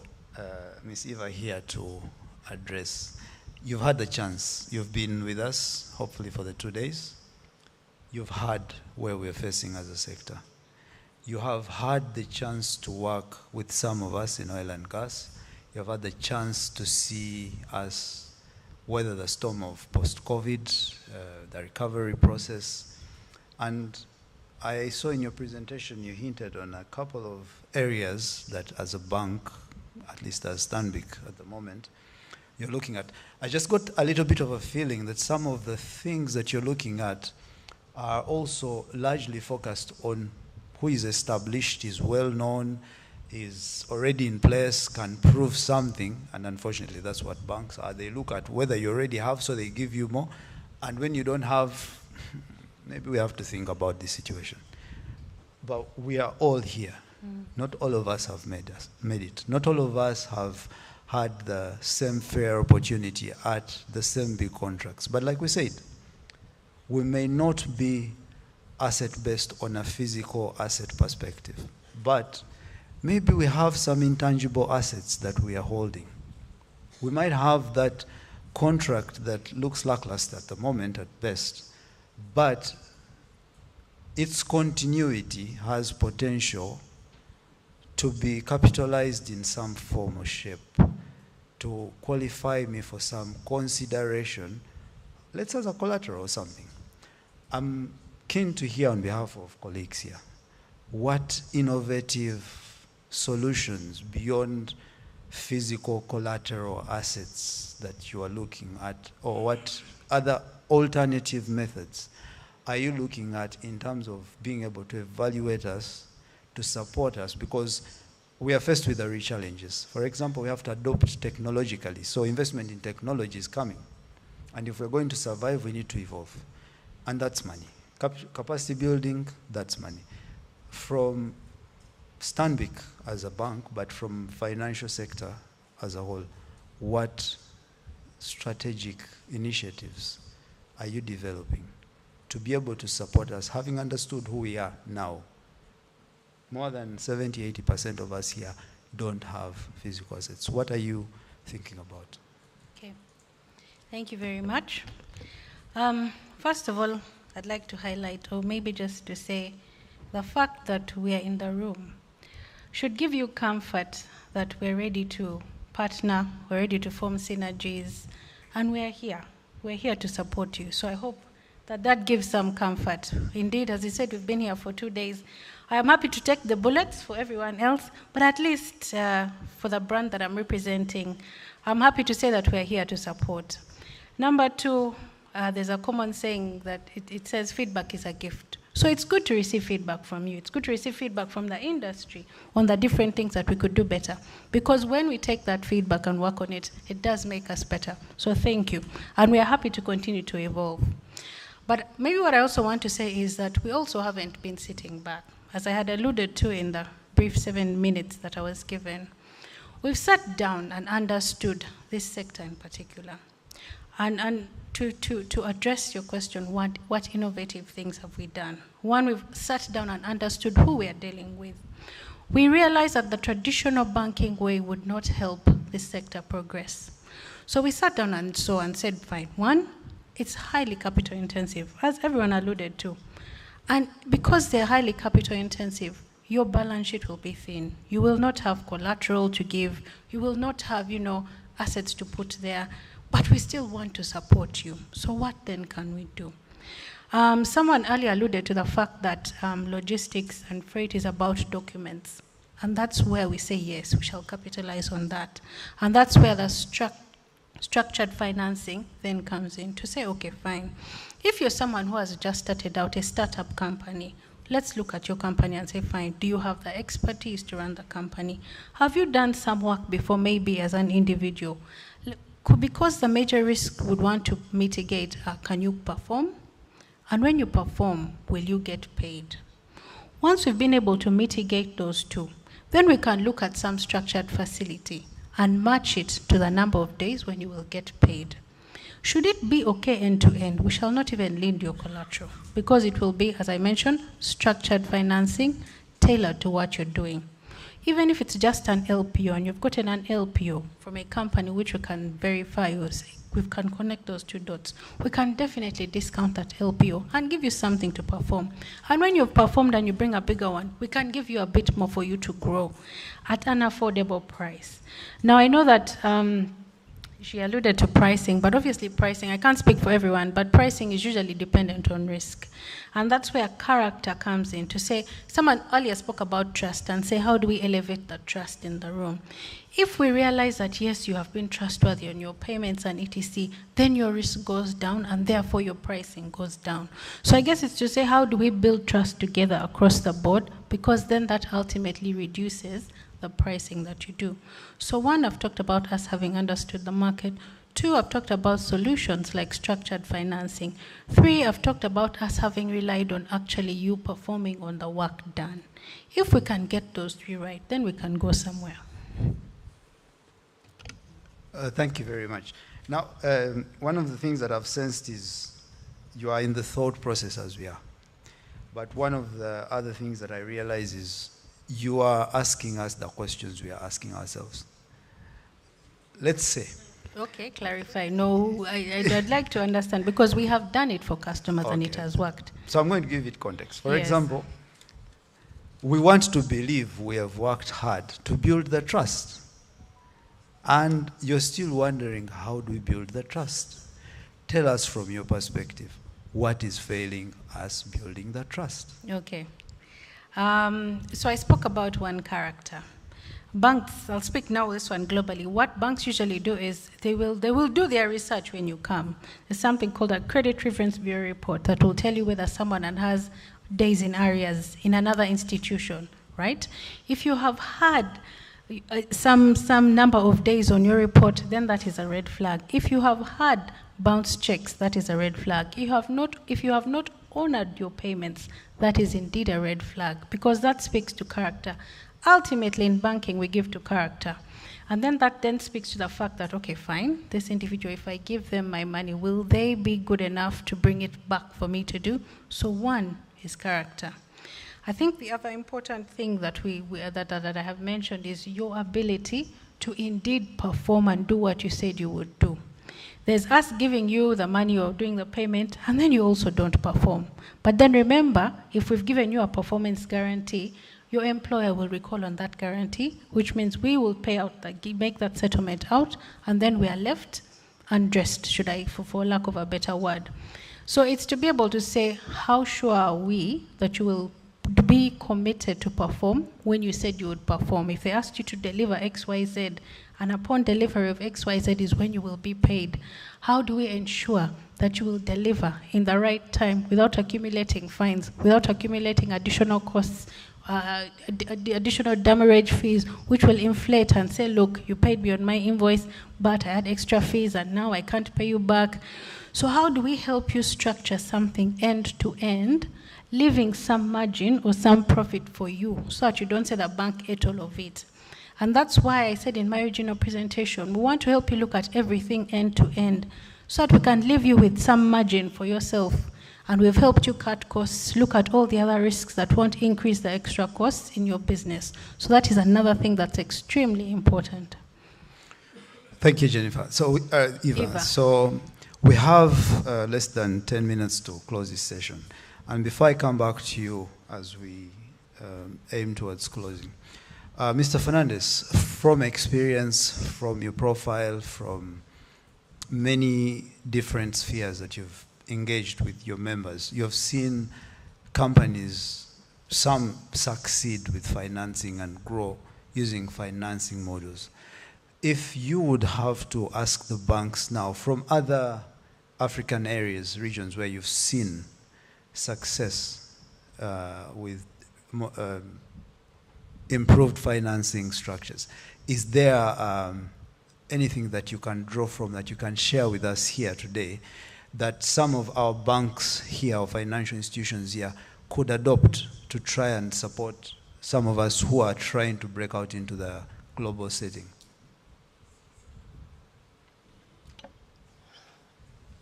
Ms. Eva here to address. You've had the chance. You've been with us, hopefully for the 2 days. You've heard where we're facing as a sector. You have had the chance to work with some of us in oil and gas. You have had the chance to see us weather the storm of post-COVID, the recovery process. And I saw in your presentation you hinted on a couple of areas that as a bank, at least as Stanbic at the moment, you're looking at. I just got a little bit of a feeling that some of the things that you're looking at are also largely focused on who is established, is well known, is already in place, can prove something, and unfortunately that's what banks are. They look at whether you already have, so they give you more, and when you don't have, maybe we have to think about this situation. But we are all here. Not all of us have made it. Not all of us have had the same fair opportunity at the same big contracts. But like we said, we may not be asset-based on a physical asset perspective, but maybe we have some intangible assets that we are holding. We might have that contract that looks lackluster at the moment at best, but its continuity has potential to be capitalized in some form or shape, to qualify me for some consideration, let's say as a collateral or something. I'm keen to hear on behalf of colleagues here, what innovative solutions beyond physical collateral assets that you are looking at, or what other alternative methods are you looking at in terms of being able to evaluate us, to support us, because we are faced with the real challenges. For example, we have to adopt technologically, so investment in technology is coming. And if we're going to survive, we need to evolve. And that's money. Capacity building, that's money. From Stanbic as a bank, but from financial sector as a whole, what strategic initiatives are you developing to be able to support us, having understood who we are now? More than 70–80% of us here don't have physical assets. What are you thinking about? Okay, thank you very much. First of all, I'd like to highlight, or maybe just to say, the fact that we are in the room should give you comfort that we're ready to partner, we're ready to form synergies, and we're here. We're here to support you. So I hope that that gives some comfort. Indeed, as you said, we've been here for 2 days. I am happy to take the bullets for everyone else, but at least for the brand that I'm representing, I'm happy to say that we're here to support. Number two, there's a common saying that it says feedback is a gift. So it's good to receive feedback from you. It's good to receive feedback from the industry on the different things that we could do better. Because when we take that feedback and work on it, it does make us better. So thank you. And we are happy to continue to evolve. But maybe what I also want to say is that we also haven't been sitting back. As I had alluded to in the brief 7 minutes that I was given, we've sat down and understood this sector in particular. And to address your question, what innovative things have we done? One, we've sat down and understood who we are dealing with. We realized that the traditional banking way would not help this sector progress. So we sat down and said, fine. One, it's highly capital intensive, as everyone alluded to. And because they're highly capital intensive, your balance sheet will be thin. You will not have collateral to give. You will not have, assets to put there. But we still want to support you. So what then can we do? Someone earlier alluded to the fact that logistics and freight is about documents. And that's where we say, yes, we shall capitalize on that. And that's where the structured financing then comes in to say, okay, fine. If you're someone who has just started out a startup company, let's look at your company and say, fine, do you have the expertise to run the company? Have you done some work before, maybe as an individual? Because the major risk would want to mitigate, can you perform? And when you perform, will you get paid? Once we've been able to mitigate those two, then we can look at some structured facility and match it to the number of days when you will get paid. Should it be okay end to end, we shall not even lend your collateral, because it will be, as I mentioned, structured financing tailored to what you're doing. Even if it's just an LPO and you've gotten an LPO from a company which we can verify, we can connect those two dots, we can definitely discount that LPO and give you something to perform. And when you've performed and you bring a bigger one, we can give you a bit more for you to grow at an affordable price. Now, I know that She alluded to pricing, but obviously pricing, I can't speak for everyone, but pricing is usually dependent on risk. And that's where character comes in, to say, someone earlier spoke about trust and say, how do we elevate the trust in the room? If we realize that, yes, you have been trustworthy on your payments and etc., then your risk goes down and therefore your pricing goes down. So I guess it's to say, how do we build trust together across the board? Because then that ultimately reduces the pricing that you do. So one, I've talked about us having understood the market. Two, I've talked about solutions like structured financing. Three, I've talked about us having relied on actually you performing on the work done. If we can get those three right, then we can go somewhere. Thank you very much. Now, one of the things that I've sensed is you are in the thought process as we are. But one of the other things that I realize is you are asking us the questions we are asking ourselves. Let's say. Okay, clarify. No, I'd like to understand, because we have done it for customers and it has worked. So I'm going to give it context. For Yes. example, we want to believe we have worked hard to build the trust. And you're still wondering, how do we build the trust? Tell us from your perspective, what is failing us building the trust? Okay. So I spoke about one character. Banks, I'll speak now this one globally. What banks usually do is they will do their research when you come. There's something called a credit reference bureau report that will tell you whether someone has days in arrears in another institution, right? If you have had some number of days on your report, then that is a red flag. If you have had bounce checks, that is a red flag. If you have not honored your payments, that is indeed a red flag, because that speaks to character. Ultimately, in banking, we give to character. And then that then speaks to the fact that, okay, fine, this individual, if I give them my money, will they be good enough to bring it back for me to do? So one is character. I think the other important thing that that I have mentioned is your ability to indeed perform and do what you said you would do. There's us giving you the money or doing the payment, and then you also don't perform. But then remember, if we've given you a performance guarantee, your employer will recall on that guarantee, which means we will pay out, make that settlement out, and then we are left undressed, for lack of a better word. So it's to be able to say, how sure are we that you will be committed to perform when you said you would perform? If they asked you to deliver X, Y, Z, and upon delivery of X, Y, Z is when you will be paid, how do we ensure that you will deliver in the right time without accumulating fines, without accumulating additional costs, additional demurrage fees, which will inflate and say, look, you paid me on my invoice, but I had extra fees and now I can't pay you back. So how do we help you structure something end to end, leaving some margin or some profit for you, so that you don't say the bank ate all of it? And that's why I said in my original presentation, we want to help you look at everything end to end, so that we can leave you with some margin for yourself. And we've helped you cut costs, look at all the other risks that won't increase the extra costs in your business. So that is another thing that's extremely important. Thank you, Jennifer. So, Eva. So we have less than 10 minutes to close this session. And before I come back to you as we aim towards closing, Mr. Fernandez, from experience, from your profile, from many different spheres that you've engaged with your members, you have seen companies, some succeed with financing and grow using financing models. If you would have to ask the banks now from other African areas, regions where you've seen success with improved financing structures, is there anything that you can draw from, that you can share with us here today, that some of our banks here, or financial institutions here, could adopt to try and support some of us who are trying to break out into the global setting?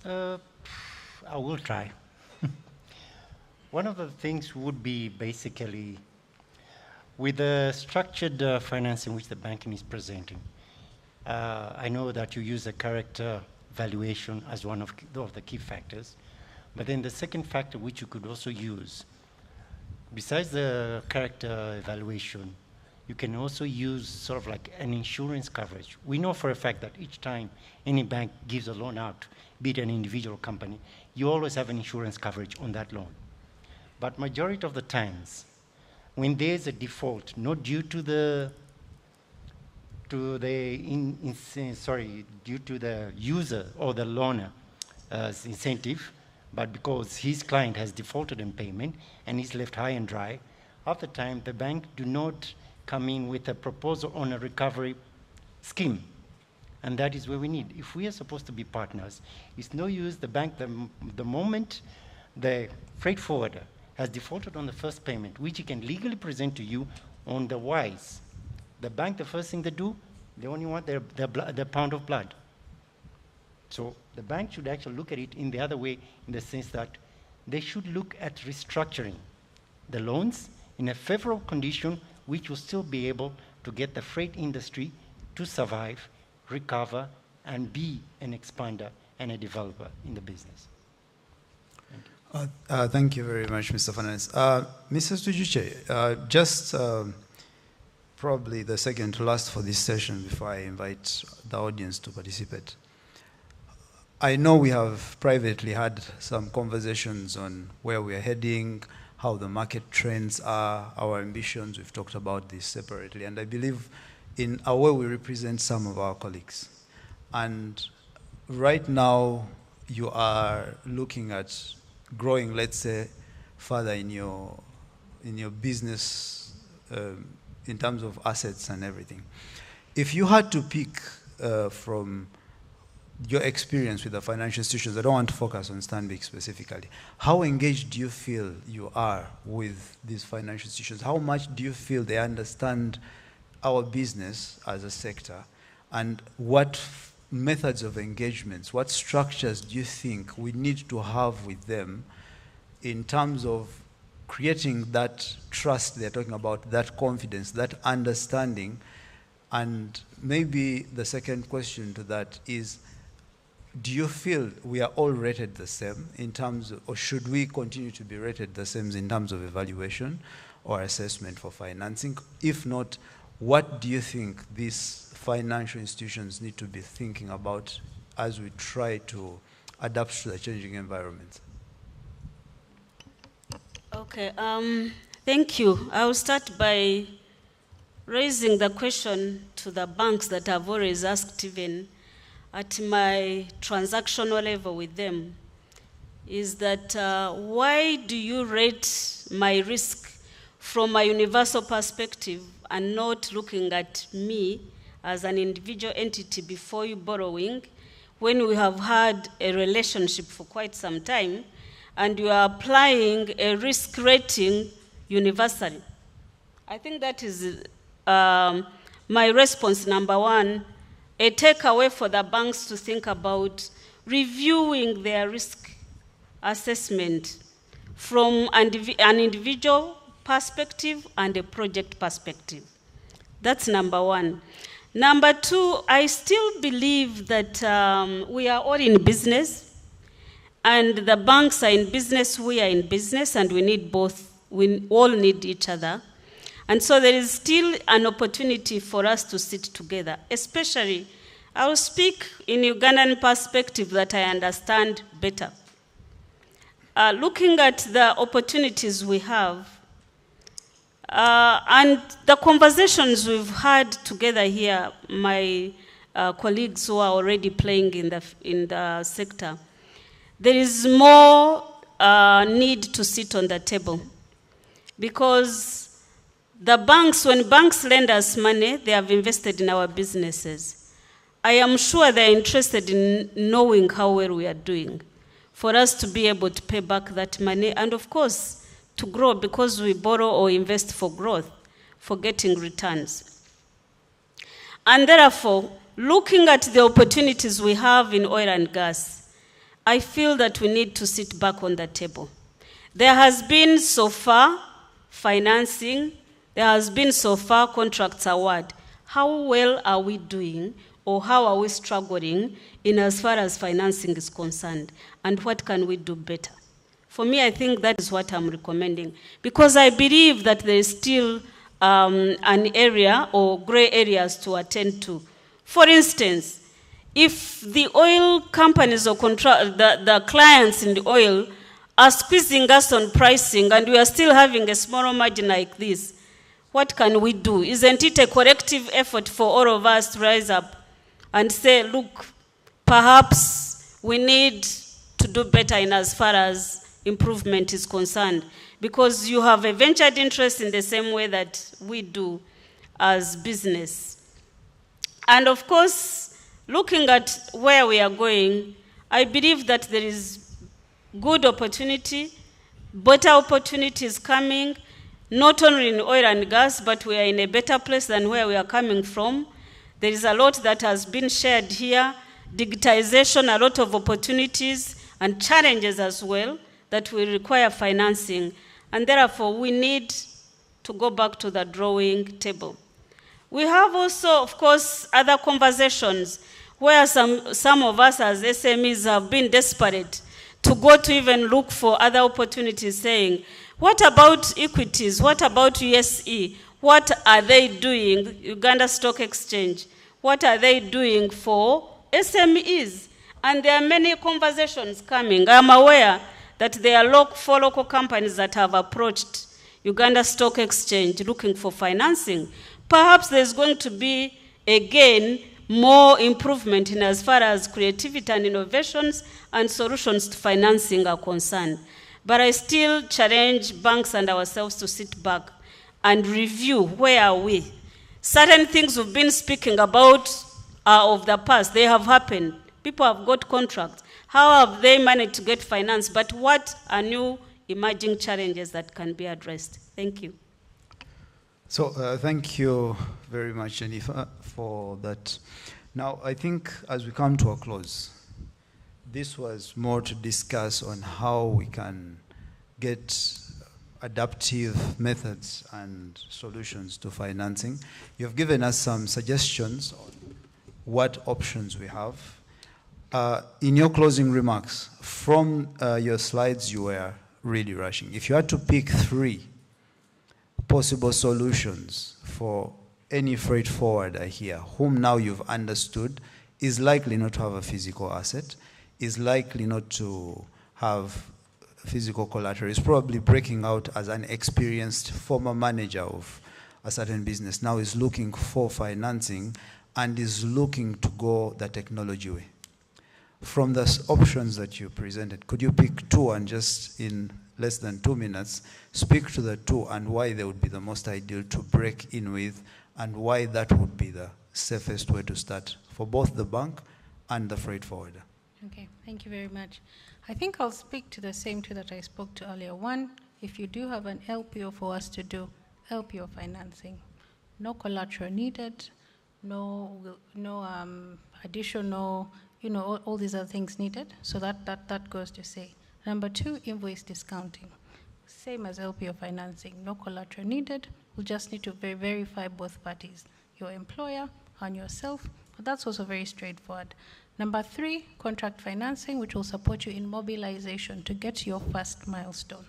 I will try. One of the things would be basically, with the structured financing which the banking is presenting, I know that you use a character valuation as one of the key factors, but then the second factor which you could also use, besides the character evaluation, you can also use sort of like an insurance coverage. We know for a fact that each time any bank gives a loan out, be it an individual company, you always have an insurance coverage on that loan. But majority of the times, when there's a default, not due to the due to the user or the loaner incentive, but because his client has defaulted in payment and he's left high and dry, half the time the bank do not come in with a proposal on a recovery scheme. And that is where we need. If we are supposed to be partners, it's no use the bank, the moment the freight forwarder has defaulted on the first payment, which he can legally present to you on the wise. The bank, the first thing they do, they only want their pound of blood. So the bank should actually look at it in the other way, in the sense that they should look at restructuring the loans in a favorable condition, which will still be able to get the freight industry to survive, recover, and be an expander and a developer in the business. Thank you very much, Mr. Fernandez. Mr. Tujuche, just probably the second to last for this session before I invite the audience to participate. I know we have privately had some conversations on where we are heading, how the market trends are, our ambitions. We've talked about this separately, and I believe in a way we represent some of our colleagues. And right now, you are looking at growing, let's say, further in your business in terms of assets and everything. If you had to pick from your experience with the financial institutions, I don't want to focus on Stanbic specifically, how engaged do you feel you are with these financial institutions? How much do you feel they understand our business as a sector? And what methods of engagements, what structures do you think we need to have with them in terms of creating that trust they're talking about, that confidence, that understanding? And maybe the second question to that is, do you feel we are all rated the same in terms of, or should we continue to be rated the same in terms of evaluation or assessment for financing? If not, what do you think these financial institutions need to be thinking about as we try to adapt to the changing environment? Okay, thank you. I will start by raising the question to the banks that I've always asked even at my transactional level with them, is that why do you rate my risk from a universal perspective and not looking at me as an individual entity before you borrowing, when we have had a relationship for quite some time, and you are applying a risk rating universally? I think that is my response, number one, a takeaway for the banks to think about reviewing their risk assessment from an individual perspective and a project perspective. That's number one. Number two, I still believe that we are all in business, and the banks are in business, we are in business, and we need both. We all need each other. And so there is still an opportunity for us to sit together, especially, I will speak in Ugandan perspective that I understand better. Looking at the opportunities we have, and the conversations we've had together here, my colleagues who are already playing in the sector, there is more need to sit on the table. Because the banks, when banks lend us money, they have invested in our businesses. I am sure they're interested in knowing how well we are doing, for us to be able to pay back that money, and of course, to grow, because we borrow or invest for growth, for getting returns. And therefore, looking at the opportunities we have in oil and gas, I feel that we need to sit back on the table. There has been so far financing, there has been so far contracts award. How well are we doing, or how are we struggling in as far as financing is concerned, and what can we do better? For me, I think that is what I'm recommending, because I believe that there is still an area or gray areas to attend to. For instance, if the oil companies or the clients in the oil are squeezing us on pricing and we are still having a small margin like this, what can we do? Isn't it a collective effort for all of us to rise up and say, look, perhaps we need to do better in as far as improvement is concerned? Because you have a ventured interest in the same way that we do as business. And of course, looking at where we are going, I believe that there is good opportunity, better opportunities coming, not only in oil and gas, but we are in a better place than where we are coming from. There is a lot that has been shared here, digitization, a lot of opportunities and challenges as well that will require financing. And therefore, we need to go back to the drawing table. We have also, of course, other conversations where some of us as SMEs have been desperate to go to even look for other opportunities, saying, what about equities? What about USE? What are they doing, Uganda Stock Exchange? What are they doing for SMEs? And there are many conversations coming. I'm aware that there are 4 local companies that have approached Uganda Stock Exchange looking for financing. Perhaps there's going to be, again, more improvement in as far as creativity and innovations and solutions to financing are concerned. But I still challenge banks and ourselves to sit back and review where are we. Certain things we've been speaking about are of the past. They have happened. People have got contracts. How have they managed to get finance? But what are new emerging challenges that can be addressed? Thank you. So thank you very much, Jennifer, for that. Now, I think as we come to a close, this was more to discuss on how we can get adaptive methods and solutions to financing. You've given us some suggestions on what options we have. In your closing remarks, from your slides, you were really rushing. If you had to pick 3 possible solutions for any freight forwarder here, whom now you've understood is likely not to have a physical asset, is likely not to have physical collateral, is probably breaking out as an experienced former manager of a certain business, now is looking for financing and is looking to go the technology way. From the options that you presented, could you pick 2 and just in less than 2 minutes, speak to the 2 and why they would be the most ideal to break in with and why that would be the safest way to start for both the bank and the freight forwarder? Okay, thank you very much. I think I'll speak to the same 2 that I spoke to earlier. 1, if you do have an LPO for us to do, LPO financing. No collateral needed, no additional, all these other things needed. So that goes to say. Number 2, invoice discounting. Same as LPO financing, no collateral needed. We'll just need to verify both parties, your employer and yourself. But that's also very straightforward. Number 3, contract financing, which will support you in mobilization to get to your first milestone.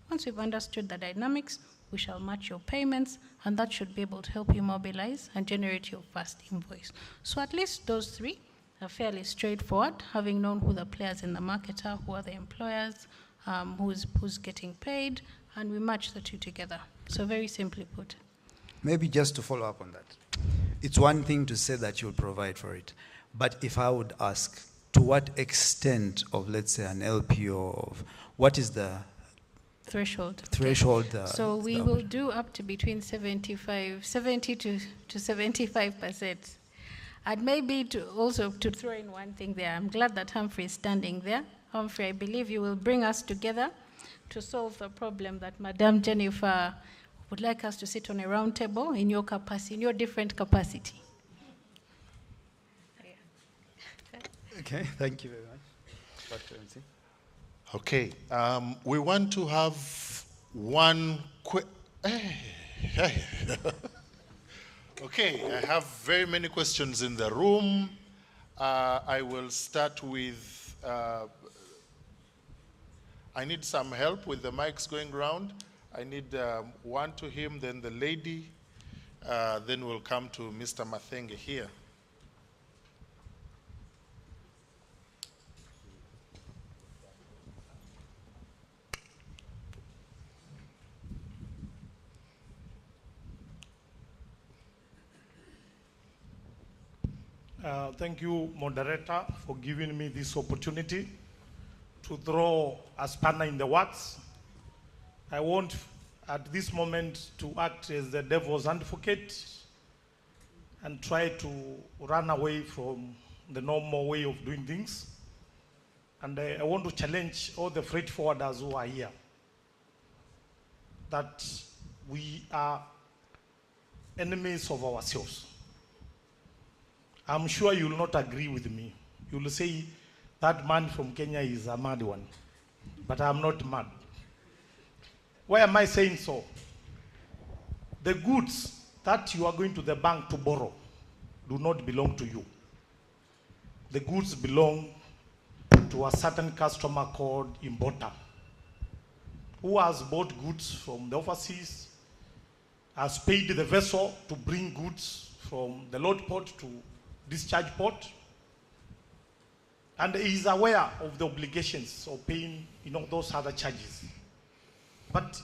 Once we've understood the dynamics, we shall match your payments, and that should be able to help you mobilize and generate your first invoice. So at least those 3 are fairly straightforward, having known who the players in the market are, who are the employers, who's getting paid, and we match the 2 together. So very simply put. Maybe just to follow up on that. It's one thing to say that you'll provide for it, but if I would ask, to what extent of, let's say, an LPO, of what is the threshold? So we will do up to between 70 to 75%. And maybe to throw in one thing there, I'm glad that Humphrey is standing there. Humphrey, I believe you will bring us together to solve the problem that Madame Jennifer would like us to sit on a round table in your capacity, in your different capacity. Okay, thank you very much. Okay, we want to have one quick. Okay, I have very many questions in the room. I will start with, I need some help with the mics going around. I need one to him, then the lady Then we'll come to Mr. Mathenge here. Thank you, moderator, for giving me this opportunity to throw a spanner in the works. I want, at this moment, to act as the devil's advocate and try to run away from the normal way of doing things. And I want to challenge all the freight forwarders who are here that we are enemies of ourselves. I'm sure you will not agree with me. You will say that man from Kenya is a mad one, but I'm not mad. Why am I saying so? The goods that you are going to the bank to borrow do not belong to you. The goods belong to a certain customer called importer, who has bought goods from the overseas, has paid the vessel to bring goods from the load port to discharge port, and is aware of the obligations of paying, those other charges. But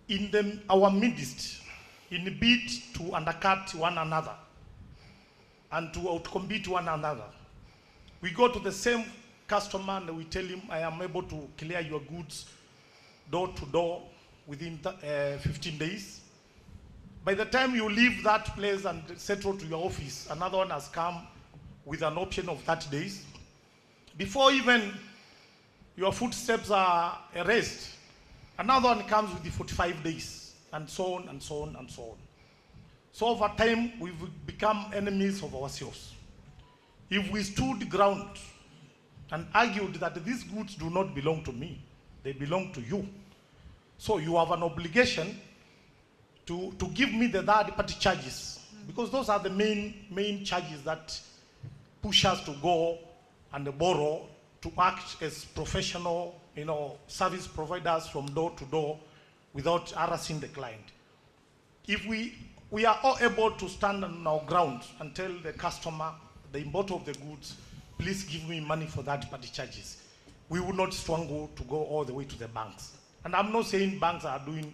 in our midst, in the bid to undercut one another and to outcompete one another, we go to the same customer and we tell him, I am able to clear your goods door to door within 15 days. By the time you leave that place and settle to your office, another one has come with an option of 30 days. Before even your footsteps are erased, another one comes with the 45 days, and so on and so on and so on. So over time, we've become enemies of ourselves. If we stood ground and argued that these goods do not belong to me, they belong to you, so you have an obligation to give me the third-party charges, because those are the main charges that push us to go and borrow, to act as professional, service providers from door to door without harassing the client. If we are all able to stand on our ground and tell the customer, the importer of the goods, please give me money for third-party charges, we will not struggle to go all the way to the banks. And I'm not saying banks are doing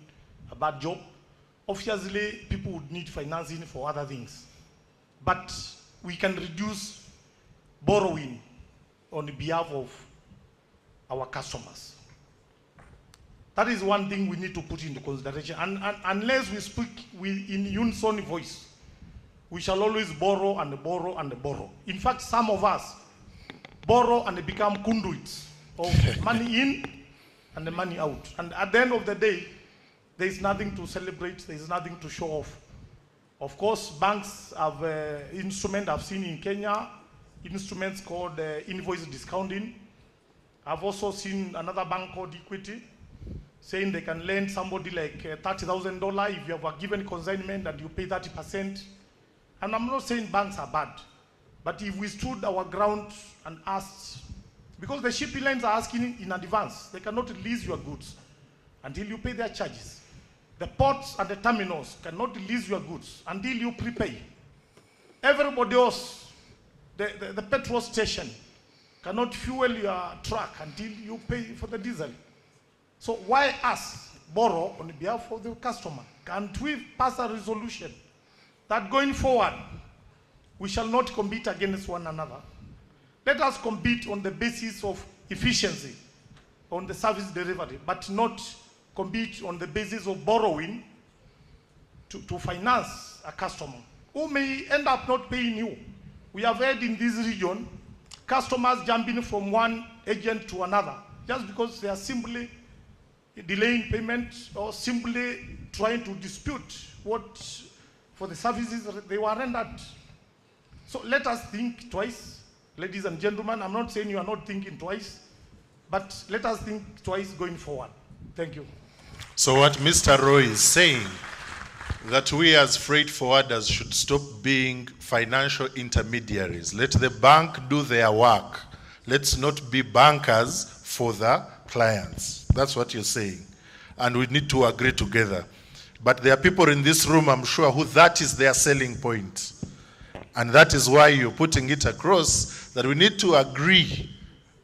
a bad job. Obviously, people would need financing for other things. But we can reduce borrowing on behalf of our customers. That is one thing we need to put into consideration. And unless we speak in unison voice, we shall always borrow and borrow and borrow. In fact, some of us borrow and become conduits of money in and the money out. And at the end of the day, there is nothing to celebrate, there is nothing to show off. Of course, banks have instruments I've seen in Kenya, instruments called invoice discounting. I've also seen another bank called Equity saying they can lend somebody like $30,000 if you have a given consignment and you pay 30%. And I'm not saying banks are bad, but if we stood our ground and asked, because the shipping lines are asking in advance, they cannot release your goods until you pay their charges. The ports and the terminals cannot release your goods until you prepay. Everybody else, the petrol station, cannot fuel your truck until you pay for the diesel. So why us borrow on behalf of the customer? Can't we pass a resolution that going forward, we shall not compete against one another? Let us compete on the basis of efficiency on the service delivery, but not compete on the basis of borrowing to finance a customer who may end up not paying you. We have heard in this region, customers jumping from one agent to another just because they are simply delaying payment or simply trying to dispute for the services they were rendered. So let us think twice, ladies and gentlemen. I'm not saying you are not thinking twice, but let us think twice going forward. Thank you. So what Mr. Roy is saying, that we as freight forwarders should stop being financial intermediaries. Let the bank do their work. Let's not be bankers for the clients. That's what you're saying. And we need to agree together. But there are people in this room, I'm sure, who that is their selling point. And that is why you're putting it across, that we need to agree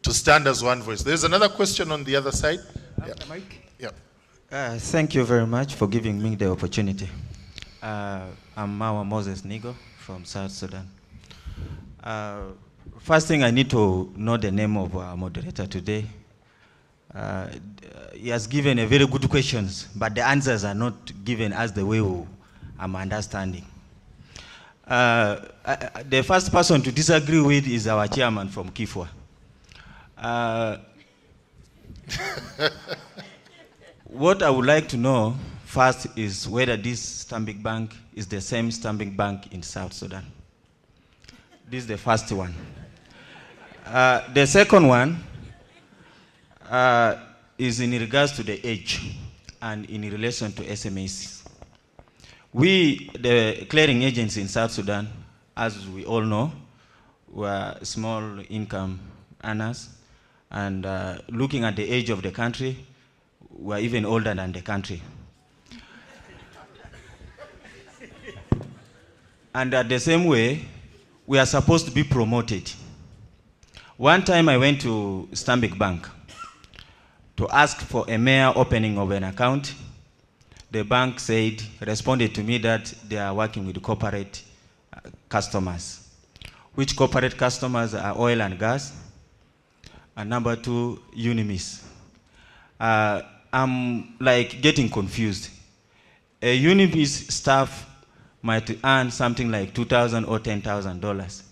to stand as one voice. There's another question on the other side. Yeah. Mike? Yeah. Thank you very much for giving me the opportunity. I'm Mawa Moses Nigo from South Sudan. First thing, I need to know the name of our moderator today. He has given a very good questions, but the answers are not given as the way I'm understanding. The first person to disagree with is our chairman from Kifwa. What I would like to know first is whether this Stanbic Bank is the same Stanbic Bank in South Sudan. This is the first one. The second one is in regards to the age and in relation to SMEs. We, the clearing agents in South Sudan, as we all know, were small income earners, and looking at the age of the country, we're even older than the country. And the same way, we are supposed to be promoted. One time I went to Stanbic Bank to ask for a mere opening of an account. The bank responded to me that they are working with corporate customers. Which corporate customers are oil and gas? And number two, Unimis. I'm like getting confused. A Unimis staff might earn something like $2,000 or $10,000.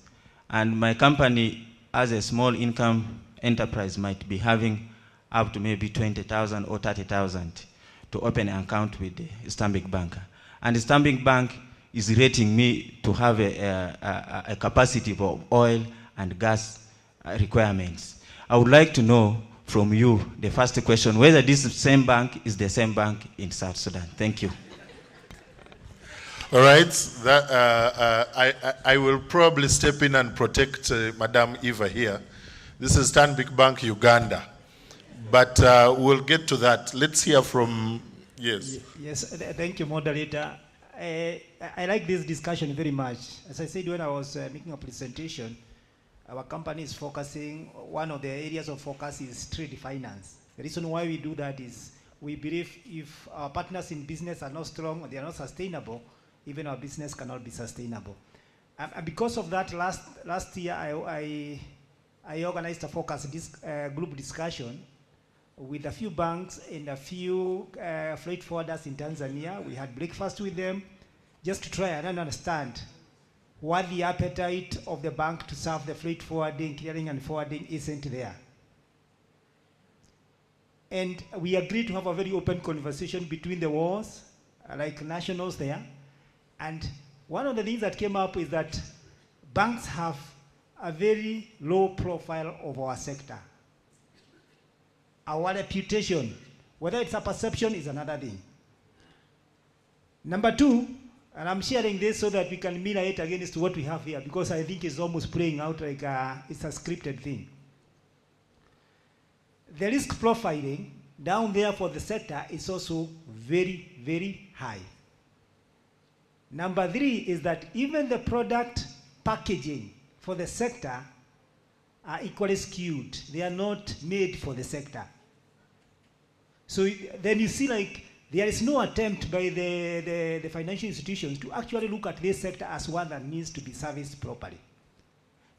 And my company, as a small income enterprise, might be having up to maybe $20,000 or $30,000 to open an account with the Stanbic Bank. And the Stanbic Bank is rating me to have a capacity for oil and gas requirements. I would like to know from you, the first question, whether this same bank is the same bank in South Sudan. Thank you. All right, I will probably step in and protect Madam Eva here. This is Stanbic Bank Uganda. But we'll get to that. Let's hear from, yes. Yes, thank you, moderator. I like this discussion very much. As I said when I was making a presentation, our company is focusing, one of the areas of focus is trade finance. The reason why we do that is we believe if our partners in business are not strong or they are not sustainable, even our business cannot be sustainable. And because of that, last year I organized a focus group discussion with a few banks and a few freight forwarders in Tanzania. We had breakfast with them just to try and understand what the appetite of the bank to serve the freight forwarding, clearing and forwarding isn't there. And we agreed to have a very open conversation between the walls, like nationals there. And one of the things that came up is that banks have a very low profile of our sector. Our reputation, whether it's a perception, is another thing. Number two, and I'm sharing this so that we can mirror it against what we have here, because I think it's almost playing out like it's a scripted thing. The risk profiling down there for the sector is also very, very high. Number three is that even the product packaging for the sector are equally skewed. They are not made for the sector. So then you see like there is no attempt by the financial institutions to actually look at this sector as one that needs to be serviced properly.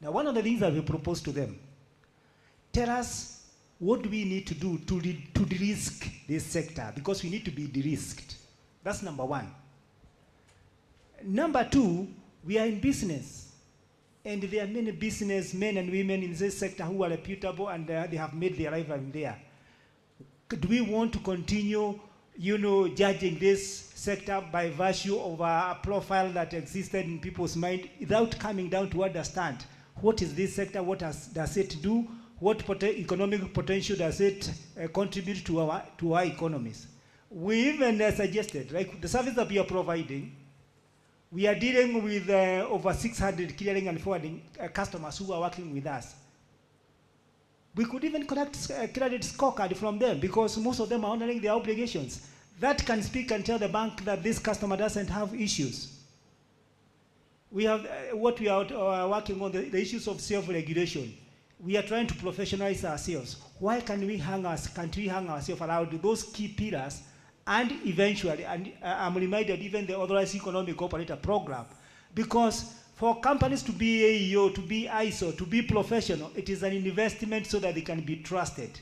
Now, one of the things that we propose to them, tell us what do we need to do to de-risk this sector, because we need to be de-risked. That's number one. Number two, we are in business. And there are many businessmen and women in this sector who are reputable and they have made their life in there. Do we want to continue, judging this sector by virtue of a profile that existed in people's mind without coming down to understand what is this sector, what does it do, what economic potential does it contribute to our economies? We even suggested, like the service that we are providing, we are dealing with over 600 clearing and forwarding customers who are working with us. We could even collect a credit scorecard from them because most of them are honoring their obligations. that can speak and tell the bank that this customer doesn't have issues. We have what we are working on, the issues of self-regulation. We are trying to professionalize ourselves. Why can't we hang ourselves around those key pillars, and eventually, and I'm reminded even the Authorized Economic Operator Program, because for companies to be AEO, to be ISO, to be professional, it is an investment so that they can be trusted.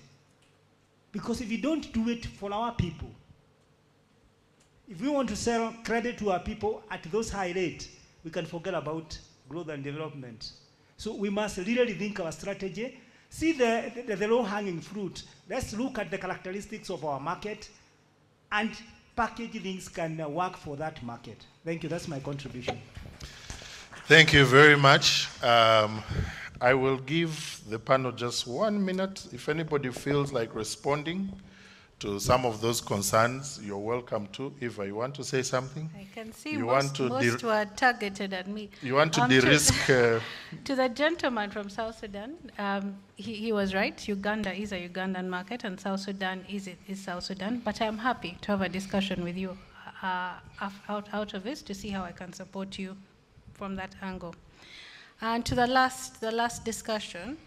Because if we don't do it for our people, if we want to sell credit to our people at those high rates, we can forget about growth and development. So we must really think our strategy, see the low-hanging fruit. Let's look at the characteristics of our market, and package things can work for that market. Thank you, that's my contribution. Thank you very much. I will give the panel just 1 minute. If anybody feels like responding to some of those concerns, you're welcome to. Eva, you want to say something? I can see most were targeted at me. You want to de-risk? To the gentleman from South Sudan, he was right. Uganda is a Ugandan market, and South Sudan is South Sudan. But I'm happy to have a discussion with you out of this to see how I can support you from that angle. And to the last discussion,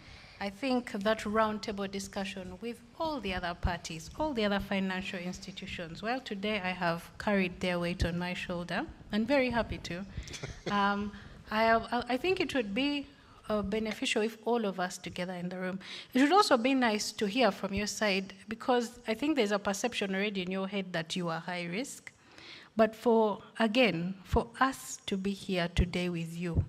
I think that roundtable discussion with all the other parties, all the other financial institutions, well, today I have carried their weight on my shoulder, and very happy to. I think it would be beneficial if all of us together in the room. It would also be nice to hear from your side, because I think there's a perception already in your head that you are high risk. But for us to be here today with you,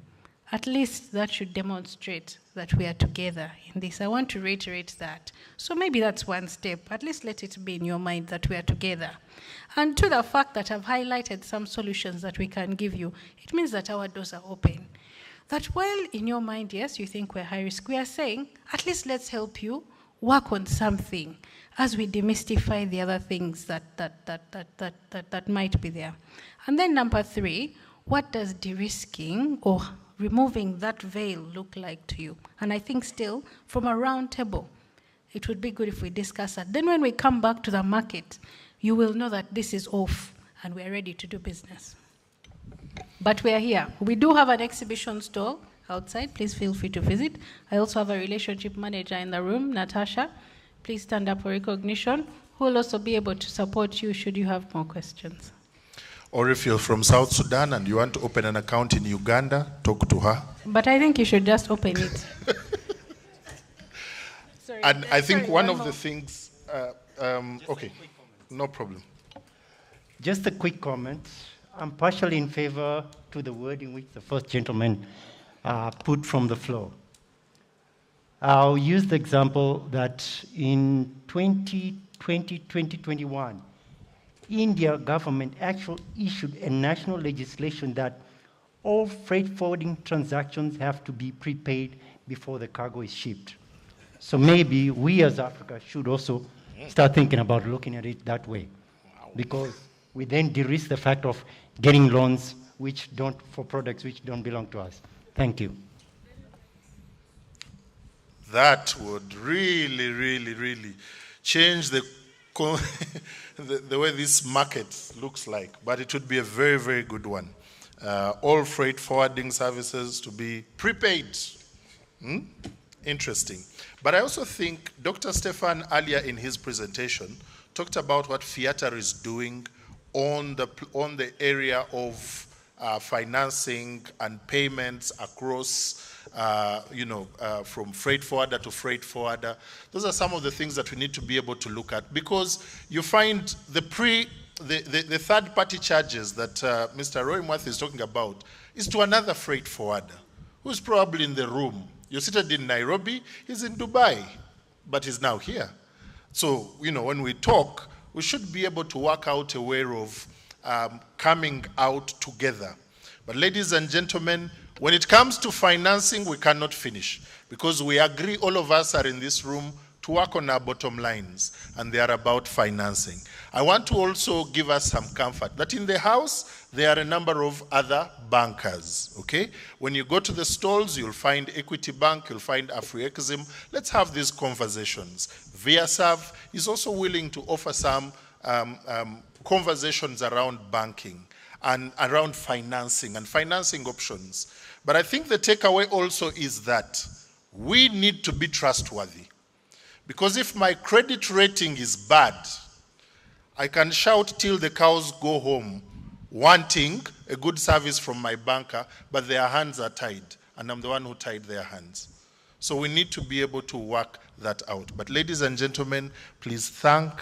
at least that should demonstrate that we are together in this. I want to reiterate that. So maybe that's one step. At least let it be in your mind that we are together. And to the fact that I've highlighted some solutions that we can give you, it means that our doors are open. That while in your mind, yes, you think we're high risk, we are saying, at least let's help you work on something as we demystify the other things that might be there. And then number 3, what does de-risking or removing that veil look like to you? And I think still, from a round table, it would be good if we discuss that. Then when we come back to the market, you will know that this is off and we are ready to do business. But we are here. We do have an exhibition stall outside. Please feel free to visit. I also have a relationship manager in the room, Natasha. Please stand up for recognition, who will also be able to support you should you have more questions. Or if you're from South Sudan and you want to open an account in Uganda, talk to her. But I think you should just open it. Sorry, and I think one of the things, okay, no problem. Just a quick comment. I'm partially in favor to the wording which the first gentleman put from the floor. I'll use the example that in 2020-2021, India government actually issued a national legislation that all freight forwarding transactions have to be prepaid before the cargo is shipped. So maybe we as Africa should also start thinking about looking at it that way, because we then de-risk the fact of getting loans for products which don't belong to us. Thank you. That would really, really, really change the way this market looks like. But it would be a very, very good one. All freight forwarding services to be prepaid. Interesting. But I also think Dr. Stefan earlier in his presentation talked about what Fiata is doing on the area of financing and payments across from freight forwarder to freight forwarder. Those are some of the things that we need to be able to look at, because you find the third-party charges that Mr. Roy Mwathi is talking about is to another freight forwarder who's probably in the room. You're seated in Nairobi, he's in Dubai, but he's now here. So, when we talk, we should be able to work out a way of coming out together. But ladies and gentlemen, when it comes to financing, we cannot finish, because we agree, all of us are in this room to work on our bottom lines, and they are about financing. I want to also give us some comfort that in the house, there are a number of other bankers, okay? When you go to the stalls, you'll find Equity Bank, you'll find Afri-Exim. Let's have these conversations. ViaServ is also willing to offer some conversations around banking and around financing and financing options. But I think the takeaway also is that we need to be trustworthy. Because if my credit rating is bad, I can shout till the cows go home, wanting a good service from my banker, but their hands are tied, and I'm the one who tied their hands. So we need to be able to work that out. But ladies and gentlemen, please thank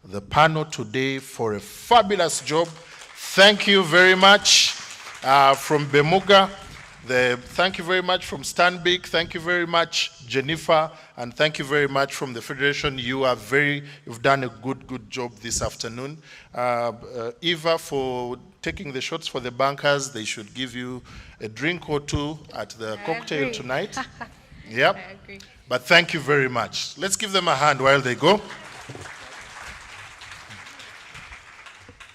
the panel today for a fabulous job. Thank you very much from Bemuga. Thank you very much from Stanbic. Thank you very much, Jennifer. And thank you very much from the Federation. You've done a good job this afternoon. Eva, for taking the shots for the bankers, they should give you a drink or two at the cocktail tonight. Yep. I agree. But thank you very much. Let's give them a hand while they go.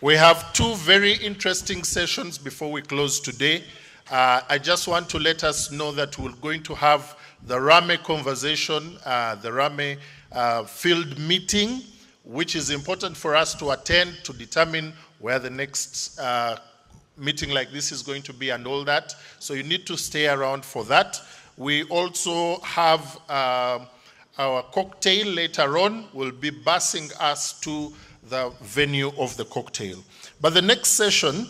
We have two very interesting sessions before we close today. I just want to let us know that we're going to have the Rame conversation, the Rame field meeting, which is important for us to attend to determine where the next meeting like this is going to be and all that. So you need to stay around for that. We also have our cocktail later on. Will be busing us to the venue of the cocktail. But the next session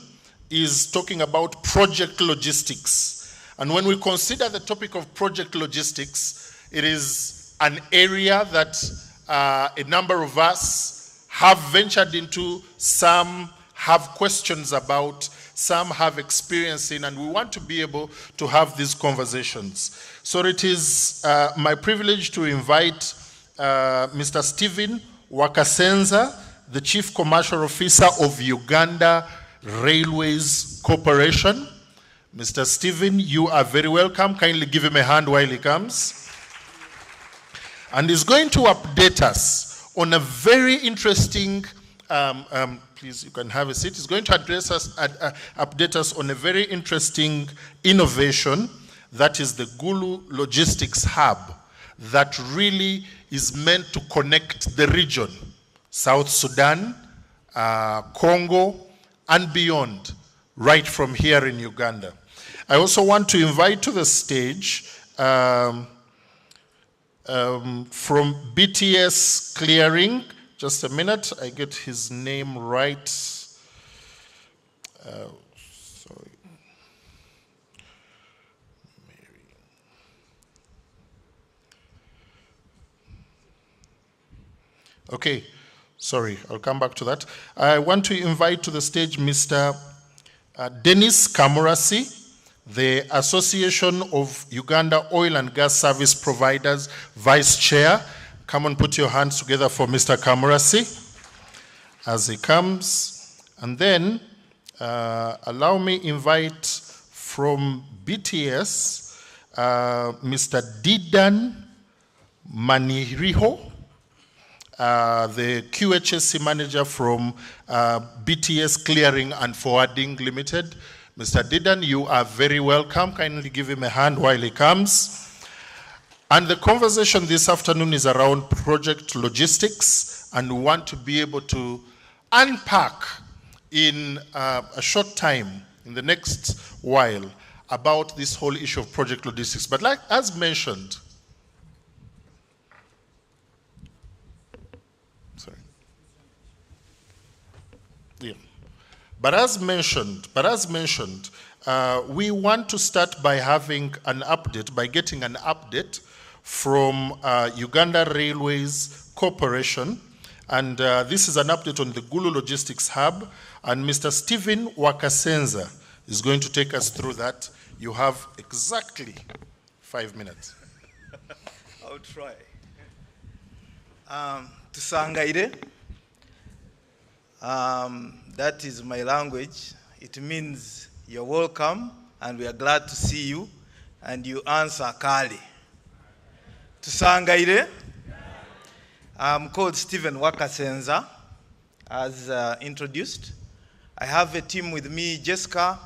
is talking about project logistics. And when we consider the topic of project logistics, it is an area that a number of us have ventured into, some have questions about, some have experience in, and we want to be able to have these conversations. So it is my privilege to invite Mr. Stephen Wakasenza, the Chief Commercial Officer of Uganda Railways Corporation. Mr. Stephen, you are very welcome. Kindly give him a hand while he comes. And he's going to update us on a very interesting, please, you can have a seat. He's going to update us on a very interesting innovation that is the Gulu Logistics Hub that really is meant to connect the region, South Sudan, Congo, and beyond, right from here in Uganda. I also want to invite to the stage from BTS Clearing. Just a minute, I get his name right. Sorry. Okay, sorry, I'll come back to that. I want to invite to the stage Mr. Dennis Kamurasi, the Association of Uganda Oil and Gas Service Providers Vice Chair. Come and put your hands together for Mr. Kamurasi as he comes. And then allow me invite from BTS, Mr. Didan Maniriho, the QHSC manager from BTS Clearing and Forwarding Limited. Mr. Didan, you are very welcome. Kindly give him a hand while he comes. And the conversation this afternoon is around project logistics, and we want to be able to unpack in a short time, in the next while, about this whole issue of project logistics. But like as mentioned, But as mentioned, we want to start by having an update, by getting an update from Uganda Railways Corporation. And this is an update on the Gulu Logistics Hub. And Mr. Stephen Wakasenza is going to take us through that. You have exactly 5 minutes. I'll try. Tusangaire. That is my language. It means you're welcome and we are glad to see you, and you answer Kali. Tusangaire. I'm called Stephen Wakasenza, as introduced. I have a team with me, Jessica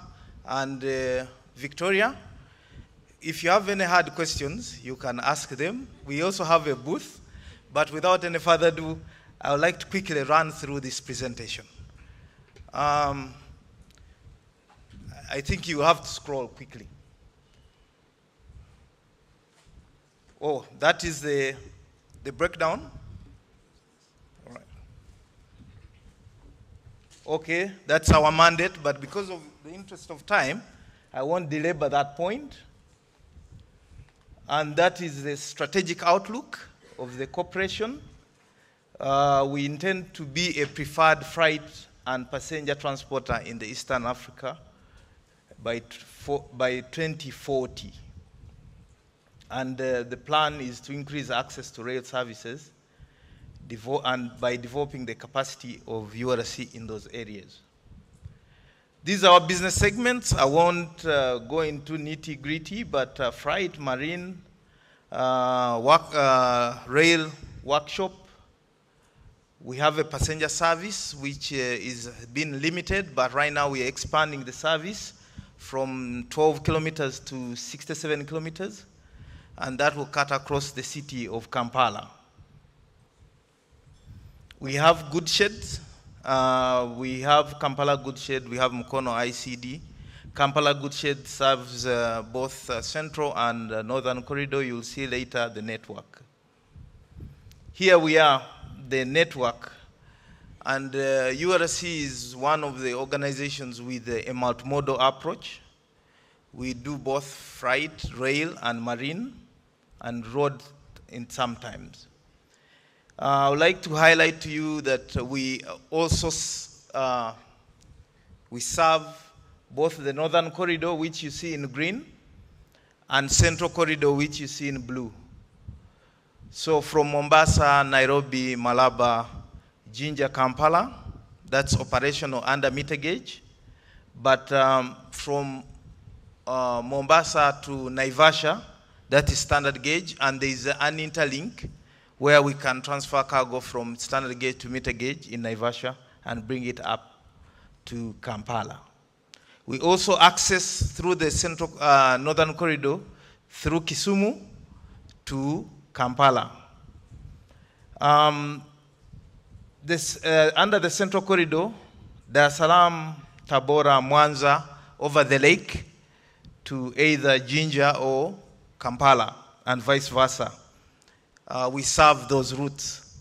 and Victoria. If you have any hard questions, you can ask them. We also have a booth, but without any further ado, I would like to quickly run through this presentation. I think you have to scroll quickly. Oh, that is the breakdown. All right. Okay, that's our mandate, but because of the interest of time, I won't belabor that point. And that is the strategic outlook of the corporation. We intend to be a preferred freight and passenger transporter in the Eastern Africa by 2040. And the plan is to increase access to rail services and by developing the capacity of URC in those areas. These are our business segments. I won't go into nitty-gritty, but freight, marine, rail, workshop. We have a passenger service which is being limited, but right now we are expanding the service from 12 kilometers to 67 kilometers, and that will cut across the city of Kampala. We have goods sheds. We have Kampala goods shed, we have Mukono ICD. Kampala goods shed serves both central and northern corridor. You'll see later the network. Here we are, the network. And URC is one of the organizations with a multimodal approach. We do both freight, rail, and marine, and road in sometimes. I would like to highlight to you that we also we serve both the northern corridor, which you see in green, and central corridor, which you see in blue. So from Mombasa, Nairobi, Malaba, Jinja, Kampala, that's operational under meter gauge. But from Mombasa to Naivasha, that is standard gauge, and there is an interlink where we can transfer cargo from standard gauge to meter gauge in Naivasha and bring it up to Kampala. We also access through the central northern corridor through Kisumu to Kampala. Under the central corridor, Dar es Salaam, Tabora, Mwanza, over the lake to either Jinja or Kampala, and vice versa. We serve those routes.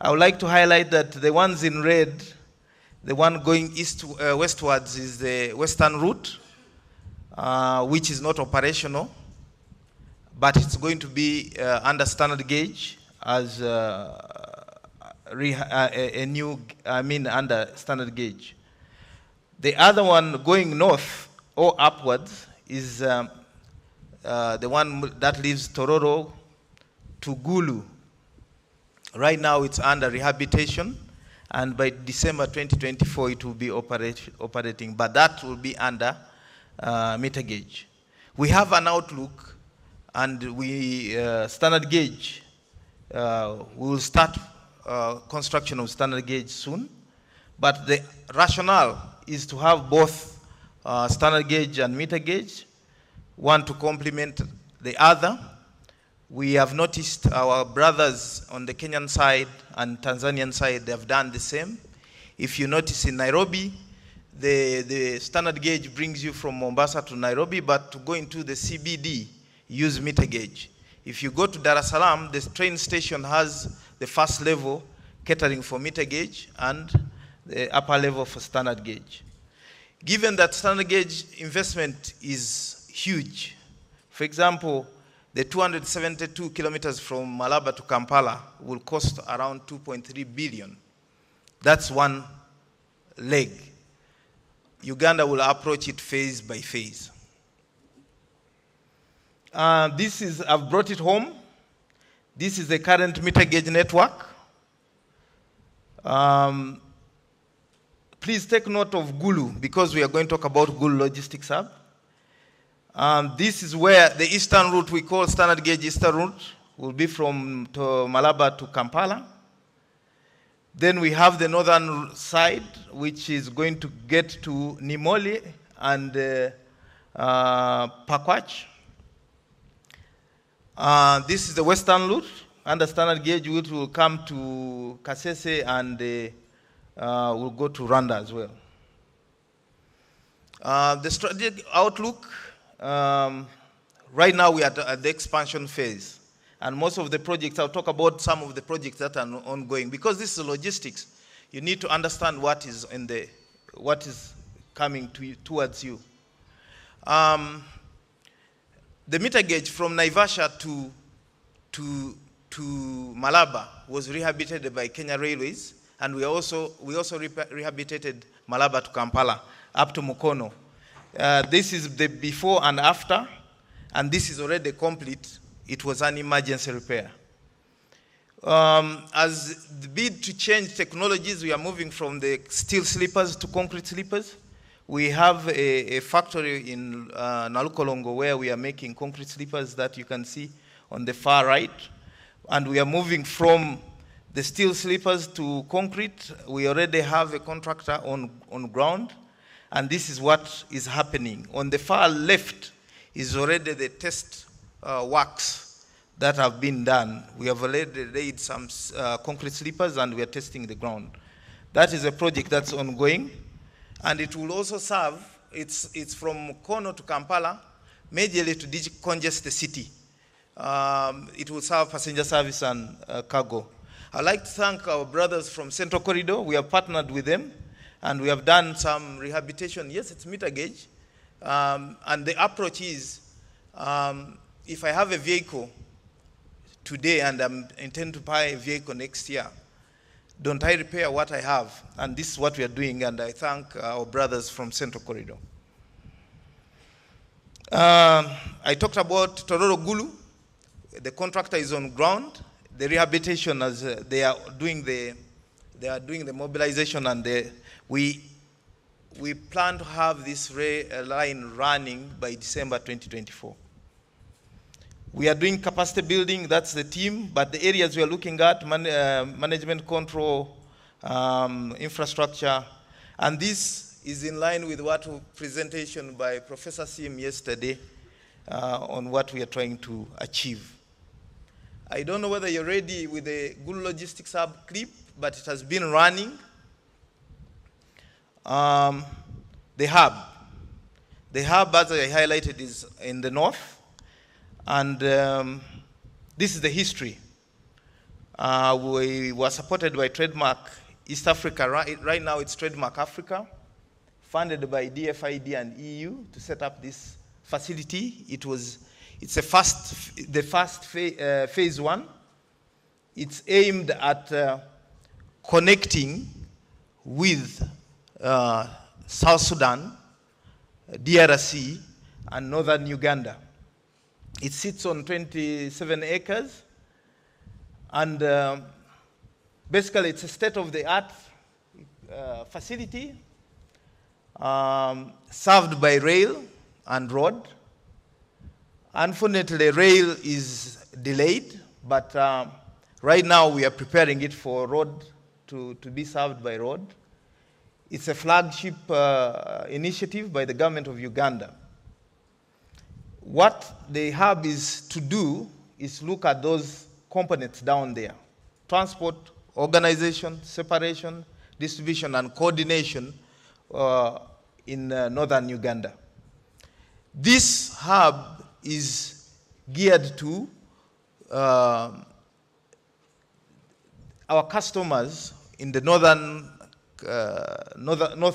I would like to highlight that the ones in red, the one going westwards is the western route, which is not operational, but it's going to be under standard gauge as under standard gauge. The other one going north or upwards is the one that leaves Tororo to Gulu. Right now it's under rehabilitation, and by December 2024 it will be operating, but that will be under meter gauge. We have an outlook, and we standard gauge, we will start construction of standard gauge soon, but the rationale is to have both standard gauge and meter gauge, one to complement the other. We have noticed our brothers on the Kenyan side and Tanzanian side, they have done the same. If you notice in Nairobi, the standard gauge brings you from Mombasa to Nairobi, but to go into the CBD, use meter gauge. If you go to Dar es Salaam, the train station has the first level catering for meter gauge and the upper level for standard gauge. Given that standard gauge investment is huge, for example, the 272 kilometers from Malaba to Kampala will cost around 2.3 billion. That's one leg. Uganda will approach it phase by phase. I've brought it home. This is the current meter gauge network. Please take note of Gulu, because we are going to talk about Gulu Logistics Hub. This is where the eastern route we call standard gauge eastern route will be from Malaba to Kampala. Then we have the northern side, which is going to get to Nimoli and Pakwach. This is the western route, under standard gauge, which will come to Kasese and will go to Rwanda as well. The strategic outlook, right now we are at the expansion phase. And most of the projects, I'll talk about some of the projects that are ongoing. Because this is logistics, you need to understand what is coming towards you. The meter gauge from Naivasha to Malaba was rehabilitated by Kenya Railways, and we also rehabilitated Malaba to Kampala, up to Mukono. This is the before and after, and this is already complete. It was an emergency repair. As the bid to change technologies, we are moving from the steel sleepers to concrete sleepers. We have a factory in Nalukolongo where we are making concrete sleepers that you can see on the far right. And we are moving from the steel sleepers to concrete. We already have a contractor on ground. And this is what is happening. On the far left is already the test works that have been done. We have already laid some concrete sleepers and we are testing the ground. That is a project that's ongoing. And it will also serve, it's from Kono to Kampala, majorly to decongest the city. It will serve passenger service and cargo. I'd like to thank our brothers from Central Corridor. We have partnered with them, and we have done some rehabilitation. Yes, it's meter gauge. And the approach is, if I have a vehicle today and I intend to buy a vehicle next year, don't I repair what I have? And this is what we are doing, and I thank our brothers from Central Corridor. I talked about Tororo Gulu. The contractor is on ground. The rehabilitation, as they are doing the mobilization, and we plan to have this line running by December 2024. We are doing capacity building, that's the team, but the areas we are looking at, management control, infrastructure, and this is in line with what presentation by Professor Sim yesterday on what we are trying to achieve. I don't know whether you're ready with the Gulu Logistics Hub clip, but it has been running. The hub, as I highlighted, is in the north. And this is the history. We were supported by Trademark East Africa. Right now it's Trademark Africa, funded by DFID and EU to set up this facility. It's the first phase one. It's aimed at connecting with South Sudan, DRC, and northern Uganda. It sits on 27 acres, and basically it's a state-of-the-art facility served by rail and road. Unfortunately, rail is delayed, but right now we are preparing it for road to be served by road. It's a flagship initiative by the government of Uganda. What the hub is to do is look at those components down there: transport, organization, separation, distribution, and coordination in northern Uganda. This hub is geared to our customers in the north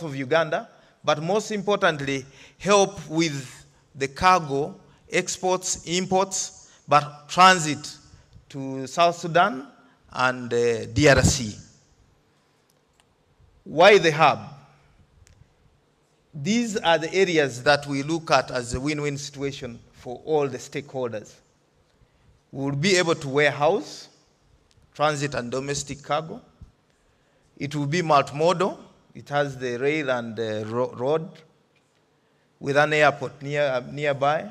of Uganda, but most importantly, help with the cargo, exports, imports, but transit to South Sudan and DRC. Why the hub? These are the areas that we look at as a win-win situation for all the stakeholders. We will be able to warehouse transit and domestic cargo. It will be multimodal. It has the rail and the road with an airport nearby.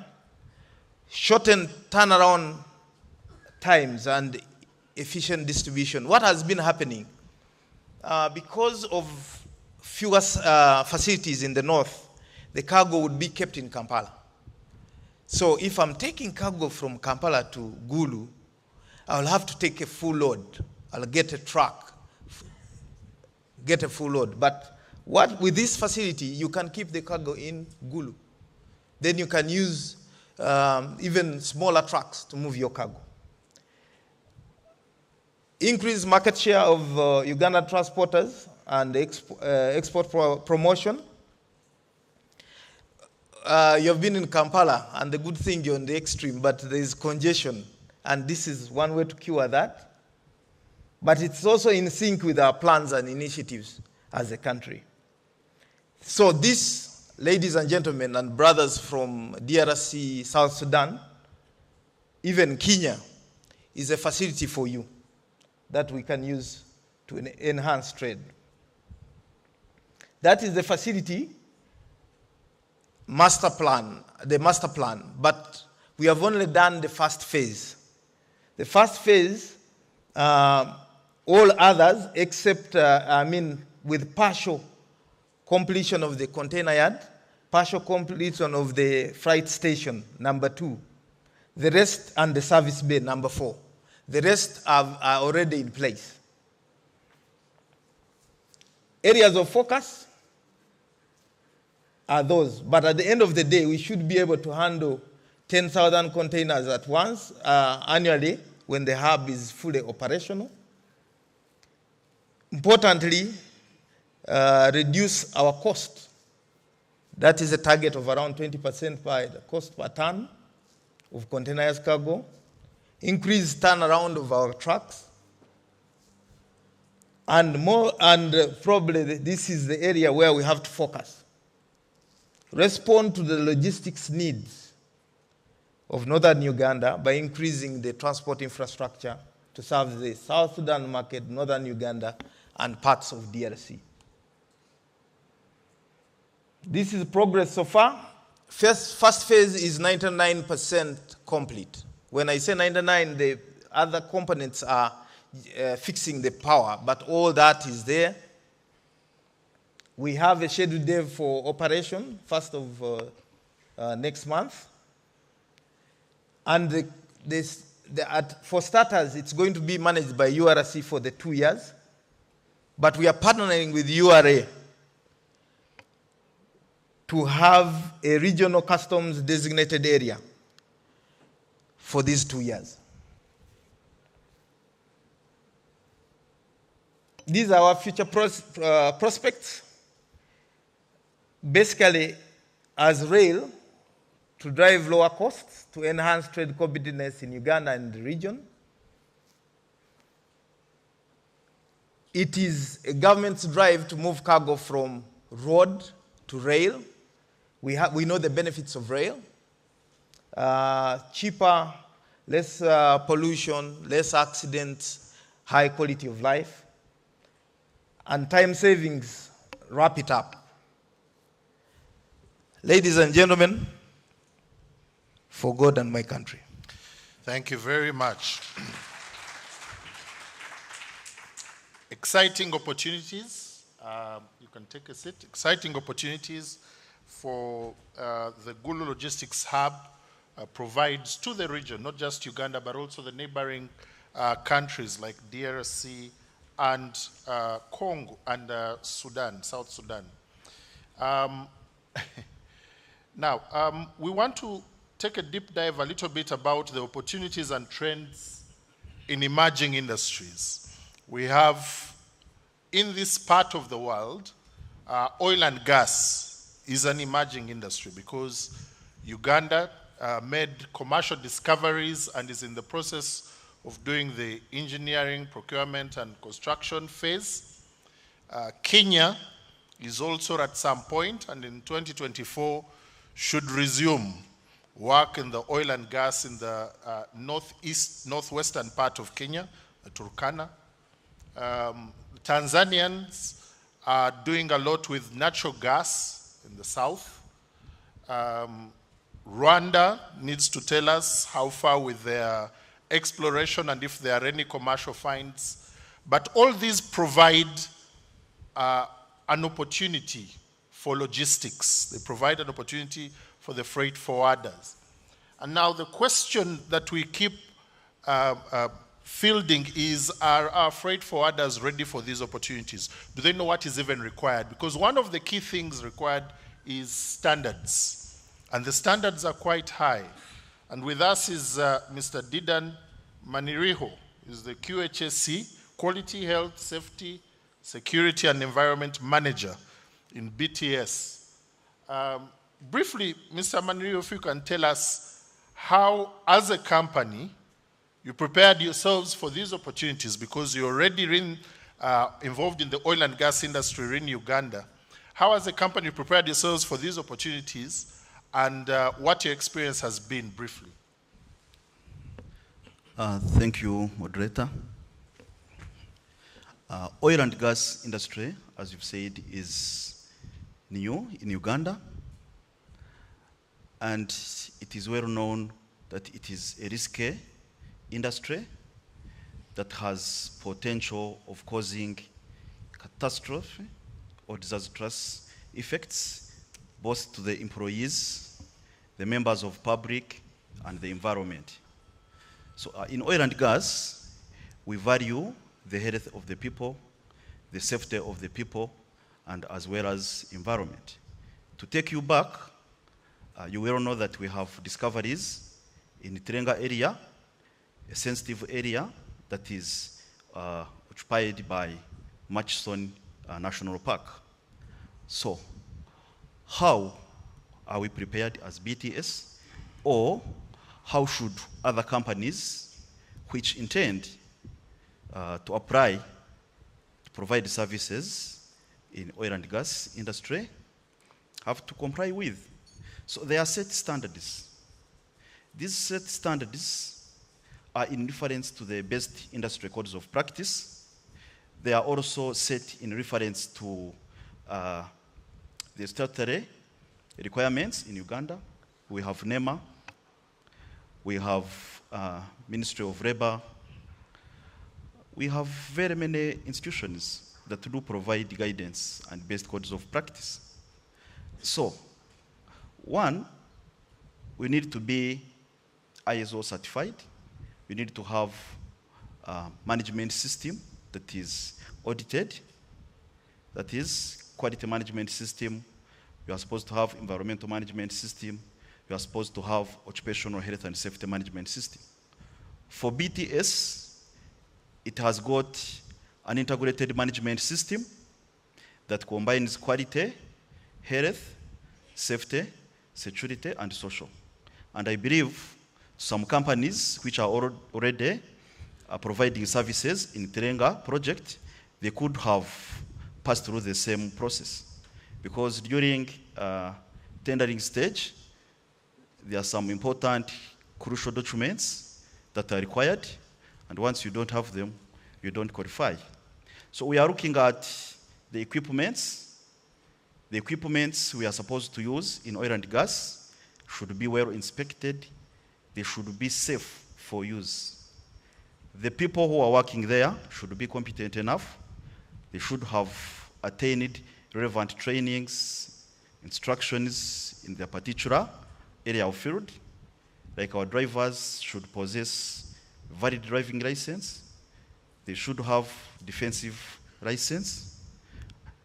Shorten turnaround times and efficient distribution. What has been happening? Because of fewer facilities in the north, the cargo would be kept in Kampala. So if I'm taking cargo from Kampala to Gulu, I'll have to take a full load. I'll get a truck, get a full load. But with this facility, you can keep the cargo in Gulu. Then you can use even smaller trucks to move your cargo. Increase market share of Uganda transporters and export promotion. You've been in Kampala, and the good thing you're on the extreme, but there is congestion, and this is one way to cure that. But it's also in sync with our plans and initiatives as a country. So this, ladies and gentlemen and brothers from DRC, South Sudan, even Kenya, is a facility for you that we can use to enhance trade. That is the facility the master plan, but we have only done the first phase. The first phase, all others except, with partial completion of the container yard, partial completion of the freight station, number 2, the rest, and the service bay, number 4. The rest are already in place. Areas of focus are those, but at the end of the day, we should be able to handle 10,000 containers at once annually when the hub is fully operational. Importantly, reduce our cost. That is a target of around 20% by the cost per ton of containerized cargo. Increase turnaround of our trucks. And probably this is the area where we have to focus. Respond to the logistics needs of northern Uganda by increasing the transport infrastructure to serve the South Sudan market, northern Uganda, and parts of DRC. This is progress so far. First phase is 99% complete. When I say 99, the other components are fixing the power, but all that is there. We have a scheduled day for operation, 1st of next month. And for starters, it's going to be managed by URC for the 2 years. But we are partnering with URA to have a regional customs designated area for these 2 years. These are our future prospects. Basically, as rail, to drive lower costs, to enhance trade competitiveness in Uganda and the region. It is a government's drive to move cargo from road to rail. We know the benefits of rail. Cheaper, less pollution, less accidents, high quality of life. And time savings, wrap it up. Ladies and gentlemen, for God and my country. Thank you very much. Exciting opportunities. You can take a seat. Exciting opportunities for the Gulu Logistics Hub provides to the region, not just Uganda, but also the neighboring countries like DRC and Congo and Sudan, South Sudan. Now, we want to take a deep dive a little bit about the opportunities and trends in emerging industries. We have, in this part of the world, oil and gas is an emerging industry because Uganda made commercial discoveries and is in the process of doing the engineering, procurement, and construction phase. Kenya is also at some point, and in 2024 should resume work in the oil and gas in the northwestern part of Kenya, Turkana. Tanzanians are doing a lot with natural gas in the south. Rwanda needs to tell us how far with their exploration and if there are any commercial finds. But all these provide an opportunity for logistics. They provide an opportunity for the freight forwarders. And now the question that we keep fielding is, are our freight forwarders ready for these opportunities? Do they know what is even required? Because one of the key things required is standards. And the standards are quite high. And with us is Mr. Didan Maniriho, is the QHSC, Quality, Health, Safety, Security and Environment Manager in BTS. Briefly, Mr. Maniriho, if you can tell us how, as a company, you prepared yourselves for these opportunities, because you're already involved in the oil and gas industry in Uganda. How, as a company, you prepared yourselves for these opportunities, and what your experience has been, briefly? Thank you, moderator. Oil and gas industry, as you've said, is new in Uganda, and it is well known that it is a risky industry that has potential of causing catastrophe or disastrous effects both to the employees, the members of public, and the environment. So in oil and gas, we value the health of the people, the safety of the people, and as well as environment. To take you back, you will know that we have discoveries in the Tirenga area, a sensitive area that is occupied by Murchison National Park. So, how are we prepared as BTS, or how should other companies which intend to apply to provide services in oil and gas industry have to comply with? So there are set standards. These set standards are in reference to the best industry codes of practice. They are also set in reference to the statutory requirements in Uganda. We have NEMA, we have Ministry of Labor, we have very many institutions that do provide guidance and best codes of practice. So, one, we need to be ISO certified. We need to have a management system that is audited. That is, quality management system. You are supposed to have environmental management system. You are supposed to have occupational health and safety management system. For BTS, it has got an integrated management system that combines quality, health, safety, security, and social. And I believe some companies which are already providing services in Tirenga project, they could have passed through the same process. Because during tendering stage, there are some important crucial documents that are required, and once you don't have them, you don't qualify. So we are looking at the equipments. The equipments we are supposed to use in oil and gas should be well inspected. They should be safe for use. The people who are working there should be competent enough. They should have attained relevant trainings, instructions in their particular area of field. Like our drivers should possess valid driving license. They should have defensive license.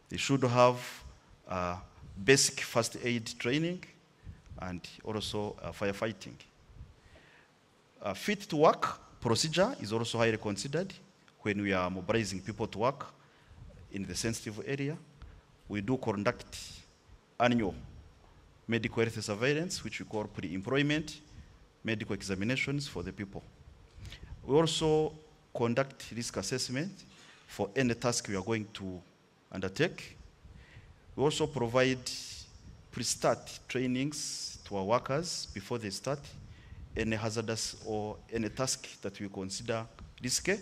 They should have basic first aid training and also firefighting. Fit to work procedure is also highly considered when we are mobilizing people to work in the sensitive area. We do conduct annual medical health surveillance, which we call pre-employment medical examinations for the people. We also conduct risk assessment for any task we are going to undertake. We also provide pre-start trainings to our workers before they start any hazardous or any task that we consider risky.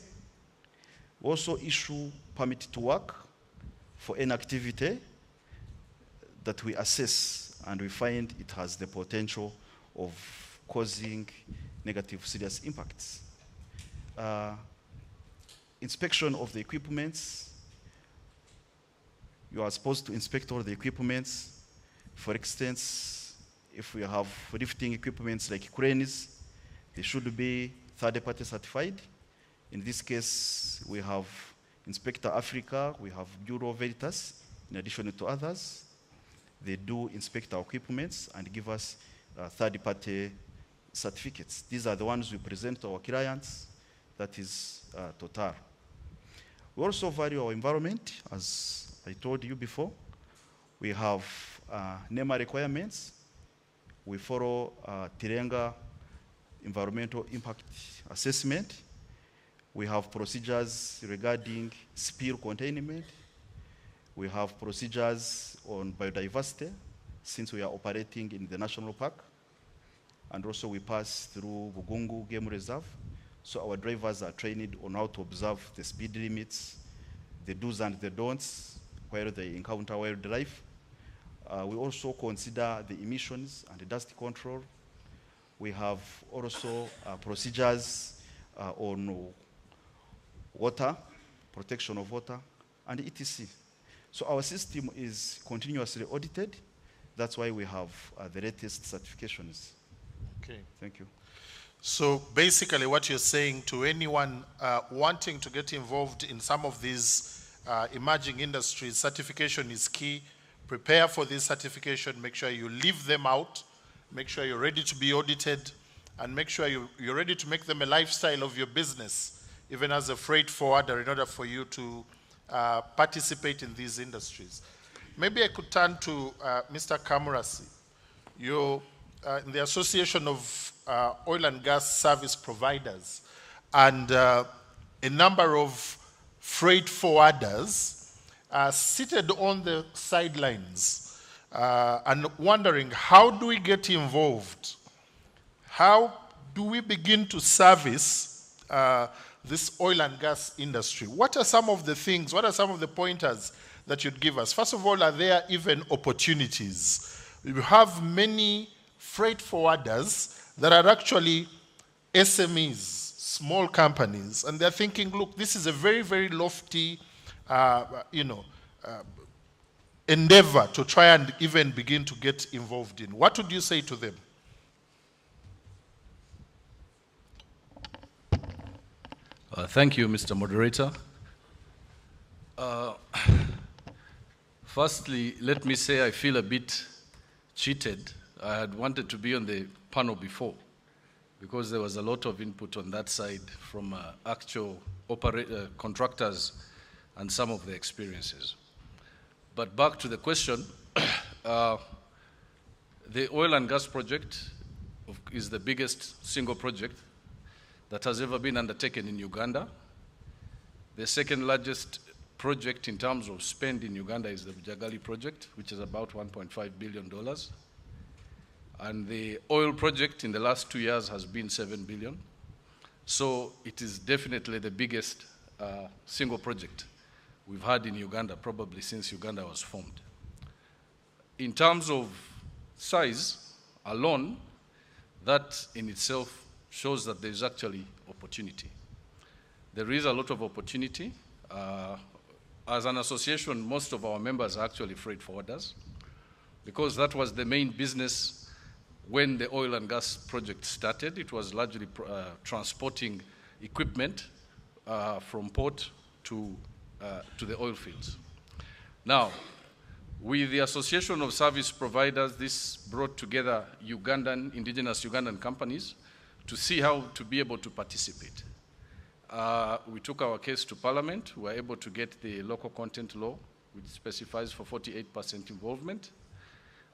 We also issue permit to work for any activity that we assess and we find it has the potential of causing negative serious impacts. Inspection of the equipments. You are supposed to inspect all the equipments. For instance, if we have lifting equipments like cranes, they should be third-party certified In this case, we have Inspector Africa, we have Bureau Veritas, in addition to others. They do inspect our equipments and give us third-party certificates. These are the ones we present to our clients, that is Total. We also value our environment, as I told you before. We have NEMA requirements. We follow Tirenga environmental impact assessment. We have procedures regarding spill containment. We have procedures on biodiversity, since we are operating in the national park. And also we pass through Bugungu Game Reserve. So our drivers are trained on how to observe the speed limits, the do's and the don'ts, where they encounter wildlife. We also consider the emissions and the dust control. We have also procedures on water, protection of water, and etc. So our system is continuously audited. That's why we have the latest certifications. Okay. Thank you. So basically what you're saying to anyone wanting to get involved in some of these emerging industries, certification is key. Prepare for this certification, make sure you leave them out, make sure you're ready to be audited, and make sure you're ready to make them a lifestyle of your business, even as a freight forwarder, in order for you to participate in these industries. Maybe I could turn to Mr. Kamurasi. You're in the Association of Oil and Gas Service Providers, and a number of freight forwarders are seated on the sidelines and wondering, how do we get involved? How do we begin to service this oil and gas industry? What are some of the things, what are some of the pointers that you'd give us? First of all, are there even opportunities? You have many freight forwarders that are actually SMEs, small companies, and they're thinking, look, this is a very, very lofty endeavor to try and even begin to get involved in. What would you say to them? Thank you, Mr. Moderator. Firstly, let me say I feel a bit cheated. I had wanted to be on the panel before because there was a lot of input on that side from actual contractors and some of the experiences. But back to the question, the oil and gas project is the biggest single project that has ever been undertaken in Uganda. The second largest project in terms of spend in Uganda is the Bujagali project, which is about $1.5 billion. And the oil project in the last 2 years has been $7 billion. So it is definitely the biggest single project we've had in Uganda, probably since Uganda was formed. In terms of size alone, that in itself shows that there's actually opportunity. There is a lot of opportunity. As an association, most of our members are actually freight forwarders, because that was the main business when the oil and gas project started. It was largely transporting equipment from port to the oil fields. Now, with the Association of Service Providers, this brought together indigenous Ugandan companies to see how to be able to participate. We took our case to Parliament. We were able to get the local content law, which specifies for 48% involvement.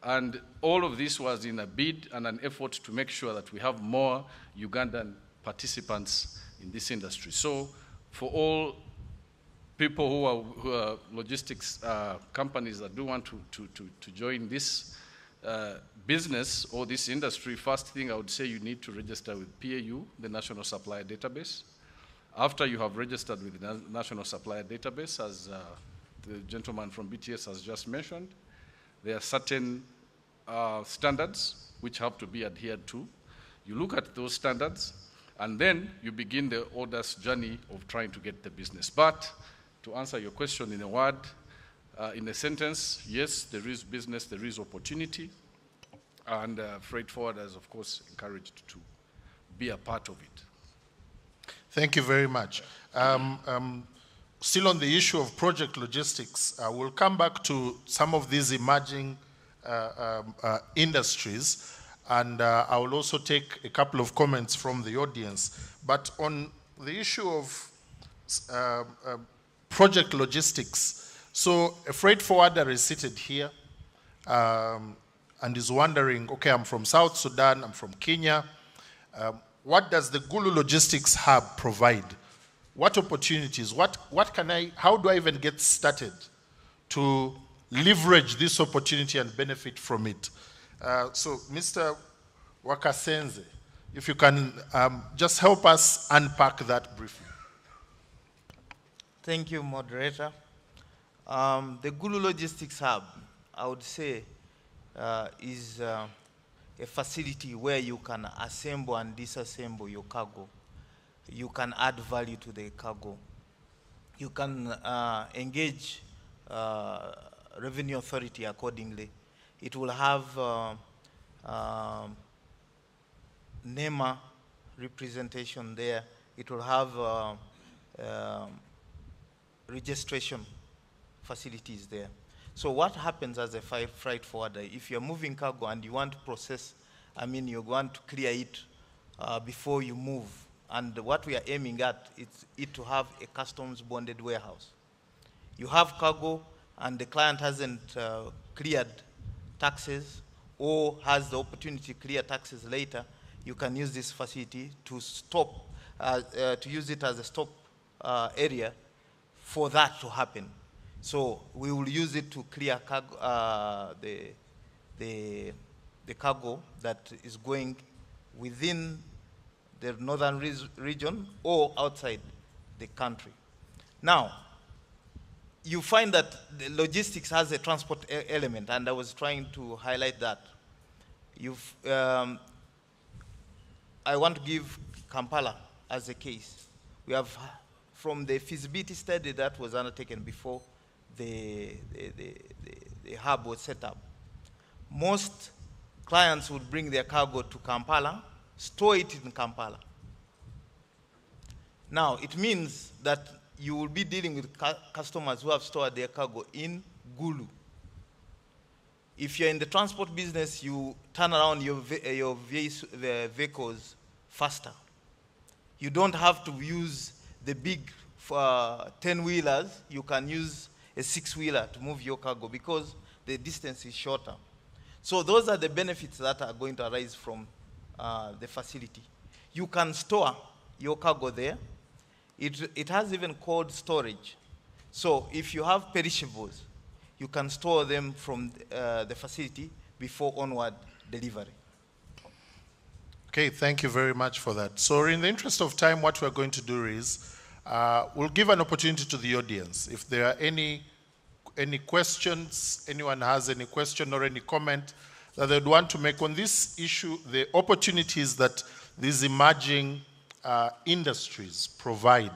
And all of this was in a bid and an effort to make sure that we have more Ugandan participants in this industry. So for all people who are logistics companies that do want to join this business or this industry, first thing I would say, you need to register with PAU, the National Supplier Database. After you have registered with the National Supplier Database, as the gentleman from BTS has just mentioned, there are certain standards which have to be adhered to. You look at those standards, and then you begin the order's journey of trying to get the business. But to answer your question in a word, in a sentence, yes, there is business, there is opportunity, and freight forwarders, of course, encouraged to be a part of it. Thank you very much. Still on the issue of project logistics, we'll come back to some of these emerging industries, and I will also take a couple of comments from the audience. But on the issue of project logistics, so a freight forwarder is seated here and is wondering, okay, I'm from South Sudan, I'm from Kenya. What does the Gulu Logistics Hub provide? What opportunities? How do I even get started to leverage this opportunity and benefit from it? So, Mr. Wakasenze, if you can just help us unpack that briefly. Thank you, moderator. The Gulu Logistics Hub, I would say, is a facility where you can assemble and disassemble your cargo. You can add value to the cargo. You can engage revenue authority accordingly. It will have NEMA representation there. It will have registration facilities there. So what happens as a freight forwarder, if you're moving cargo and you want to process, you want to clear it before you move, and what we are aiming at is it to have a customs bonded warehouse. You have cargo and the client hasn't cleared taxes or has the opportunity to clear taxes later, you can use this facility to stop, to use it as a stop area for that to happen. So we will use it to clear cargo, the cargo that is going within the northern region or outside the country. Now, you find that the logistics has a transport element, and I was trying to highlight that. I want to give Kampala as a case. We have, from the feasibility study that was undertaken before the hub was set up, most clients would bring their cargo to Kampala, store it in Kampala. Now, it means that you will be dealing with customers who have stored their cargo in Gulu. If you're in the transport business, you turn around your vehicles faster. You don't have to use the big 10-wheelers. You can use a 6-wheeler to move your cargo because the distance is shorter. So those are the benefits that are going to arise from the facility. You can store your cargo there. It has even cold storage. So if you have perishables, you can store them from the facility before onward delivery. Okay, thank you very much for that. So in the interest of time, what we're going to do is we'll give an opportunity to the audience. If there are any questions, anyone has any question or any comment that they'd want to make on this issue, the opportunities that these emerging industries provide.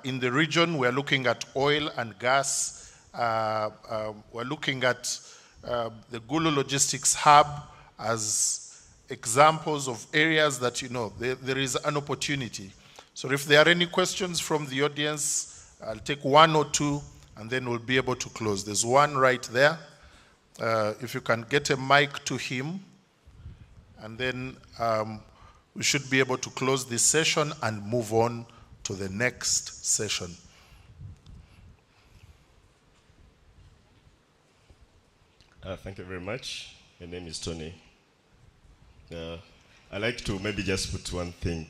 In the region, we're looking at oil and gas. We're looking at the Gulu Logistics Hub as examples of areas that, there is an opportunity. So if there are any questions from the audience, I'll take one or two, and then we'll be able to close. There's one right there. If you can get a mic to him, and then we should be able to close this session and move on to the next session. Thank you very much. My name is Tony. I'd like to maybe just put one thing.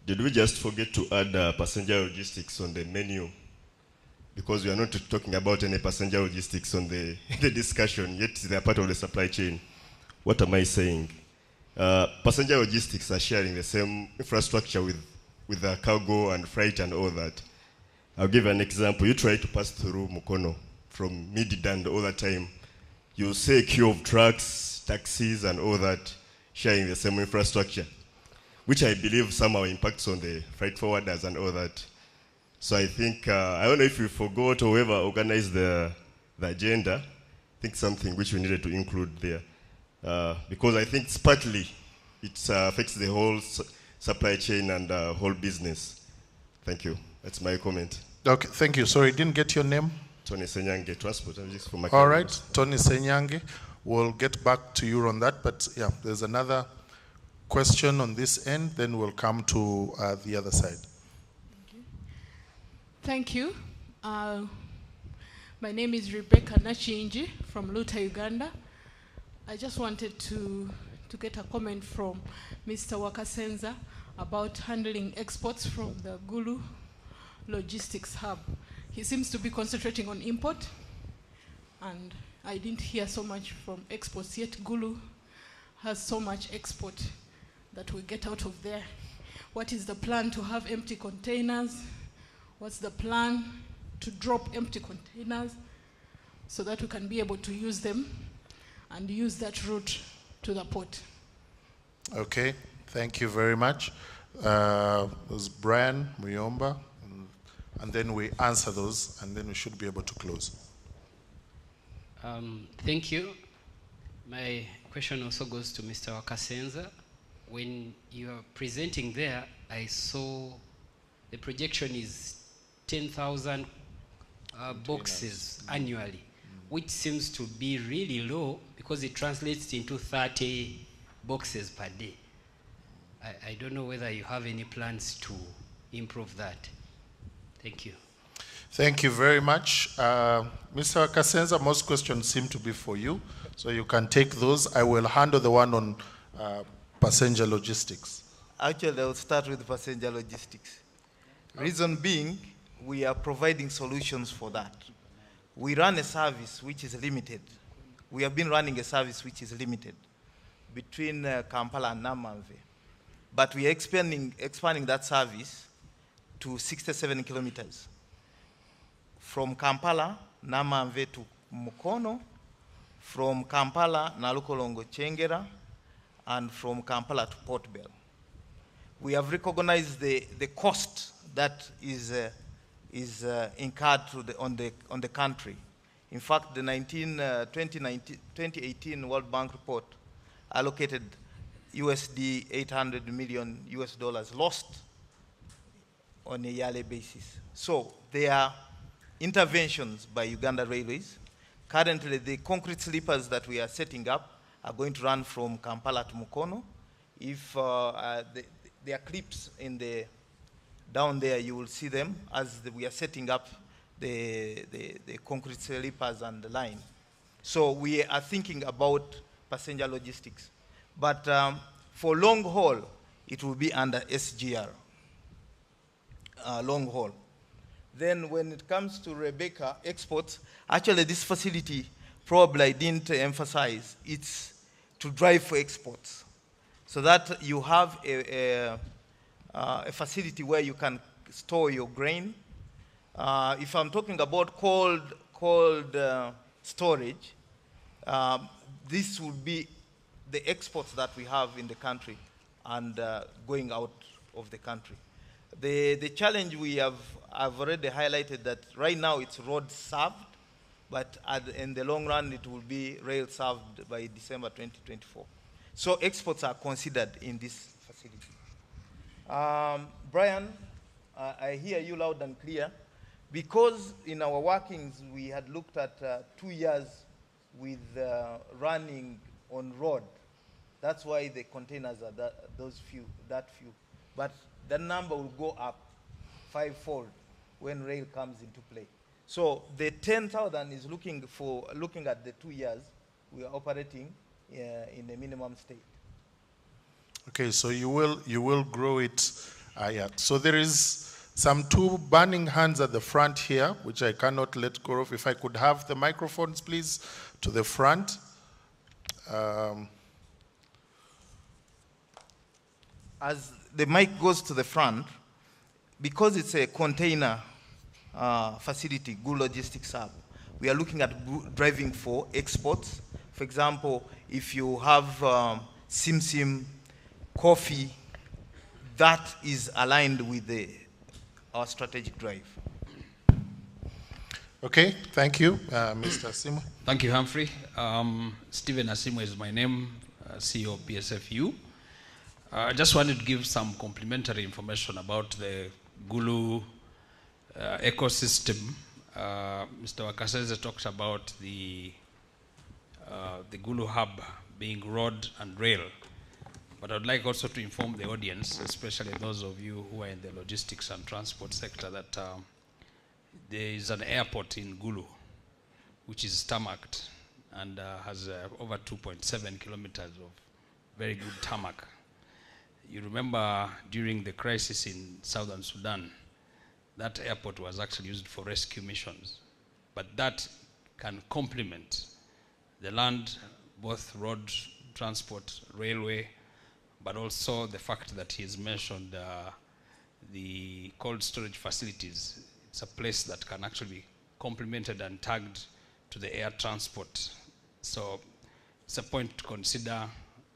Did we just forget to add passenger logistics on the menu? Because we are not talking about any passenger logistics on the discussion, yet they are part of the supply chain. What am I saying? Passenger logistics are sharing the same infrastructure with the cargo and freight and all that. I'll give an example. You try to pass through Mukono from Midland all the time. You see a queue of trucks, taxis, and all that sharing the same infrastructure, which I believe somehow impacts on the freight forwarders and all that. So I think, I don't know if you forgot or whoever organized the agenda, I think something which we needed to include there. Because I think partly it affects the whole supply chain and whole business. Thank you. That's my comment. Okay, thank you. Sorry, didn't get your name? Tony Senyange, Transport and Logistics for my All right, Tony Senyange. We'll get back to you on that, but yeah, there's another question on this end, then we'll come to the other side. Thank you. My name is Rebecca Nachinji from Luta, Uganda. I just wanted to get a comment from Mr. Wakasenza about handling exports from the Gulu logistics hub. He seems to be concentrating on import, and I didn't hear so much from exports yet. Gulu has so much export that we get out of there. What is the plan to have empty containers? What's the plan to drop empty containers so that we can be able to use them and use that route to the port? Okay, thank you very much. There's Brian Muyomba, and then we answer those, and then we should be able to close. Thank you. My question also goes to Mr. Wakasenza. When you are presenting there, I saw the projection is 10,000 boxes annually, which seems to be really low because it translates into 30 boxes per day. I don't know whether you have any plans to improve that. Thank you. Thank you very much. Mr. Kasenza, most questions seem to be for you, so you can take those. I will handle the one on passenger logistics. Actually, I'll start with passenger logistics. Reason being, we are providing solutions for that. We run a service which is limited. We have been running a service which is limited between Kampala and Namamve. But we are expanding that service to 67 kilometers. From Kampala, Namamve to Mukono, from Kampala, Nalukolongo Chengera, and from Kampala to Port Bell. We have recognized the cost that is incurred on the country. In fact, the 2018 World Bank report allocated USD 800 million US dollars lost on a yearly basis. So there are interventions by Uganda Railways. Currently, the concrete sleepers that we are setting up are going to run from Kampala to Mukono. If there are clips in the down there, you will see them as we are setting up the concrete sleepers and the line. So we are thinking about passenger logistics. But for long haul, it will be under SGR, long haul. Then when it comes to Rebecca exports, actually this facility, probably I didn't emphasize, it's to drive for exports. So that you have a facility where you can store your grain. If I'm talking about cold storage, this will be the exports that we have in the country and going out of the country. The challenge I've already highlighted that right now it's road served, but in the long run it will be rail served by December 2024. So exports are considered in this facility. Brian, I hear you loud and clear. Because in our workings we had looked at 2 years with running on road. That's why the containers are that few. But that number will go up 5-fold when rail comes into play. So the 10,000 is looking at the 2 years we are operating in the minimum state. Okay, so you will grow it. Yeah. So there is some 2 burning hands at the front here, which I cannot let go of. If I could have the microphones, please, to the front. As the mic goes to the front, because it's a container facility, Good Logistics Hub, we are looking at driving for exports. For example, if you have Sim coffee, that is aligned with our strategic drive. Okay, thank you, Mr. Asimu. Thank you, Humphrey. Stephen Asimu is my name, CEO of PSFU. I just wanted to give some complementary information about the Gulu ecosystem. Mr. Wakasenza talked about the Gulu hub being road and rail. But I would like also to inform the audience, especially those of you who are in the logistics and transport sector, that there is an airport in Gulu, which is tarmacked and has over 2.7 kilometers of very good tarmac. You remember during the crisis in southern Sudan, that airport was actually used for rescue missions. But that can complement the land, both road transport, railway, but also the fact that he's mentioned the cold storage facilities. It's a place that can actually be complemented and tagged to the air transport. So it's a point to consider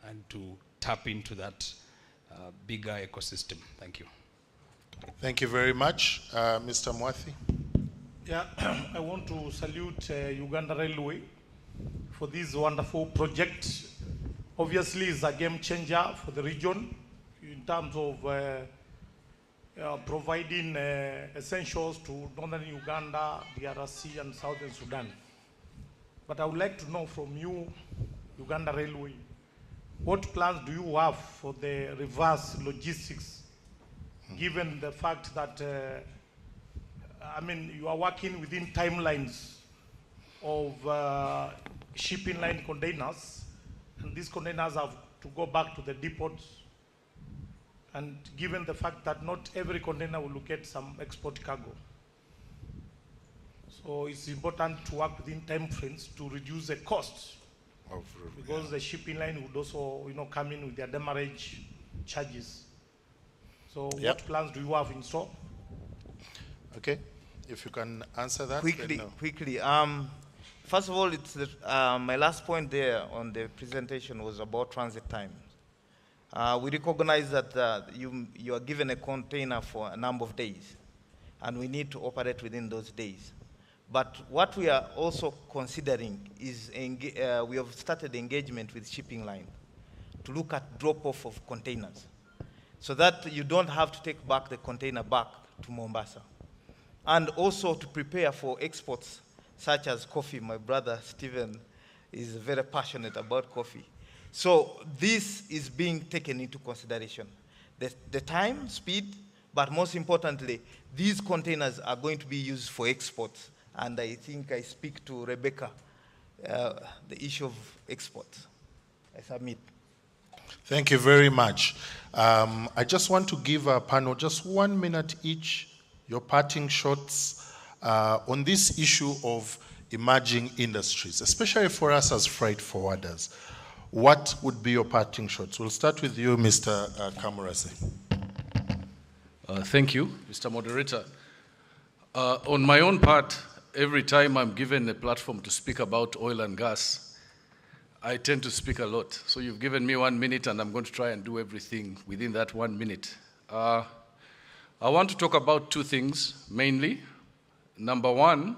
and to tap into that bigger ecosystem. Thank you. Thank you very much. Mr. Mwathi. Yeah, I want to salute Uganda Railway for this wonderful project. Obviously, it's a game changer for the region in terms of providing essentials to northern Uganda, DRC, and southern Sudan. But I would like to know from you, Uganda Railway, what plans do you have for the reverse logistics, given the fact that, I mean, you are working within timelines of shipping line containers, and these containers have to go back to the depots, and given the fact that not every container will locate some export cargo. So it's important to work within time frames to reduce the cost, because the shipping line would also, come in with their demurrage charges. So what plans do you have in store? Okay, if you can answer that. Quickly. First of all, it's my last point there on the presentation was about transit time. We recognize that you are given a container for a number of days, and we need to operate within those days. But what we are also considering is we have started engagement with shipping line to look at drop-off of containers, so that you don't have to take back the container back to Mombasa. And also to prepare for exports such as coffee. My brother Stephen is very passionate about coffee. So this is being taken into consideration. The time, speed, but most importantly, these containers are going to be used for exports. And I think I speak to Rebecca, the issue of exports. I submit. Thank you very much. I just want to give our panel just 1 minute each, your parting shots on this issue of emerging industries, especially for us as freight forwarders. What would be your parting shots? We'll start with you, Mr. Kamurase. Thank you, Mr. Moderator. On my own part, every time I'm given a platform to speak about oil and gas, I tend to speak a lot. So you've given me 1 minute, and I'm going to try and do everything within that 1 minute. I want to talk about two things, mainly. Number one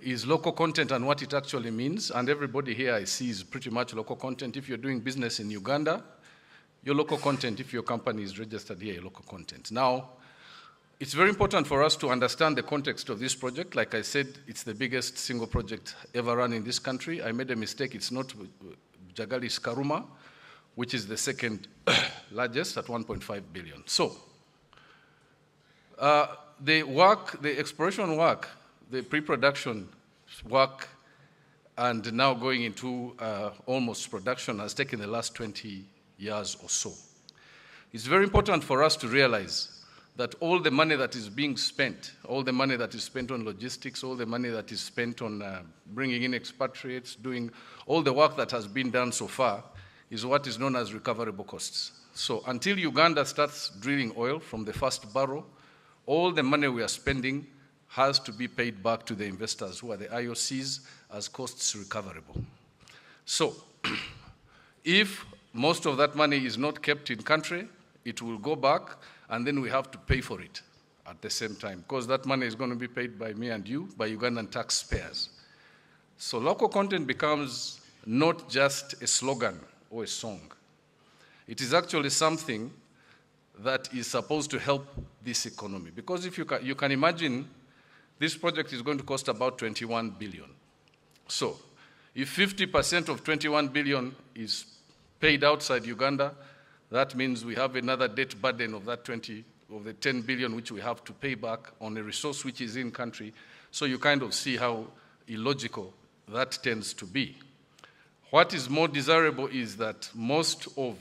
is local content and what it actually means. And everybody here I see is pretty much local content. If you're doing business in Uganda, your local content. If your company is registered here, your local content. Now, it's very important for us to understand the context of this project. Like I said, it's the biggest single project ever run in this country. I made a mistake. It's not Jagali's Karuma, which is the second largest at 1.5 billion. So, the work, the exploration work, the pre-production work, and now going into almost production has taken the last 20 years or so. It's very important for us to realize that all the money that is being spent, all the money that is spent on logistics, all the money that is spent on bringing in expatriates, doing all the work that has been done so far, is what is known as recoverable costs. So until Uganda starts drilling oil from the first barrel, all the money we are spending has to be paid back to the investors, who are the IOCs, as costs recoverable. So if most of that money is not kept in country, it will go back, and then we have to pay for it at the same time, because that money is going to be paid by me and you, by Ugandan taxpayers. So local content becomes not just a slogan or a song. It is actually something that is supposed to help this economy. Because if you can imagine, this project is going to cost about 21 billion. So if 50% of 21 billion is paid outside Uganda, that means we have another debt burden of that 10 billion which we have to pay back on a resource which is in country. So you kind of see how illogical that tends to be. What is more desirable is that most of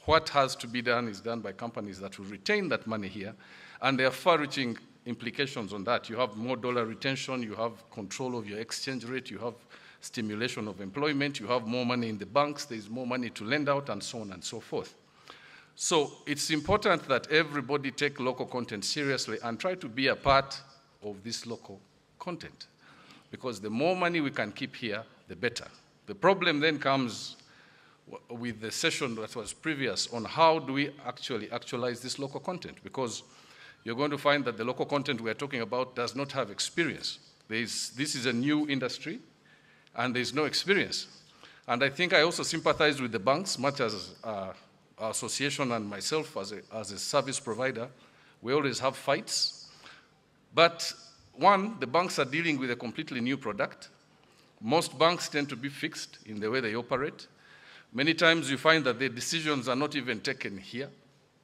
what has to be done is done by companies that will retain that money here, and there are far-reaching implications on that. You have more dollar retention, you have control of your exchange rate, you have stimulation of employment, you have more money in the banks, there's more money to lend out, and so on and so forth. So it's important that everybody take local content seriously and try to be a part of this local content, because the more money we can keep here, the better. The problem then comes with the session that was previous on how do we actualize this local content, because you're going to find that the local content we are talking about does not have experience. This is a new industry, and there's no experience. And I think I also sympathize with the banks, much as our association and myself as a service provider. We always have fights. But one, the banks are dealing with a completely new product. Most banks tend to be fixed in the way they operate. Many times you find that the decisions are not even taken here.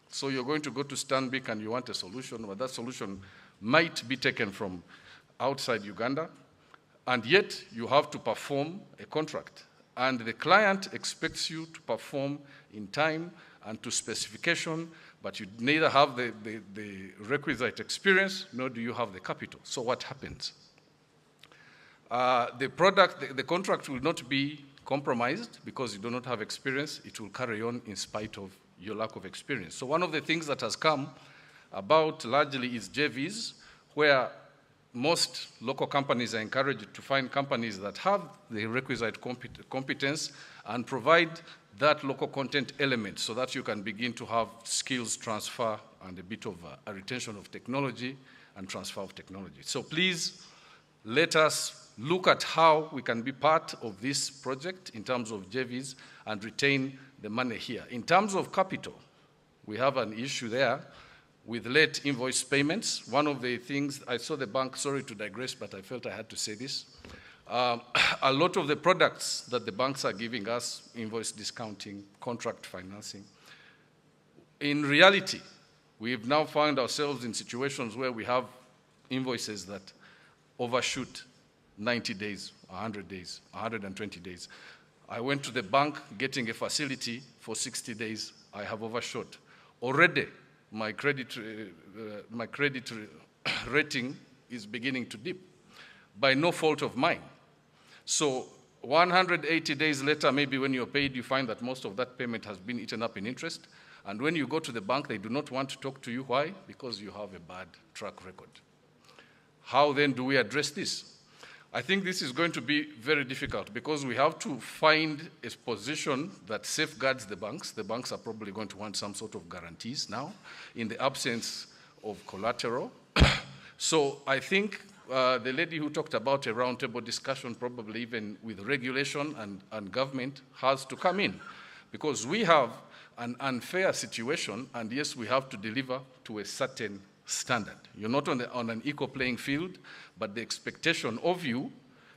So you're going to go to Stanbic and you want a solution, but that solution might be taken from outside Uganda, and yet you have to perform a contract. And the client expects you to perform in time and to specification, but you neither have the requisite experience, nor do you have the capital. So what happens? The contract will not be compromised because you do not have experience. It will carry on in spite of your lack of experience. So one of the things that has come about largely is JVs, where most local companies are encouraged to find companies that have the requisite competence and provide that local content element so that you can begin to have skills transfer and a bit of a retention of technology and transfer of technology. So please let us look at how we can be part of this project in terms of JVs and retain the money here. In terms of capital, we have an issue there with late invoice payments. One of the things, I saw the bank, sorry to digress, but I felt I had to say this. A lot of the products that the banks are giving us, invoice discounting, contract financing, in reality, we've now found ourselves in situations where we have invoices that overshoot 90 days, 100 days, 120 days. I went to the bank getting a facility for 60 days. I have overshot. Already, my credit rating is beginning to dip by no fault of mine. So 180 days later, maybe when you're paid, you find that most of that payment has been eaten up in interest. And when you go to the bank, they do not want to talk to you. Why? Because you have a bad track record. How then do we address this? I think this is going to be very difficult because we have to find a position that safeguards the banks. The banks are probably going to want some sort of guarantees now in the absence of collateral. So I think the lady who talked about a roundtable discussion, probably even with regulation and government, has to come in because we have an unfair situation, and yes, we have to deliver to a certain standard. You're not on an equal playing field, but the expectation of you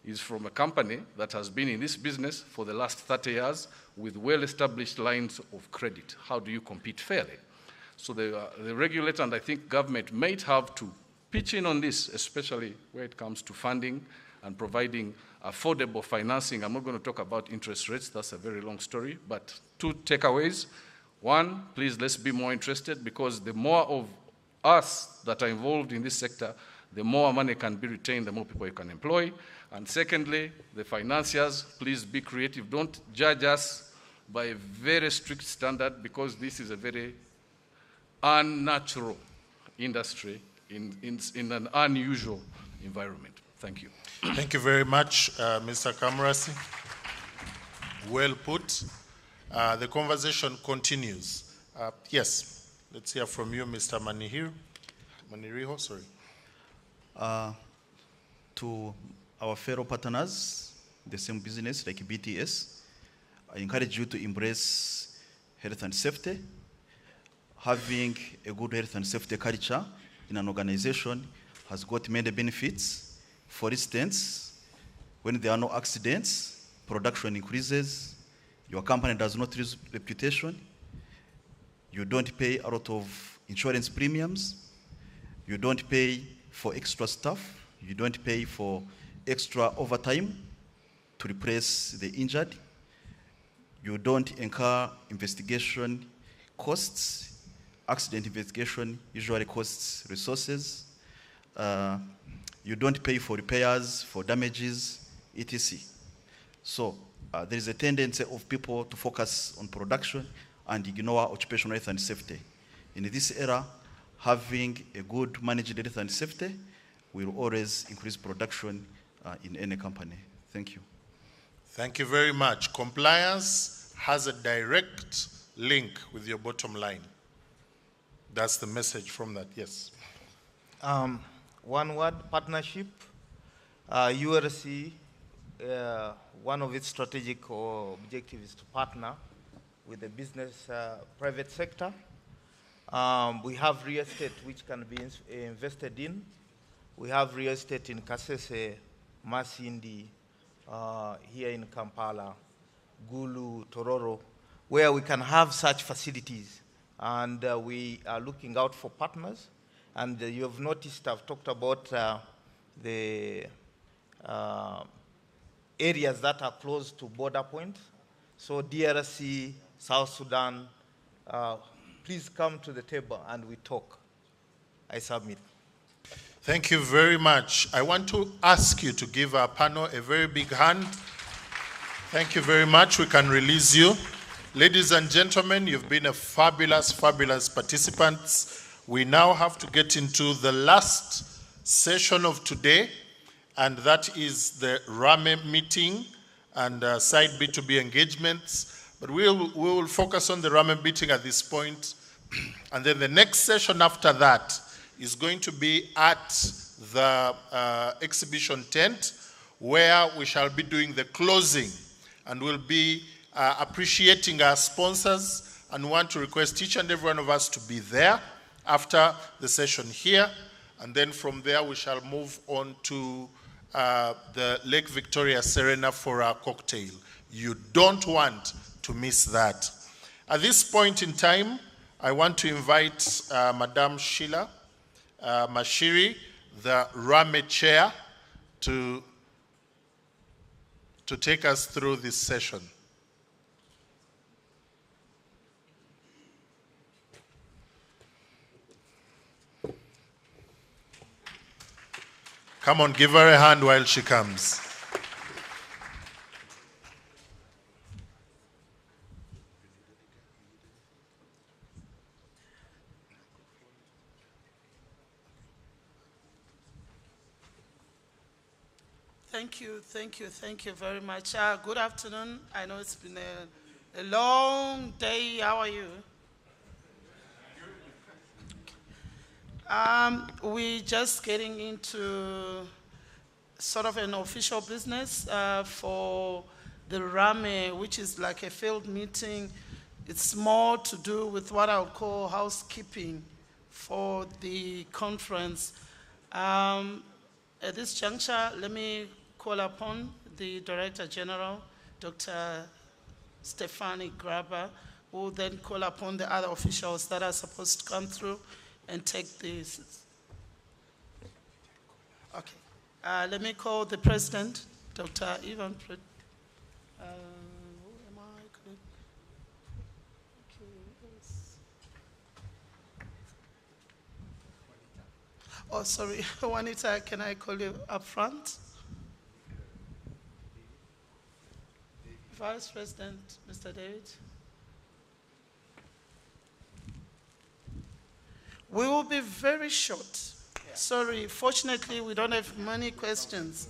is from a company that has been in this business for the last 30 years with well-established lines of credit. How do you compete fairly? So the regulator and I think government might have to pitch in on this, especially where it comes to funding and providing affordable financing. I'm not going to talk about interest rates, that's a very long story, but two takeaways. One, please let's be more interested, because the more of us that are involved in this sector, the more money can be retained, the more people you can employ. And secondly, the financiers, please be creative. Don't judge us by a very strict standard, because this is a very unnatural industry in an unusual environment. Thank you. Thank you very much, Mr. Kamrasi. Well put. The conversation continues. Yes, let's hear from you, Mr. Maniriho, sorry. To our fellow partners, the same business like BTS, I encourage you to embrace health and safety. Having a good health and safety culture in an organization has got many benefits. For instance, when there are no accidents, production increases, your company does not lose reputation, you don't pay a lot of insurance premiums, you don't pay for extra staff, you don't pay for extra overtime to replace the injured, you don't incur investigation costs. Accident investigation usually costs resources. You don't pay for repairs, for damages, etc. So there is a tendency of people to focus on production and ignore occupational health and safety. In this era, having a good managed health and safety will always increase production in any company. Thank you. Thank you very much. Compliance has a direct link with your bottom line. That's the message from that, yes. One word, partnership. URC, one of its strategic objectives is to partner with the business private sector. We have real estate which can be invested in. We have real estate in Kasese, Masindi, here in Kampala, Gulu, Tororo, where we can have such facilities. And we are looking out for partners. And you have noticed I've talked about the areas that are close to border points. So DRC, South Sudan, please come to the table and we talk. I submit. Thank you very much. I want to ask you to give our panel a very big hand. Thank you very much. We can release you. Ladies and gentlemen, you've been a fabulous, fabulous participants. We now have to get into the last session of today, and that is the Rame meeting and side B2B engagements. But we will focus on the Rame meeting at this point. And then the next session after that is going to be at the exhibition tent, where we shall be doing the closing, and we'll be appreciating our sponsors, and want to request each and every one of us to be there after the session here. And then from there we shall move on to the Lake Victoria Serena for our cocktail. You don't want to miss that. At this point in time, I want to invite Madame Sheila Mashiri, the Rame chair, to take us through this session. Come on, give her a hand while she comes. Thank you very much. Good afternoon. I know it's been a long day. How are you? We're just getting into sort of an official business for the Rame, which is like a field meeting. It's more to do with what I would call housekeeping for the conference. At this juncture, let me call upon the Director General, Dr. Stefani Graba, who will then call upon the other officials that are supposed to come through and take this. Okay. Let me call the President, Dr. Ivan. Who am I? Okay, yes. Oh, sorry, Juanita, can I call you up front? Vice President, Mr. David. We will be very short. Sorry, fortunately, we don't have many questions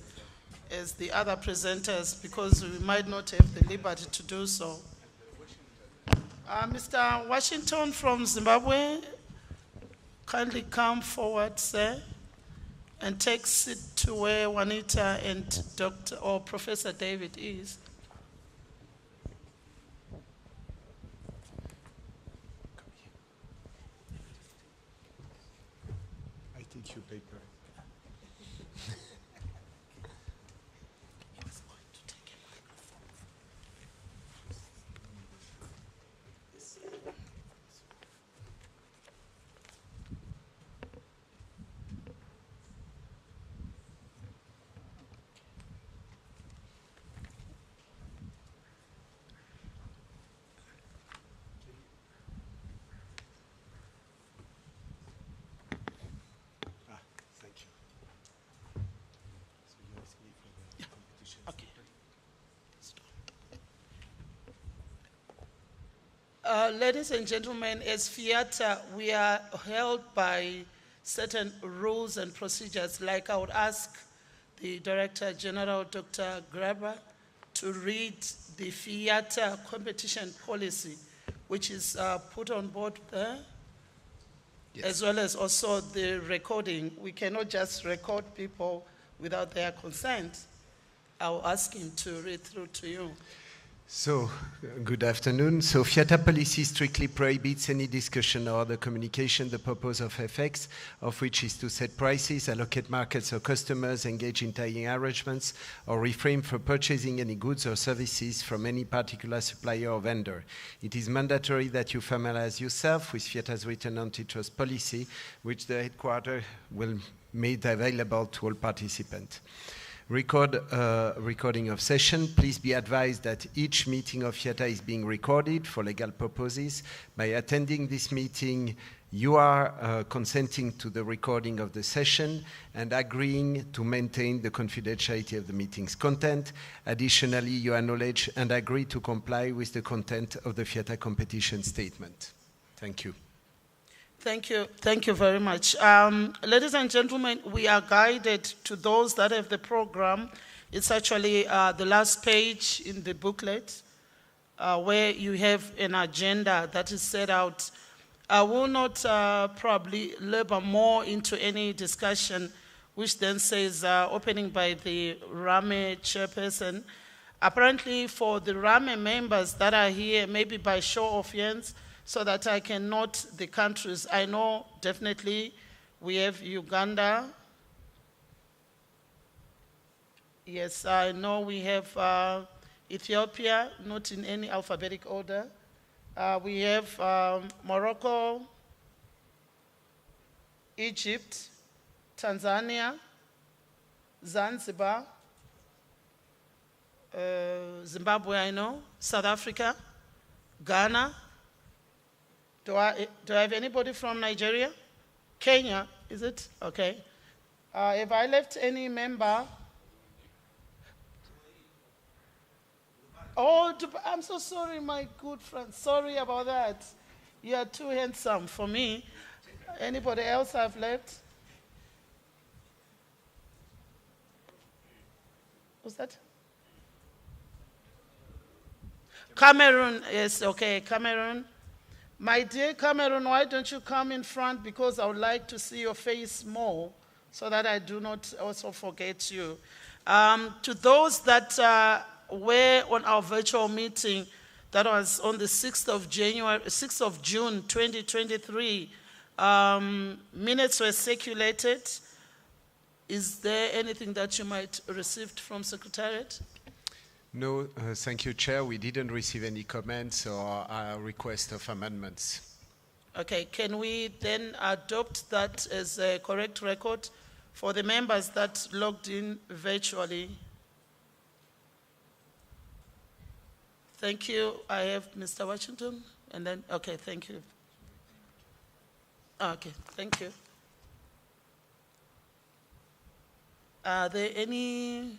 as the other presenters because we might not have the liberty to do so. Mr. Washington from Zimbabwe, kindly come forward, sir, and take seat to where Juanita and Dr. or Professor David is. Thank you, paper. Thank you. So you ask me for the competition. Okay. Ladies and gentlemen, as Fiata, we are held by certain rules and procedures. Like I would ask the Director General, Dr. Graber, to read the Fiata competition policy, which is put on board there, as well as also the recording. We cannot just record people without their consent. I'll ask him to read through to you. So, good afternoon. So, Fiata policy strictly prohibits any discussion or other communication, the purpose of FX, of which is to set prices, allocate markets or customers, engage in tying arrangements, or refrain from purchasing any goods or services from any particular supplier or vendor. It is mandatory that you familiarize yourself with Fiata's written antitrust policy, which the headquarters will make available to all participants. Recording of session. Please be advised that each meeting of Fiata is being recorded for legal purposes. By attending this meeting, you are consenting to the recording of the session and agreeing to maintain the confidentiality of the meeting's content. Additionally, you acknowledge and agree to comply with the content of the Fiata competition statement. Thank you. Thank you very much. Ladies and gentlemen, we are guided to those that have the program. It's actually the last page in the booklet where you have an agenda that is set out. I will not probably labor more into any discussion, which then says opening by the Rame chairperson. Apparently for the Rame members that are here, maybe by show of hands, so that I can note the countries. I know definitely we have Uganda. Yes, I know we have Ethiopia, not in any alphabetic order. We have Morocco, Egypt, Tanzania, Zanzibar, Zimbabwe, I know, South Africa, Ghana. Do I have anybody from Nigeria? Kenya, is it? Okay. Have I left any member? Oh, I'm so sorry, my good friend. Sorry about that. You are too handsome for me. Anybody else I've left? What's that? Cameroon, yes, okay, Cameroon. My dear Cameroon, why don't you come in front, because I would like to see your face more so that I do not also forget you. To those that were on our virtual meeting, that was on the 6th of June 2023, minutes were circulated. Is there anything that you might received from Secretariat? No, thank you, Chair. We didn't receive any comments or request of amendments. Okay, can we then adopt that as a correct record for the members that logged in virtually? Thank you. I have Mr. Washington, and then, okay, thank you. Okay, thank you. Are there any